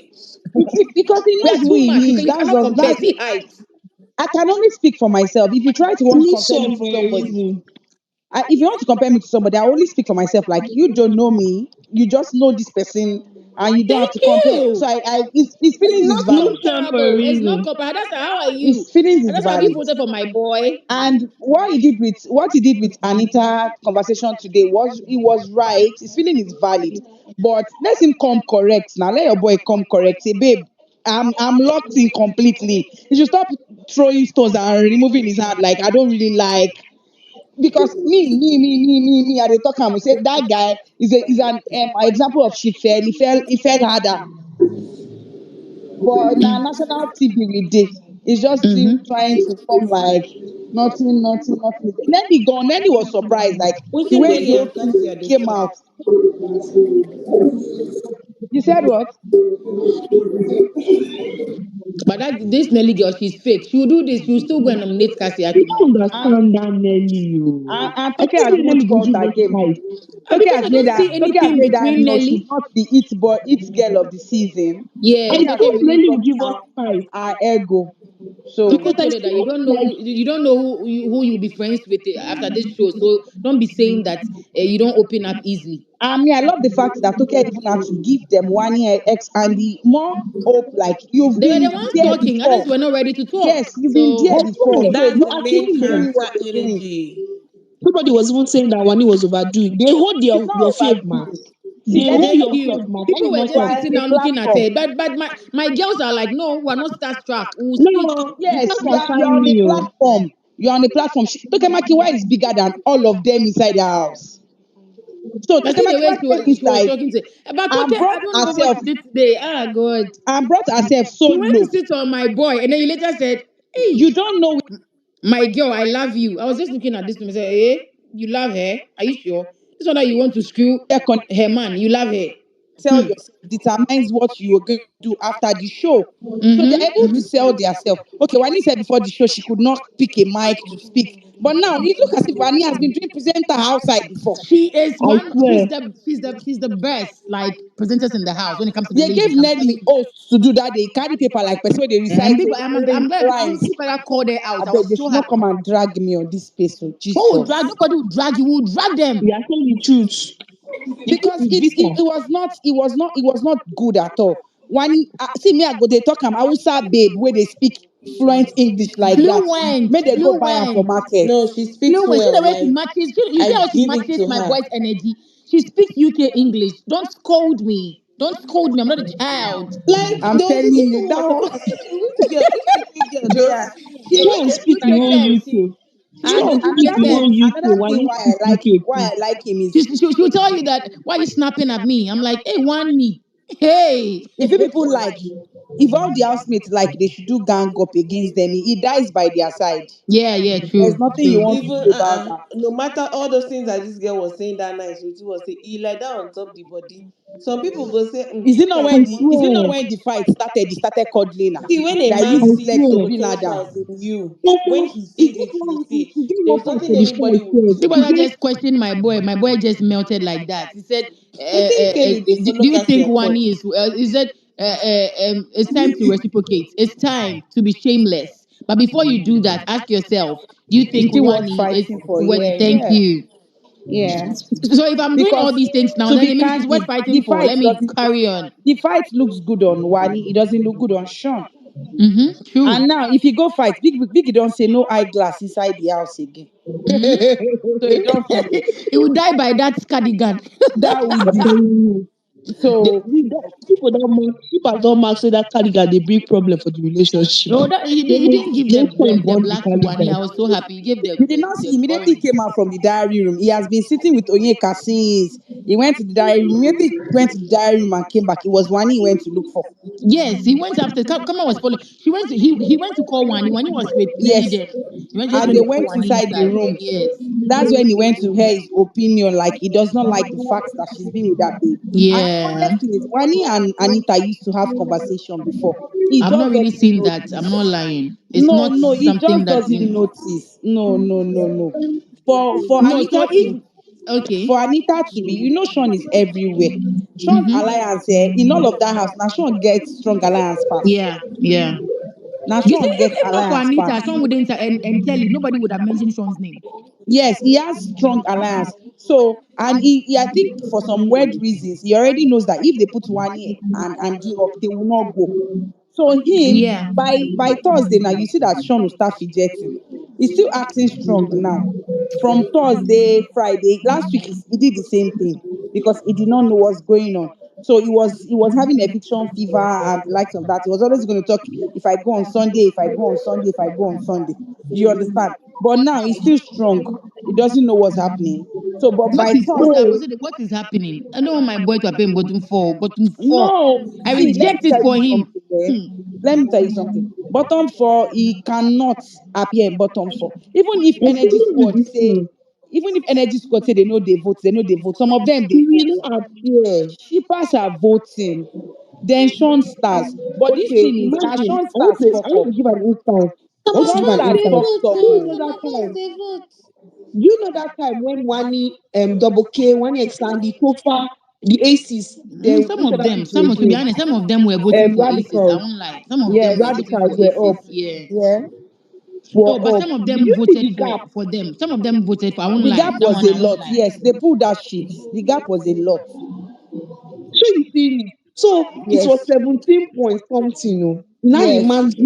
because he We are knows who too much. he is. You That's cannot just compare. that's. See height. I can only speak for myself. If you try to want to Mix compare me up to for a somebody, reason. if you want to compare me to somebody, I only speak for myself. Like you don't know me, you just know this person, and you don't have Thank to compare. So you. his It's feelings is not valid. Mix up for a comparable. It's not reason. comparable. That's how are you? His feelings And is that's why have you valid. voted for my boy? And what he did with Anita conversation today was right. His feeling is valid, but let him come correct now. Let your boy come correct. Say, babe, I'm locked in completely. You should stop throwing stones and removing his hand. Like I don't really like because me. At the talk, I will say that guy is an example of she fell. He fell harder. But now national TV we did. It's just still Mm-hmm. trying to come like nothing. Nelly gone. Nelly was surprised, like the waiting way Nelly the whole and thing Cassia they came talk. out. You said what? But this Nelly girl, she's fake. She will do this. She will still go and nominate Cassia I tomorrow. don't And understand that Nelly. Oh. and I Toke think has say even Nelly go spoiled give her us game. fight. Because I don't see Toke has anything made that between no, she's Nelly. not the it girl of the season. Yeah, I Toke has Toke thought already Nelly will gotten give us fight our ego. So because Toke I told her that saw like you don't know who you'll be friends with after this show. So don't be saying that you don't open up easily. I love the fact that Toke even had to give them 1 year X and the more hope, like you've They were the been ones there talking. Others before. were not ready to talk. Yes, you've been there So before. okay, So That's you the are main according doing them, character what you're doing. energy. somebody was even saying that Wani was overdoing. They hold It's your not face overdoing. mask. See, They let me hold tell thank your you face you. something. mask. That People is were not You just are talk. on sitting a down looking at platform. her. But my girls are like, no, we're not starstruck. We'll speak. No, you Yes, can't you're assign on a me. Oh. platform. You're on a platform. Tokemaki is bigger than all of them inside the house. So I see the Tokemaki way came she was inside talking to. But and okay, I brought don't know what herself she did today. Ah, God. so She went to low. sit on my boy, and then you later said, You hey, don't know my girl, I love you. I was just looking at this woman and said, hey, you love her? Are you sure? This one that you want to screw where her man. You love her. tell Hmm. yourself determines what you are going to do after the show. So they're Mm-hmm. able to sell themselves. Okay, Wani said before the show she could not pick a mic to speak. But now it looks as if Wani has been doing presenter outside before. She is I one. swear. She's the best like presenters in the house when it comes to the They gave ladies. I'm Nelly telling you. oaths to do that. They carry paper like person where they And recite people, I'm glad rhymes. people that called her I out. I beg was they so should not happy. come and drag me on this space. So Who will drag? Jesus. Nobody will drag you. We will drag them. We are saying the truth. The truth Because is bitter. it was not good at all. When see me, I go they talk am Hausa babe where they speak fluent English like that. May they go buy am for Fluent. market. No, she speaks Fluent. See the well. way she Like matches. You see I how she give it matches to my her. boy's energy. She speaks UK English. Don't scold me. Don't scold me. I'm not a child. Like I'm there was telling this you one that was one. talking. I said, which UK girl be that? Just She She was won't just speak looking in at one me and Fluent. say, UK. She And won't speak in UK. one UK. another Why thing you speak UK why too? I like him is She'll tell you that why you snapping at me. I'm like, hey, WANNI. Hey. if people like if all the housemates like they should do gang up against them, he dies by their side. Yeah, yeah, There's true, nothing you true. want to even do about that. no matter all those things that this girl was saying that night, she was saying he lie down on top the body. Some people go say, which kind I thing? Is it not swear. when the fight started, he started cuddling her? See, when a That man use I his sees legs to swear. pin her down. potentials in you, when Omo, he he sees get it, you one see. he get one There's point nothing for the anybody fight will sef. do. People He are get just questioning my boy. My boy just melted like that. He said, Within Kelly, they "Do follow you think Cassia talk. Wani is?" He said, "It's time to reciprocate. It's time to be shameless. But before you do that, ask yourself: Do you It's think still worth Wani is fighting for. worth? Yeah, Thank yeah, you. yeah. So if I'm doing all Because these things now, to then be it means it's worth candid, fighting for. Let me carry on. the fight looks good on Wani. It doesn't look good on Sean. Mm-hmm, true. And now if you go fight, Big don't say no eyeglass inside the house again. Mm-hmm. So you don't finish. He will die by that cardigan. That would I'm be telling you. so People don't mark say that cardigan they big problem for the relationship. No, you didn't give They the, can the burn the black to Wani. I cardigan. was so happy. You gave you did not see the immediately orange. came out from the diary room. He has been sitting with Onyeka since he went to the diary room. Immediately he went to the diary room and came back. It was Wani he went to look for. Yes, he went upstairs. Kama was following. She went to he went to call Wani. Wani was with Nelly Yes. then. Just And went they to call went Wani inside the inside. room. Yes. That's when he went to hear his opinion. Like he does not like the fact that she's been with that babe. And Honestly, Wani and Anita used to have conversation before. He I've not just really doesn't seen that. I'm not notice. lying. It's No, not no, he something just that doesn't you. notice. No, no, no, no. For No. So Anita if to okay, for Anita to be, Sean is everywhere. Sean mm-hmm. alliance in all of that house. Now Sean gets strong alliance pass. Yeah, yeah. Now You see, Sean gets if not for alliance Anita, pass. Sean wouldn't and Telly, nobody would have mentioned Sean's name. Yes, he has strong alliance. So, and I think for some weird reasons, he already knows that if they put Wani and D up, they will not go. So him Yeah, by Thursday now, you see that Sean will start fidgeting. He's still acting strong now. From Thursday, Friday, last week he did the same thing because he did not know what's going on. So he was having eviction fever and the likes of that. He was always going to talk if I go on Sunday, if I go on Sunday, if I go on Sunday. You understand? But now he's still strong. He doesn't know what's happening. So, but what by is what? I Thursday, was saying, what is happening? I don't want my boy to appear in bottom four. Bottom four. no, I see, let me reject it tell for you him. something. Eh? Hmm. Let me tell you something. Bottom four, he cannot appear in bottom four. And even with this thing, Even if Energy Squad say they know they vote. Some of them they he vote. will not appear. Shippers are voting. Then Sean Stars. But this Okay, thing is now imagine. Sean Stars I fuck want up. to give an instance. I Some want to of Sean give an us Stars they instance. fucked vote. up. Do you Oh, Oh. know some that of us time? they vote. Do you know that time when Wani Double K, Wani Xandi, Tofa, the Aces, then Some which of other them, people to be again? honest, some of them were voting for aces. I Radicals. won't lie. Some of them Yes. were voting for Radicals were aces. up. Yeah. Yeah. Were No, but up. some of Did them you see voted the gap? for them. Some of them voted for. I won't The lie. gap That was one a I won't lot. lie. Yes, they pulled that shit. The gap was a lot. So you see me. So it was Yes. 17 point something. Oh. Yes.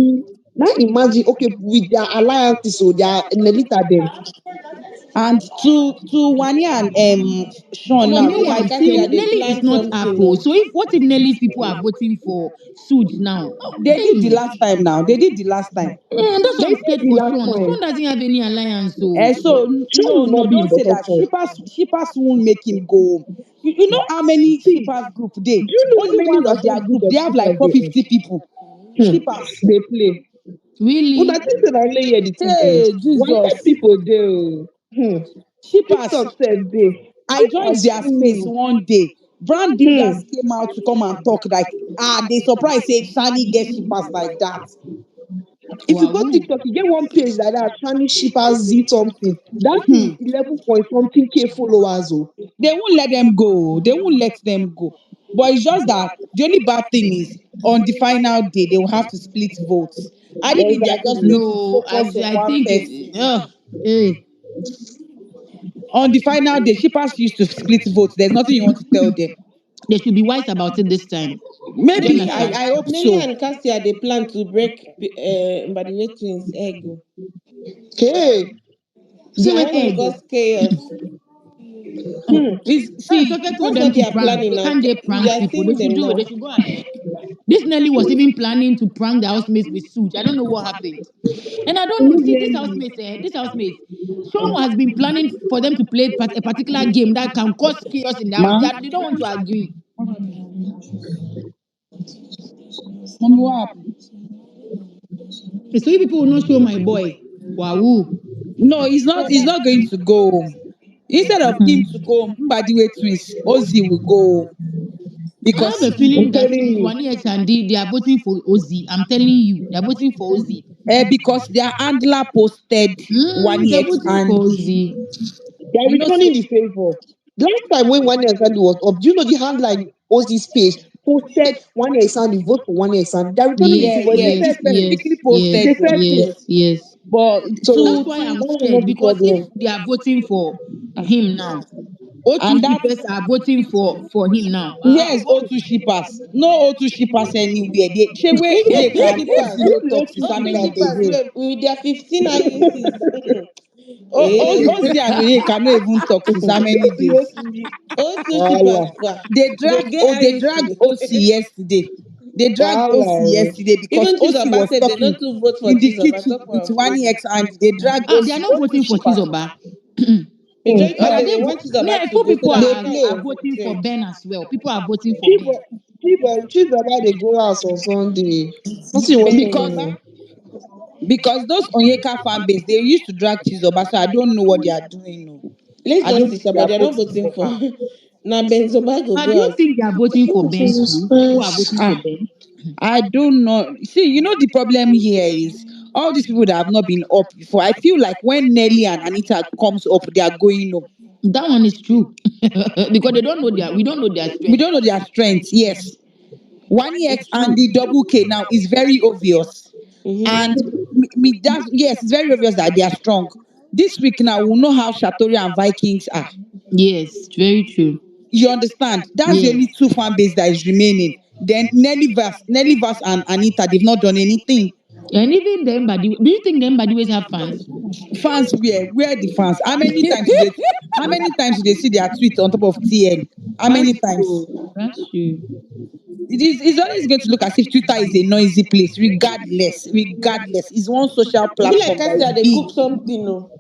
Now imagine, okay, with their alliances, so their Nelita them. And to Wani and Sean But now, You know they Nelly what are and I'm saying? Cassia still they Nelly is plan not something. Apple. No. So if what if Nelly's people are voting for SOOJ now? Oh, they did the hey. last time now. They did the last time. And that's why They I'm did scared the for last Sean. time. Sean doesn't have any alliance, so So Sean will not be in don't say bottom that. four. Shippers won't make him go home. You know how many See, shippers group do they? you know how Only many one of their WhatsApp group group, of they have like shippers they have? 450 people. Shippers. They play. But I really. think that I only hear the thing Hey, ends. Why let Jesus. people do? Shippers. TikTok said they. I joined Shippers their space full. one day. Brand Hmm. builders came out to come and talk like, they surprised say Shani get shippers like that. If you go Wow. TikTok, you get one page like that, Shani Shippers Z something. That Hmm. is 11 point something K followers. Oh. They won't let them go. They won't let them go. But it's just that the only bad thing is on the final day they will have to split votes. I think they are just Exactly. going to No, focus on I one think person. hey. On the final day, shippers used to split votes. There's nothing you want to tell them. They should be wise about it this time. Do you Maybe I, understand? I hope Nelly so. and Cassia they plan to break Mbadiwe twins egg. Oh. Hey, see Now what when I it Egg. cause chaos. Oh, See, Toke told That's them what they to are prank. planning now. Can't they We prank are people? They seeing should them do it. now. They should go ahead. This Nelly was even planning to prank the housemates with suit. I don't know what happened. And I don't know. See, this Immediately. housemates, this housemates, Sean has been planning for them to play a particular game that can cause chaos in the house. They don't want to agree. mommy, what happened? So you people will not show my boy. Wow. No, he's not going to go home. Instead of him to go home, Mbadiwe twins, Ozzy will go home. I have a Because feeling I'm that telling you. Wani X and D, they are voting for Ozzy. I'm telling you, they are voting for Ozzy. their handler posted Mm, one they're X voting for and Ozzy. They are so returning the favor. Last time when one Sunday was up, do you know the handler Ozzy's page posted one Sunday, vote for one Sunday. They are returning the yeah, favor. yeah, It's he a fair thing. specifically Yes, It's posted a yes, fair so thing. yes, yes. yes. But So That's to why I'm that to will scared not be because if problem. they are voting for him now, O2 and that shippers are voting for him now. here's What? O2 shippers. No O2 shippers anywhere. They she wait If they not two can shippers, Ozzy no talk since not how two many shippers days. Again. with their 15 IUCs. Eh. Ozzy and Onyeka no even talk since how many days. Oh, two shippers. Wahala. Wow. They Go drag get they dragged IUC. OC yesterday. They dragged OC Wahala. yesterday because Even OC Chizoba was said they talking not to vote for in the Chizoba. kitchen Talk more with of one Ozzy. ex and they dragged They are OC, not O2 voting for shippers. Chizoba. Majority But of are them they? they want Me, Chizoba I to saw go so people that They Onyeka will are play. vote voting for for him. Ben as well. People are voting for Ben Chiba, they go out on Sunday. Nothing was Ben Because Chizoba. coming. those Onyeka fan base, they used to drag Chizoba, so I don't know what they are doing. No. Let's I don't just know see what they Shaba. are They're not putting voting for. for. Now Benzoba go But do go you out. think they are voting for Oh, Ben Jesus too? People are Christ. voting for Ah, Ben. I don't know. See, the problem here is all these people that have not been up before. I feel like when Nelly and Anita comes up, they are going up. That one is true. Because we don't know their We strength. don't know their strengths. Yes, Wani X and the double K now is very obvious. And that's yes, it's very obvious that they are strong. This week now, we'll know how Shatori and Vikings are. Yes, very true. You understand? That's the Yes. only two fan base that is remaining. Then Nelly Verse and Anita, they've not done anything. And even them body, do you think them body ways have fans? Fans, where the fans? How many times did they see their tweet on top of TL? How That's many times? true. That's true. It's always going to look as if Twitter is a noisy place, regardless. It's one social It be like platform I that is said, they big. cook something. No.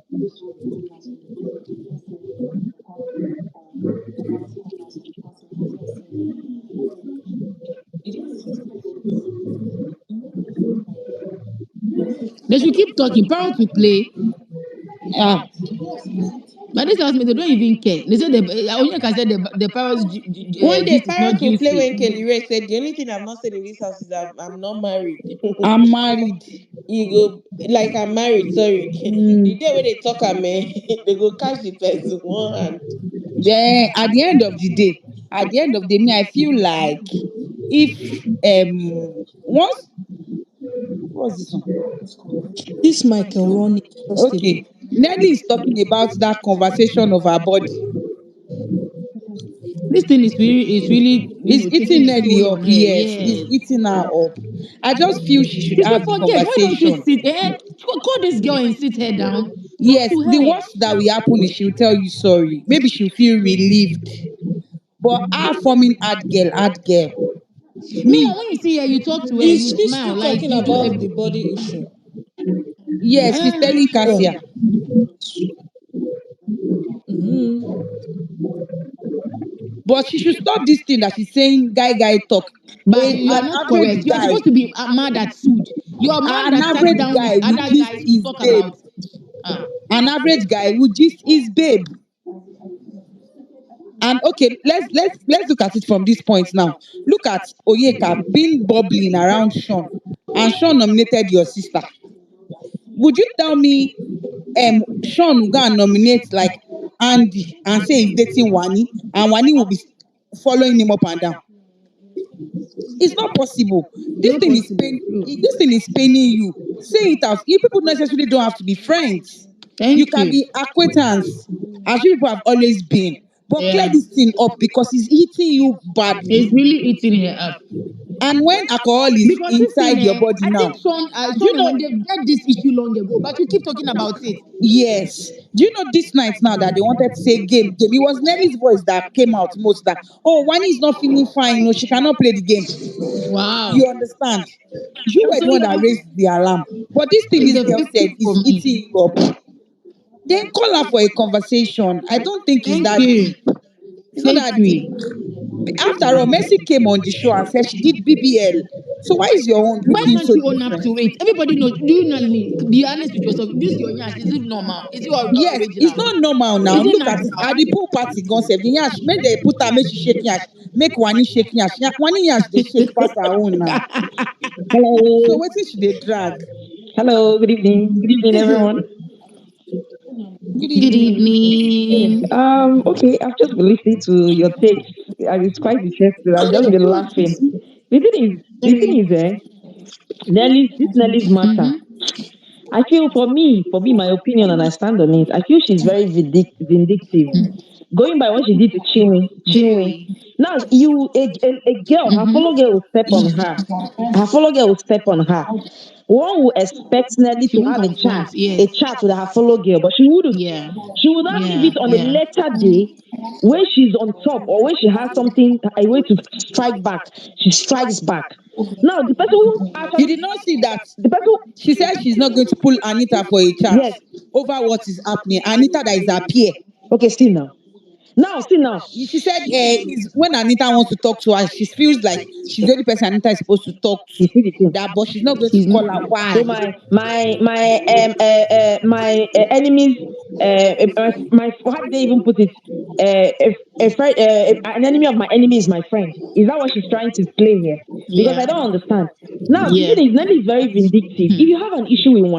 They should keep talking. Proud to play. Ah, But this housemate, they don't even care. They said Onyeka said the parents One day, gist is not parents will play juicy. when Kelly Ray said, the only thing I've not said in this house is that I'm not married. I'm married. You go, like I'm married, sorry. The Mm. day when they talk, they go catch the person one hand. Then at the end of the day, me, I feel like if once what's this one? This Michael Ronnie just a bit. Okay, Nelly is talking about that conversation of her body. This thing is really It's taking eating a Nelly toll up. on her. Yes, it's Yes. eating her up. I just feel she should She should have the forget. Why don't you conversation. sit? Call this girl and sit her down. Talk Yes, to the her. worst that will happen is she'll tell you sorry. Maybe she'll feel relieved. But her forming hard girl. Meanwhile, Me, when you see her, you talk to her, Is you she smile, still like talking you do about the everything. body issue? yes, she's Ah, telling Sure. Cassia. Mm-hmm. But she should stop this thing that she's saying, guy talk. but An you are not average correct. You are guy, supposed to be mad at SOOJ. You are man an that sat average down with guy would other gist guys to his talk babe. about. Ah, An average guy would gist his babe. And okay, let's look at it from this point now. Look at Onyeka being bubbling around Sean, and Sean nominated your sister. Would you tell me Sean will go and nominate like Andy and say he's dating Wani, and Wani will be following him up and down? It's not possible. This not thing is possible. pain. True. This thing is paining you. Say it out. You people necessarily don't have to be friends. You Thank can you. be acquaintance, as you people have always been. But clear Yeah, this thing up because it's hitting you badly. it's really eating her up. And when alcohol is Because this thing, inside your body I now, think Sean, do you Sean and know? when they get this issue long ago, but you keep talking about it. Yes. Do you know this night now that they wanted to say game? It was Nelly's voice that came out most that, oh, Wani is not feeling fine. No, she cannot play the game. Wow. You understand? You were So the one that raised the alarm. But this thing it's this a girl victim said for is me. eating you up. Then call her for a conversation. I don't think it's Thank that you. deep. It's not Take that deep. three. After all, Mercy came on the show and said she did BBL. So why is your own Why looking can't so you own up different? to it? Everybody knows. Do you not be honest with yourself? This your nyash, is it normal? Is it Yes, it's original? not normal now. Is it Look at it. natural? At the pool party, gone sef. The yash, make they put her, make she shake yash. Make Wani shake yash. Wani yash, they shake past her own now. So Hello. what should they drag? Hello. Good evening. Good evening, everyone. Good Good evening. evening. Okay, I've just been listening to your takes, and it's quite interesting. I've just been laughing. The thing is, Nelly's matter. Mm-hmm. I feel for me, my opinion, and I stand on it. I feel she's very vindictive. Going by what she did to Chinwe. Joey. Now, a girl, her Mm-hmm. fellow girl will step on her. Her fellow girl will step on her. One will expect Nelly She to won't have accept. a Yes. chat with her fellow girl, but she wouldn't. Yeah. She would not leave Yeah. it on a Yeah. later day when she's on top or when she has something, a way to strike back. She strikes back. Now, the person who You actually, did not see that. the person, She said she's not going to pull Anita for a chat yes, over what is happening. Anita that is her peer. okay, still now. Now, see now. She said is when Anita wants to talk to her, she feels like she's the only person Anita is supposed to talk You to. see the thing. That, but she's not going to She's not. call her. So Why? my enemies my how did they even put it? A friend, an enemy of my enemy is my friend. Is that what she's trying to claim here? Because I Yeah. don't understand. Now the Yeah. thing is, Nelly is very vindictive. If you have an issue with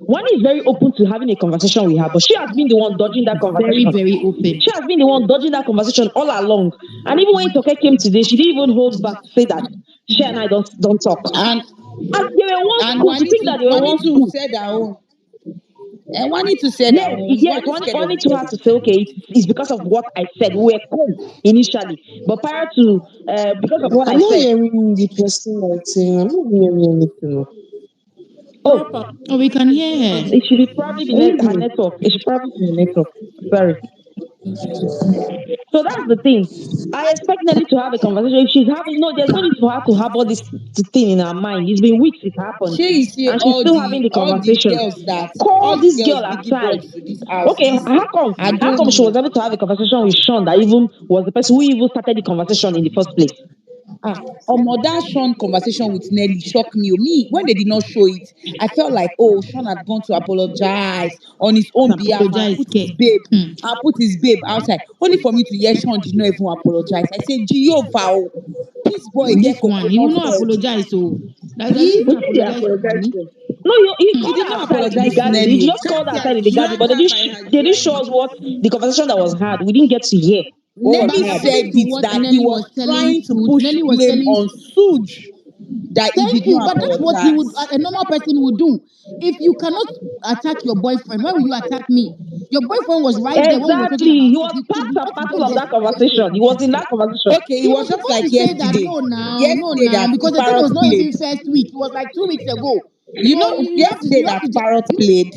Wani is very open to having a conversation with her, but she has been the one dodging that Very, conversation. very open. She has been the one dodging that conversation all along. And even when Toke came today, she didn't even hold back to say that she and I don't talk. And And they were one school. To think that they were one Juanito school. said her own. And Juanito said her Yes, own. Is yes, Juanito scared of wanting to her Nelly? to say, okay, it's because of what I said. We were cool initially, but prior to because of what I I'm not said. hearing the person like saying, I'm not hearing anything. Oh, Oh, we can hear her. it should be probably be her Really? network. It should probably be her network. Sorry. So that's the thing. I expect Nelly to have a conversation. If she's having no, there's no need for her to have all this thing in her mind. It's been weeks it happened, She you see and she's still having the all the conversation. girls that Call all the this girls girl Biggie aside. brought to this house. Okay, how come? I How don't come she know. was able to have a conversation with Sean that even was the person who even started the conversation in the first place? That Sean conversation with Nelly shocked me. Me, when they did not show it, I felt like, oh, Sean had gone to apologize on his own behalf and Apologize, put Ke. his babe outside. Only for me to hear Sean did not even apologize. I said, Jehovah, this boy get This one, he will coconut not head. apologize. So that does he He even What did they apologize to apologize Annie? for? No, he he called did her not aside in the apologize to garden. He Nelly. just called her aside in the garden, but they didn't show us what the conversation that was had. We didn't get to hear what was Nelly But had. said according to it what that he Nelly was was telling trying to Suit, push Nelly was blame telling on Sooj that he thank did you, not but that's what he would apologize. a normal person would do. If you cannot attack your boyfriend, why will you attack me? Your boyfriend was right there when we were talking Exactly. about He it. was He part could and not parcel get of there that to say conversation. He was in that conversation. Okay, it he was was just supposed like to say that yesterday. no Yesterday now, that because the thing Parrot was not played. even first week. It was like 2 weeks ago. So you have to Yesterday that Parrot played.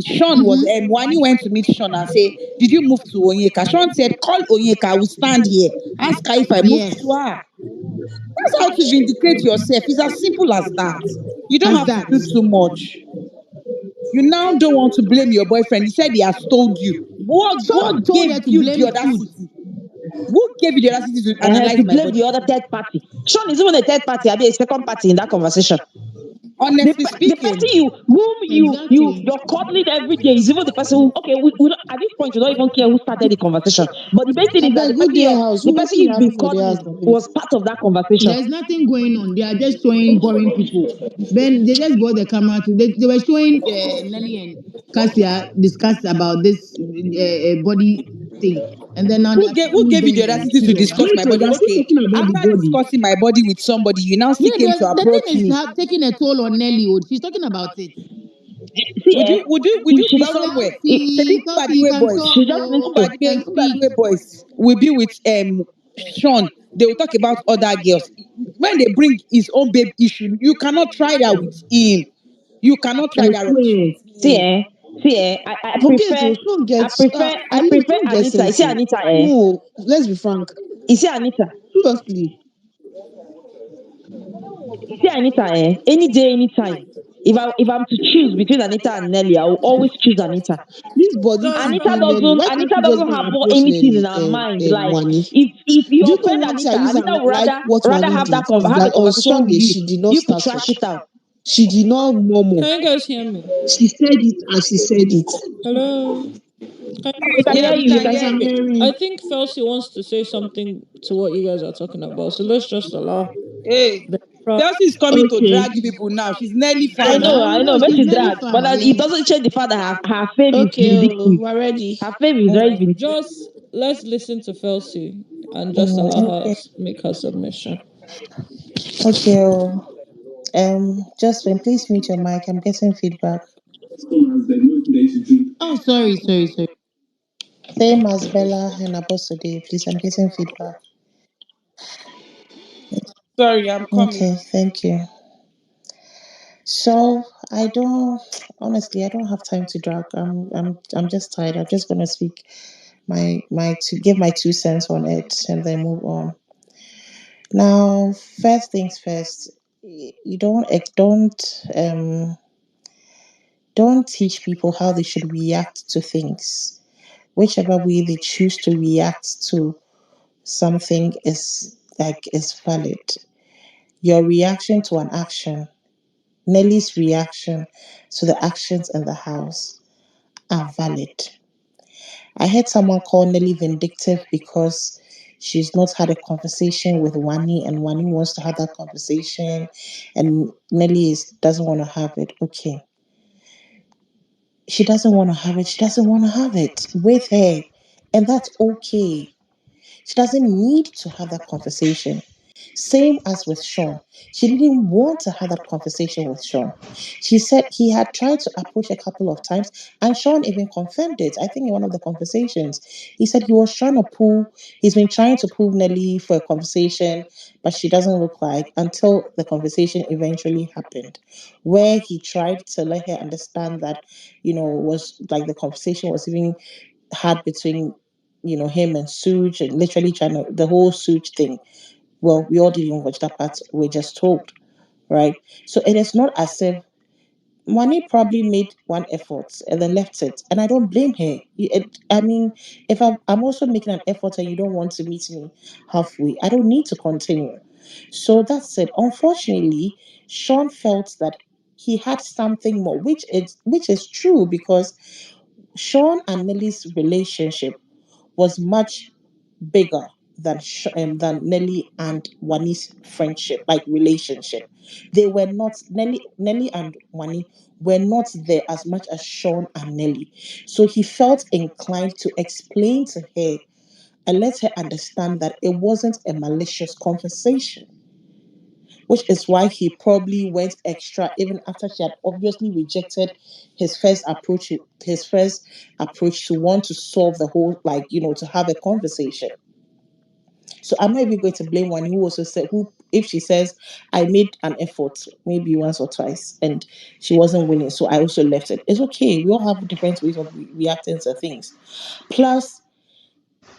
Sean was Wani went to meet Sean and say, did you move to ONYEKA? Sean said, call ONYEKA, I will stand here. Ask her if I moved yes, to her. That's how to vindicate yourself. It's as simple as that. You don't as have to that. do too much. You now don't want to blame your boyfriend. He said he has told you. Sean What told her gave to you blame the Suit. audacity? Who gave you the audacity to And analyze to my blame body? the other third party. Sean is even a third party. I mean, a second party in that conversation. Honestly The person speaking, Exactly. you're cuddling every day is even the person who, okay, we don't, at this point you don't even care who started the conversation. But the main thing I is that beg, good day house. the Who person see you've been happen for the house? cuddling was part of that conversation. There's nothing going on. They are just showing boring people. Then they just brought the camera to. They were showing Nelly and Cassia discuss about this body thing, and then now they are who filming gave you them the in audacity to tears. discuss Wait, my so body? you're still Okay, talking about the after body. discussing my body with somebody, you now still Yeah, came to the thing approach is me. taking a toll on Nelly. Oh. She's talking about it. See, Would if you she be doesn't, somewhere? Fancy, By coffee, the you way, can boys, talk. she just needs Oh, to. you can By the speak. way, boys, we be with Sean. They will talk about other girls. When they bring his own babe issue, you cannot try that with him. You cannot I try that rubbish swear. with him. Prefer, Forget to Sean gets at I least prefer Sean gets Anita. You sense. see Anita, No, let's be frank. You see Anita. Seriously. You see Anita, any day, anytime. If I'm to choose between Anita and Nelly, I will always choose Anita. This body Sorry, Anita keeping but Nelly. doesn't Why can't Anita you just doesn't go and harbor approach anything in Nelly, her mind. Like Wani? if you Do you know offend one thing I Anita, use Anita and would like what rather Wani have did is have a that on conversation with Sunday you. she did not You to start trash it. it out. She did not murmur. Can you guys hear me? She said it as she said it. Hello? Can you We guys can hear hear Yeah, we you. We can can hear hear me? you. you. Okay. I think Felsi wants to say something to what you guys are talking about. So let's just allow Hey, the crowd. Chelsea is coming to Okay. drag people now. She's nearly I fan. know. I I know know. Make she's she Nelly drag, but fan. that, it Yeah. doesn't change the fact that her fave is Okay, vindictive. we're ready. Her fave is very vindictive. Just let's listen to Felsi and just allow her Okay. make her submission. Okay. Just please mute your mic. I'm getting feedback. Oh, sorry. Same as Bella and Abosode. Please, I'm getting feedback. Sorry, I'm coming. Okay, thank you. So I don't honestly I don't have time to drag. I'm just tired. I'm just gonna speak my to give my 2 cents on it and then move on. Now, first things first, you don't teach people how they should react to things. whichever way they choose to react to something is valid. Your reaction to an action, Nelly's reaction to the actions in the house are valid. I heard someone call Nelly vindictive because she's not had a conversation with Wani and Wani wants to have that conversation and doesn't want to have it. Okay. She doesn't want to have it. She doesn't want to have it with her. And that's okay. She doesn't need to have that conversation. Same as with Sean. She didn't want to have that conversation with Sean. She said he had tried to approach a couple of times, and Sean even confirmed it. I think in one of the conversations, he said he was trying to he's been trying to pull Nelly for a conversation, but she doesn't look like until the conversation eventually happened, where he tried to let her understand that, was like the conversation was even had between him and SOOJ and literally trying to the whole SOOJ thing. Well, we all didn't watch that part. We're just told, right? So it is not as if Money probably made one effort and then left it, and I don't blame her. I mean, if I'm also making an effort and you don't want to meet me halfway, I don't need to continue. So that's it. Unfortunately, Sean felt that he had something more, which is true because Sean and Nelly's relationship was much bigger than Nelly and Wani's friendship, like relationship. They were not Nelly and Wani were not there as much as Sean and Nelly. So he felt inclined to explain to her and let her understand that it wasn't a malicious conversation. Which is why he probably went extra even after she had obviously rejected his first approach to want to solve the whole, like, to have a conversation. So I'm not even going to blame one who also said who if she says I made an effort maybe once or twice and she wasn't winning, so I also left it. It's okay. We all have different ways of reacting to things. Plus,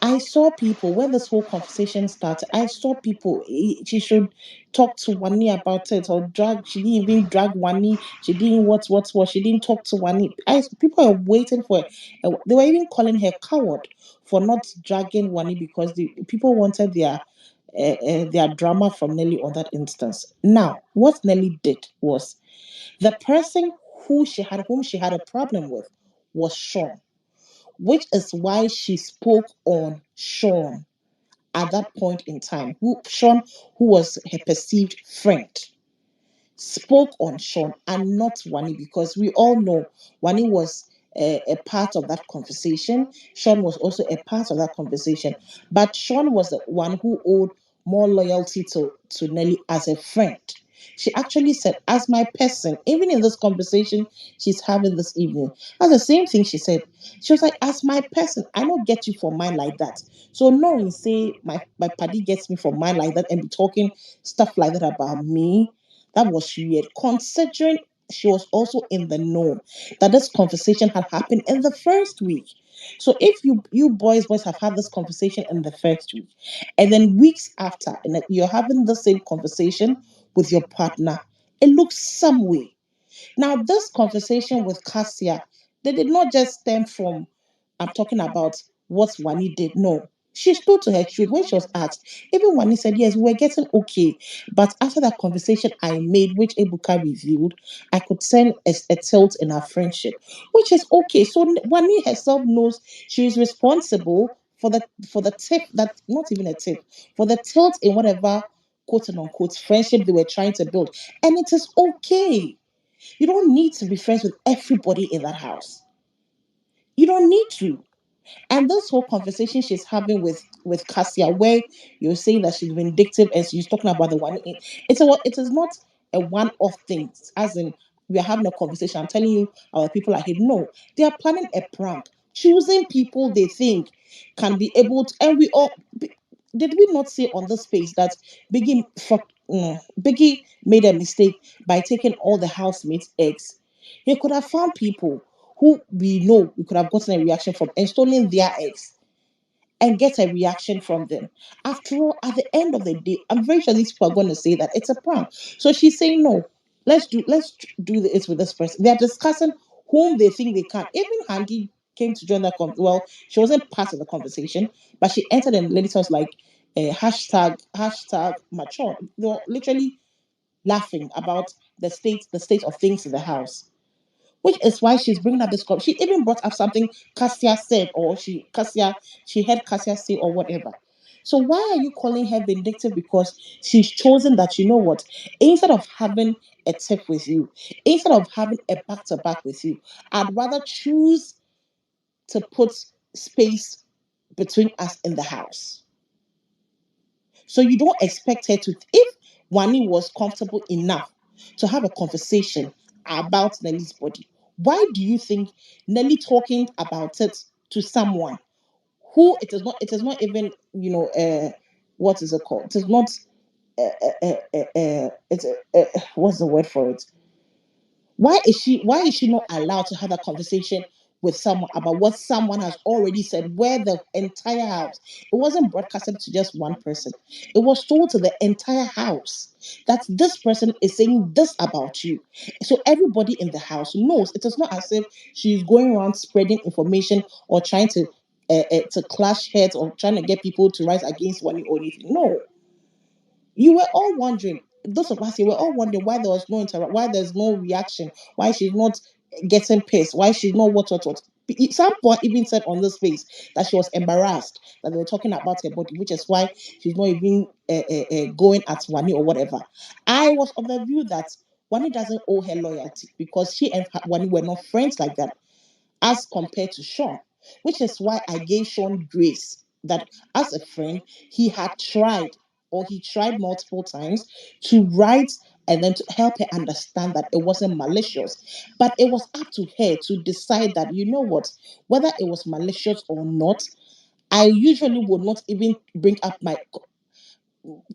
I saw people when this whole conversation started. I saw people. She should talk to Wani about it or drag. She didn't even drag Wani. She didn't what. She didn't talk to Wani. People are waiting for. They were even calling her coward for not dragging Wani because the people wanted their drama from Nelly on that instance. Now, what Nelly did was the person whom she had a problem with was Sean, which is why she spoke on Sean at that point in time. Who was her perceived friend, spoke on Sean and not Wani because we all know Wani was a part of that conversation. Sean was also a part of that conversation. But Sean was the one who owed more loyalty to Nelly as a friend. She actually said, as my person, even in this conversation she's having this evening, that's the same thing she said. She was like, as my person, I don't get you for mine like that. So no one say my paddy gets me for mine like that and be talking stuff like that about me. That was weird, considering she was also in the know that this conversation had happened in the first week. So if you boys have had this conversation in the first week, and then weeks after, and that you're having the same conversation with your partner, it looks some way. Now, this conversation with Cassia, they did not just stem from, I'm talking about what Wani did. No. She stood to her truth when she was asked. Even Wani said, yes, we were getting okay. But after that conversation I made, which Ebuka revealed, I could send a tilt in our friendship, which is okay. So Wani herself knows she is responsible for the tip that not even a tip, for the tilt in whatever quote and unquote friendship they were trying to build. And it is okay. You don't need to be friends with everybody in that house. You don't need to. And this whole conversation she's having with Cassia, where you're saying that she's vindictive and she's talking about the one, it is not a one-off thing. As in, we are having a conversation. I'm telling you, our people are here. No, they are planning a prank, choosing people they think can be able to. And we all did we not say on this space that Biggie made a mistake by taking all the housemates' eggs? He could have found people who we know we could have gotten a reaction from and stolen their eggs and get a reaction from them. After all, at the end of the day, I'm very sure these people are going to say that it's a prank. So she's saying no. Let's do it with this person. They are discussing whom they think they can. Even Handy came to join that well, she wasn't part of the conversation, but she entered and literally was like hashtag mature, literally laughing about the state of things in the house, which is why she's bringing up this. She even brought up something Cassia said, or she heard Cassia say, or whatever. So why are you calling her vindictive? Because she's chosen that, you know what, instead of having a tip with you, instead of having a back to back with you, I'd rather choose to put space between us in the house. So you don't expect her to, if Wani was comfortable enough to have a conversation about Nelly's body, why do you think Nelly talking about it to someone who it is not even, what is it called? It is not it's what's the word for it? Why is she not allowed to have a conversation with someone about what someone has already said, where the entire house, it wasn't broadcasted to just one person, it was told to the entire house that this person is saying this about you, so everybody in the house knows. It is not as if she's going around spreading information or trying to clash heads or trying to get people to rise against one or anything. No, you were all wondering, those of us here were all wondering why there was no why there's no reaction, why she's not getting pissed, why she's not what. Some point even said on this face that she was embarrassed that they were talking about her body, which is why she's not even going at Wani or whatever. I was of the view that Wani doesn't owe her loyalty because she and Wani were not friends like that as compared to Sean, which is why I gave Sean grace that as a friend, he tried multiple times to write and then to help her understand that it wasn't malicious. But it was up to her to decide that, you know what, whether it was malicious or not, I usually would not even bring up my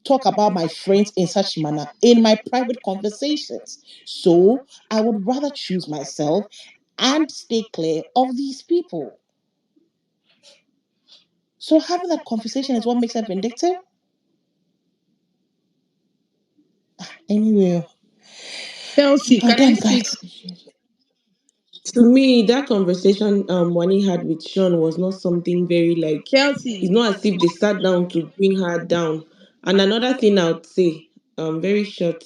talk about my friends in such manner in my private conversations. So I would rather choose myself and stay clear of these people. So having that conversation is what makes her vindictive. Anyway, Chelsea, oh can I damn speak? guys. To me, that conversation Wani had with Sean was not something very like. It's Chelsea, not as if they sat down to bring her down. And another thing I would say, very short,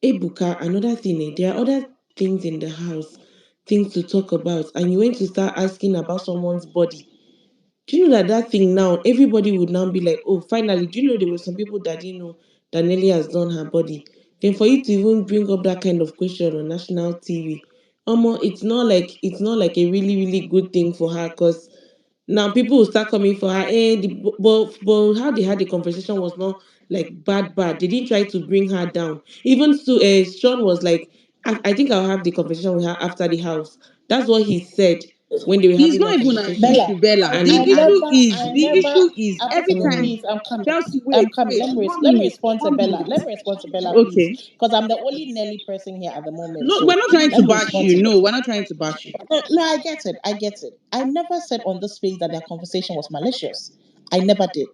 Ebuka. Another thing, there are other things in the house, things to talk about, and you went to start asking about someone's body. Do you know that that thing now, everybody would now be like, oh, finally, do you know there were some people that didn't know that Nelly has done her body? Then for you to even bring up that kind of question on national TV, it's not like a really, really good thing for her because now people will start coming for her. But how they had the conversation was not like bad. They didn't try to bring her down. Even so, Sean was like, I think I'll have the conversation with her after the house. That's what he said when they were it's having not that even an conversation. Bella, issue, Bella. And I never, I The never, issue is every time. please, I'm coming. Chelsea, I'm wait, coming. wait, Let me one let me minute, respond to one Bella. minute. Let me respond to Bella, please, Okay. because I'm the only Nelly person here at the moment. No, we're So not trying let to me bash respond you. to No, Bella. we're not trying to bash you. No, I get it. I get it. I never said on this space that their conversation was malicious. I never did.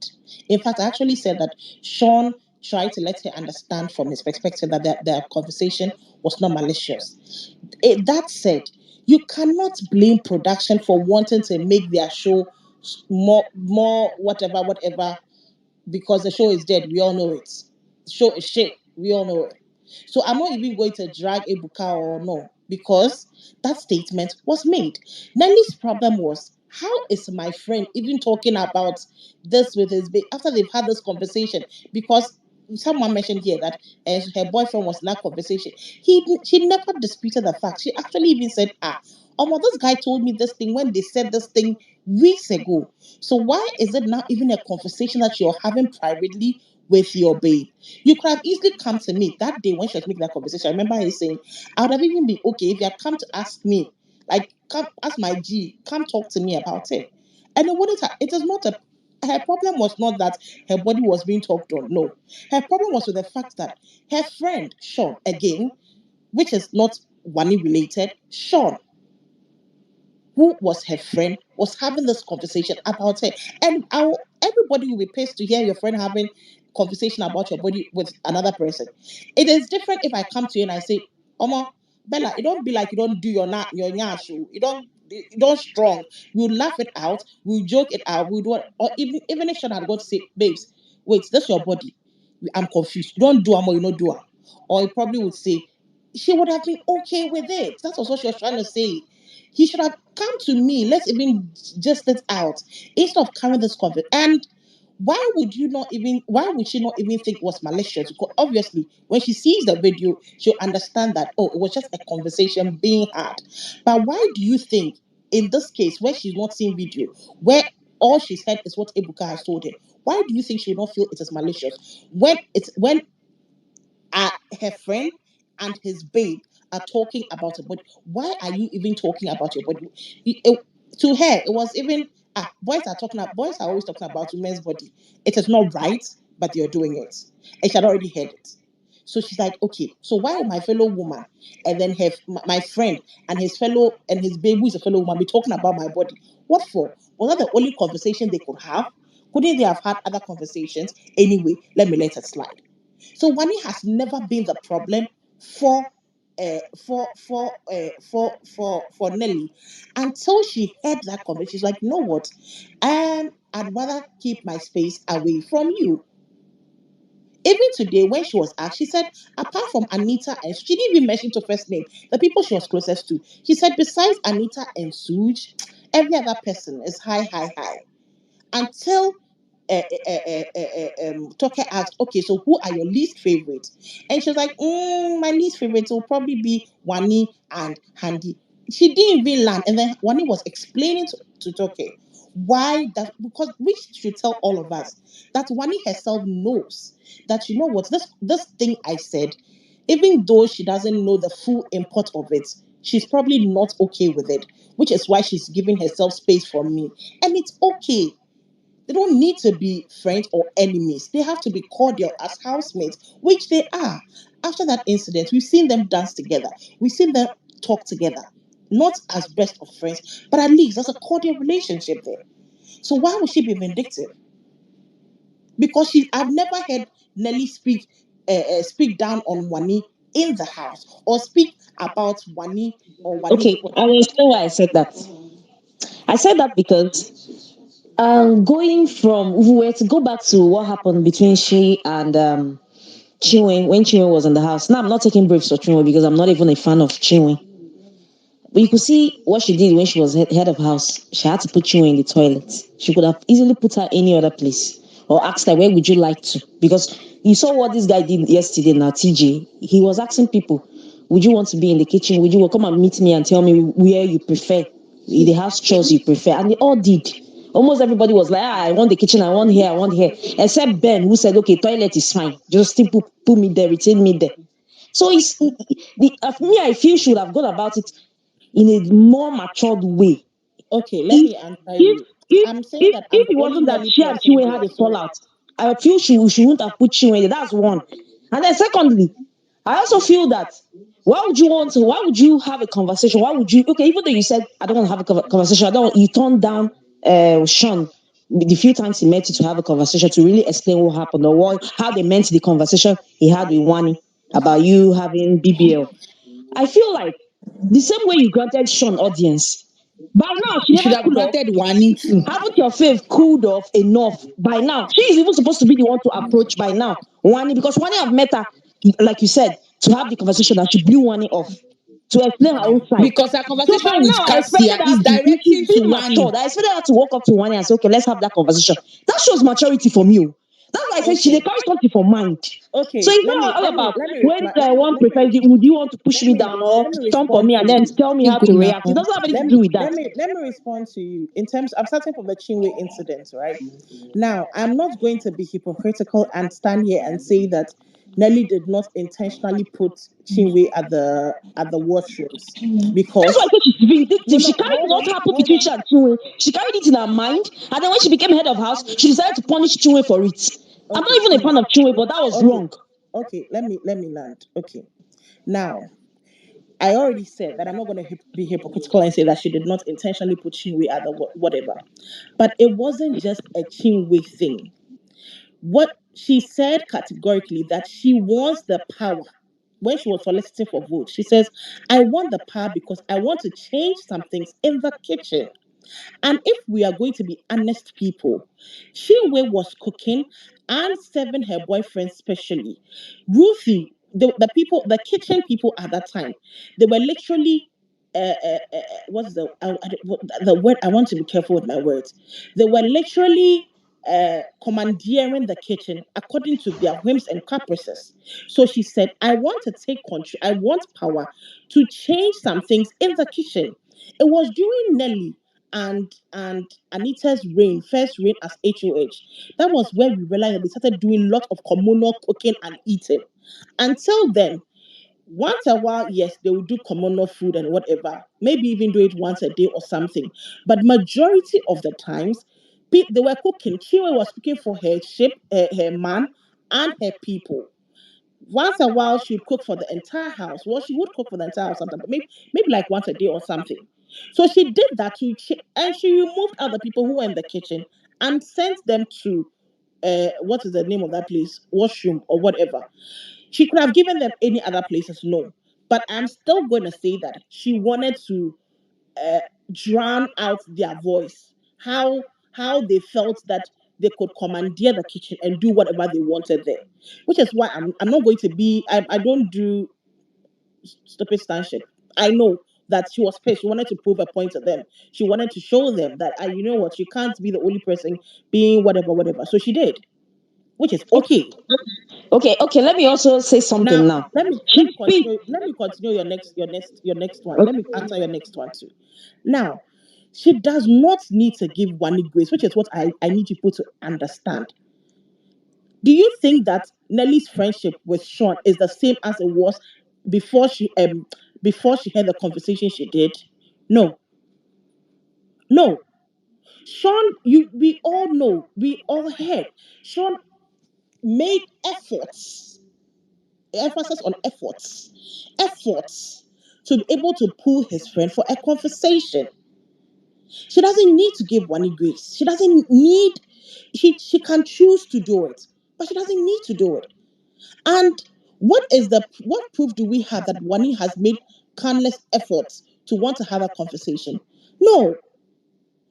In fact, I actually said that Sean tried to let her understand from his perspective that their conversation was not malicious. That said, you cannot blame production for wanting to make their show more whatever, because the show is dead. We all know it. The show is shit. We all know it. So I'm not even going to drag Ebuka or no, because that statement was made. Nelly's problem was, how is my friend even talking about this with his after they've had this conversation? Because someone mentioned here that her boyfriend was in that conversation. She never disputed the fact. She actually even said, oh well, this guy told me this thing when they said this thing weeks ago. So why is it now even a conversation that you're having privately with your babe? You could have easily come to me that day when she was making that conversation. I remember her saying, I would have even been okay if you had come to ask me, like, come ask my G, come talk to me about it. And it wouldn't have, it is not a her problem was not that her body was being talked on. No. Her problem was with the fact that her friend, Sean, again, which is not Wani related, Sean, who was her friend, was having this conversation about her. And everybody will be pissed to hear your friend having conversation about your body with another person. It is different if I come to you and I say, Oma, Bella, it don't be like you don't do your nyash. You don't don't strong. We'll laugh it out, we'll joke it out, we'll do what, or even if Sean had got to say, babes, wait, that's your body. I'm confused. You don't do am or you not do am. Or he probably would say, she would have been okay with it. That's also what she was trying to say. He should have come to me. Let's even just it out instead of carrying this conversation. And why would she not even think it was malicious? Because obviously, when she sees the video, she'll understand that, oh, it was just a conversation being had. But why do you think, in this case, where she's not seeing video, where all she's heard is what Ebuka has told her, why do you think she will not feel it is malicious? When her friend and his babe are talking about her body, why are you even talking about your body? To her, it was even boys are always talking about women's body. It is not right, but you're doing it. And she had already heard it. So she's like, okay, so why will my fellow woman and then have my friend and his babe, who is a fellow woman, be talking about my body? What for? Was that the only conversation they could have? Couldn't they have had other conversations? Anyway, let me let it slide. So Wani has never been the problem for for Nelly until she heard that conversation. She's like, you know what? I'd rather keep my space away from you. Even today, when she was asked, she said, apart from Anita, and she didn't even mention to first name the people she was closest to. She said, besides Anita and SOOJ, every other person is high, high, high. Until Tucker asked, okay, so who are your least favorites? And she was like, my least favorites will probably be Wani and Handy. She didn't even land. And then Wani was explaining to Tucker why that, because we should tell all of us that Wani herself knows that, you know what, this thing I said, even though she doesn't know the full import of it, she's probably not okay with it, which is why she's giving herself space from me. And it's okay. They don't need to be friends or enemies. They have to be cordial as housemates, which they are. After that incident, we've seen them dance together. We've seen them talk together. Not as best of friends, but at least there's a cordial relationship there. So why would she be vindictive? Because I've never heard Nelly speak down on Wani in the house or speak about Wani or Wani's Okay, I will explain why I said that. I said that because going from, if we were to go back to what happened between she and Chinwe when Chinwe was in the house. Now I'm not taking briefs for Chinwe because I'm not even a fan of Chinwe. But you could see what she did when she was head of house. She had to put Chinwe in the toilet. She could have easily put her any other place or asked her, where would you like to? Because you saw what this guy did yesterday now, TJ. He was asking people, would you want to be in the kitchen? Would you come and meet me and tell me where you prefer? The house chores you prefer? And they all did. Almost everybody was like, I want the kitchen, I want here, I want here. Except Ben, who said, okay, toilet is fine. Just still put me there, retain me there. So me, I feel she would have gone about it in a more matured way. Okay, let If me answer if you. if I'm saying if that I'm if the it only wasn't that Nelly she and person Chinwe had here. a So fallout, I feel she wouldn't have put Chinwe there. That's one. And then secondly, I also feel that why would you have a conversation? Why would you, okay, even though you said I don't want to have a conversation, you turned down Sean the few times he met you to have a conversation to really explain what happened or how they meant the conversation he had with Wani about you having BBL. I feel like the same way you granted Sean audience, by now she you should never have cool off. granted Wani too. Haven't your faith cooled off enough by now? She is even supposed to be the one to approach by now. Wani, because Wani have met her, like you said, to have the conversation and she blew Wani off to explain her own side. Because our So by conversation with now, I expected Cassia her is to, if she's directing to being Wani. matured, I expected her to walk up to Wani and say, okay, let's have that conversation. That shows maturity for me. That's why I say she they Okay. carry something for mind. So Okay. it's Let not me all let me about let me when reply. one prefers it. Would you want to push me down or Let me stomp on respond me to and then you. tell me how to Iguna. react? It doesn't have anything Let to me do with that. let me respond to you in terms. I'm starting from the Chinwe incident, right? Now, I'm not going to be hypocritical and stand here and say that Nelly did not intentionally put Chinwe at the washrooms That's why I because said she's no, vindictive. She no, carried hold what on, happened hold between on. she and Chinwe. She carried it in her mind, and then when she became head of house, she decided to punish Chinwe for it. I'm not Okay, even a fan please. of Chinwe, but that was Okay, wrong. okay. Let me land. Okay. Now, I already said that I'm not going to be hypocritical and say that she did not intentionally put Chinwe at the whatever. But it wasn't just a Chinwe thing. What she said categorically that she wants the power when she was soliciting for votes, she says, I want the power because I want to change some things in the kitchen. And if we are going to be honest people, Chinwe was cooking and serving her boyfriend specially. Ruthie, the kitchen people at that time, they were literally, what's the word? I want to be careful with my words. They were literally commandeering the kitchen according to their whims and caprices. So she said, I want to take control, I want power to change some things in the kitchen. It was during Nelly and Anita's reign, first reign as HOH. That was where we realized that they started doing lots of communal cooking and eating. Until then, once a while, yes, they will do communal food and whatever. Maybe even do it once a day or something. But majority of the times, they were cooking. Chinwe was cooking for her ship, her man, and her people. Once a while, she would cook for the entire house. Well, she would cook for the entire house sometimes, but maybe like once a day or something. So she did that and she removed other people who were in the kitchen and sent them to what is the name of that place, washroom or whatever. She could have given them any other places, no. But I'm still going to say that she wanted to uh, drown out their voice. How they felt that they could commandeer the kitchen and do whatever they wanted there, which is why I'm not going to be I don't do stupid stanship. I know that she was pissed. She wanted to prove a point to them. She wanted to show them that you know what, you can't be the only person being whatever whatever. So she did, which is okay. Okay. Let me also say something Now now. let She me speak. continue. Let me continue your next one. Let me answer your next one too. Now, she does not need to give Wani grace, which is what I need people to understand. Do you think that Nelly's friendship with Sean is the same as it was before she had the conversation she did? No, no. Sean, we all know, we all heard. Sean made efforts, emphasis on efforts to be able to pull his friend for a conversation. She doesn't need to give Wani grace. She doesn't need. She can choose to do it, but she doesn't need to do it. And what proof do we have that Wani has made countless efforts to want to have a conversation? No,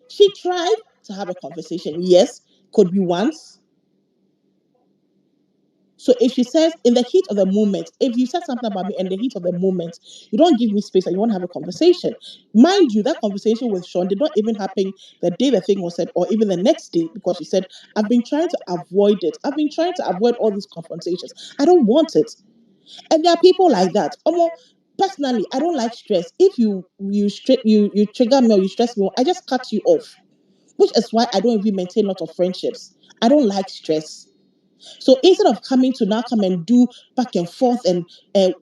she tried to have a conversation. Yes, could be once. So if she says in the heat of the moment, if you said something about me in the heat of the moment, you don't give me space and you want to have a conversation. Mind you, that conversation with Sean did not even happen the day the thing was said or even the next day because she said, I've been trying to avoid it. I've been trying to avoid all these confrontations. I don't want it. And there are people like that. Personally, I don't like stress. If you trigger me or you stress me, I just cut you off. Which is why I don't even maintain a lot of friendships. I don't like stress. So instead of coming to now come and do back and forth and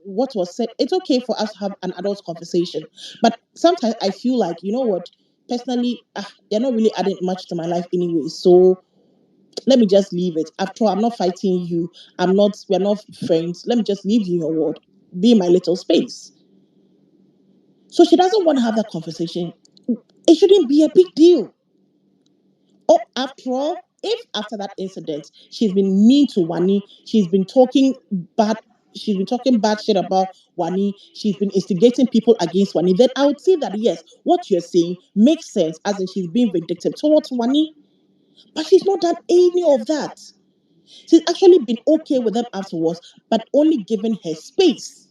what was said, it's okay for us to have an adult conversation. But sometimes I feel like, you know what, personally, you're not really adding much to my life anyway. So let me just leave it. After all, I'm not fighting you. We're not friends. Let me just leave you in your world. Be in my little space. So she doesn't want to have that conversation. It shouldn't be a big deal. Oh, after all, if after that incident she's been mean to Wani, bad, she's been talking bad shit about Wani, she's been instigating people against Wani, then I would say that yes, what you're saying makes sense, as in she's being vindictive towards Wani. But she's not done any of that. She's actually been okay with them afterwards, but only given her space.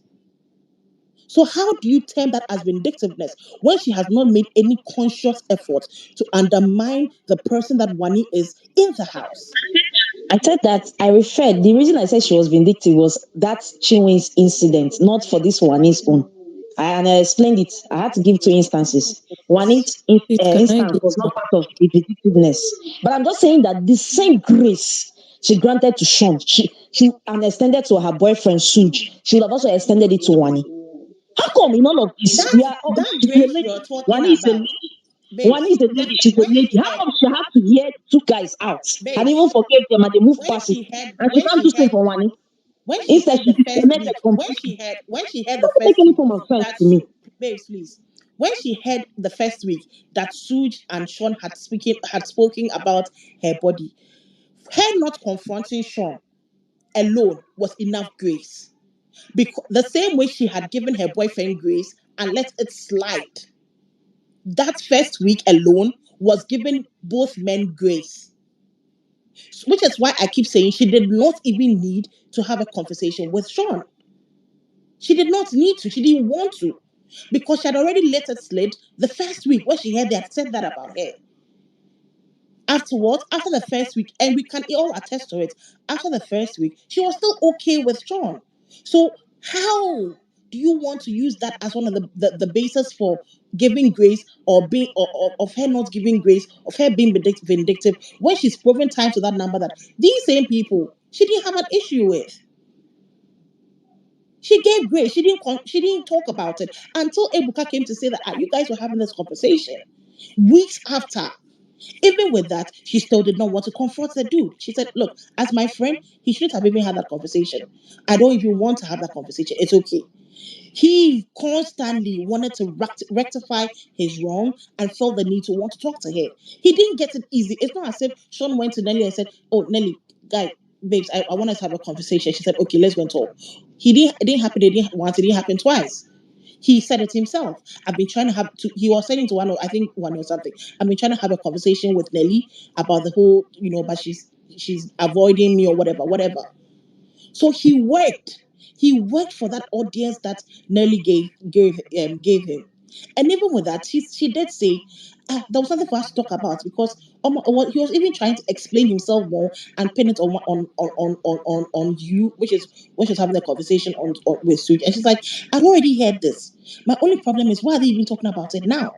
So how do you term that as vindictiveness when she has not made any conscious effort to undermine the person that Wani is in the house? I said that I referred. The reason I said she was vindictive was that Chinwe's incident, not for this Wani's own. And I explained it. I had to give two instances. Please, can I Instance get was not part of the vindictiveness. But I'm just saying that the same grace she granted to Sean, she and extended to her boyfriend SOOJ, she would have also extended it to Wani. How come in all of this we are That she's a grace lady? you're talking Wani is a about, lady. Wani babes? is a Let lady, me. she's a When lady. she How had, come she had to hear two guys out and babes, even forgave them and they move when past it? she had, And she when can't she do same had for Wani. when she Instead, had she the first discriminated week, completely. when she had It the doesn't make first any week form of sense that to me. babes, please, when she had the first week that Suj and Sean had spoken about her body, her not confronting Sean alone was enough grace. Because the same way she had given her boyfriend grace and let it slide. That first week alone was giving both men grace. Which is why I keep saying she did not even need to have a conversation with SHAUN. She did not need to. She didn't want to. Because she had already let it slide the first week when she heard they had said that about her. Afterwards, after the first week, and we can all attest to it, after the first week, she was still okay with SHAUN. So how do you want to use that as one of the basis for giving grace or being or of her not giving grace, of her being vindictive, when she's proven time to that number that these same people she didn't have an issue with? She gave grace. She didn't talk about it until Ebuka came to say that you guys were having this conversation. Weeks after, even with that, she still did not want to confront the dude. She said, "Look, as my friend, he shouldn't have even had that conversation. I don't even want to have that conversation. It's okay." He constantly wanted to rectify his wrong and felt the need to want to talk to her. He didn't get it easy. It's not as if SHAUN went to Nelly and said, "Oh, Nelly, guy, babes, I want us to have a conversation." She said, "Okay, let's go and talk." It didn't happen. It didn't once. It didn't happen twice. He said it himself. I've been trying to have to. He was saying to one or something. I've been trying to have a conversation with Nelly about the whole, but she's avoiding me or whatever. So he worked. He worked for that audience that Nelly gave him. And even with that, she did say there was something for us to talk about because he was even trying to explain himself more and pin it on you, which is when she was having a conversation with SOOJ. And she's like, "I've already heard this. My only problem is why are they even talking about it now?"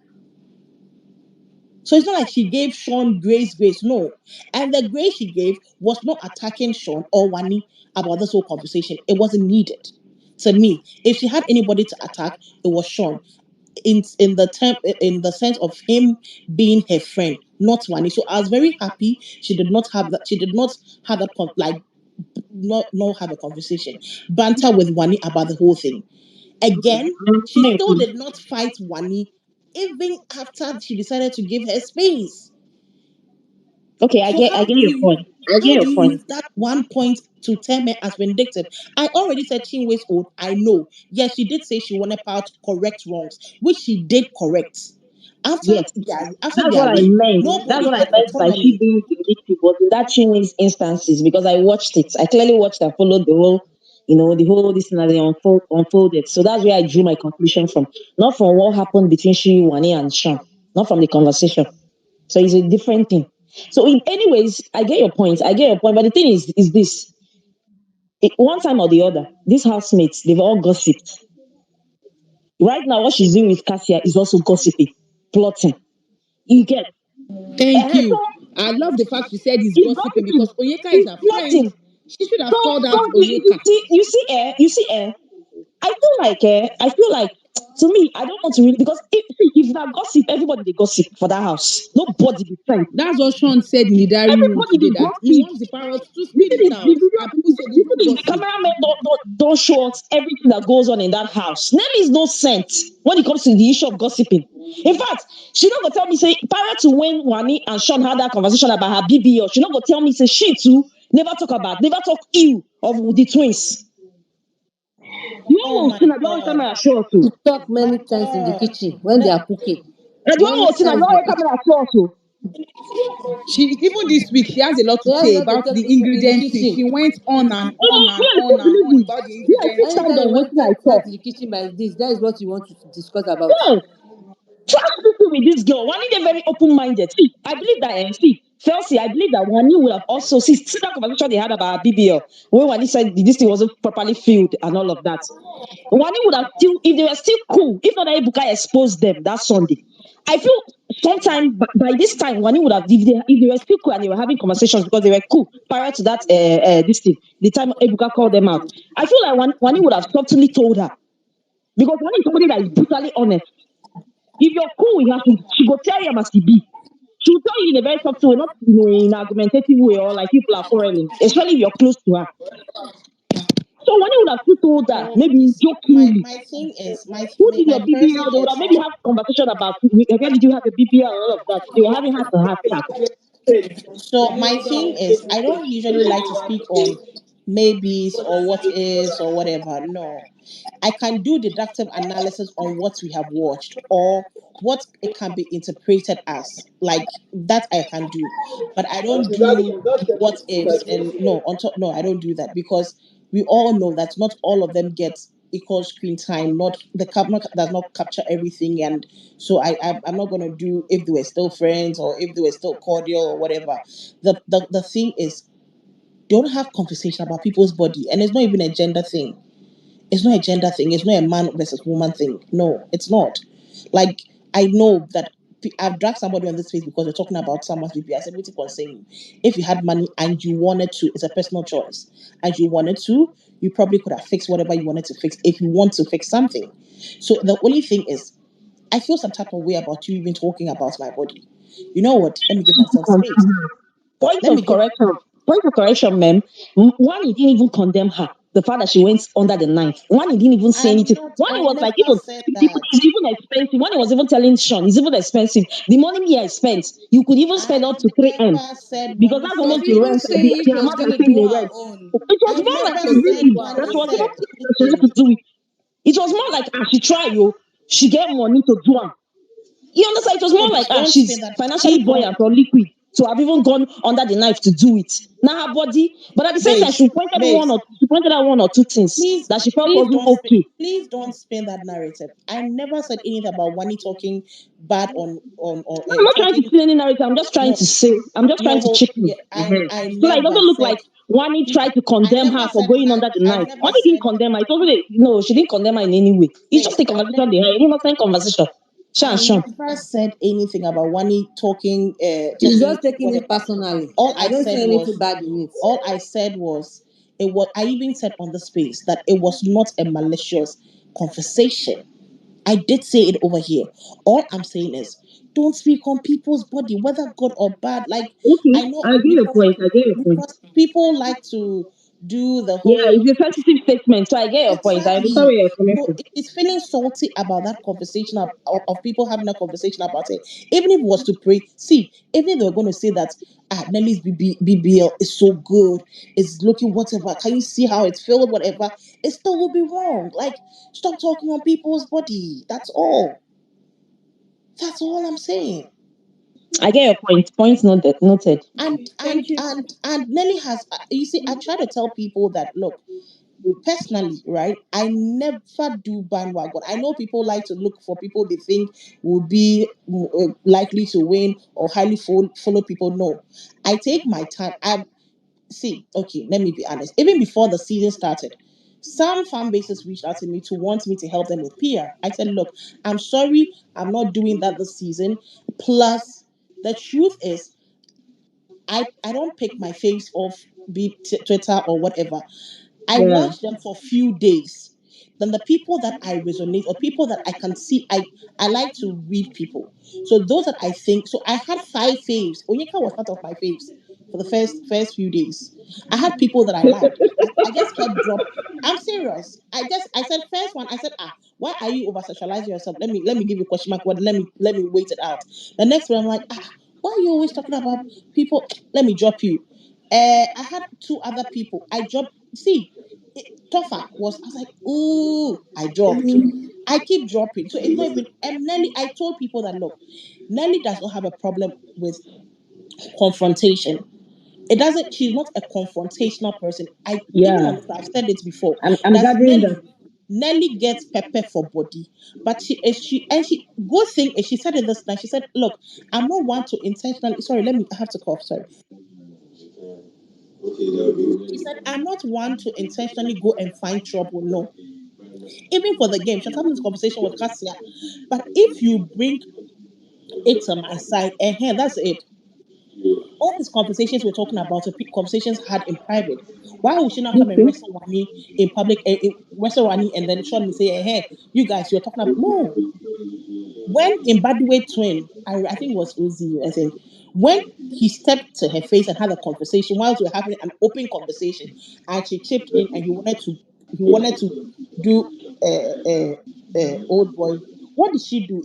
So it's not like she gave SHAUN grace. No. And the grace she gave was not attacking SHAUN or WANNI about this whole conversation. It wasn't needed. To me, if she had anybody to attack, it was SHAUN. In the sense of him being her friend, not WANNI. So I was very happy she did not have that. She did not have that not have a conversation, banter with WANNI about the whole thing. Again, she still did not fight WANNI even after she decided to give her space. Okay, So I get your point. I get how your do you point. use that one point to term her as vindictive? I already said Chinwe's old. I know. Yes, she did say she wanted power to correct wrongs, which she did correct. After Yes, after that's their what I reign, meant. That's nobody what I had meant by she autonomy. being vindictive was in that Chinese instances because I watched it. I clearly watched and followed the whole, the whole this thing that they unfolded. So that's where I drew my conclusion from, not from what happened between she, Wani, and SHAUN, not from the conversation. So it's a different thing. So, anyways, I get your point. I get your point. But the thing is this: one time or the other, these housemates they've all gossiped. Right now, what she's doing with Cassia is also gossiping, plotting. You get. Thank So you. I love the fact you said he's it's gossiping gossiping. because Onyeka is It's her friend. plotting. She should have So called so out you Onyeka. see I feel like to me I don't want to really because if that gossip everybody they gossip for that house nobody be friends. That's what SHAUN said in the diary room Everybody today, they that he gossip. wants the parrots to The spit thing it is, the out. video, And people say the this is thing is, the gossip. cameramen don't show us everything that goes on in that house. Nelly is no saint when it comes to the issue of gossiping. In fact, she not gonna tell me say prior to when Wani and SHAUN had that conversation about her BBL, she not gonna tell me say she too never talk ill of the twins. You Oh almost my seen I don't God. camera show too. Oh She talk my many times in the God. kitchen when they are cooking. I don't Many almost seen I times in the don't kitchen. camera show too. She even this week she has a lot She to has a say lot to about talk the in the ingredients thing. kitchen. She went on and on Me and I on still and believe on it. about the Me I ingredients still thing. stand Anytime on you what I start talk. in the kitchen like this, that is what you want to discuss about. Yes. Trust people with this girl. Wani they very open-minded. See, I believe that Felsi, I believe that Wani would have also see that conversation they had about BBL when Wani said this thing wasn't properly filled and all of that. Wani would have still, if they were still cool, if not that Ebuka exposed them that Sunday. I feel sometime by this time Wani would have if they were still cool and they were having conversations because they were cool prior to that this thing, the time Ebuka called them out. I feel like Wani would have subtly told her because Wani is somebody that is brutally honest. If you're cool with her, she go tell you as she be. She will tell you in a very soft way, not in an argumentative way or like people are quarreling, especially if you're close to her. So when you would have still told her, So maybe jokingly, my thing is who did your my person BBL? They would have is maybe have conversation about where did you have a BBL and all of that. They were having heart to heart chat. so my thing is I don't usually like to speak on maybes or what ifs or whatever. No. I can do deductive analysis on what we have watched or what it can be interpreted as. Like that I can do. But I don't do what ifs and no, on top no, I don't do that because we all know that not all of them get equal screen time. Not the camera does not capture everything, and so I'm not gonna do if they were still friends or if they were still cordial or whatever. The thing is, don't have conversation about people's body, and it's not even a gender thing. It's not a gender thing. It's not a man versus woman thing. No, it's not. Like I know that I've dragged somebody on this space because we're talking about someone's BB. I said, "What's it saying? If you had money and you wanted to, it's a personal choice. And you wanted to, you probably could have fixed whatever you wanted to fix if you want to fix something. So the only thing is, I feel some type of way about you even talking about my body. You know what? Let me give myself space. Point Let me of give correction. Point of correction, ma'am. One, he didn't even condemn her. The fact that she went under the knife. One, he didn't even say anything. One, he I was like, never even said the food that. is even expensive. One, he was even telling Sean, it's even expensive. The money he has spent, you could even spend I up to 3M. never said Because one that's said almost Was he the even rent, saying if the she was amount going they're to paying do in her rent. own? It was I more like never said really one that she was said even saying that she had anything. to do it. It was more like she try you, she get money to do it. You understand? It was more like Don't spin she's that. financially See, don't buoyant or liquid. So I've even gone under the knife to do it. Now her body, but at the same time, babes, babes, she pointed out one or two things please, that she felt please wasn't don't spin. okay. Please don't spin that narrative. I never said anything about Wani talking bad on No, I'm not trying to talking. spin any narrative. No, I'm just trying no, to chip in. yeah, I So that it never doesn't look said. like Wani tried to I condemn never her for said. going under the I knife. never Wani didn't said. condemn her. It wasn't no, she didn't condemn her in any way. It's just Babes, a conversation they had, an innocent conversation. Shan, I Shan. never said anything about Wani She's talking just taking it whatever. personally. All I I don't said see anything was, bad in it. all I said was, it was. I even said on the space that it was not a malicious conversation. I did say it over here. All I'm saying is, don't speak on people's body, whether good or bad. Like Okay, I know I get your because point. I get your point. people like to do the Yeah, whole. it's a sensitive statement, so I get your point. I understand Exactly. where you're coming So from. if he's feeling salty about that conversation of people having a conversation about it, even if it was to pray, see, even if they were going to say that Nelly's BBL is so good, it's looking whatever, can you see how it's filled, whatever, it still would be wrong. Like, stop talking on people's body. That's all. That's all I'm saying. I get your point. Point noted. Noted. And Nelly has, you see, I try to tell people that look, personally, right? I never do bandwagon. I know people like to look for people they think will be likely to win or highly follow people. No, I take my time. I see. Okay, let me be honest. Even before the season started, some fan bases reached out to me to want me to help them with PR. I said, look, I'm sorry, I'm not doing that this season. Plus, the truth is, I don't pick my face off be Twitter or whatever. I Yeah. watch them for a few days. Then the people that I resonate or people that I can see, I like to read people. So those that I think, so I had 5 faves. Onyeka was part of my faves for the first few days. I had people that I liked. I just kept drop. I'm serious. I said first one. I said why are you over sexualizing yourself? Let me give you a question mark. What? Let me wait it out. The next one I'm like why are you always talking about people? Let me drop you. I had 2 other people. I dropped. See, Tougher was. I was like, ooh, I dropped. I keep dropping. So it's not even. And Nelly, I told people that look, Nelly does not have a problem with confrontation. It doesn't. She's not a confrontational person. I even Yeah. on this, I've said it before. I'm That gathering that. Nelly gets pepper for body, but she good thing is she said it this night. She said, "Look, I'm not one to intentionally. Sorry, let me. I have to cough. Sorry. She said, I'm not one to intentionally go and find trouble. No. Even for the game, she was having this conversation with Cassia. But if you bring it to my side, that's it. All these conversations we're talking about are conversations had in private. Why would she not come and Okay. wrestle Wani in public, wrestle Wani and then Sean me say, you guys, you're talking about. No. When in Badway Twin, I think it was Uzi, I think, when he stepped to her face and had a conversation whilst we were having an open conversation, and she chipped in and he wanted to do old boy. What did she do?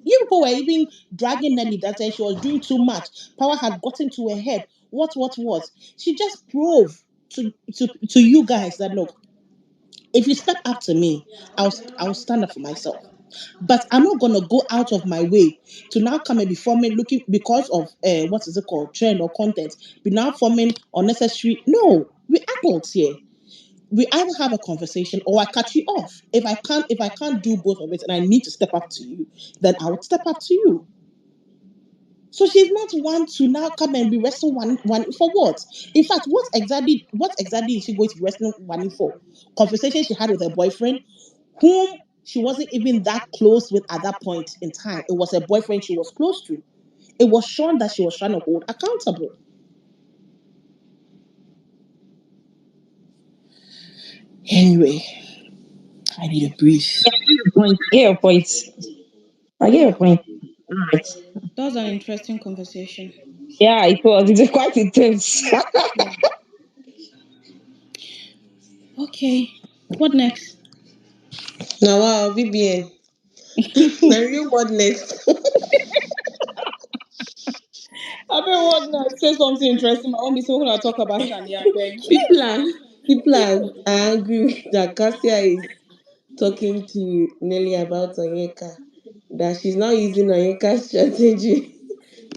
You people were even dragging Nelly that she was doing too much. Power had gotten to her head. What was? She just drove. to you guys that look, if you step up to me, I'll stand up for myself. But I'm not gonna go out of my way to now come and be forming looking because of what is it called, trend or content, be now forming unnecessary. No, we adults here. We either have a conversation or I cut you off. If I can't do both of it and I need to step up to you, then I would step up to you. So she's not one to now come and be wrestling one for what? In fact, what exactly is she going to be wrestling one for? Conversation she had with her boyfriend, whom she wasn't even that close with at that point in time. It was her boyfriend she was close to. It was Sean that she was trying to hold accountable. Anyway, I need a breathe. Point. I get your point. I get your point. Right. That was an interesting conversation. Yeah, it was. It's quite intense. Yeah. Okay. What next? Now, wow, BBN. Now, real what next? I beg what next? Say something interesting. I won't be so gonna talk about Shani. I beg. people are people are angry that Cassia is talking to Nelly about Onyeka. That she's now using Onyeka's strategy.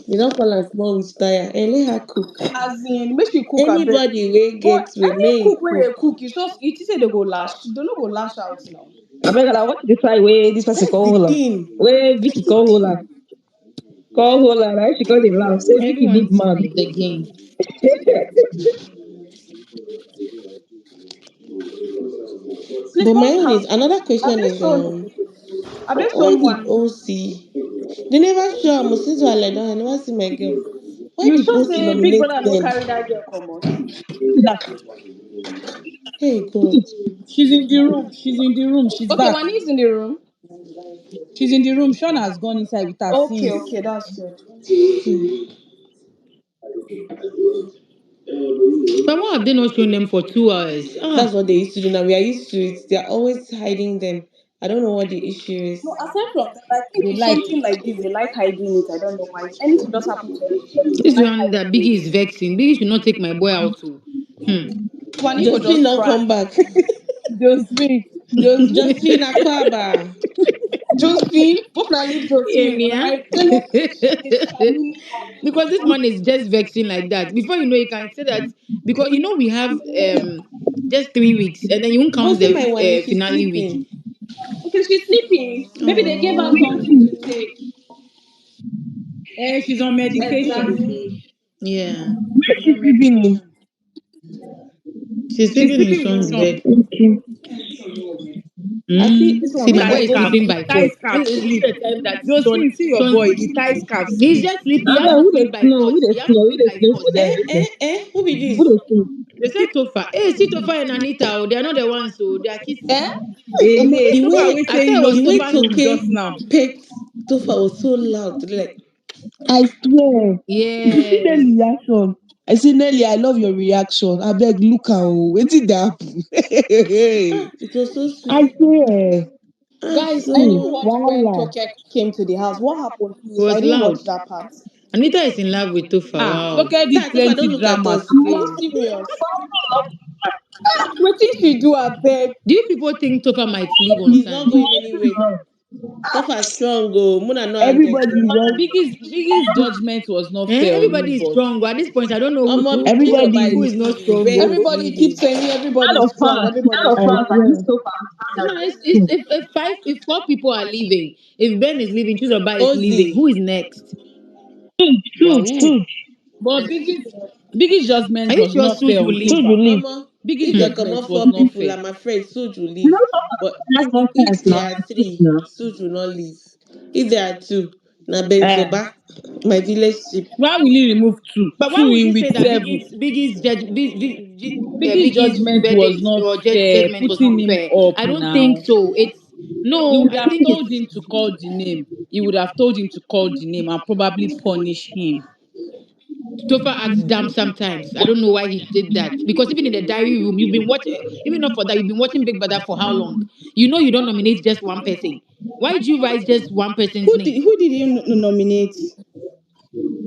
They don't call her small with tire. And let her cook. As in, make she cook a bit. Anybody wey But get way, any may cook e where they cook. cook, you say they go lash. They don't go lash out now. I beg like what you try where this person That's call the Hola. thing. Where Vicky That's the call Hola. thing. Call Hola, right? She call him laugh. Say Vicky Everyone big is man. part of the game. Please But my don't own have. is another Have question they is shown? Have they why shown did one? OC they never show am since I like down I never see my girl. Why You did sure OC say Big nominate Brother no them? carry that girl come out? That Hey God. She's in the room. She's in the room. She's Okay, back. one is in the room. She's in the room. Sean has gone inside with her Okay, sis. okay, that's good. But why have they not shown them for 2 hours? That's Ah, what they used to do now. We are used to it. They're always hiding them. I don't know what the issue is. No, aside from that, I think They it's like. something like this. They like hiding it. I don't know why. Anything just happened to anybody, they this like one that hiding Biggie it. is vexing. Biggie should not take my boy out to. Hmm. Wani go Josephine just don't cry. come back. Josephine. Josephine. Josephine Aquaba. Josephine, hope not leave Josephine. Yeah, I tell you, she's coming because this one is just vexing like that. Before you know, you can say that because you know we have just 3 weeks, and then you won't count Wasn't the my one if she's finale week. sleeping. Okay, she's sleeping. Maybe they gave her Oh, something to take. She's on medication. Exactly. yeah. She's on medication. She's She's sleeping in sleeping with Sean's Sean. bed. I feel This See, one my tie boy my is scarf. sleeping own He by tie 12. scarf Is it sleep. the time that Josephine, see your Sean boy. He sleep? tie scarf He's sleep. just sleep. He I has beg to who sleep they by snore, who force. they He has to snore, who sleep they by snore force. for them. who be Who this? they snore? They said Tofa. Hey, see Tofa and Anita. Oh, they are not the ones. So they are kissing. Eh? Hey, The so far way we I say thought he it no was the way sleep Tofa's till room. just Toke now. picked Tofa was so loud. Like I swear. If you see Yes. Nelly reaction, I say Nelly, I love your reaction. I beg, look how wetin dey happen. it was so I sweet. swear. Guys, I See, didn't So watch when wahala. Toke came to the house. What happened, It please? I was didn't watch loud. that part. Anita is in love with Tofa. Ah, Wow. Toke did guys, if I plenty don't look at drama us Are you today. again. serious? What did she do? I beg. Do you people think Tofa might sleep on He's not sand? going anywhere. Tofa strong go. Muna no and them. Everybody just Biggie's judgment was not fair on him, Everybody is but strong, but at this point, I don't know Chief who, Oba everybody who is is not greedy, strong. very Oh. Everybody keeps greedy. saying None everybody's of strong. us, Everybody's none of I us strong. are swear. this so far. No, if 4 people are leaving, if Ben is leaving, Chuzoba is leaving, who Ozzy. is next? Suj. but Biggie's Are judgment you was sure not Suj fair will on leave? Suj will Tofa. leave. If Biggie's they come judgment out was four not people, fair. I'm afraid Suj will You know, leave. But that's nonsense if now. there are three, Suj will not leave. If there are two, na Eh. Benzoba, my village sheep. Why will he remove two? But why Two would you in say with that seven. Biggie's Biggie's judgment was verdict not or fair, judgment was not putting him fair? up I don't think now. so. It's He no. would I have think told it's him to call the name. He would have told him to call the name and probably punish him. Tofa acts dumb sometimes. I don't know why he did that. Because even in the diary room, you've been watching, even not for that, you've been watching Big Brother for how long? You know you don't nominate just one person. Why did you write just one person's name? Who did you nominate?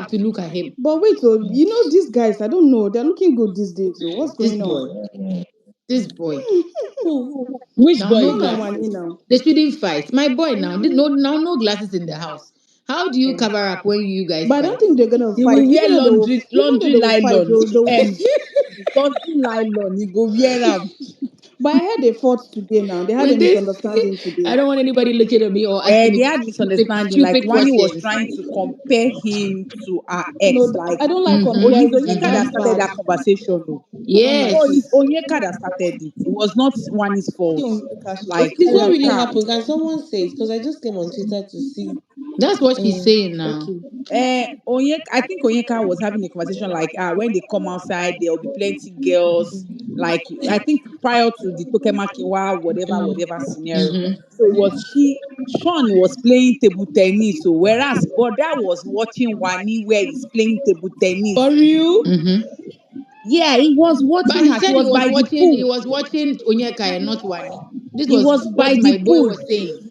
have to look at him. But wait, oh, you know these guys, I don't know, they're looking good these days. So what's This going on? boy, this boy. Who? Which Now no boy? Sean and glasses. Wani now. They shouldn't fight. My boy now. No glasses in the house. How do you Eh. cover up when you guys But I don't fight? think they're gonna He fight. will wear Even though laundry they will fight, nylon. they will Laundry nylon. He go wear am. but I heard they fought today now. They had a With this, misunderstanding I today. don't want anybody looking at me or asking me They had stupid, misunderstanding. Like stupid Wani was questions. trying to compare him to our No, ex. Like I don't like Mm-hmm. It's comparison. Onyeka That's that Mm-hmm. started bad. that conversation. No, I don't like Yes. no, it. it's Onyeka that started it. It was not Wani's See fault. Onyeka, she's Like just Please, what tired. really Onyeka. happened? Can someone say it? Because I just came on Twitter to see. That's what she's Um, saying now. okay. Onyeka, I think Onyeka was having a conversation like, when they come outside, there will be plenty girls. Like, I think prior to the Tokemakiwa, whatever scenario. Mm-hmm. So it was Sean was playing table tennis. So whereas Boda was watching Wani where he's playing table tennis. For real? Mm-hmm. Yeah, he was But watching he her. She said he was was by the watching. He pool. was watching Onyeka and not Wani. This He was was by what the my boy pool. was saying.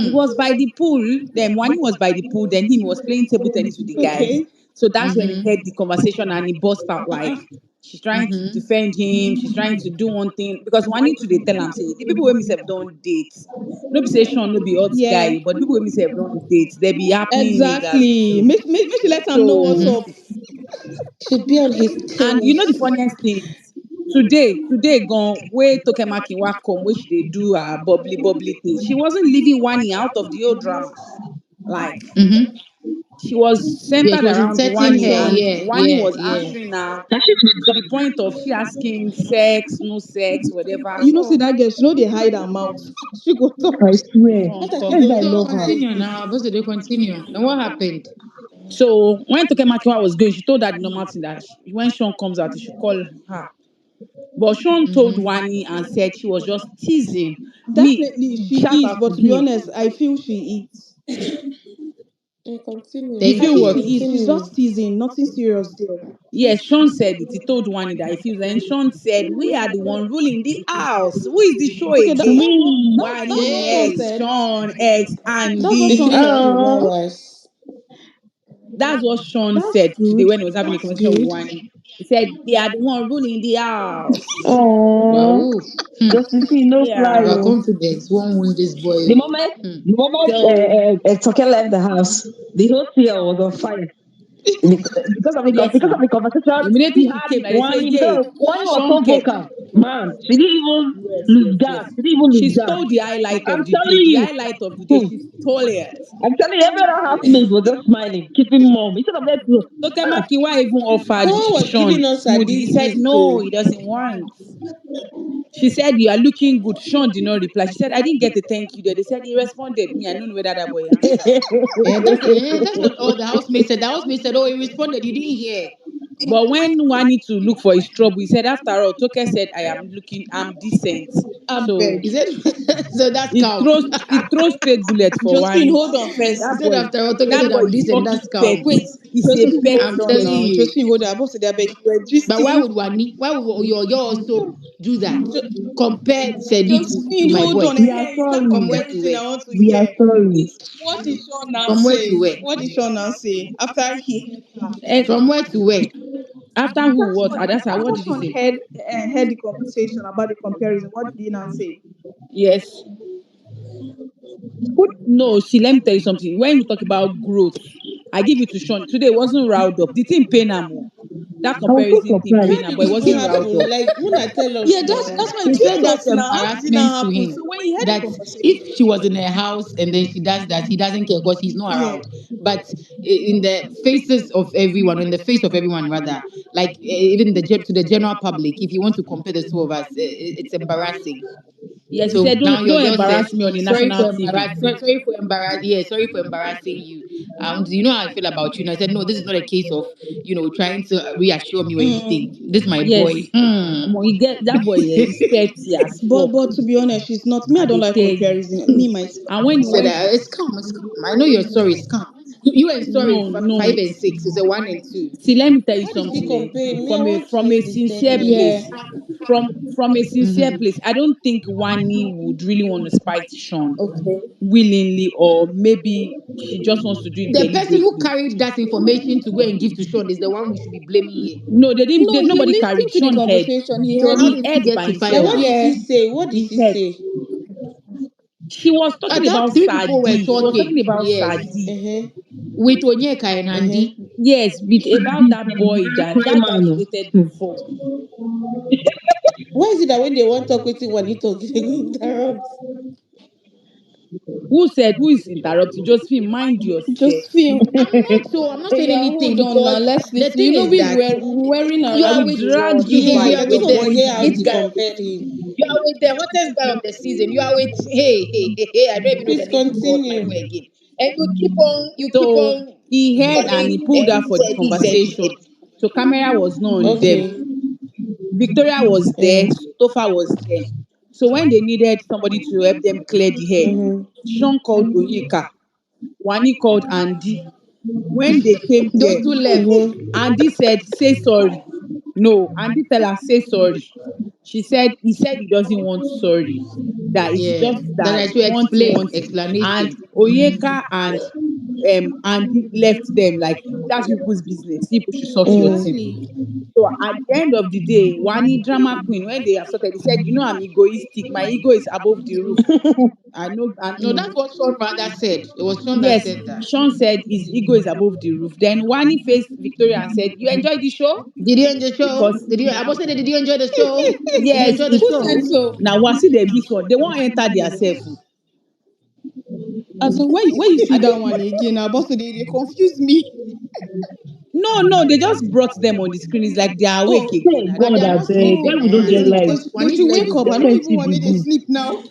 He Hmm. was by the pool. Then Wani was by the pool. Then him was playing table tennis with the guys. Okay. So that's when he Mm-hmm. heard the conversation and he burst out like, she's trying to Mm-hmm. defend him. She's trying to do one thing because Wani today tell him say the people with me have done dates. No be say Sean no be hot Yeah. guy, but people with me have done dates. They be happening niggas Exactly. too. Make she let them know what's So up. Mm-hmm. Should be on his and you know the toes. funniest thing is today gone where Tokemaki wa come where she dey do her bubbly thing. She wasn't leaving Wani out of the old drama. Like Mm-hmm. she was Yeah, she centered was around inserting Wani her. So and Yeah, Wani yeah, was yeah. answering her to the point of she asking sex, no sex, whatever. you know, see So that girl, she know they hide her mouth. She go talk. I swear. After she come. go That's why I use So love her. continue Facebook. now. Both of they continue. And what happened? So when Tokemakiwa was going, she told her the normal thing that when Sean comes out, he should call her. But Sean told Mm-hmm. Wani and said she was just teasing me. Definitely Shout she is, out but to to be him. honest, I feel she is. You I Thank feel feel what? you. she is. She's Continue. just teasing, nothing serious there. Yes, Sean said it. He told Wani that he feels, and Sean said, "We are the one ruling the house. Who is the show Okay, again? We. that's what Wani Sean X, Hey. said. Sean X, That's what It's Sean Andy." been a said. few Oh, hours. That's what Sean That's said today good. when he was having a That's conversation with good. Wani. He said, "They are the one ruling the house." oh. Wow. Hmm. Justice, no fly. Yeah. Oh. Overconfidence won't wound this The boy. moment, Hmm. the moment So Toke left the house, the whole TL was on fire because of yes, because of now the conversation immediately he she had came, with like they say, Wani. "Yay, Because Wani was Sean so kept." vocal, man. She didn't even Yes, lose yes, gas. yes. She didn't even She lose gas. stole the highlight I'm of the day. telling The you, highlight of the day. hmm, She stole it. I'm telling you, every other housemate was just smiling, keeping mum. Instead of that, ah, Tokemakiwa even offered Someone was Sean giving us at smoothie. He this said gist no, too. he doesn't want. She said you are looking good. Sean did not reply. She said I didn't get a thank you there. They said he responded. Me, I don't know whether that boy answered. That's what all the housemates said. The housemates said, "Oh, he responded. You didn't hear." But when one need to look for his trouble, he said after all, Toke said I'm decent. I So beg. He said, "So that's calm." he throws straight bullet for Josephine, one. hold on He first. That said, boy, "After all, Toke that said boy I'm is decent. fucking That's calm." Wait, petty. He's a Josephine, hold I'm petty on telling now. man. you. Josephine, hold on. I both said, I beg. You were But why gisting. would Wani? Why would you also do that? Compare Sedi to Josephine, my hold boy. on. we are Hey, it's that From sorry. where to comparison where? I want to We are hear. sorry. What did Sean now From where to say? where? What did Sean now say after he heard her? And From where to where? after who what? Adasa, what After did he Sean say? heard the conversation about the comparison, what did he now say? Yes. No, see, let me tell you something. When we talk about growth, I give it to Sean. Today it wasn't riled up. The thing pain am oh. That I was so comparison thing How pain surprised. am, did but it it even wasn't riled happen? up. Like, Muna tell Yeah, us that's now. why I'm He telling said us that's now. How did it embarrassment now to happen? him. So when he had the That conversation, if she was in her house and then she does that, he doesn't care because he's not yeah. around. But in the faces of everyone, in the face of everyone, rather, like even to the general public, if you want to compare the two of us, it's embarrassing. Yes, he So said, now don't you're saying, embarrass me on the sorry national for TV. sorry for yeah, sorry for embarrassing you. Do you know how I feel about you? And I said, no, this is not a case of trying to reassure me or anything. Mm. This is my boy. Yes. You get that boy, he's petty as fuck. But to be honest, she's not me. I I don't they like tell you. comparison. Me myself. And when He he said, went it's calm, it's calm. I know you're sorry, it's calm. You and sorry, No, no. 5 and 6 is a 1 and 2. See, let me tell you How did she something. Eh? compare me? I From a want from a first the sincere tenure. Yeah. place, from a sincere Mm-hmm. place, I don't think Wani would really want to spite Sean Okay. willingly, or maybe she just wants to do it The person who deliberately. carried that information to go and give to Sean is the one we should be blaming here. No, they didn't. No, They, he nobody listened carried. to the Sean heard. conversation. He So heard how He it. did he heard get by to Now, fire? himself. what did Yeah. she say? What did He she heard. say? She was I talking thought about three people were Sadi. She was talking talking. about Yes. Sadi. Uh-huh. With Onyeka and Uh-huh. Andy. Yes, with about that boy that guy they Man, dated oh. before. Why is it that when they want to talk with you, when you talk, they go interrupt? Who said who is interrupting? Josephine, mind yourself. Josephine. I'm not Hey, saying yeah, anything hold on now. because Let's the listen. thing You know, is we that were wearing you I are will around with the drag world. you Yeah, you we by are are your with going to the boy hear how hit to guy head. of the compare him. you are with the hottest guy of the season. You are with hey. I don't even know Please the name to call my continue. boy again. And you keep So on he heard and he calling pulled her for the he said. conversation. So camera was not on them. Okay. Victoria was there, Topher was there. So when they needed somebody to help them clear the hair, Mm-hmm. Sean called Onyeka, Wani called Andy. When they came Those there, two left. Mm-hmm. Andy said, say sorry. No, Andy tell her, say sorry. She said, he said he doesn't want sorry. That it's Yeah. just That I that should explain. one thing. And Explanation. Onyeka and Andy left them like that's people's business. People should sort your thing. Exactly. So at the end of the day, Wani drama queen, when they have started, he said, you know, I'm egoistic. My ego is above the roof. I No, know. that's what Sean rather said. It was Sean that Yes, said that. Sean said his ego is above the roof. Then Wani faced Victoria and said, you enjoyed the show? Did you enjoy the show? Because I was saying, did you enjoy the show? Did you yes, enjoy the it's Who said show? so? now see them this one. They won't enter their self. I said, where you see that one again? Now, boss, they confuse me. No, they just brought them on the screen. It's like they are awake Oh, again. Hey I don't And God, they are I not beg. oh, Why sleeping. we don't get Eh? light? they One is should leg wake is up. I there. don't Can't even it want be me to good? sleep now.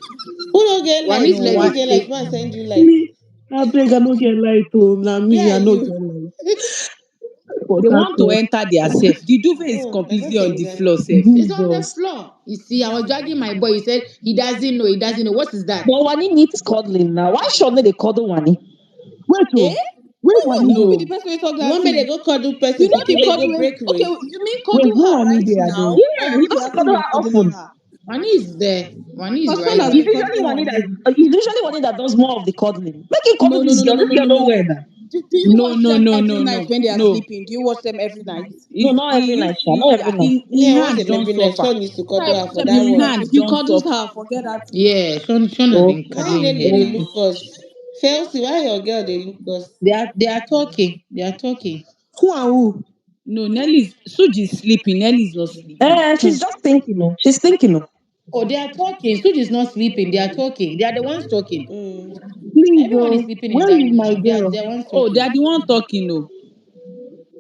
Who don't get One light? is Who leg no is No, get light? Man, send you light. Me, I beg, I no get light. Oh, now Where me, are I no you? get light. they Port want to Harcourt. enter their self. The duvet is Oh, I thought completely on say the that. floor, self. It's on the Jesus. floor. You see, I was dragging my boy. He said he doesn't know. He doesn't know. What is that? But Wani needs cuddling now. Why Sean no dey cuddle Wani? Wait, Eh? oh, where Who Wani who be dey? the No, person we talk You that want me to thing? go cuddle person You know pikin the wey go cuddle. break Okay, waist? you mean Wait, cuddle where her Wani right dey? I beg. now, Yeah, or he he doesn't hasn't cuddle been her cuddling often. her? One is there. One is Because Sean right has It's there. been usually cuddling Wani Wani. that does more of the cuddling. Make him cuddle No, no, this no, no, girl. no, This no, girl no, no, no well no. now. Do you no, watch no, them no, every no, night no, when they are no. sleeping? Do you watch them every night? No, If not every night, Sha. Not every night. Me, I he watch had them don't every night. suffer. Sean needs to So I cuddle her watch for them that every He one. night. had If he don't cuddles suffer. her, forget that thing. Yeah, Sean has been Why Okay. cuddling Nelly them. they Okay. look us? Felsi, why your girl they look us? They are talking. They are talking. Who and who? No, Nelly's Suji is sleeping. Nelly's not sleeping. She's just thinking. Oh. She's thinking. Oh. Oh, they are talking. Suji is not sleeping. They are talking. They are the ones talking. Mm. Please, Everyone is sleeping in where that is room my now. They are girl? the ones Oh, they talking. are the one talking, no.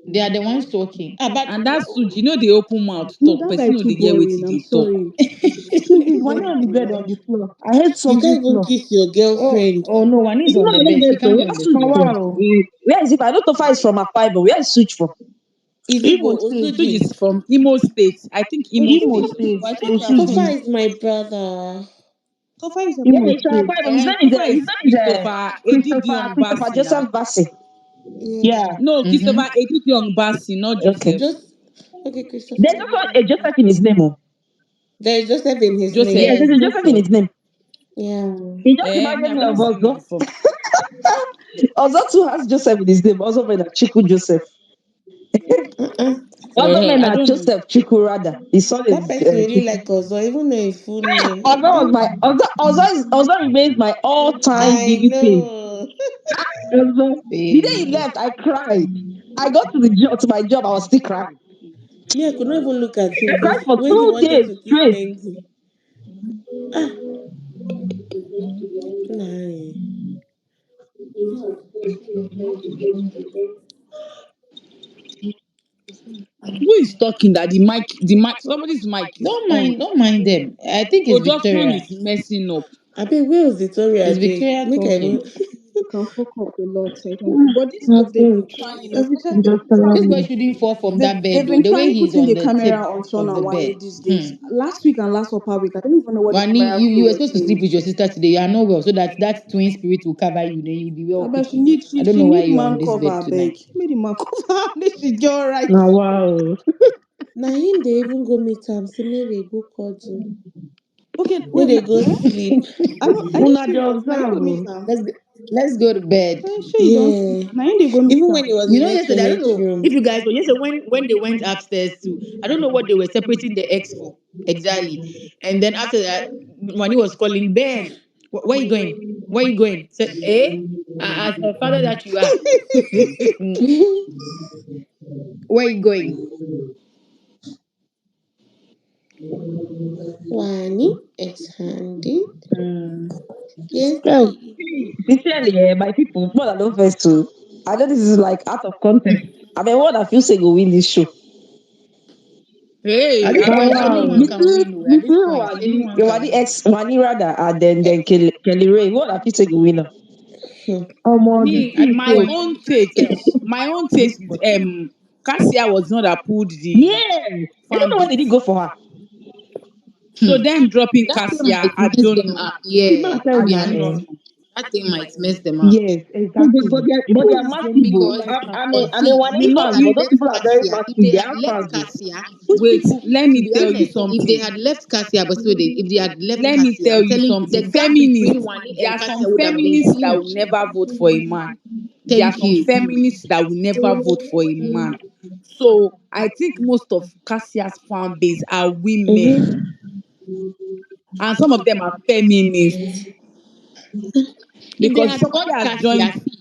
They are the ones talking. Ah, but And that's Suji. You know they open mouth No, talk. that guy Person is know too they get what boring. I'm they talk. sorry. Please, is Wani God on the bed or on God. the floor? I heard You something can't even floor. kiss your girlfriend. Oh no, one is It's on not the even bed. She there. So can't be on where's the Switch floor. from? Wow. Where is it? I know Tofa is from Akwa, but where is Switch from? Is it Imo for State. Suji Osuji? is from Imo State. I think Imo Imo State. State. I thought you are from. Tofa Osuji. is my brother. Tofa is a Yeah, Imo he's from brother. State. Akwa, but his name is Tofa his is name is Christopher Edidion Christopher Bassi now. Joseph Bassey. Yeah. Yeah. No, Mm-hmm. Christopher Edidion Bassi, not Okay. Joseph. Just okay, There's Christopher. also a Joseph in his name. Oh. There is Joseph in his Joseph. name. Yes, there's Yes, a Joseph in Joseph. his name. Yeah. He just Me, reminded I've me never of seen him Ozo. before. Ozo too has Joseph in his name. Also made a Chiku Joseph. Uh-uh. Also made I a don't know. Joseph Chiku rather. His son That is person really Chiku. like us, or even know his full name. Ozo was my Ozo remains my all-time I baby face. know. Ozo. The day he Hey. left, I cried. I got to the job to my job, I was still crying. Me, I could not even look at I him cried this for when he two wanted days to kiss straight. Kenzie. Ah, nah. Who is talking that somebody's mic is on. Don't mind them. I think Oh, it's just one Victoria. is messing up. I beg, where was Victoria? I It's beg. Victoria Make I talking. even. can fuck up a lot. I can, but these I girls they've been beg. trying, Everything especially just tell This boy me. shouldn't fall from that bed they've though. been The way trying he's putting on the the tip camera on Sean of the and bed. Wani these Hmm. days. Last week and last upper week, I don't even know what the Wani, camera you crew were was supposed to sleep saying. with your sister today. You are not well, so that that twin spirit will cover you. Then you'll be well I bet quickly. I don't she know why need you're on man this cover, bed I beg. tonight. Make the man cover. This she get alright. Now wow. Now him they even go meet am say make they go cuddle, Okay, make wait, they go sleep. I know, are you Una dey serious? Now you observe go meet o. am. Let's go, let's go to bed. Sure you don't see. Yeah. Now you they go meet Even when he am. was You in know, yesterday I don't SOH know room. if you guys, but yesterday when they went upstairs too, I don't know what they were separating the X for exactly. And then after that, when he was calling Ben, where you going? Where you going? Said, eh? As her father that you are, where you going? Wani is handy. Mm. Yes, Well, please. sincerely, my people, more than no first too. I know this is like out of context. I mean, what I feel say go win this show. Hey, Now wow. anyone can win oh, at this point. Anyone can Wani win. X, Wani rather, and then Kelly Ray. What I feel say go win. Hmm. The Me, thing my so. own take, my own take. Cassia was not that pulled the Yes. I don't fan know why they didn't base. go for her. So them dropping That thing Cassia, might I mess don't them know. up. See, man, Yeah, tell I una, do not eh. know. that thing might mess them up Yes, No, but, exactly. but they People are is massive. getting Oh. because Like I'm a see, Wani if they fans, had but those left people are very Cassia, if massive. they They had are left fans. Oh. Cassia, those wait, people, let to me be tell you honest, if they something. had left Cassia, but still, if they had left Let me Cassia, tell I'm you telling you, something. the gap between Feminists, Wani there and are some Cassia would have been feminists that will huge. never vote for a man. There are Thank some you. feminists that will never vote for a man. So I think most of Cassia's fan base are women, Mm-hmm. and some of them are feminists If they because had somebody bought has Cassia, joined. see,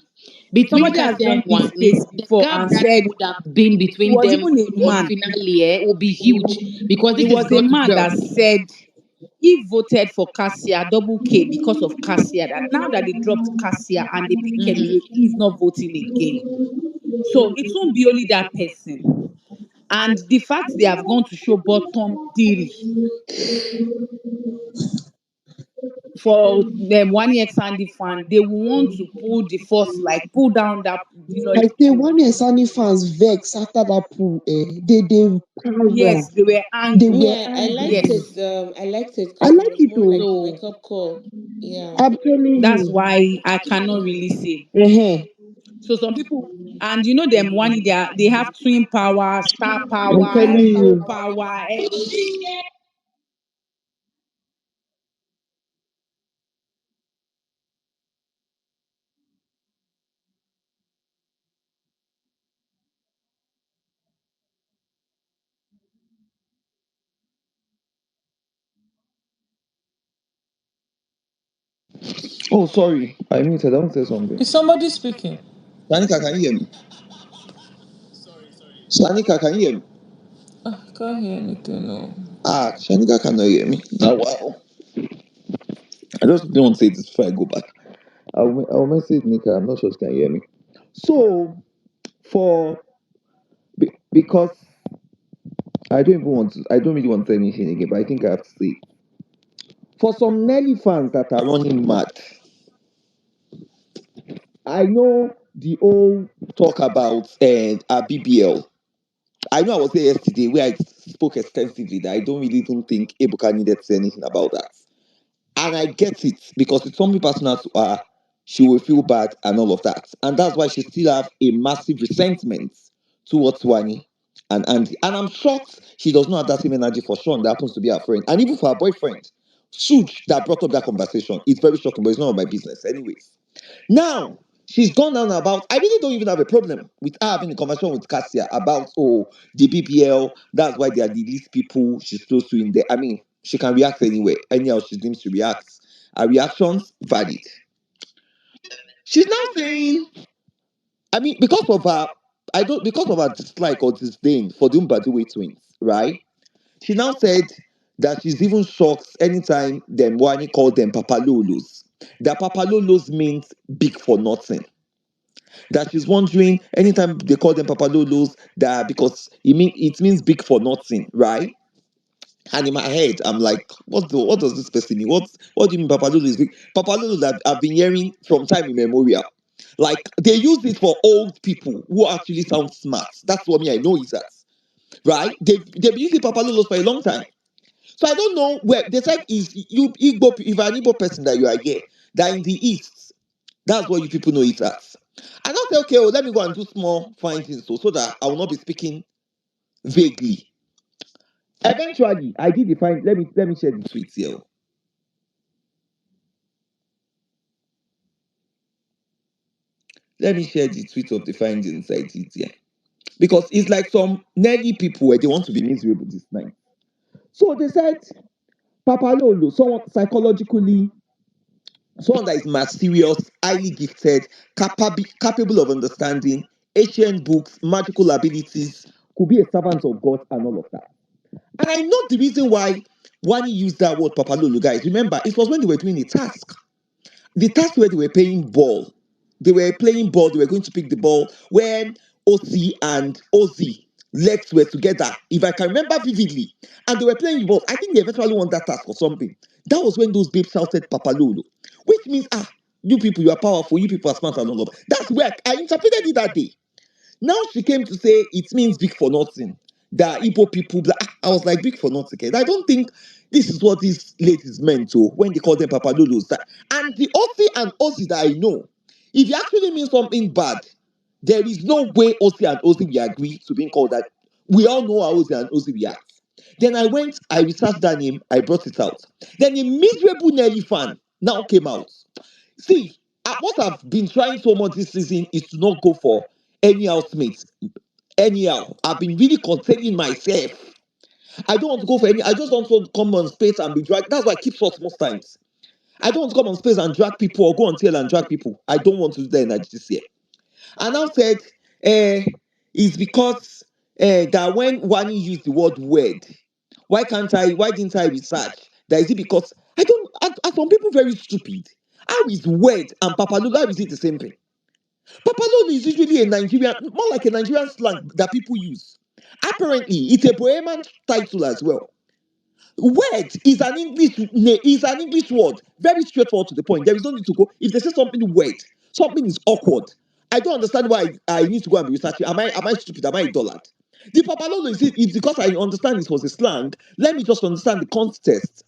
between Somebody has Cassia and joined this Wani, space the before gap and that said would have been he between was them even a man. finale will be huge because It this is was a girl to man girl. that said he voted for Cassia double K because of Cassia. That now that they dropped Cassia and they pick Kelly Mhm. Ray, he's not voting again. So it won't be only that person. And the fact they have gone to show bottom theory for them one ex Sandy fan, they will want to pull the force, like pull down that I say pool. one Sani fans vex after that pool. They para. Yes, they were They angry. were Yeah, I liked angry. it. Yes. I liked it I because it like was it more though. like a So wake up call. Yeah. I'm telling that's you. why I cannot really say. Uh-huh. So some people, and you know them one, they have twin power, star I'm power, telling soul you. power, everything. Oh, sorry. I muted. I want to say something. Is somebody speaking? Shanika, can you hear me? Shanika, can you hear me? Ah, can't hear anything. No. Ah, Shanika cannot hear me. Now, wow. I just don't want to say this before I go back. I'll message Nika. I'm not sure she can hear me. So, for because I don't really want to say anything again, but I think I have to say, for some Nelly fans that are running mad, I know the whole talk about our BBL. I know I was there yesterday where I spoke extensively that I don't really even think Ebuka needed to say anything about that. And I get it because it's something personal to her. She will feel bad and all of that. And that's why she still have a massive resentment towards Wani and Andy. And I'm shocked she does not have that same energy for Sean that happens to be her friend. And even for her boyfriend, Sooj, that brought up that conversation. It's very shocking, but it's none of my business. Anyways. Now, she's gone down about, I really don't even have a problem with her having a conversation with Cassia about, oh, the BPL, that's why they are the least people she's close to in there. I mean, she can react anyway. Anyhow, she deems to react. Her reactions, valid. She's now saying, I mean, because of her dislike or disdain for the Mbadiwe twins, right? She now said that she's even shocked anytime them Wani called them Papalolos. That Papalolos means big for nothing. That she's wondering anytime they call them Papalolos, that because it means big for nothing, right? And in my head, I'm like, what does this person mean? What do you mean Papalolo is big? Papalolo that I've been hearing from time immemorial. Like they use it for old people who actually sound smart. That's what me I know is that. Right? They've been using Papalulos for a long time. So I don't know where they said is you Igbo, if an Igbo person that you are here, that in the east, that's what you people know it as. And I say, okay, well, let me go and do small findings so that I will not be speaking vaguely. Eventually, I did define. Let me share the tweets here. Let me share the tweet of the findings I did here. Because it's like some nerdy people where they want to be miserable this night. So they said Papalolo, someone psychologically, someone that is mysterious, highly gifted, capable of understanding, ancient books, magical abilities, could be a servant of God and all of that. And I know the reason why Wani used that word Papalolo, guys. Remember, it was when they were doing a task. The task where they were playing ball. They were playing ball, they were going to pick the ball when OC and Ozzy legs were together, if I can remember vividly. And they were playing the ball. I think they eventually won that task or something. That was when those babes shouted Papalolo, which means, you people, you are powerful, you people are smart and all of that. That's where I interpreted it that day. Now she came to say it means big for nothing. That Igbo people, I was like, big for nothing. Okay? I don't think this is what these ladies meant to when they call them papadolos. And the Aussie and Aussie that I know, if you actually mean something bad, there is no way Aussie and Aussie will agree to being called that. We all know how Aussie and Aussie react. Then I researched that name, I brought it out. Then a miserable Nelly fan now came out. See, what I've been trying so much this season is to not go for any housemates. Anyhow, I've been really containing myself. I don't want to go for any. I just don't want to come on space and be dragged. That's why I keep short most times. I don't want to come on space and drag people or go on tail and drag people. I don't want to do that energy this year. And I said, it's because that when Wani used the word word, why can't I? Why didn't I research? That is it because I don't. Are some people very stupid? How is word and Papalu? How is it the same thing? Papalolo is usually a Nigerian, more like a Nigerian slang that people use. Apparently, it's a Bohemian title as well. Word is an English word, very straightforward to the point. There is no need to go. If they say something word, something is awkward. I don't understand why I need to go and be researching. Am I stupid? Am I a dullard? The Papalolo is it's because I understand this was a slang. Let me just understand the context,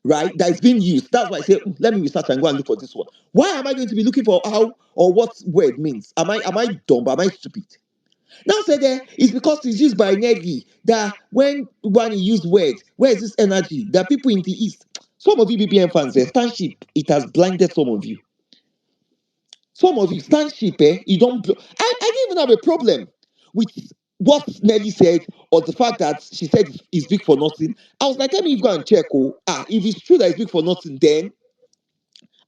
right? That is being used. That's why I say, let me research and go and look for this one. Why am I going to be looking for how or what word means? Am I dumb? Am I stupid? Now say there it's because it's used by Nelly that when he used words, where is this energy? That people in the east, some of you BBM fans, Stanship, it has blinded some of you. Some of you, Stanship, you don't. I didn't even have a problem with what Nelly said or the fact that she said it's big for nothing. I was like, let me go and check. If it's true that it's big for nothing, then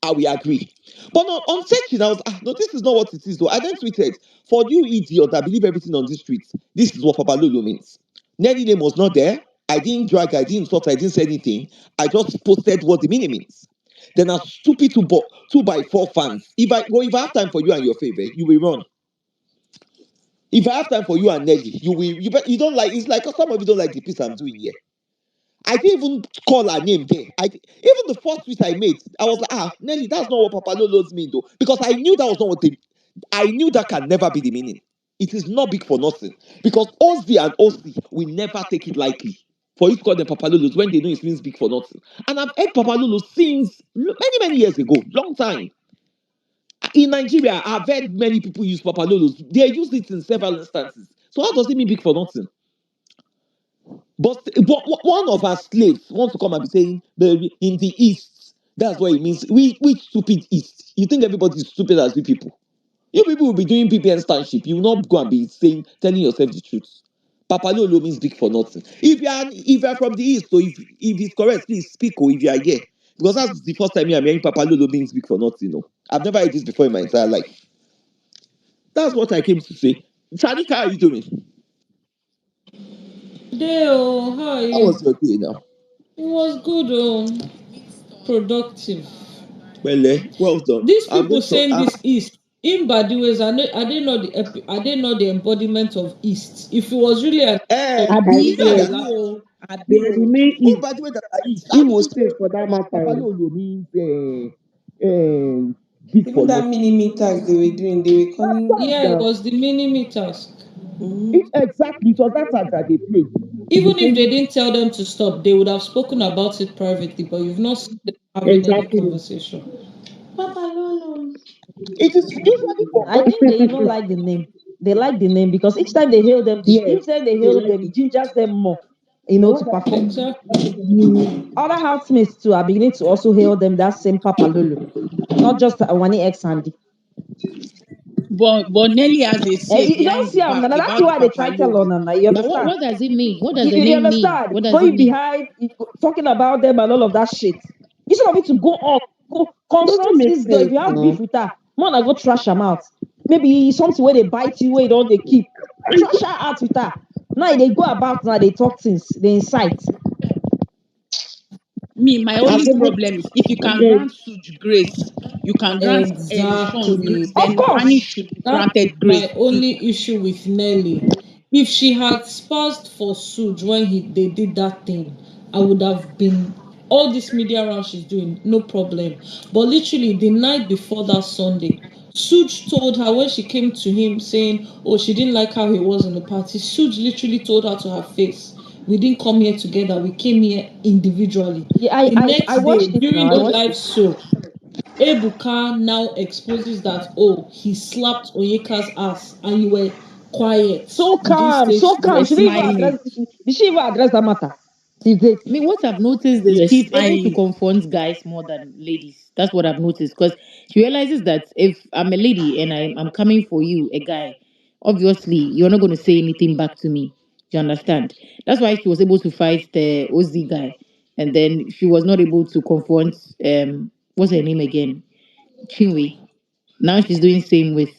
I will agree. But on searching, I was no, this is not what it is though. I then tweeted, for you idiot that believe everything on this street, this is what Papalu means. Nelly name was not there. I didn't drag, I didn't talk, I didn't say anything. I just posted what the meaning means. Then I stupid two by four fans. If I have time for you and your favor, you will run. If I have time for you and Nelly, you don't like it's like some of you don't like the piece I'm doing here. I didn't even call her name there. Even the first tweet I made, I was like, Nelly, that's not what Papa Lolo's mean though. Because I knew that was not what I knew that can never be the meaning. It is not big for nothing. Because Ozzy and Ozzy will never take it lightly. For you to call them Papa Lolos when they know it means big for nothing. And I've heard Papa Lolo since many, many years ago, long time. In Nigeria, I've heard many people use Papa Lolos. They use it in several instances. So how does it mean big for nothing? But one of our slaves wants to come and be saying, "Baby, in the East, that's what it means. We stupid East. You think everybody is stupid as we people? You people will be doing PPN stanship. You will not go and be telling yourself the truth. Papalolo means big for nothing. If you're from the East, so if it's correct, please speak or if you are here. Because that's the first time I'm hearing Papalolo means big for nothing. No. I've never heard this before in my entire life. That's what I came to say. Shanika, how are you doing? Deo, how are How you? was your day now? It was good, productive. Well done. These I'm people going to. saying this East, in bad ways, are they not are they not the embodiment of East? If it was really an Abi, You know Nigeria yes. that last, They oh, remain oh, East, by the way, that I used, how did Imo you say State for that matter. Papalolo means big for Even that nothing. mini me task they were doing, they were That's calling. tax Yeah, it now. was the mini task. Mm-hmm. Exactly, it was that tax that they paid. To be Even if they paying didn't tell them to stop, they would have spoken about it privately, but you've not seen them having any exactly. conversation. Papa Lolo. It is usually for I think they even like the name. They like the name because each time they hail them, yes, each time they they hail like them, it. it gingers them more, But to what perform. happened? Exactly. Other housemates too are beginning to also hail them that same Papa Lulu, not just Wani ex Sandy. But Nelly has a say You don't behind the see them. back Now that's about the why they Papa try tell Lulu. on them. You But understand? what does it mean? What does the You name mean? understand? What does it Going mean? behind, talking about them and all of that shit. Instead of it to go up, Doesn't confront make this girl. If sense you have beef now. with her, man, I go trash them out. Maybe something where they bite you, where you don't they keep. Trash her out with her. Now they go about now, they talk things, they incite. Me, my I only beg, problem is if you I can beg. grant SOOJ grace, you can grant Sean Exactly. grace, Of then Wani course. should be That's granted my grace too. only issue with Nelly. If she had spazzed for Suge when they did that thing, I would have been all this media round she's doing, no problem. But literally the night before that Sunday, Suge told her when she came to him saying, oh, she didn't like how he was in the party. Suge literally told her to her face, we didn't come here together, we came here individually. Yeah, The I next day, watched it now. during I the watched live it. show, Ebuka now exposes that, oh, he slapped Onyeka's ass and you were quiet. So You didn't calm, say so shit. You calm. were She didn't even smiling. address. Did she even address that matter? Till date. Me, what I've noticed is You were she's able to smiling. confront guys more than ladies. That's what I've noticed because she realizes that if I'm a lady and I'm coming for you, a guy, obviously you're not going to say anything back to me. You understand? That's why she was able to fight the OZ guy, and then she was not able to confront what's her name again, Chinwe. Now she's doing same with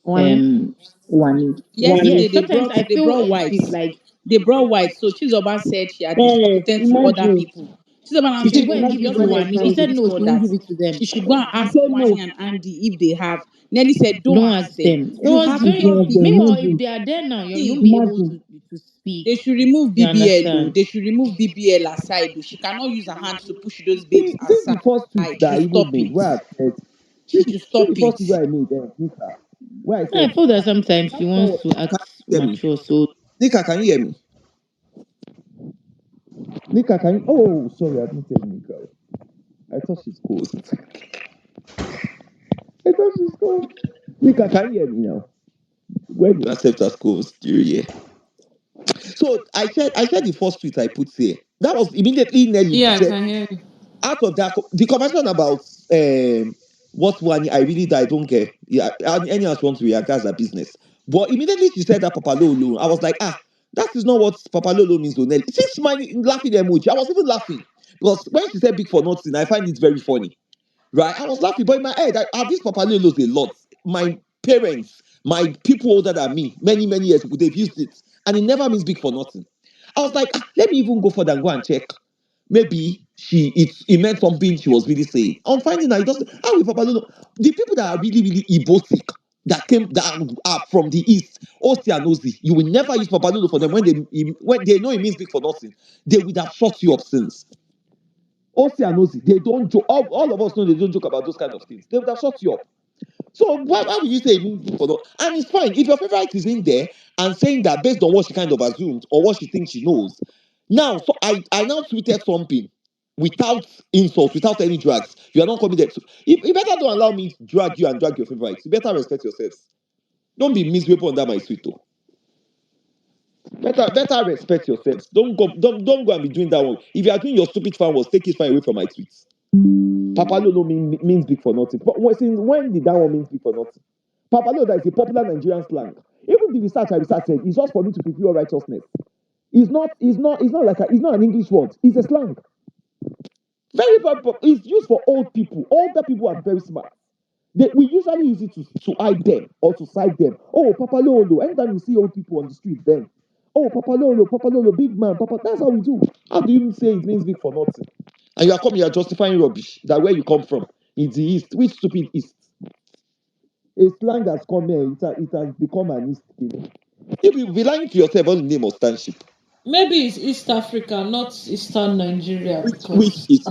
Wani. um Wani. Yesterday Yes, sometimes I they feel brought she's whites. like They brought whites. So Chizoba said she had been spoken to other Imagine. people. Chizoba now She she said should said, go she and oh, has give to it just to go wanted and Wani. to She find talk it. to said this no, girl she won't that give it to them. she should go and She ask said Wani no. and Andy if they have. Nelly said, don't Don't ask ask them. them. It You was have She's to very talk not to there. them. meanwhile if Imagine. they are there now, you won't See, be able Imagine. to speak. they should remove You BBL though. understand? They should remove BBL aside though. She cannot use her hand to push those babes See aside. the first tweet that She I should even stop made it. where I said, She should see stop the first it. tweet where I made Nika, where I I said, feel that sometimes she that's not wants what, to can act you hear me? mature. So Nika, can you hear me? Nika, can you? Oh, sorry, I didn't tell Nika. I thought she's cool. I thought she's cool. Nika, can you hear me now? When you accept as co-host, do you hear? So I shared the first tweet I put here. That was immediately Nelly Yeah, I said can hear you. out of that the conversation about what one I really I don't care. Yeah, anyone else wants to react, that's their business. But immediately she said that Papa Lolo, I was like, that is not what Papa Lolo means to Nelly. She's smiling, laughing emoji. I was even laughing because when she said big for nothing, I find it very funny. Right? I was laughing, but in my head, I've used Papa Lelos a lot. My parents, my people older than me, many, many years ago, they've used it. And it never means big for nothing. I was like, let me even go further and go and check. Maybe it meant something she was really saying. On finding out, it doesn't. How will Papa Lolo? The people that are really, really Ibotic, that are from the east, Osi and Ozi, you will never use Papa Lolo for them when they know it means big for nothing. They would have shut you up since. Osi and Ozi, they don't joke. All of us know they don't joke about those kind of things. They would have shut you up. So why would you say it means for no? And it's fine if your favorite is in there and saying that based on what she kind of assumed or what she thinks she knows. Now, so I now tweeted something without insults, without any drags. You are not committed to. You better don't allow me to drag you and drag your favorites. You better respect yourselves. Don't be miserable under my tweet, though. Better respect yourselves. Don't go and be doing that one. If you are doing your stupid fan was take it far away from my tweets. Papa Lolo means big for nothing. But since when did that one mean big for nothing? Papa Lolo that is a popular Nigerian slang. Even the research I researched said it's just for me to fulfill righteousness. It's not an English word. It's a slang. Very popular. It's used for old people. Older people are very smart. We usually use it to hide them or to side them. Oh, Papa Lolo. Anytime you see old people on the street, then, oh, Papa Lolo, big man, Papa. That's how we do. How do you say it means big for nothing? And you are coming, you are justifying rubbish. That where you come from, in the East. Which stupid East? A slang has come here, it has become an East. If you be lying to yourself on the name of Stanship, Maybe it's East Africa, not Eastern Nigeria, which because East?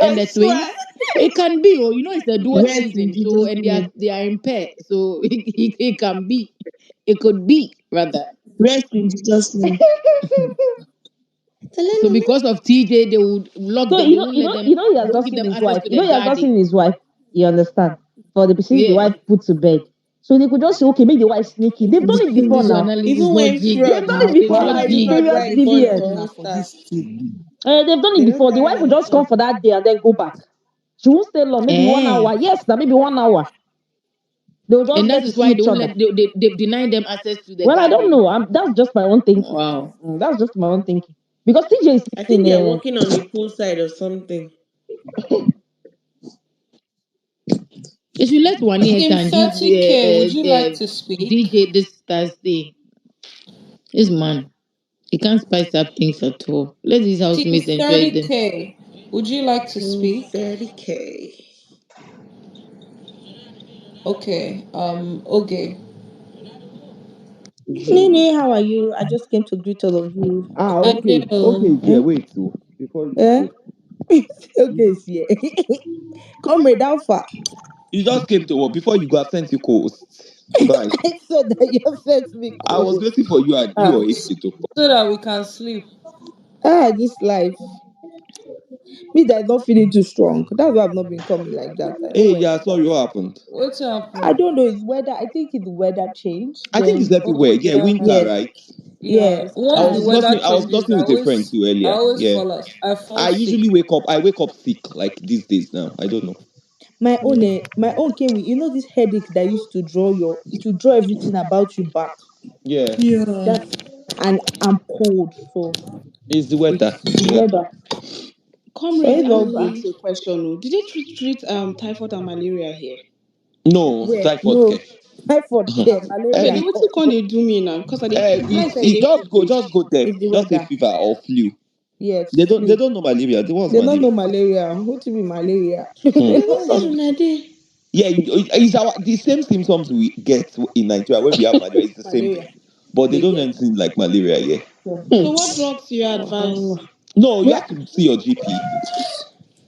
And I the twins. swear. It can be, oh, it's the dual Rest in season, so Jesus' and name. they are in pair, so it can be, it could be rather. Rest in Jesus' name. So Telling me. because of TJ, they would lock So them. They won't let them. he They has won't not give seen them his access wife. to You know, the he has not garden. seen his wife. You understand? For seeing the Yeah, wife put to bed. So they could just say, okay, make the wife sneaky. They've done it before this now. analysis is Even not when jig They've fraud done it now, It's before not now wahala, in the if jig. fraud previous right before CVS for now. start. They've done it They don't before. The wife will tire just come themselves. for that day and then go back. She won't stay long, maybe 1 hour. Eh. Yes, now maybe 1 hour. They'll just And that get to is see why they each won't other. let they've denied them access to the Well, I don't garden. know. That's just my own thinking. Wow. That's just my own thinking. Because TJ is I in think they are working on the poolside or something. They should let Wani enter Team and give 30K, would you like to speak? DJ this Thursday. This man, he can't spice up things at all. Let his Team housemates enjoy them. 30K, would you like to Team speak? 30K. Okay, okay. Nene, how are you? I just came to greet all of you. Ah, I okay. Okay, do. dear, Eh? wait. So before Eh? wait. Okay, see. Comrade Alpha. You just came to work before you go have sent you coast. Bye. I saw that you have sent me I was code. waiting for you and you Ah, or AK to come. So that we can sleep. this life. Me that is not feeling too strong. That's why I've not been coming like that. I know Hey, why yeah, like that. sorry, what happened? What's I happened? don't know. It's weather. I think it's weather change. I think it's Then everywhere. Oh Yeah, yeah, winter, yes, right? yeah. yes. I Once the was And weather discussing. I was changes, discussing with a friend too I earlier. always Yeah, fall us. I fall I sick. usually wake up. I wake up sick like these days now. I don't know. my own came with this headache that used to draw it will draw everything about you back. Yeah, Yeah. That's and I'm cold, so it's the weather. it's It's the the weather. weather. So Comrade, it's I all want to good. ask you a question. Oh. Did they treat typhoid and malaria here? No Where typhoid no care. typhoid care, Okay, malaria. then what you can they do me now? Because I dey like say It's they just feverish. go there. It's the Just a weather. fever or flu. Yes, They flu. don't know malaria. They was They don't malaria. know malaria. What to be malaria? Hmm. They even said una day. Yeah, it's our the same symptoms we get in Nigeria when we have malaria. It's the same Malaria. thing, but they They don't know get. anything like malaria. Yeah. Yeah. So what drugs do you advise? Wahala. No, you Yeah. have to see your GP.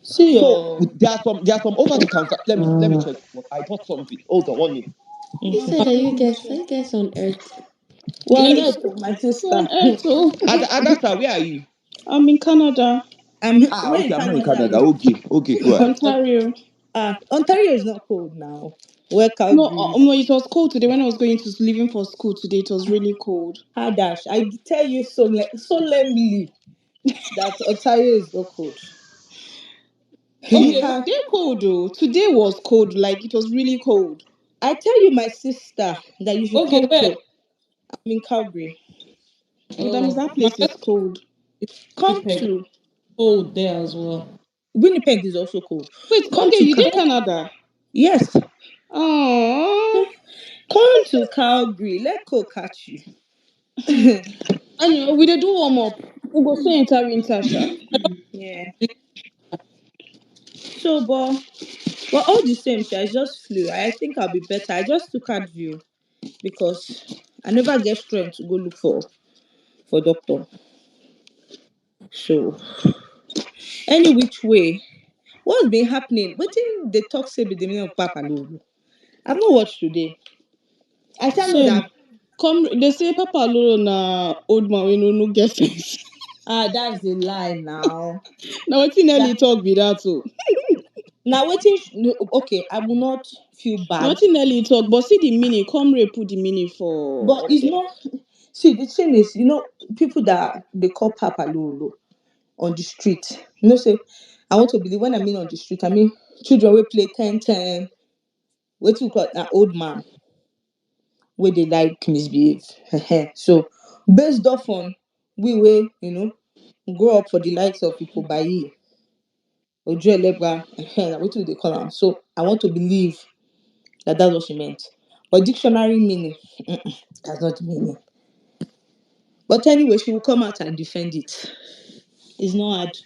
See So your there are some over the counter. Let me check. What I bought something. Hold on 1 minute. Who said that you guys on earth? We're on ladies earth, oh, my on sister. earth. Oh, Adasa, where are you? I'm in Canada, Ah, Where in okay, I'm not in Canada? Canada. Okay, okay, go ahead. Ontario. Ontario is not cold now. Where No, Calgary is. no, it was cold today when I was going to leaving for school today. It was really cold. Hadash. I tell you solemnly that Ontario is not cold. We Okay, have. they're cold though. Today was cold, like it was really cold. I tell you, my sister, that you should Okay, come where? to. I'm in Calgary. Oh, that means Oh, that my place is first cold. Come Winnipeg. to. Cold there as well. Winnipeg is also cold. Wait, Come okay, to you did Canada. Yes. Oh, Come to Calgary. Let go catch you. anyway, we dey do warm up. We go so enter winter, sha. Yeah. So, but all the same, I just flew. I think I'll be better. I just took Advil because I never get strength to go look for doctor. So, any which way, what's been happening? Wetin the talk say be the meaning of Papalu? I've not watched today. I shall know Same. that. Come, they say Papa Lolo na old man we no get sense. That's a lie now. Now wetin That Nelly talk be that o. now waiting. Okay, I will not feel Now bad, wetin Nelly talk, but see the meaning. Come put the meaning for but up it's there. not. See, the thing is, people that they call Papa Lolo on the street. Say, I want to believe when I mean on the street, I mean children will play 10-10. What you call an old man where they like misbehave. So based off on we will, grow up for the likes of people by Ojo Elebra, what do they call them? So I want to believe that that's what she meant. But dictionary meaning, that's not the meaning. But anyway, she will come out and defend it. It's not hard.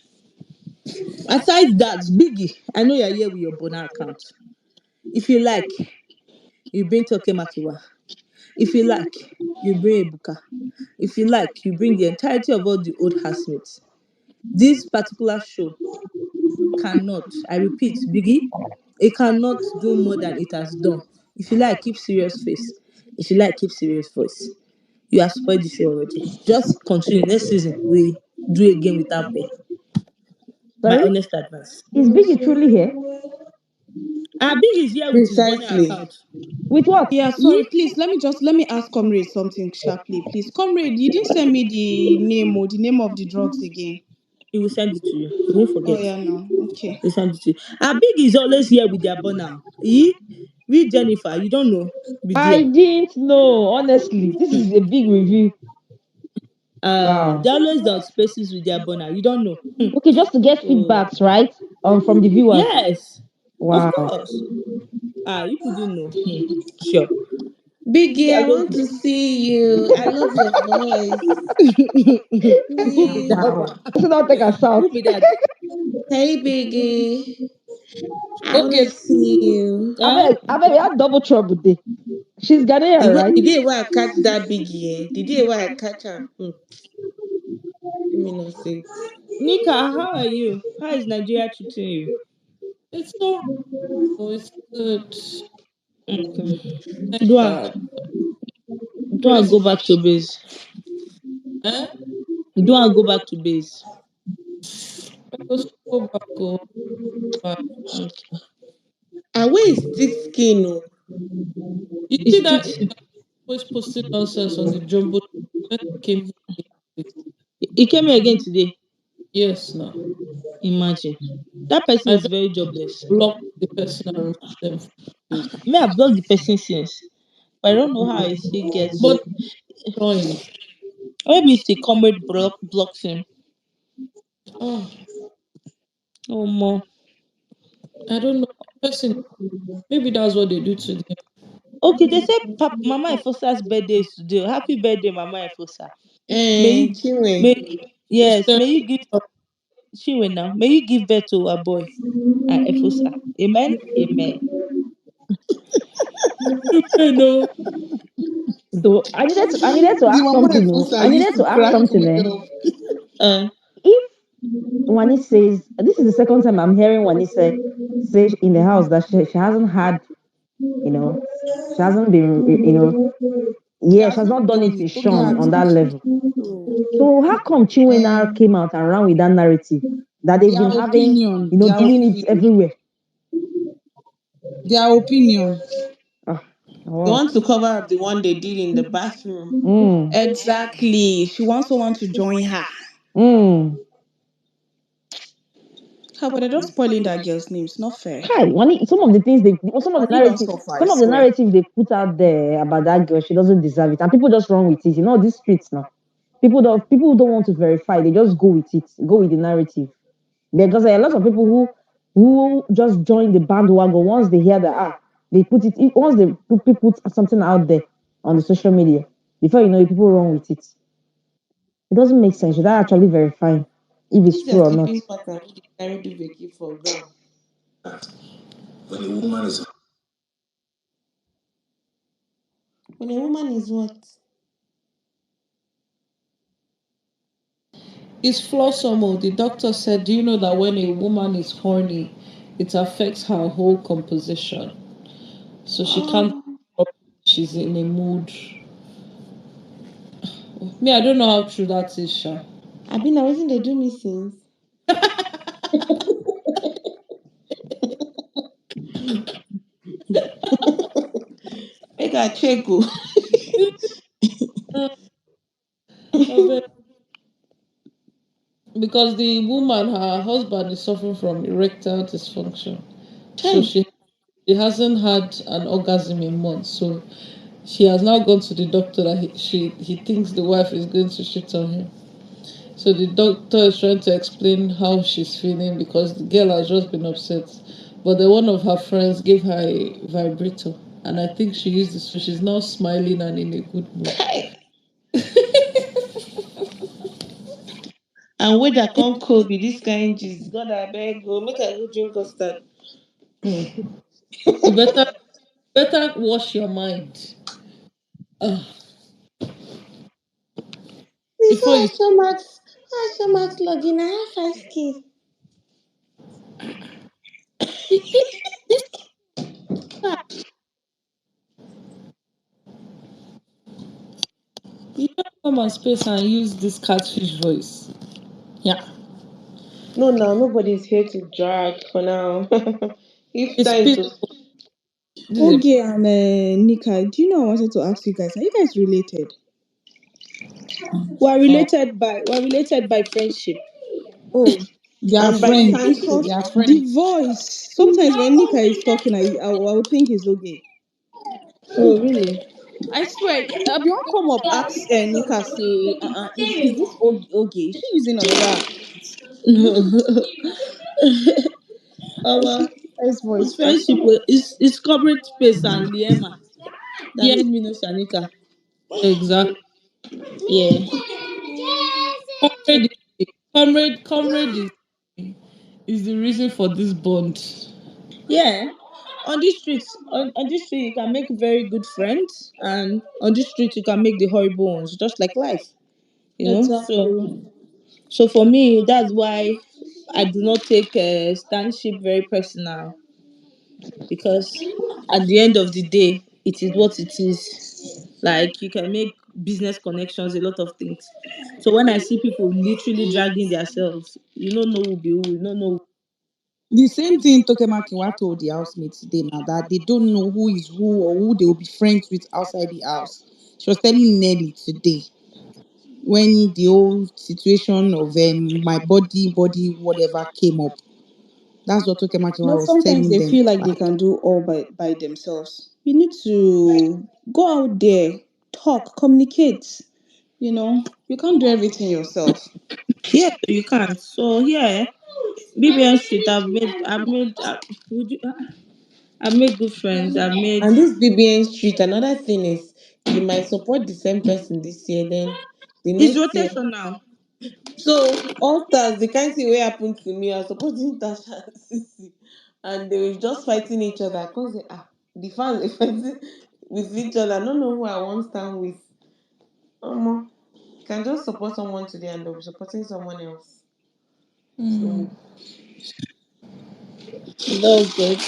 Aside that, Biggie, I know you're here with your Bona account. If you like, you bring Toke Makiwa. If you like, you bring Ebuka. If you like, you bring the entirety of all the old housemates. This particular show cannot. I repeat, Biggie, it cannot do more than it has done. If you like, keep serious face. If you like, keep serious voice. You have spoiled the show already. Just continue. Next season, we do again without pay. My Sorry? honest advice. Is Biggie truly here? Ah, Big is here with his burner Precisely. account. With what? Yeah, sorry, please let me ask Comrade something sharply, please. Comrade, you didn't send me the name of the drugs again. He will send it to you. He won't Oh forget. yeah, no. Okay. He send it to you. Ah, Big is always here with their burner. He, we Jennifer, you don't know. Be I there. didn't know, honestly. This is a big review. Wow. They're always on spaces with their burner. You don't know. Okay, just to get So feedbacks, right? From the viewers. yes, of Wow. course. Ah, you couldn't know. Sure. They Biggie, I always want there. to see you. I love your voice. Who be that Please. one? So now take us out. Who be that? Hey, Biggie. I want to Okay, see you. Huh? I bet we had double trouble there. She's Ghanaian, right? The day where I catch that Biggie, the day where I catch her. Let me not say it. Nika, how are you? How is Nigeria treating you? it's all right. It's good. Okay. Thank Do I God. do I Praise go back to base? eh? Do I go back to base? I go go back go back. Okay. And where is thick skin? Oh? You see It's that it. always posting nonsense on the jumbo when he came here. He came here again today. Yes, now. Imagine. That person I is just very jobless. blocked the person and removed them from the page. Me, I've blocked the person since. But I don't know how he still gets. But joined. Maybe it's the comrade blocks him. Oh, Oh, more. I don't know. Person, maybe that's what they do to them. Okay, they say Mama Efosa's birthday is today. Happy birthday, Mama Efosa. May you, Chinwe. yes, Christian, may you give, she will now, may you give birth to a boy, Efosa. Amen? Amen. you know, So I needed to The ask mama something. Oh. Efusa I used needed to to ask crack something. me Eh? up. Uh, If Wani says this is the second time I'm hearing Wani say in the house that she hasn't had, you know, she hasn't been, She yeah, she has hasn't not done it done with it. Only Sean her on that tissue. level. So So how come Chinwe now Um, came out and ran with that narrative that they've their been having, opinion, doing it everywhere? their opinion. Ah, they wow. want to cover up the one they did in the bathroom. Mm, Exactly. She wants someone to join her. mm. How but they're just spoiling that girl's name. It's not fair. Hi, Money don't suffer, I some of the swear. narrative they put out there about that girl, she doesn't deserve it, and people just run with it. You know, these streets now. People don't want to verify. They just go with it, go with the narrative. Because there are a lot of people who just join the bandwagon once they hear that they put once they put something out there on the social media. Before you know it, people run with it. It doesn't make sense. Should I actually verify if it's This true is or not? sleeping pattern. They carry the Vicky for ground. When a woman is When a woman is what? it's flossomo. The doctor said, do you know that when a woman is horny, it affects her whole composition? So she can't, Oh, she's in a mood. Me, I don't know how true that is, Sha. I've been waiting they do me since. Make a check. Oh. I bet. Because the woman, her husband is suffering from erectile dysfunction. So Chai. she hasn't had an orgasm in months. So she has now gone to the doctor that he thinks the wife is going to cheat on him. So the doctor is trying to explain how she's feeling because the girl has just been upset. But then one of her friends gave her a vibrator. And I think she used it. So she's now smiling and in a good mood. Chai. And where that come cold be this kind juice. God I beg go. Make I go drink custard. Hmm. You better wash your mind. Before Before I you show Max login, I have 5K. You don't come on space and use this catfish voice. Yeah. No, now nobody's here to drag for now. If It's time peace. to This is Okay, and Nika, do you know I wanted to ask you guys, are you guys related? uh, We're related by friendship. oh, they are and by friends. cancer. They are The friends. voice. Sometimes when Nika is talking, I would think it's okay. Oh, really? I swear, I be one come up ask Nika say, is this okay? Is she using another? Our Nice voice. It's friendship. It's corporate space and Liema that Yeah, made me know Shanika. exactly. Yeah. Comrade, comrade is the reason for this bond. Yeah. On this street, you can make very good friends, and on this street, you can make the horrible ones, just like life. So Exactly. for me, that's why I do not take standship very personal, because at the end of the day, it is what it is. Like, you can make business connections, a lot of things. So when I see people literally dragging themselves, you don't know who be who, you don't know. The same thing Tokemakiwa told the housemates today now, that they don't know who is who or who they will be friends with outside the house. She was telling Nelly today when the whole situation of my body whatever came up. That's what No, Tokemakiwa was sometimes telling they them. feel like they Like, can do all by themselves. You need to go out there, talk, communicate. You can't do everything yourself. Yeah, so you can't. So yeah, BBN Street, I've made good friends. I've made. And this BBN street, another thing is you might support the same person this year, then the It's next year. rotation now. So all stars, the kind thing wey happen to me, I was supporting Tasha and Sisi, and they were just fighting each other. Cause the fans were fighting with each other. I don't know who I want to stand with. You can just support someone today and they'll be supporting someone else. So That was good.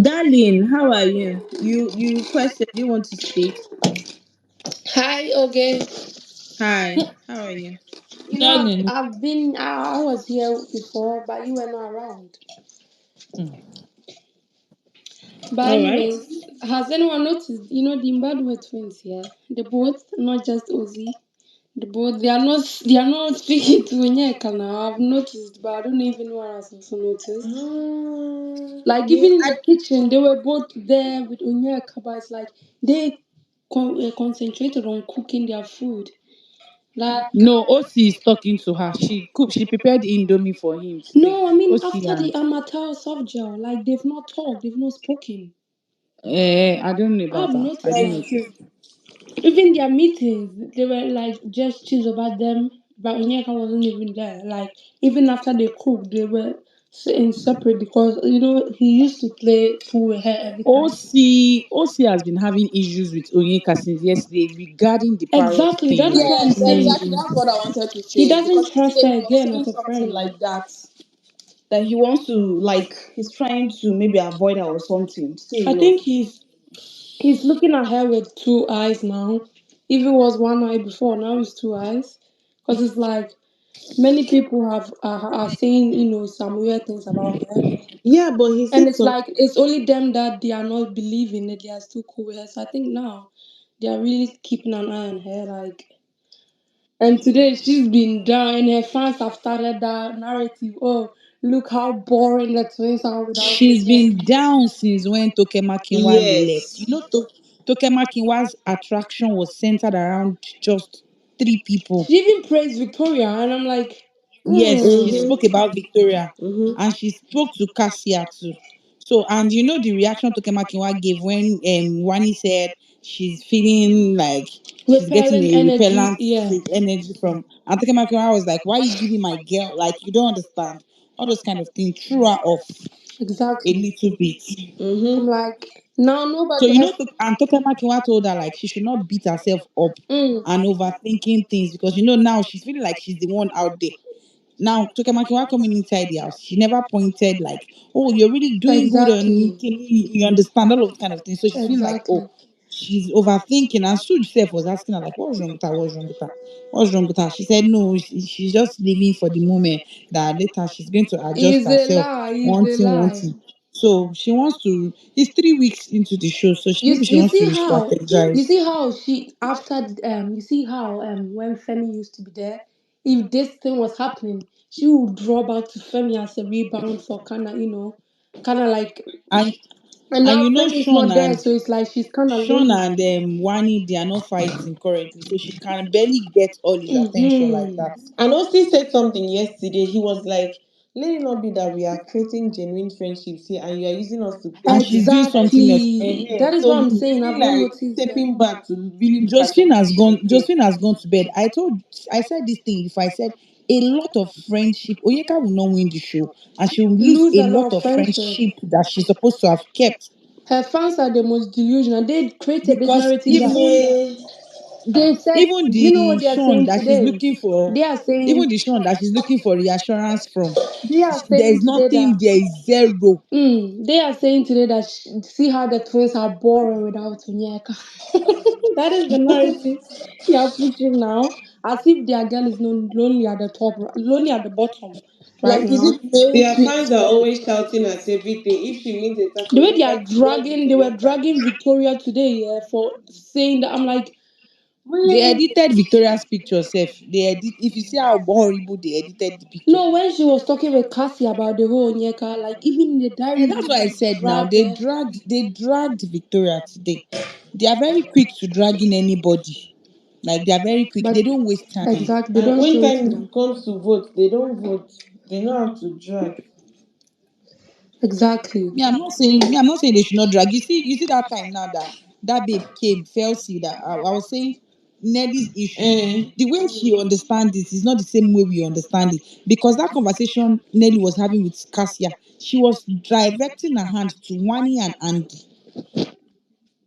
Darling, how are you? You requested. You want to speak? Hi, okay. Hi. How are you? Darling, I was here before, but you were not around. But All right. anyways, has anyone noticed? The Mbadwe twins here. They both, not just Ozzy. They both, they are not speaking to Onyeka now. I've noticed, but I don't know even what else also noticed. Like Yeah. even in the kitchen, they were both there with Onyeka, but it's like they concentrated on cooking their food. Like no, OC is talking to her. She prepared Indomie for him today. no, I mean OC after the and amateur soft gel, like they've not talked, they've not spoken. I don't know about I've that. I noticed didn't that notice. too. Even their meetings, they were like just choose about them, but Onyeka wasn't even there. Like even after they cooked, they were in separate because he used to play pool with her every time. OC has been having issues with Onyeka since yesterday regarding the parrot Exactly, thing. that is Like, what I'm Yes, saying. exactly. That's what I wanted to He say. doesn't Because trust yesterday her he was again saying as a something friend. like that. That he wants to, like, he's trying to maybe avoid her or something. I think Serious. he's looking at her with two eyes now. If it was one eye before, now it's two eyes. Because it's like many people are saying some weird things about her. yeah, but he And said it's something. like it's only them that they are not believing that they are still cool with her. So I think now they are really keeping an eye on her. Like, and today she's been down, and her fans have started that narrative. Oh, look how boring the twins are without she's Onyeka. been down since when Tokemakinwa left. Yes. Tokemakinwa's attraction was centered around just three people. She even praised Victoria, and I'm like, Yes, she hmm. spoke about Victoria Mm-hmm. and she spoke to Cassia too. So, and you know the reaction Tokemakinwa gave when Wani said she's feeling like she's getting Repelling a energy. repellent Yeah, energy from, and Tokemakinwa was like, "Why are you giving my girl, like, you don't understand?" All those kind of things threw her off a exactly. little bit. I'm Mm-hmm. like, now So nobody you know, has. And Tokemakinwa told her like she should not beat herself up Mm, and overthinking things, because you know now she's feeling like she's the one out there. Now, Tokemakiwa coming inside the house, she never pointed like, "Oh, you're really doing good on Exactly. Nikini." You understand all of those kind of things. So she's feeling like, "Oh, Exactly. she's overthinking." And Suj self was asking her like, "What's wrong with her? What's wrong with her? What's wrong with her?" She said, "No, she's just living for the moment. That later she's going to adjust Is a herself, lie. Is one a thing, one lie. thing." So she wants to. It's 3 weeks into the show, so maybe she You wants see to how you strategize. see how she after you see how when Femi used to be there, if this thing was happening, she would draw back to Femi as a rebound for kinda like, And and and now you know, Femi is not there, so it's like she's kinda Sean lonely. and Wani, they are not fighting currently, so she can barely get all his attention like Mm-hmm. that. And Osi said something yesterday. He was like, let it not be that we are creating genuine friendships here and you are using us to play And she's games. doing Like, something else. Exactly. That is so what I'm he's saying. really I've not like noticed that. stepping back to really look at Josephine has something gone. again. Josephine has gone to bed. I said this thing before. I said a lot of friendship. Oyeka will not win the show, and she will lose Lose a a lot lot of of friendship. friendship that she's supposed to have kept. Her fans are the most delusional. They created this Because narrative that Yeah. they said, even do you know the what they are Sean saying that she's today? looking for, They are saying even the Sean that she's looking for reassurance from, they are saying there's today nothing. that There is zero. they are saying today that see how the twins are boring without Onyeka. That is the narrative they are pushing now, as if their girl is lonely at the top, lonely at the bottom right Like, is now. it male With fans are always shouting at everything. If she wins a the title, way Onyeka is not the they were Onyeka. dragging Victoria today, yeah, for saying that. I'm like, They man. edited Victoria's picture self. They edit, if you see how horrible they edited the picture. No, when she was talking with Cassie about the whole Onyeka, like even in the And diary that's room, why I they said now dragged her. they dragged Victoria today. They are very quick to drag in anybody. Like they are very quick. But They don't waste time. exactly, they And don't when show it to time them. comes to vote, they don't vote. They know how to drag. Exactly. I'm not saying they should not drag. You see that time now that that babe came, Felsi, that I was saying Nelly's issue. Eh. The way she understands it is not the same way we understand it. Because that conversation Nelly was having with Cassia, she was directing her hand to Wani and Andy.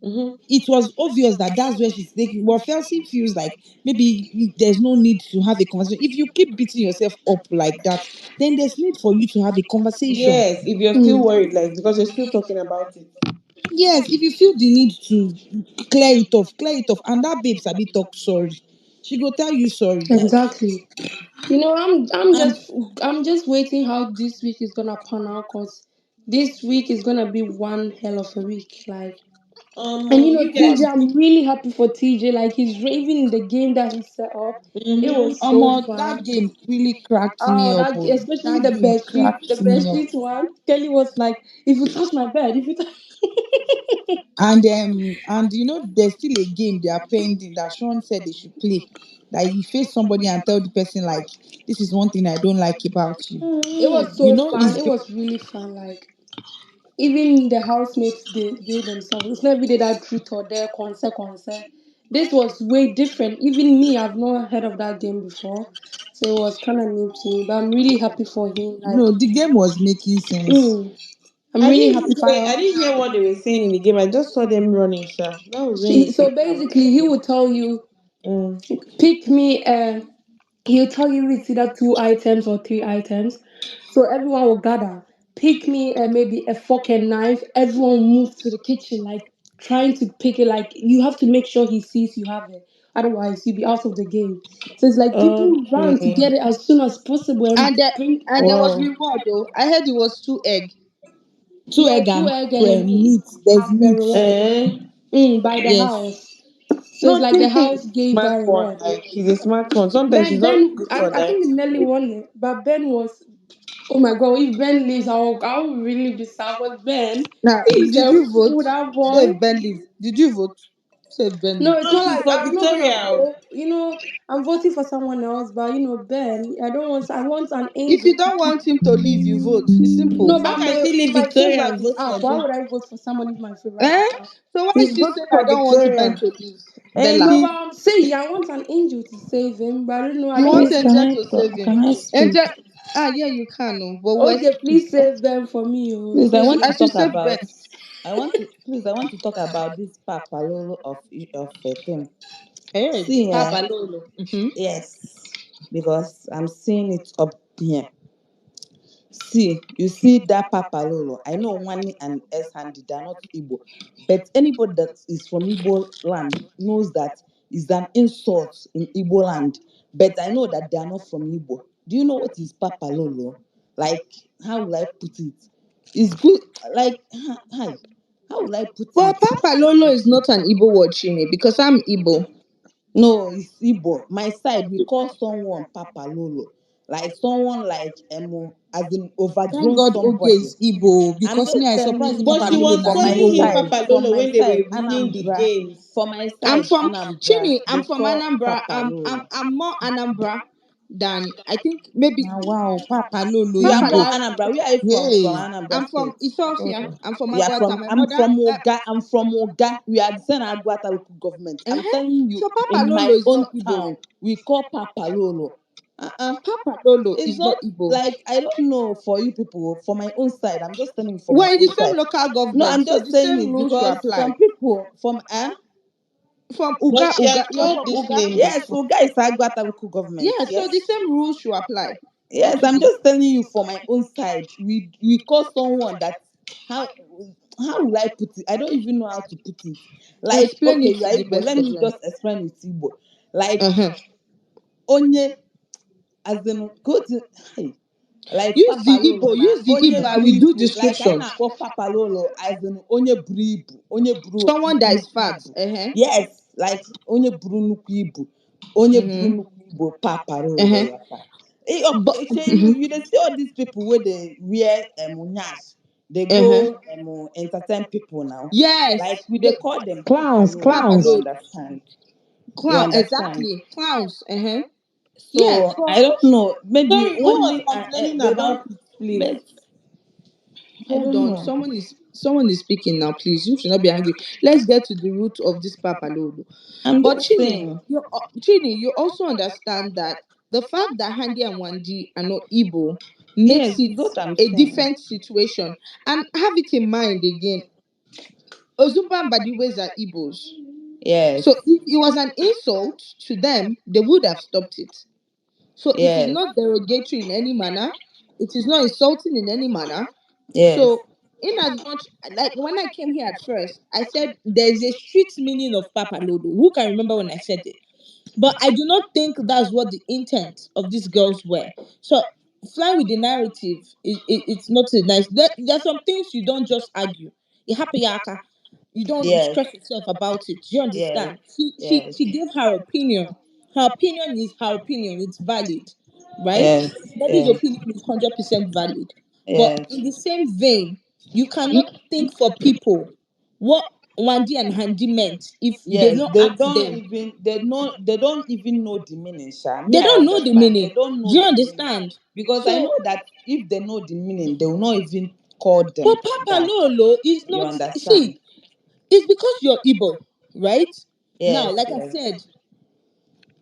Mm-hmm. It was obvious that that's where she's taking. Well, Felsi feels like maybe there's no need to have a conversation. If you keep beating yourself up like that, then there's need for you to have a conversation. Yes, if you're still Mm, worried, like because you're still talking about it. Yes, if you feel the need to clear it off. And that babe sabi talk sorry. She go tell you sorry. Like, exactly. You know, and I'm just waiting how this week is gonna pan out, cause this week is gonna be one hell of a week. Like, and You TJ, guys. I'm really happy for TJ. Like, he's raving in the game that he set up. It was Mm-hmm. so that fun. game really cracked me Oh, up. that Oh. especially That game the cracked bed me up. sheet one. Kelly was like, "If you touch my bed, if you touch." And you know there's still a game they are pending that Sean said they should play. That you face somebody and tell the person like, this is one thing I don't like about you. It was You so know, fun. It was really fun. Like, even the housemates, they themselves. It's not every day that truth or dare concert. This was way different. Even me, I've not heard of that game before, so it was kind of new to me. But I'm really happy for him. Like, no, the game was making sense. I'm really happy for I her. didn't hear what they were saying in the game. I just saw them running, sha. That was when he So started about basically, he would tell you, mm. pick me. He'll tell you it's either two items or three items. So everyone will gather. Pick me maybe a fork and knife. Everyone move to the kitchen, like trying to pick it. Like you have to make sure he sees you have it. Otherwise, you'll be out of the game. So it's like people run to Okay. get it as soon as possible and And bring. there was Wow. reward though. I heard it was 2 egg. Two Yeah, egg two and egg and a meat meat. There's as the meat. reward. Eh? By the Yes. house. So it's No, like the TJ house is a gave that smart one. reward. Like he's a smart one. Sometimes he's not good for I that. think Nelly won it, but Ben was. Oh my god, if Ben leaves, I'll really be sad. But Ben, Now, he's did a you vote? fool, that Say boy. if Ben leave. Did you vote? Say if Ben No, leave. it's No, not she's like for I'm not gonna Victoria. vote. I'm voting for someone else, but Ben, I don't want. I want an If angel you to don't keep. want him to leave, you vote. It's No, simple. How but can she leave my Victoria favorite and is vote for up. Why Ben? would I vote for someone if my favorite is Eh? up? So why is She's she voting saying I for don't want Ben Victoria. to leave? And Bella. No, but she's I'm saying I want an angel to save him, but I don't know. I You don't want want Please, to. can Angel I to talk? save him. Can I speak? Angel, yeah, you can, no, but we're Okay, speaking. please save Ben for me. Oh, Please, I save want him. to I should talk save Ben. about. I want to talk about this papalolo of a thing. Hey, See, Papa Lolo. yes, because I'm seeing it up. Yeah. See, you see that Papa Lolo. I know Wani and S Handy, they're not Igbo. But anybody that is from Igbo land knows that is an insult in Igbo land. But I know that they are not from Igbo. Do you know what is Papa Lolo? Like, how will I put it? It's good. Like, hi. How will I put it? But Papa Lolo is not an Igbo word, Chini, because I'm Igbo. No, it's Igbo. My side, we call someone Papa Lolo. Like someone like as in Thank overgrown God Oge somebody. is Igbo, I'm because just me, I telling surprised you But Papa she now. Lolo was na For my calling him Igbo side, word. Papa from Lolo my when they side, were winning the Anambra. games. For my I'm side, from Anambra. Chini, I'm We from call Anambra. Papa I'm Lolo. more Anambra than I think maybe Now, wow, Papa Lolo, you are Papa more La. Anambra. Where are you from Hey, Anambra I'm from State? Isofia. I'm from You are Agwata. from. My I'm mother. from Oga. I'm from Oga. We are the same Agwata local government. I'm Uh-huh. telling you, So Papa in Lolo my is own not Igbo. town, we call Papa Lolo. Papa Lolo It's is not not Igbo. like I don't know for you people. For my own side, I'm just telling you for my We're in the own same side. local No, government, I'm so just the saying same it rules should because apply. some people from From But Uga she has Uga, you're called from this Uga. name yes, before. Oga is Agwata local government. Yeah, so the Yes. same rules should apply. Yes, I'm Okay. just telling you for my own side. We call someone that how how will I put it? I don't even know how to put it. Like, Explain okay, it you to are the Igbo. best Let of me your. just explain it to Igbo. Like Uh-huh. onye as in go to hey, like Use Papa the Lolo Igbo, na use the onye Igbo. I will do bribu. Like I descriptions. na call Papa Lolo as in onye bribu, onye buru Someone that is nnukwu fat. ibu. Uh-huh. Yes, like onye buru nnukwu ibu, onye buru Mm-hmm. nnukwu ibu Papa Lolo Uh-huh. yaka. But You mhm. dey see all these people where they wear nyash, they Uh-huh. go entertain people now. Like Yes. we they The call them Papa Clowns, Lolo. Papa You clowns. Lolo. understand? You Clown. understand? Exactly. Clowns. Uh-huh. Yeah. So I don't know. Maybe Sorry, who was one complaining they don't. about it, please? But I Hold don't on. know. Someone is speaking now, please. You should not be angry. Let's get to the root of this Papa Lolo. I'm But just Chini, saying. You also understand that the fact that Handy and Wanji are not Igbo makes Yes, it it's what I'm a saying. different situation. And have it in mind again, Ozumba and Badiwes are Igbos. Yes, So if it was an insult to them, they would have stopped it. So it is yes, not derogatory in any manner. It is not insulting in any manner. yes, So, in as much like when I came here at first, I said there's a street meaning of Papa Lodo. Who can remember when I said it? But I do not think that's what the intent of these girls were. So, fly with the narrative. It's not so nice. There's some things you don't just argue. You happy yaka. You don't yes, stress yourself about it. Do you yes, understand? yes, She gave her opinion. Her opinion is her opinion. It's valid, right? yes, Nobody's yes, opinion is 100% valid. But yes, in the same vein, you You- cannot think for people what Wandi and Handy meant if they've yes. not They asked don't them. even they don't even know the meaning. Sha. Me, They I don't know the understand. They meaning. don't know Do you the meaning understand? because I So, know that if they know the meaning, they will not even call but them Papa that. Lolo is You not. understand? See, it's because you're Igbo, right? Now, Yes, like I yes, said,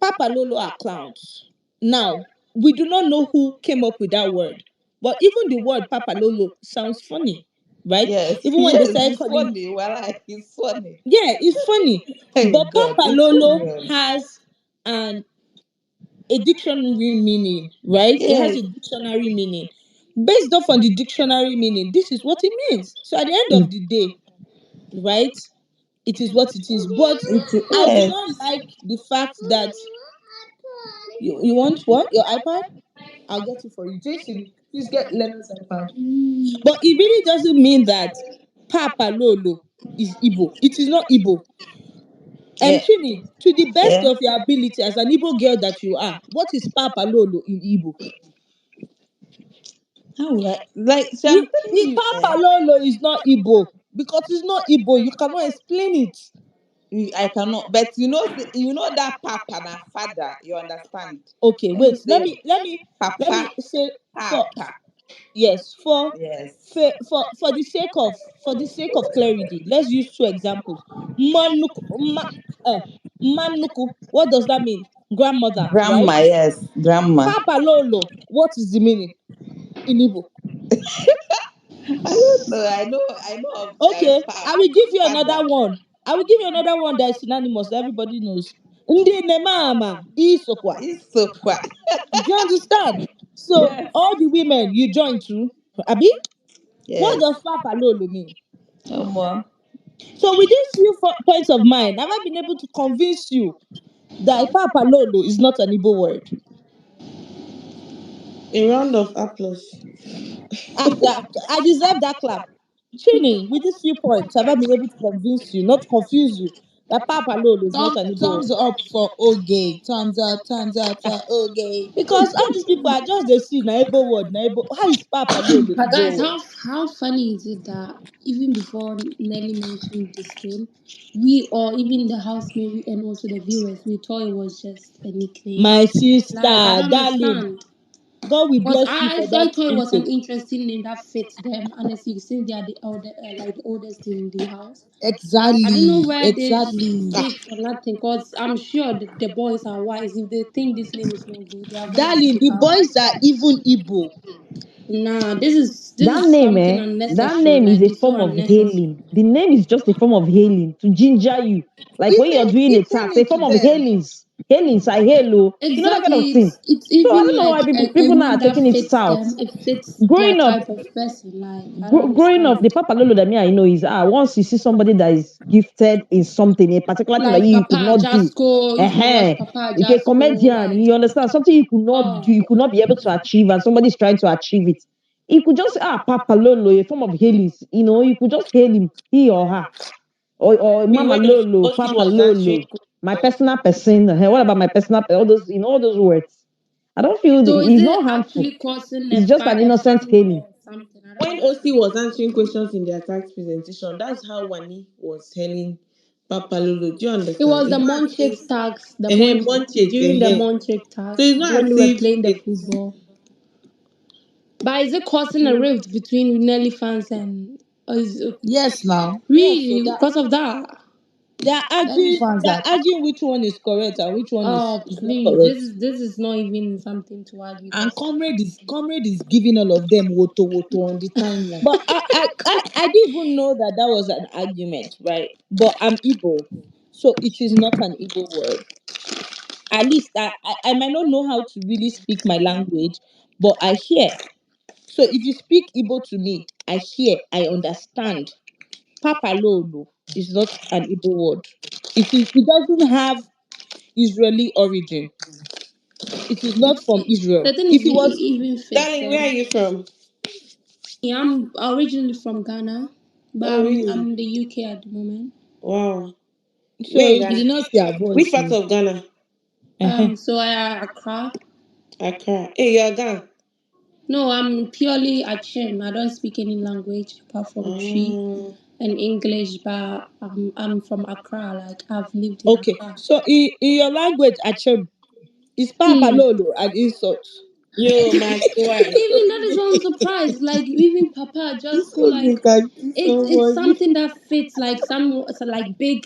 Papa Lolo are clowns. Now, we do not know who came up with that word, but even the word Papa Lolo sounds funny, right? yes, Even when they yes. started It's calling, funny. Well, like, it's funny. yeah, it's funny. Hey But God, Papa it's funny. Lolo Oh. has an a dictionary meaning, right? It has Yes, a dictionary meaning. Based off on the dictionary meaning, this is what it means. So at the end of mm, the day, right? It is what it is. But I do yes. not like the fact that you want what? Your iPad? I'll get it for you. Jason, please get Leonard's iPad. But it really doesn't mean that Papa Lolo is Igbo. It is not Igbo. Yeah, Chini, to the best yeah. of your ability as an Igbo girl that you are, what is Papa Lolo in Igbo? How will I like? So I'm telling you, Papa Lolo is not Igbo because it's not Igbo. You cannot explain it. I cannot. But you know that papa na father. You understand? Okay, Let me wait. say, Let papa, me say for papa. yes Yes, for the sake of clarity. Let's use two examples. Manuku, Manuku. What does that mean? Grandmother, right? grandma. Yes, grandma. Papa Lolo. What is the meaning in Igbo? I don't know. I know of Okay, I will give you father. another one. I will give you another one that is synonymous that everybody knows. Ndi ne mama isokwa. It's so quiet. Do you understand? So Yes. all the women you join too, Abi? What Yes. does Papa Lolo mean? Omo. So with these few points of mine, have I been able to convince you that Papa Lolo is not an Igbo word? A round of applause. I deserve that clap. Chini, with these few points, have I been able to convince you, not confuse you, that Papa Lolo is not an Igbo Thumbs word? up for Oge. Thumbs up for Oge. Because all these people are just they see Naibo word, Naibo. How is Papa Lolo But Igbo guys, word? how funny is it that even before Nelly mentioned this thing, we or even the housemate and also the viewers, we thought it was just a nickname. My Like I sister, don't darling, understand. God will Cause bless you for I that thought it was an intake. interesting name that fits them. Honestly, since they are the oldest in the house. I don't know Exactly. where this Exactly. this or nothing. Cause I'm sure the boys are wise. If they think this name is not good, they are going to Darling, speak the out. boys are even Igbo. Nah, this That is name, something eh? That unnecessary. name is Like a it's so form of unnecessary. hailing. The name is just a form of hailing to ginger you. Like when you're doing a Even task, a me to form of them. hailings. Hailings, I hail, oh. You know that kind of Exactly. thing. It's So I even don't know why like a people now are name that taking it fits south. them. It fits their Growing up, type of person. Like I don't growing up, understand. the Papa Lolo that me I know is once you see somebody that is gifted in something, a particular thing that Like you could Papa not do, Jasco, if you watch uh Papa like a Jasco, comedian, like you understand something you could not do, oh, you could not be able to achieve, and somebody's trying to achieve it. You could just say, Papa Lolo, a form of hailing. You could just hail him, he or her, or Me Mama when Lolo, Osi Papa was answering Lolo, my personal person. What about my personal? All those, all those words. I don't feel so is it's it not harmful. actually causing It's just an a innocent fight hailing. or something? I don't when understand. OC was answering questions in their tax presentation, that's how Wani was telling Papa Lulu. Do you It understand? was the It's not as if Monchik tax, Monchik, during the Monchik So tax it's not when as they were if playing the it's football. But is it causing a rift between Nelly fans and is it Yes, now. Yes, so really that because of that? Nelly fans They're are arguing which one is correct and which one Oh is not please, correct. this is not even something to argue. And Cause comrade is giving all of them woto woto on the timeline. But I didn't even know that that was an argument, right? But I'm Igbo, so it is not an Igbo word. At least I might not know how to really speak my language, but I hear. So if you speak Igbo to me, I hear, I understand. Papa Lolo is not an Igbo word. It doesn't have Israeli origin. It is not from Israel. the thing If is, it was even fits darling, where are them. you from? Yeah, I'm originally from Ghana, but Oh I'm really? in the UK at the moment. Wow. Where in so you Ghana? did not see our Which voice. part of Ghana? So I Accra. Accra. Hey, you're Ghana. No, I'm purely Achim. I don't speak any language apart from Chi Oh. and English, but I'm from Accra. Like I've lived in Okay, Accra. so in your language, Achem, is Papa Hmm. Lolo an insult? Yo, Max, why? Even that is why I'm surprised. Like even Papa This just go Oge like can do it's somebody. something that fits like some so like big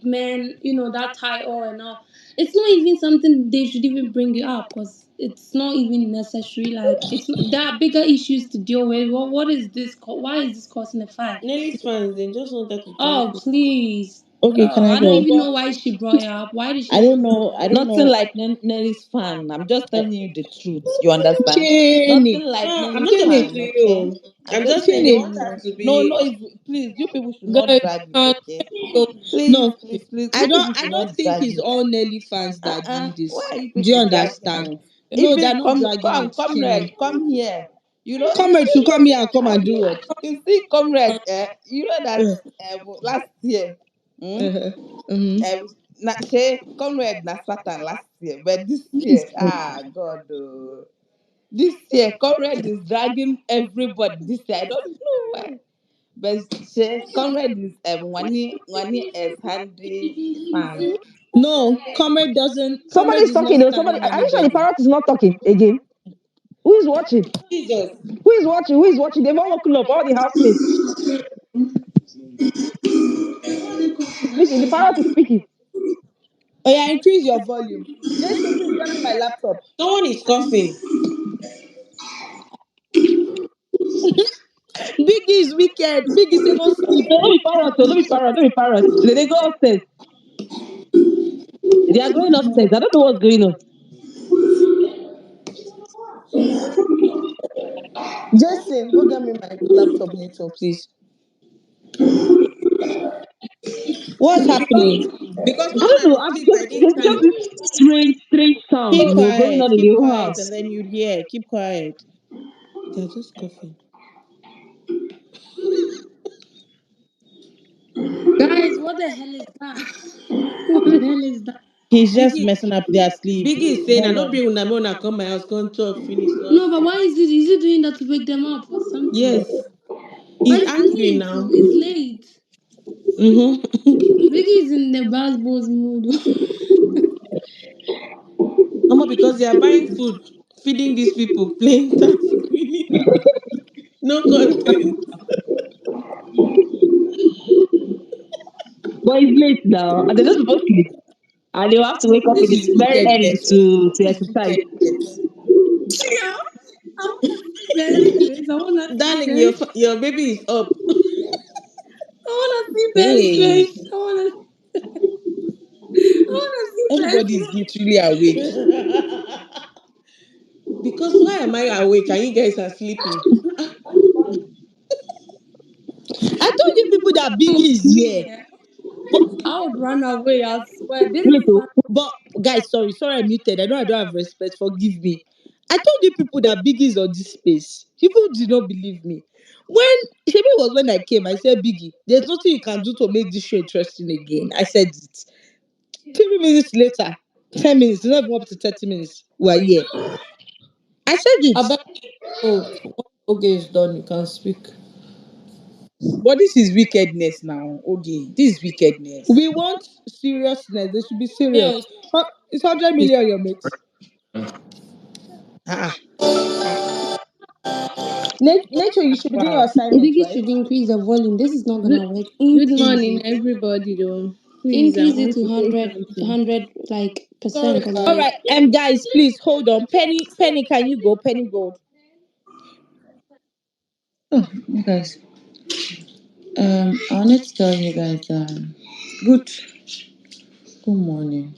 men, that title and all. It's not even something they should even bring it up because it's not even necessary. Like it's there are bigger issues to deal with. What is this? Why is this causing a fight? Nelly's fans, they just wanted to drag Oh you. please, okay, can girl, I I don't No, go? even but know why she brought it up. Why did she I want don't to bring know. it I up? don't Nothing know. like Nelly's fan. I'm just telling you the truth. You understand? Nothing Cheney, like No, I'm Nelly's not talking Cheney, to fan, okay? you. I'm I'm just just saying they Cheney. want saying her to no, be. if please, you people should not Guys, drag it, can okay? go. Please, No, please, please, you people I should don't not think drag it's it. all Nelly fans that are doing Why this. are you Do you people dragging understand? it? No, Even they're not dragging it, comrade, Cheney. come here. Comrade should come here and come and do what? You see, comrade, you know that Uh, last year, hmm, uh, mhm. comrade na Satan last year, but this year, God, this year, comrade is dragging everybody. This year, I don't know why, but comrade is one is handy fan. No, Comrade Somebody's is not talking. Somebody, standing are you sure the anybody. parrot is not talking again? Who is watching? Jesus. Who is watching? Who is watching? They've all woken up. All the housemates. Speaking. The parrot is speaking. Oh yeah, increase your volume. Jason, please get me my laptop. Someone is coughing. Biggie is wicked. Biggie say no sleep. No, don't be parrot. Don't be parrot. Don't be parrot. They go upstairs. They are going upstairs. I don't know what's going on. Jason, go get me my laptop later, please. What's happening? Because I when don't I know. was I'm asleep, I just didn't there's turn just it. this strange sound, going on in the Keep whole quiet, and house. then you'd hear. Keep quiet. They're just coughing. Guys, what the hell is that? What the hell is that? He's just Biggie, messing up their sleep. Biggie is saying, I Hold don't on. bring una come my house, come talk, finish No, but nonsense. why is it? Is he doing that to wake them up or something? Yes, But he's it's angry late. now. Oh, it's late. Mm-hmm. Vicky is in the bad boys mood. Because they are buying food, feeding these people, playing task, winning, no content. But it's late now, and they're just supposed to sleep, and they'll have to wake up in This the is very early wickedness. to This is exercise. wickedness. Yeah, I want to see best dress. I want to see Darling, best. your baby is up. I want to see best Hey, dress. I want to see everybody best is dress. literally awake. Because why am I awake and you guys are sleeping? I told you people that Biggie is here. Me, eh, But I would run away. I swear. This Wait, is oh, but guys, sorry, I muted. I know I don't have respect. Forgive me. I told you people that Biggie is on this space. People did not believe me. When Shebi was when I came, I said, Biggie, there's nothing you can do to make this show interesting again. I said it. 3 minutes later, 10 minutes, it's not even up to 30 minutes. We're here. I said it. About okay, it's done. You can speak. But this is wickedness now. Okay, this is wickedness. We want seriousness. They should be serious. Yes. It's 100 million, your mates. Ah, Nature, you should be doing your wow. assignment, Biggie right? should increase the volume. This is not Good, gonna work. good Increase morning, it. everybody. Though, please, I Increase it want to to say 100, something. 100 like Sorry, percent. Cause All like right, guys, please hold on. Penny, can you go? Penny, go. Oh, you guys. I wanted to tell you guys. Good. Good morning.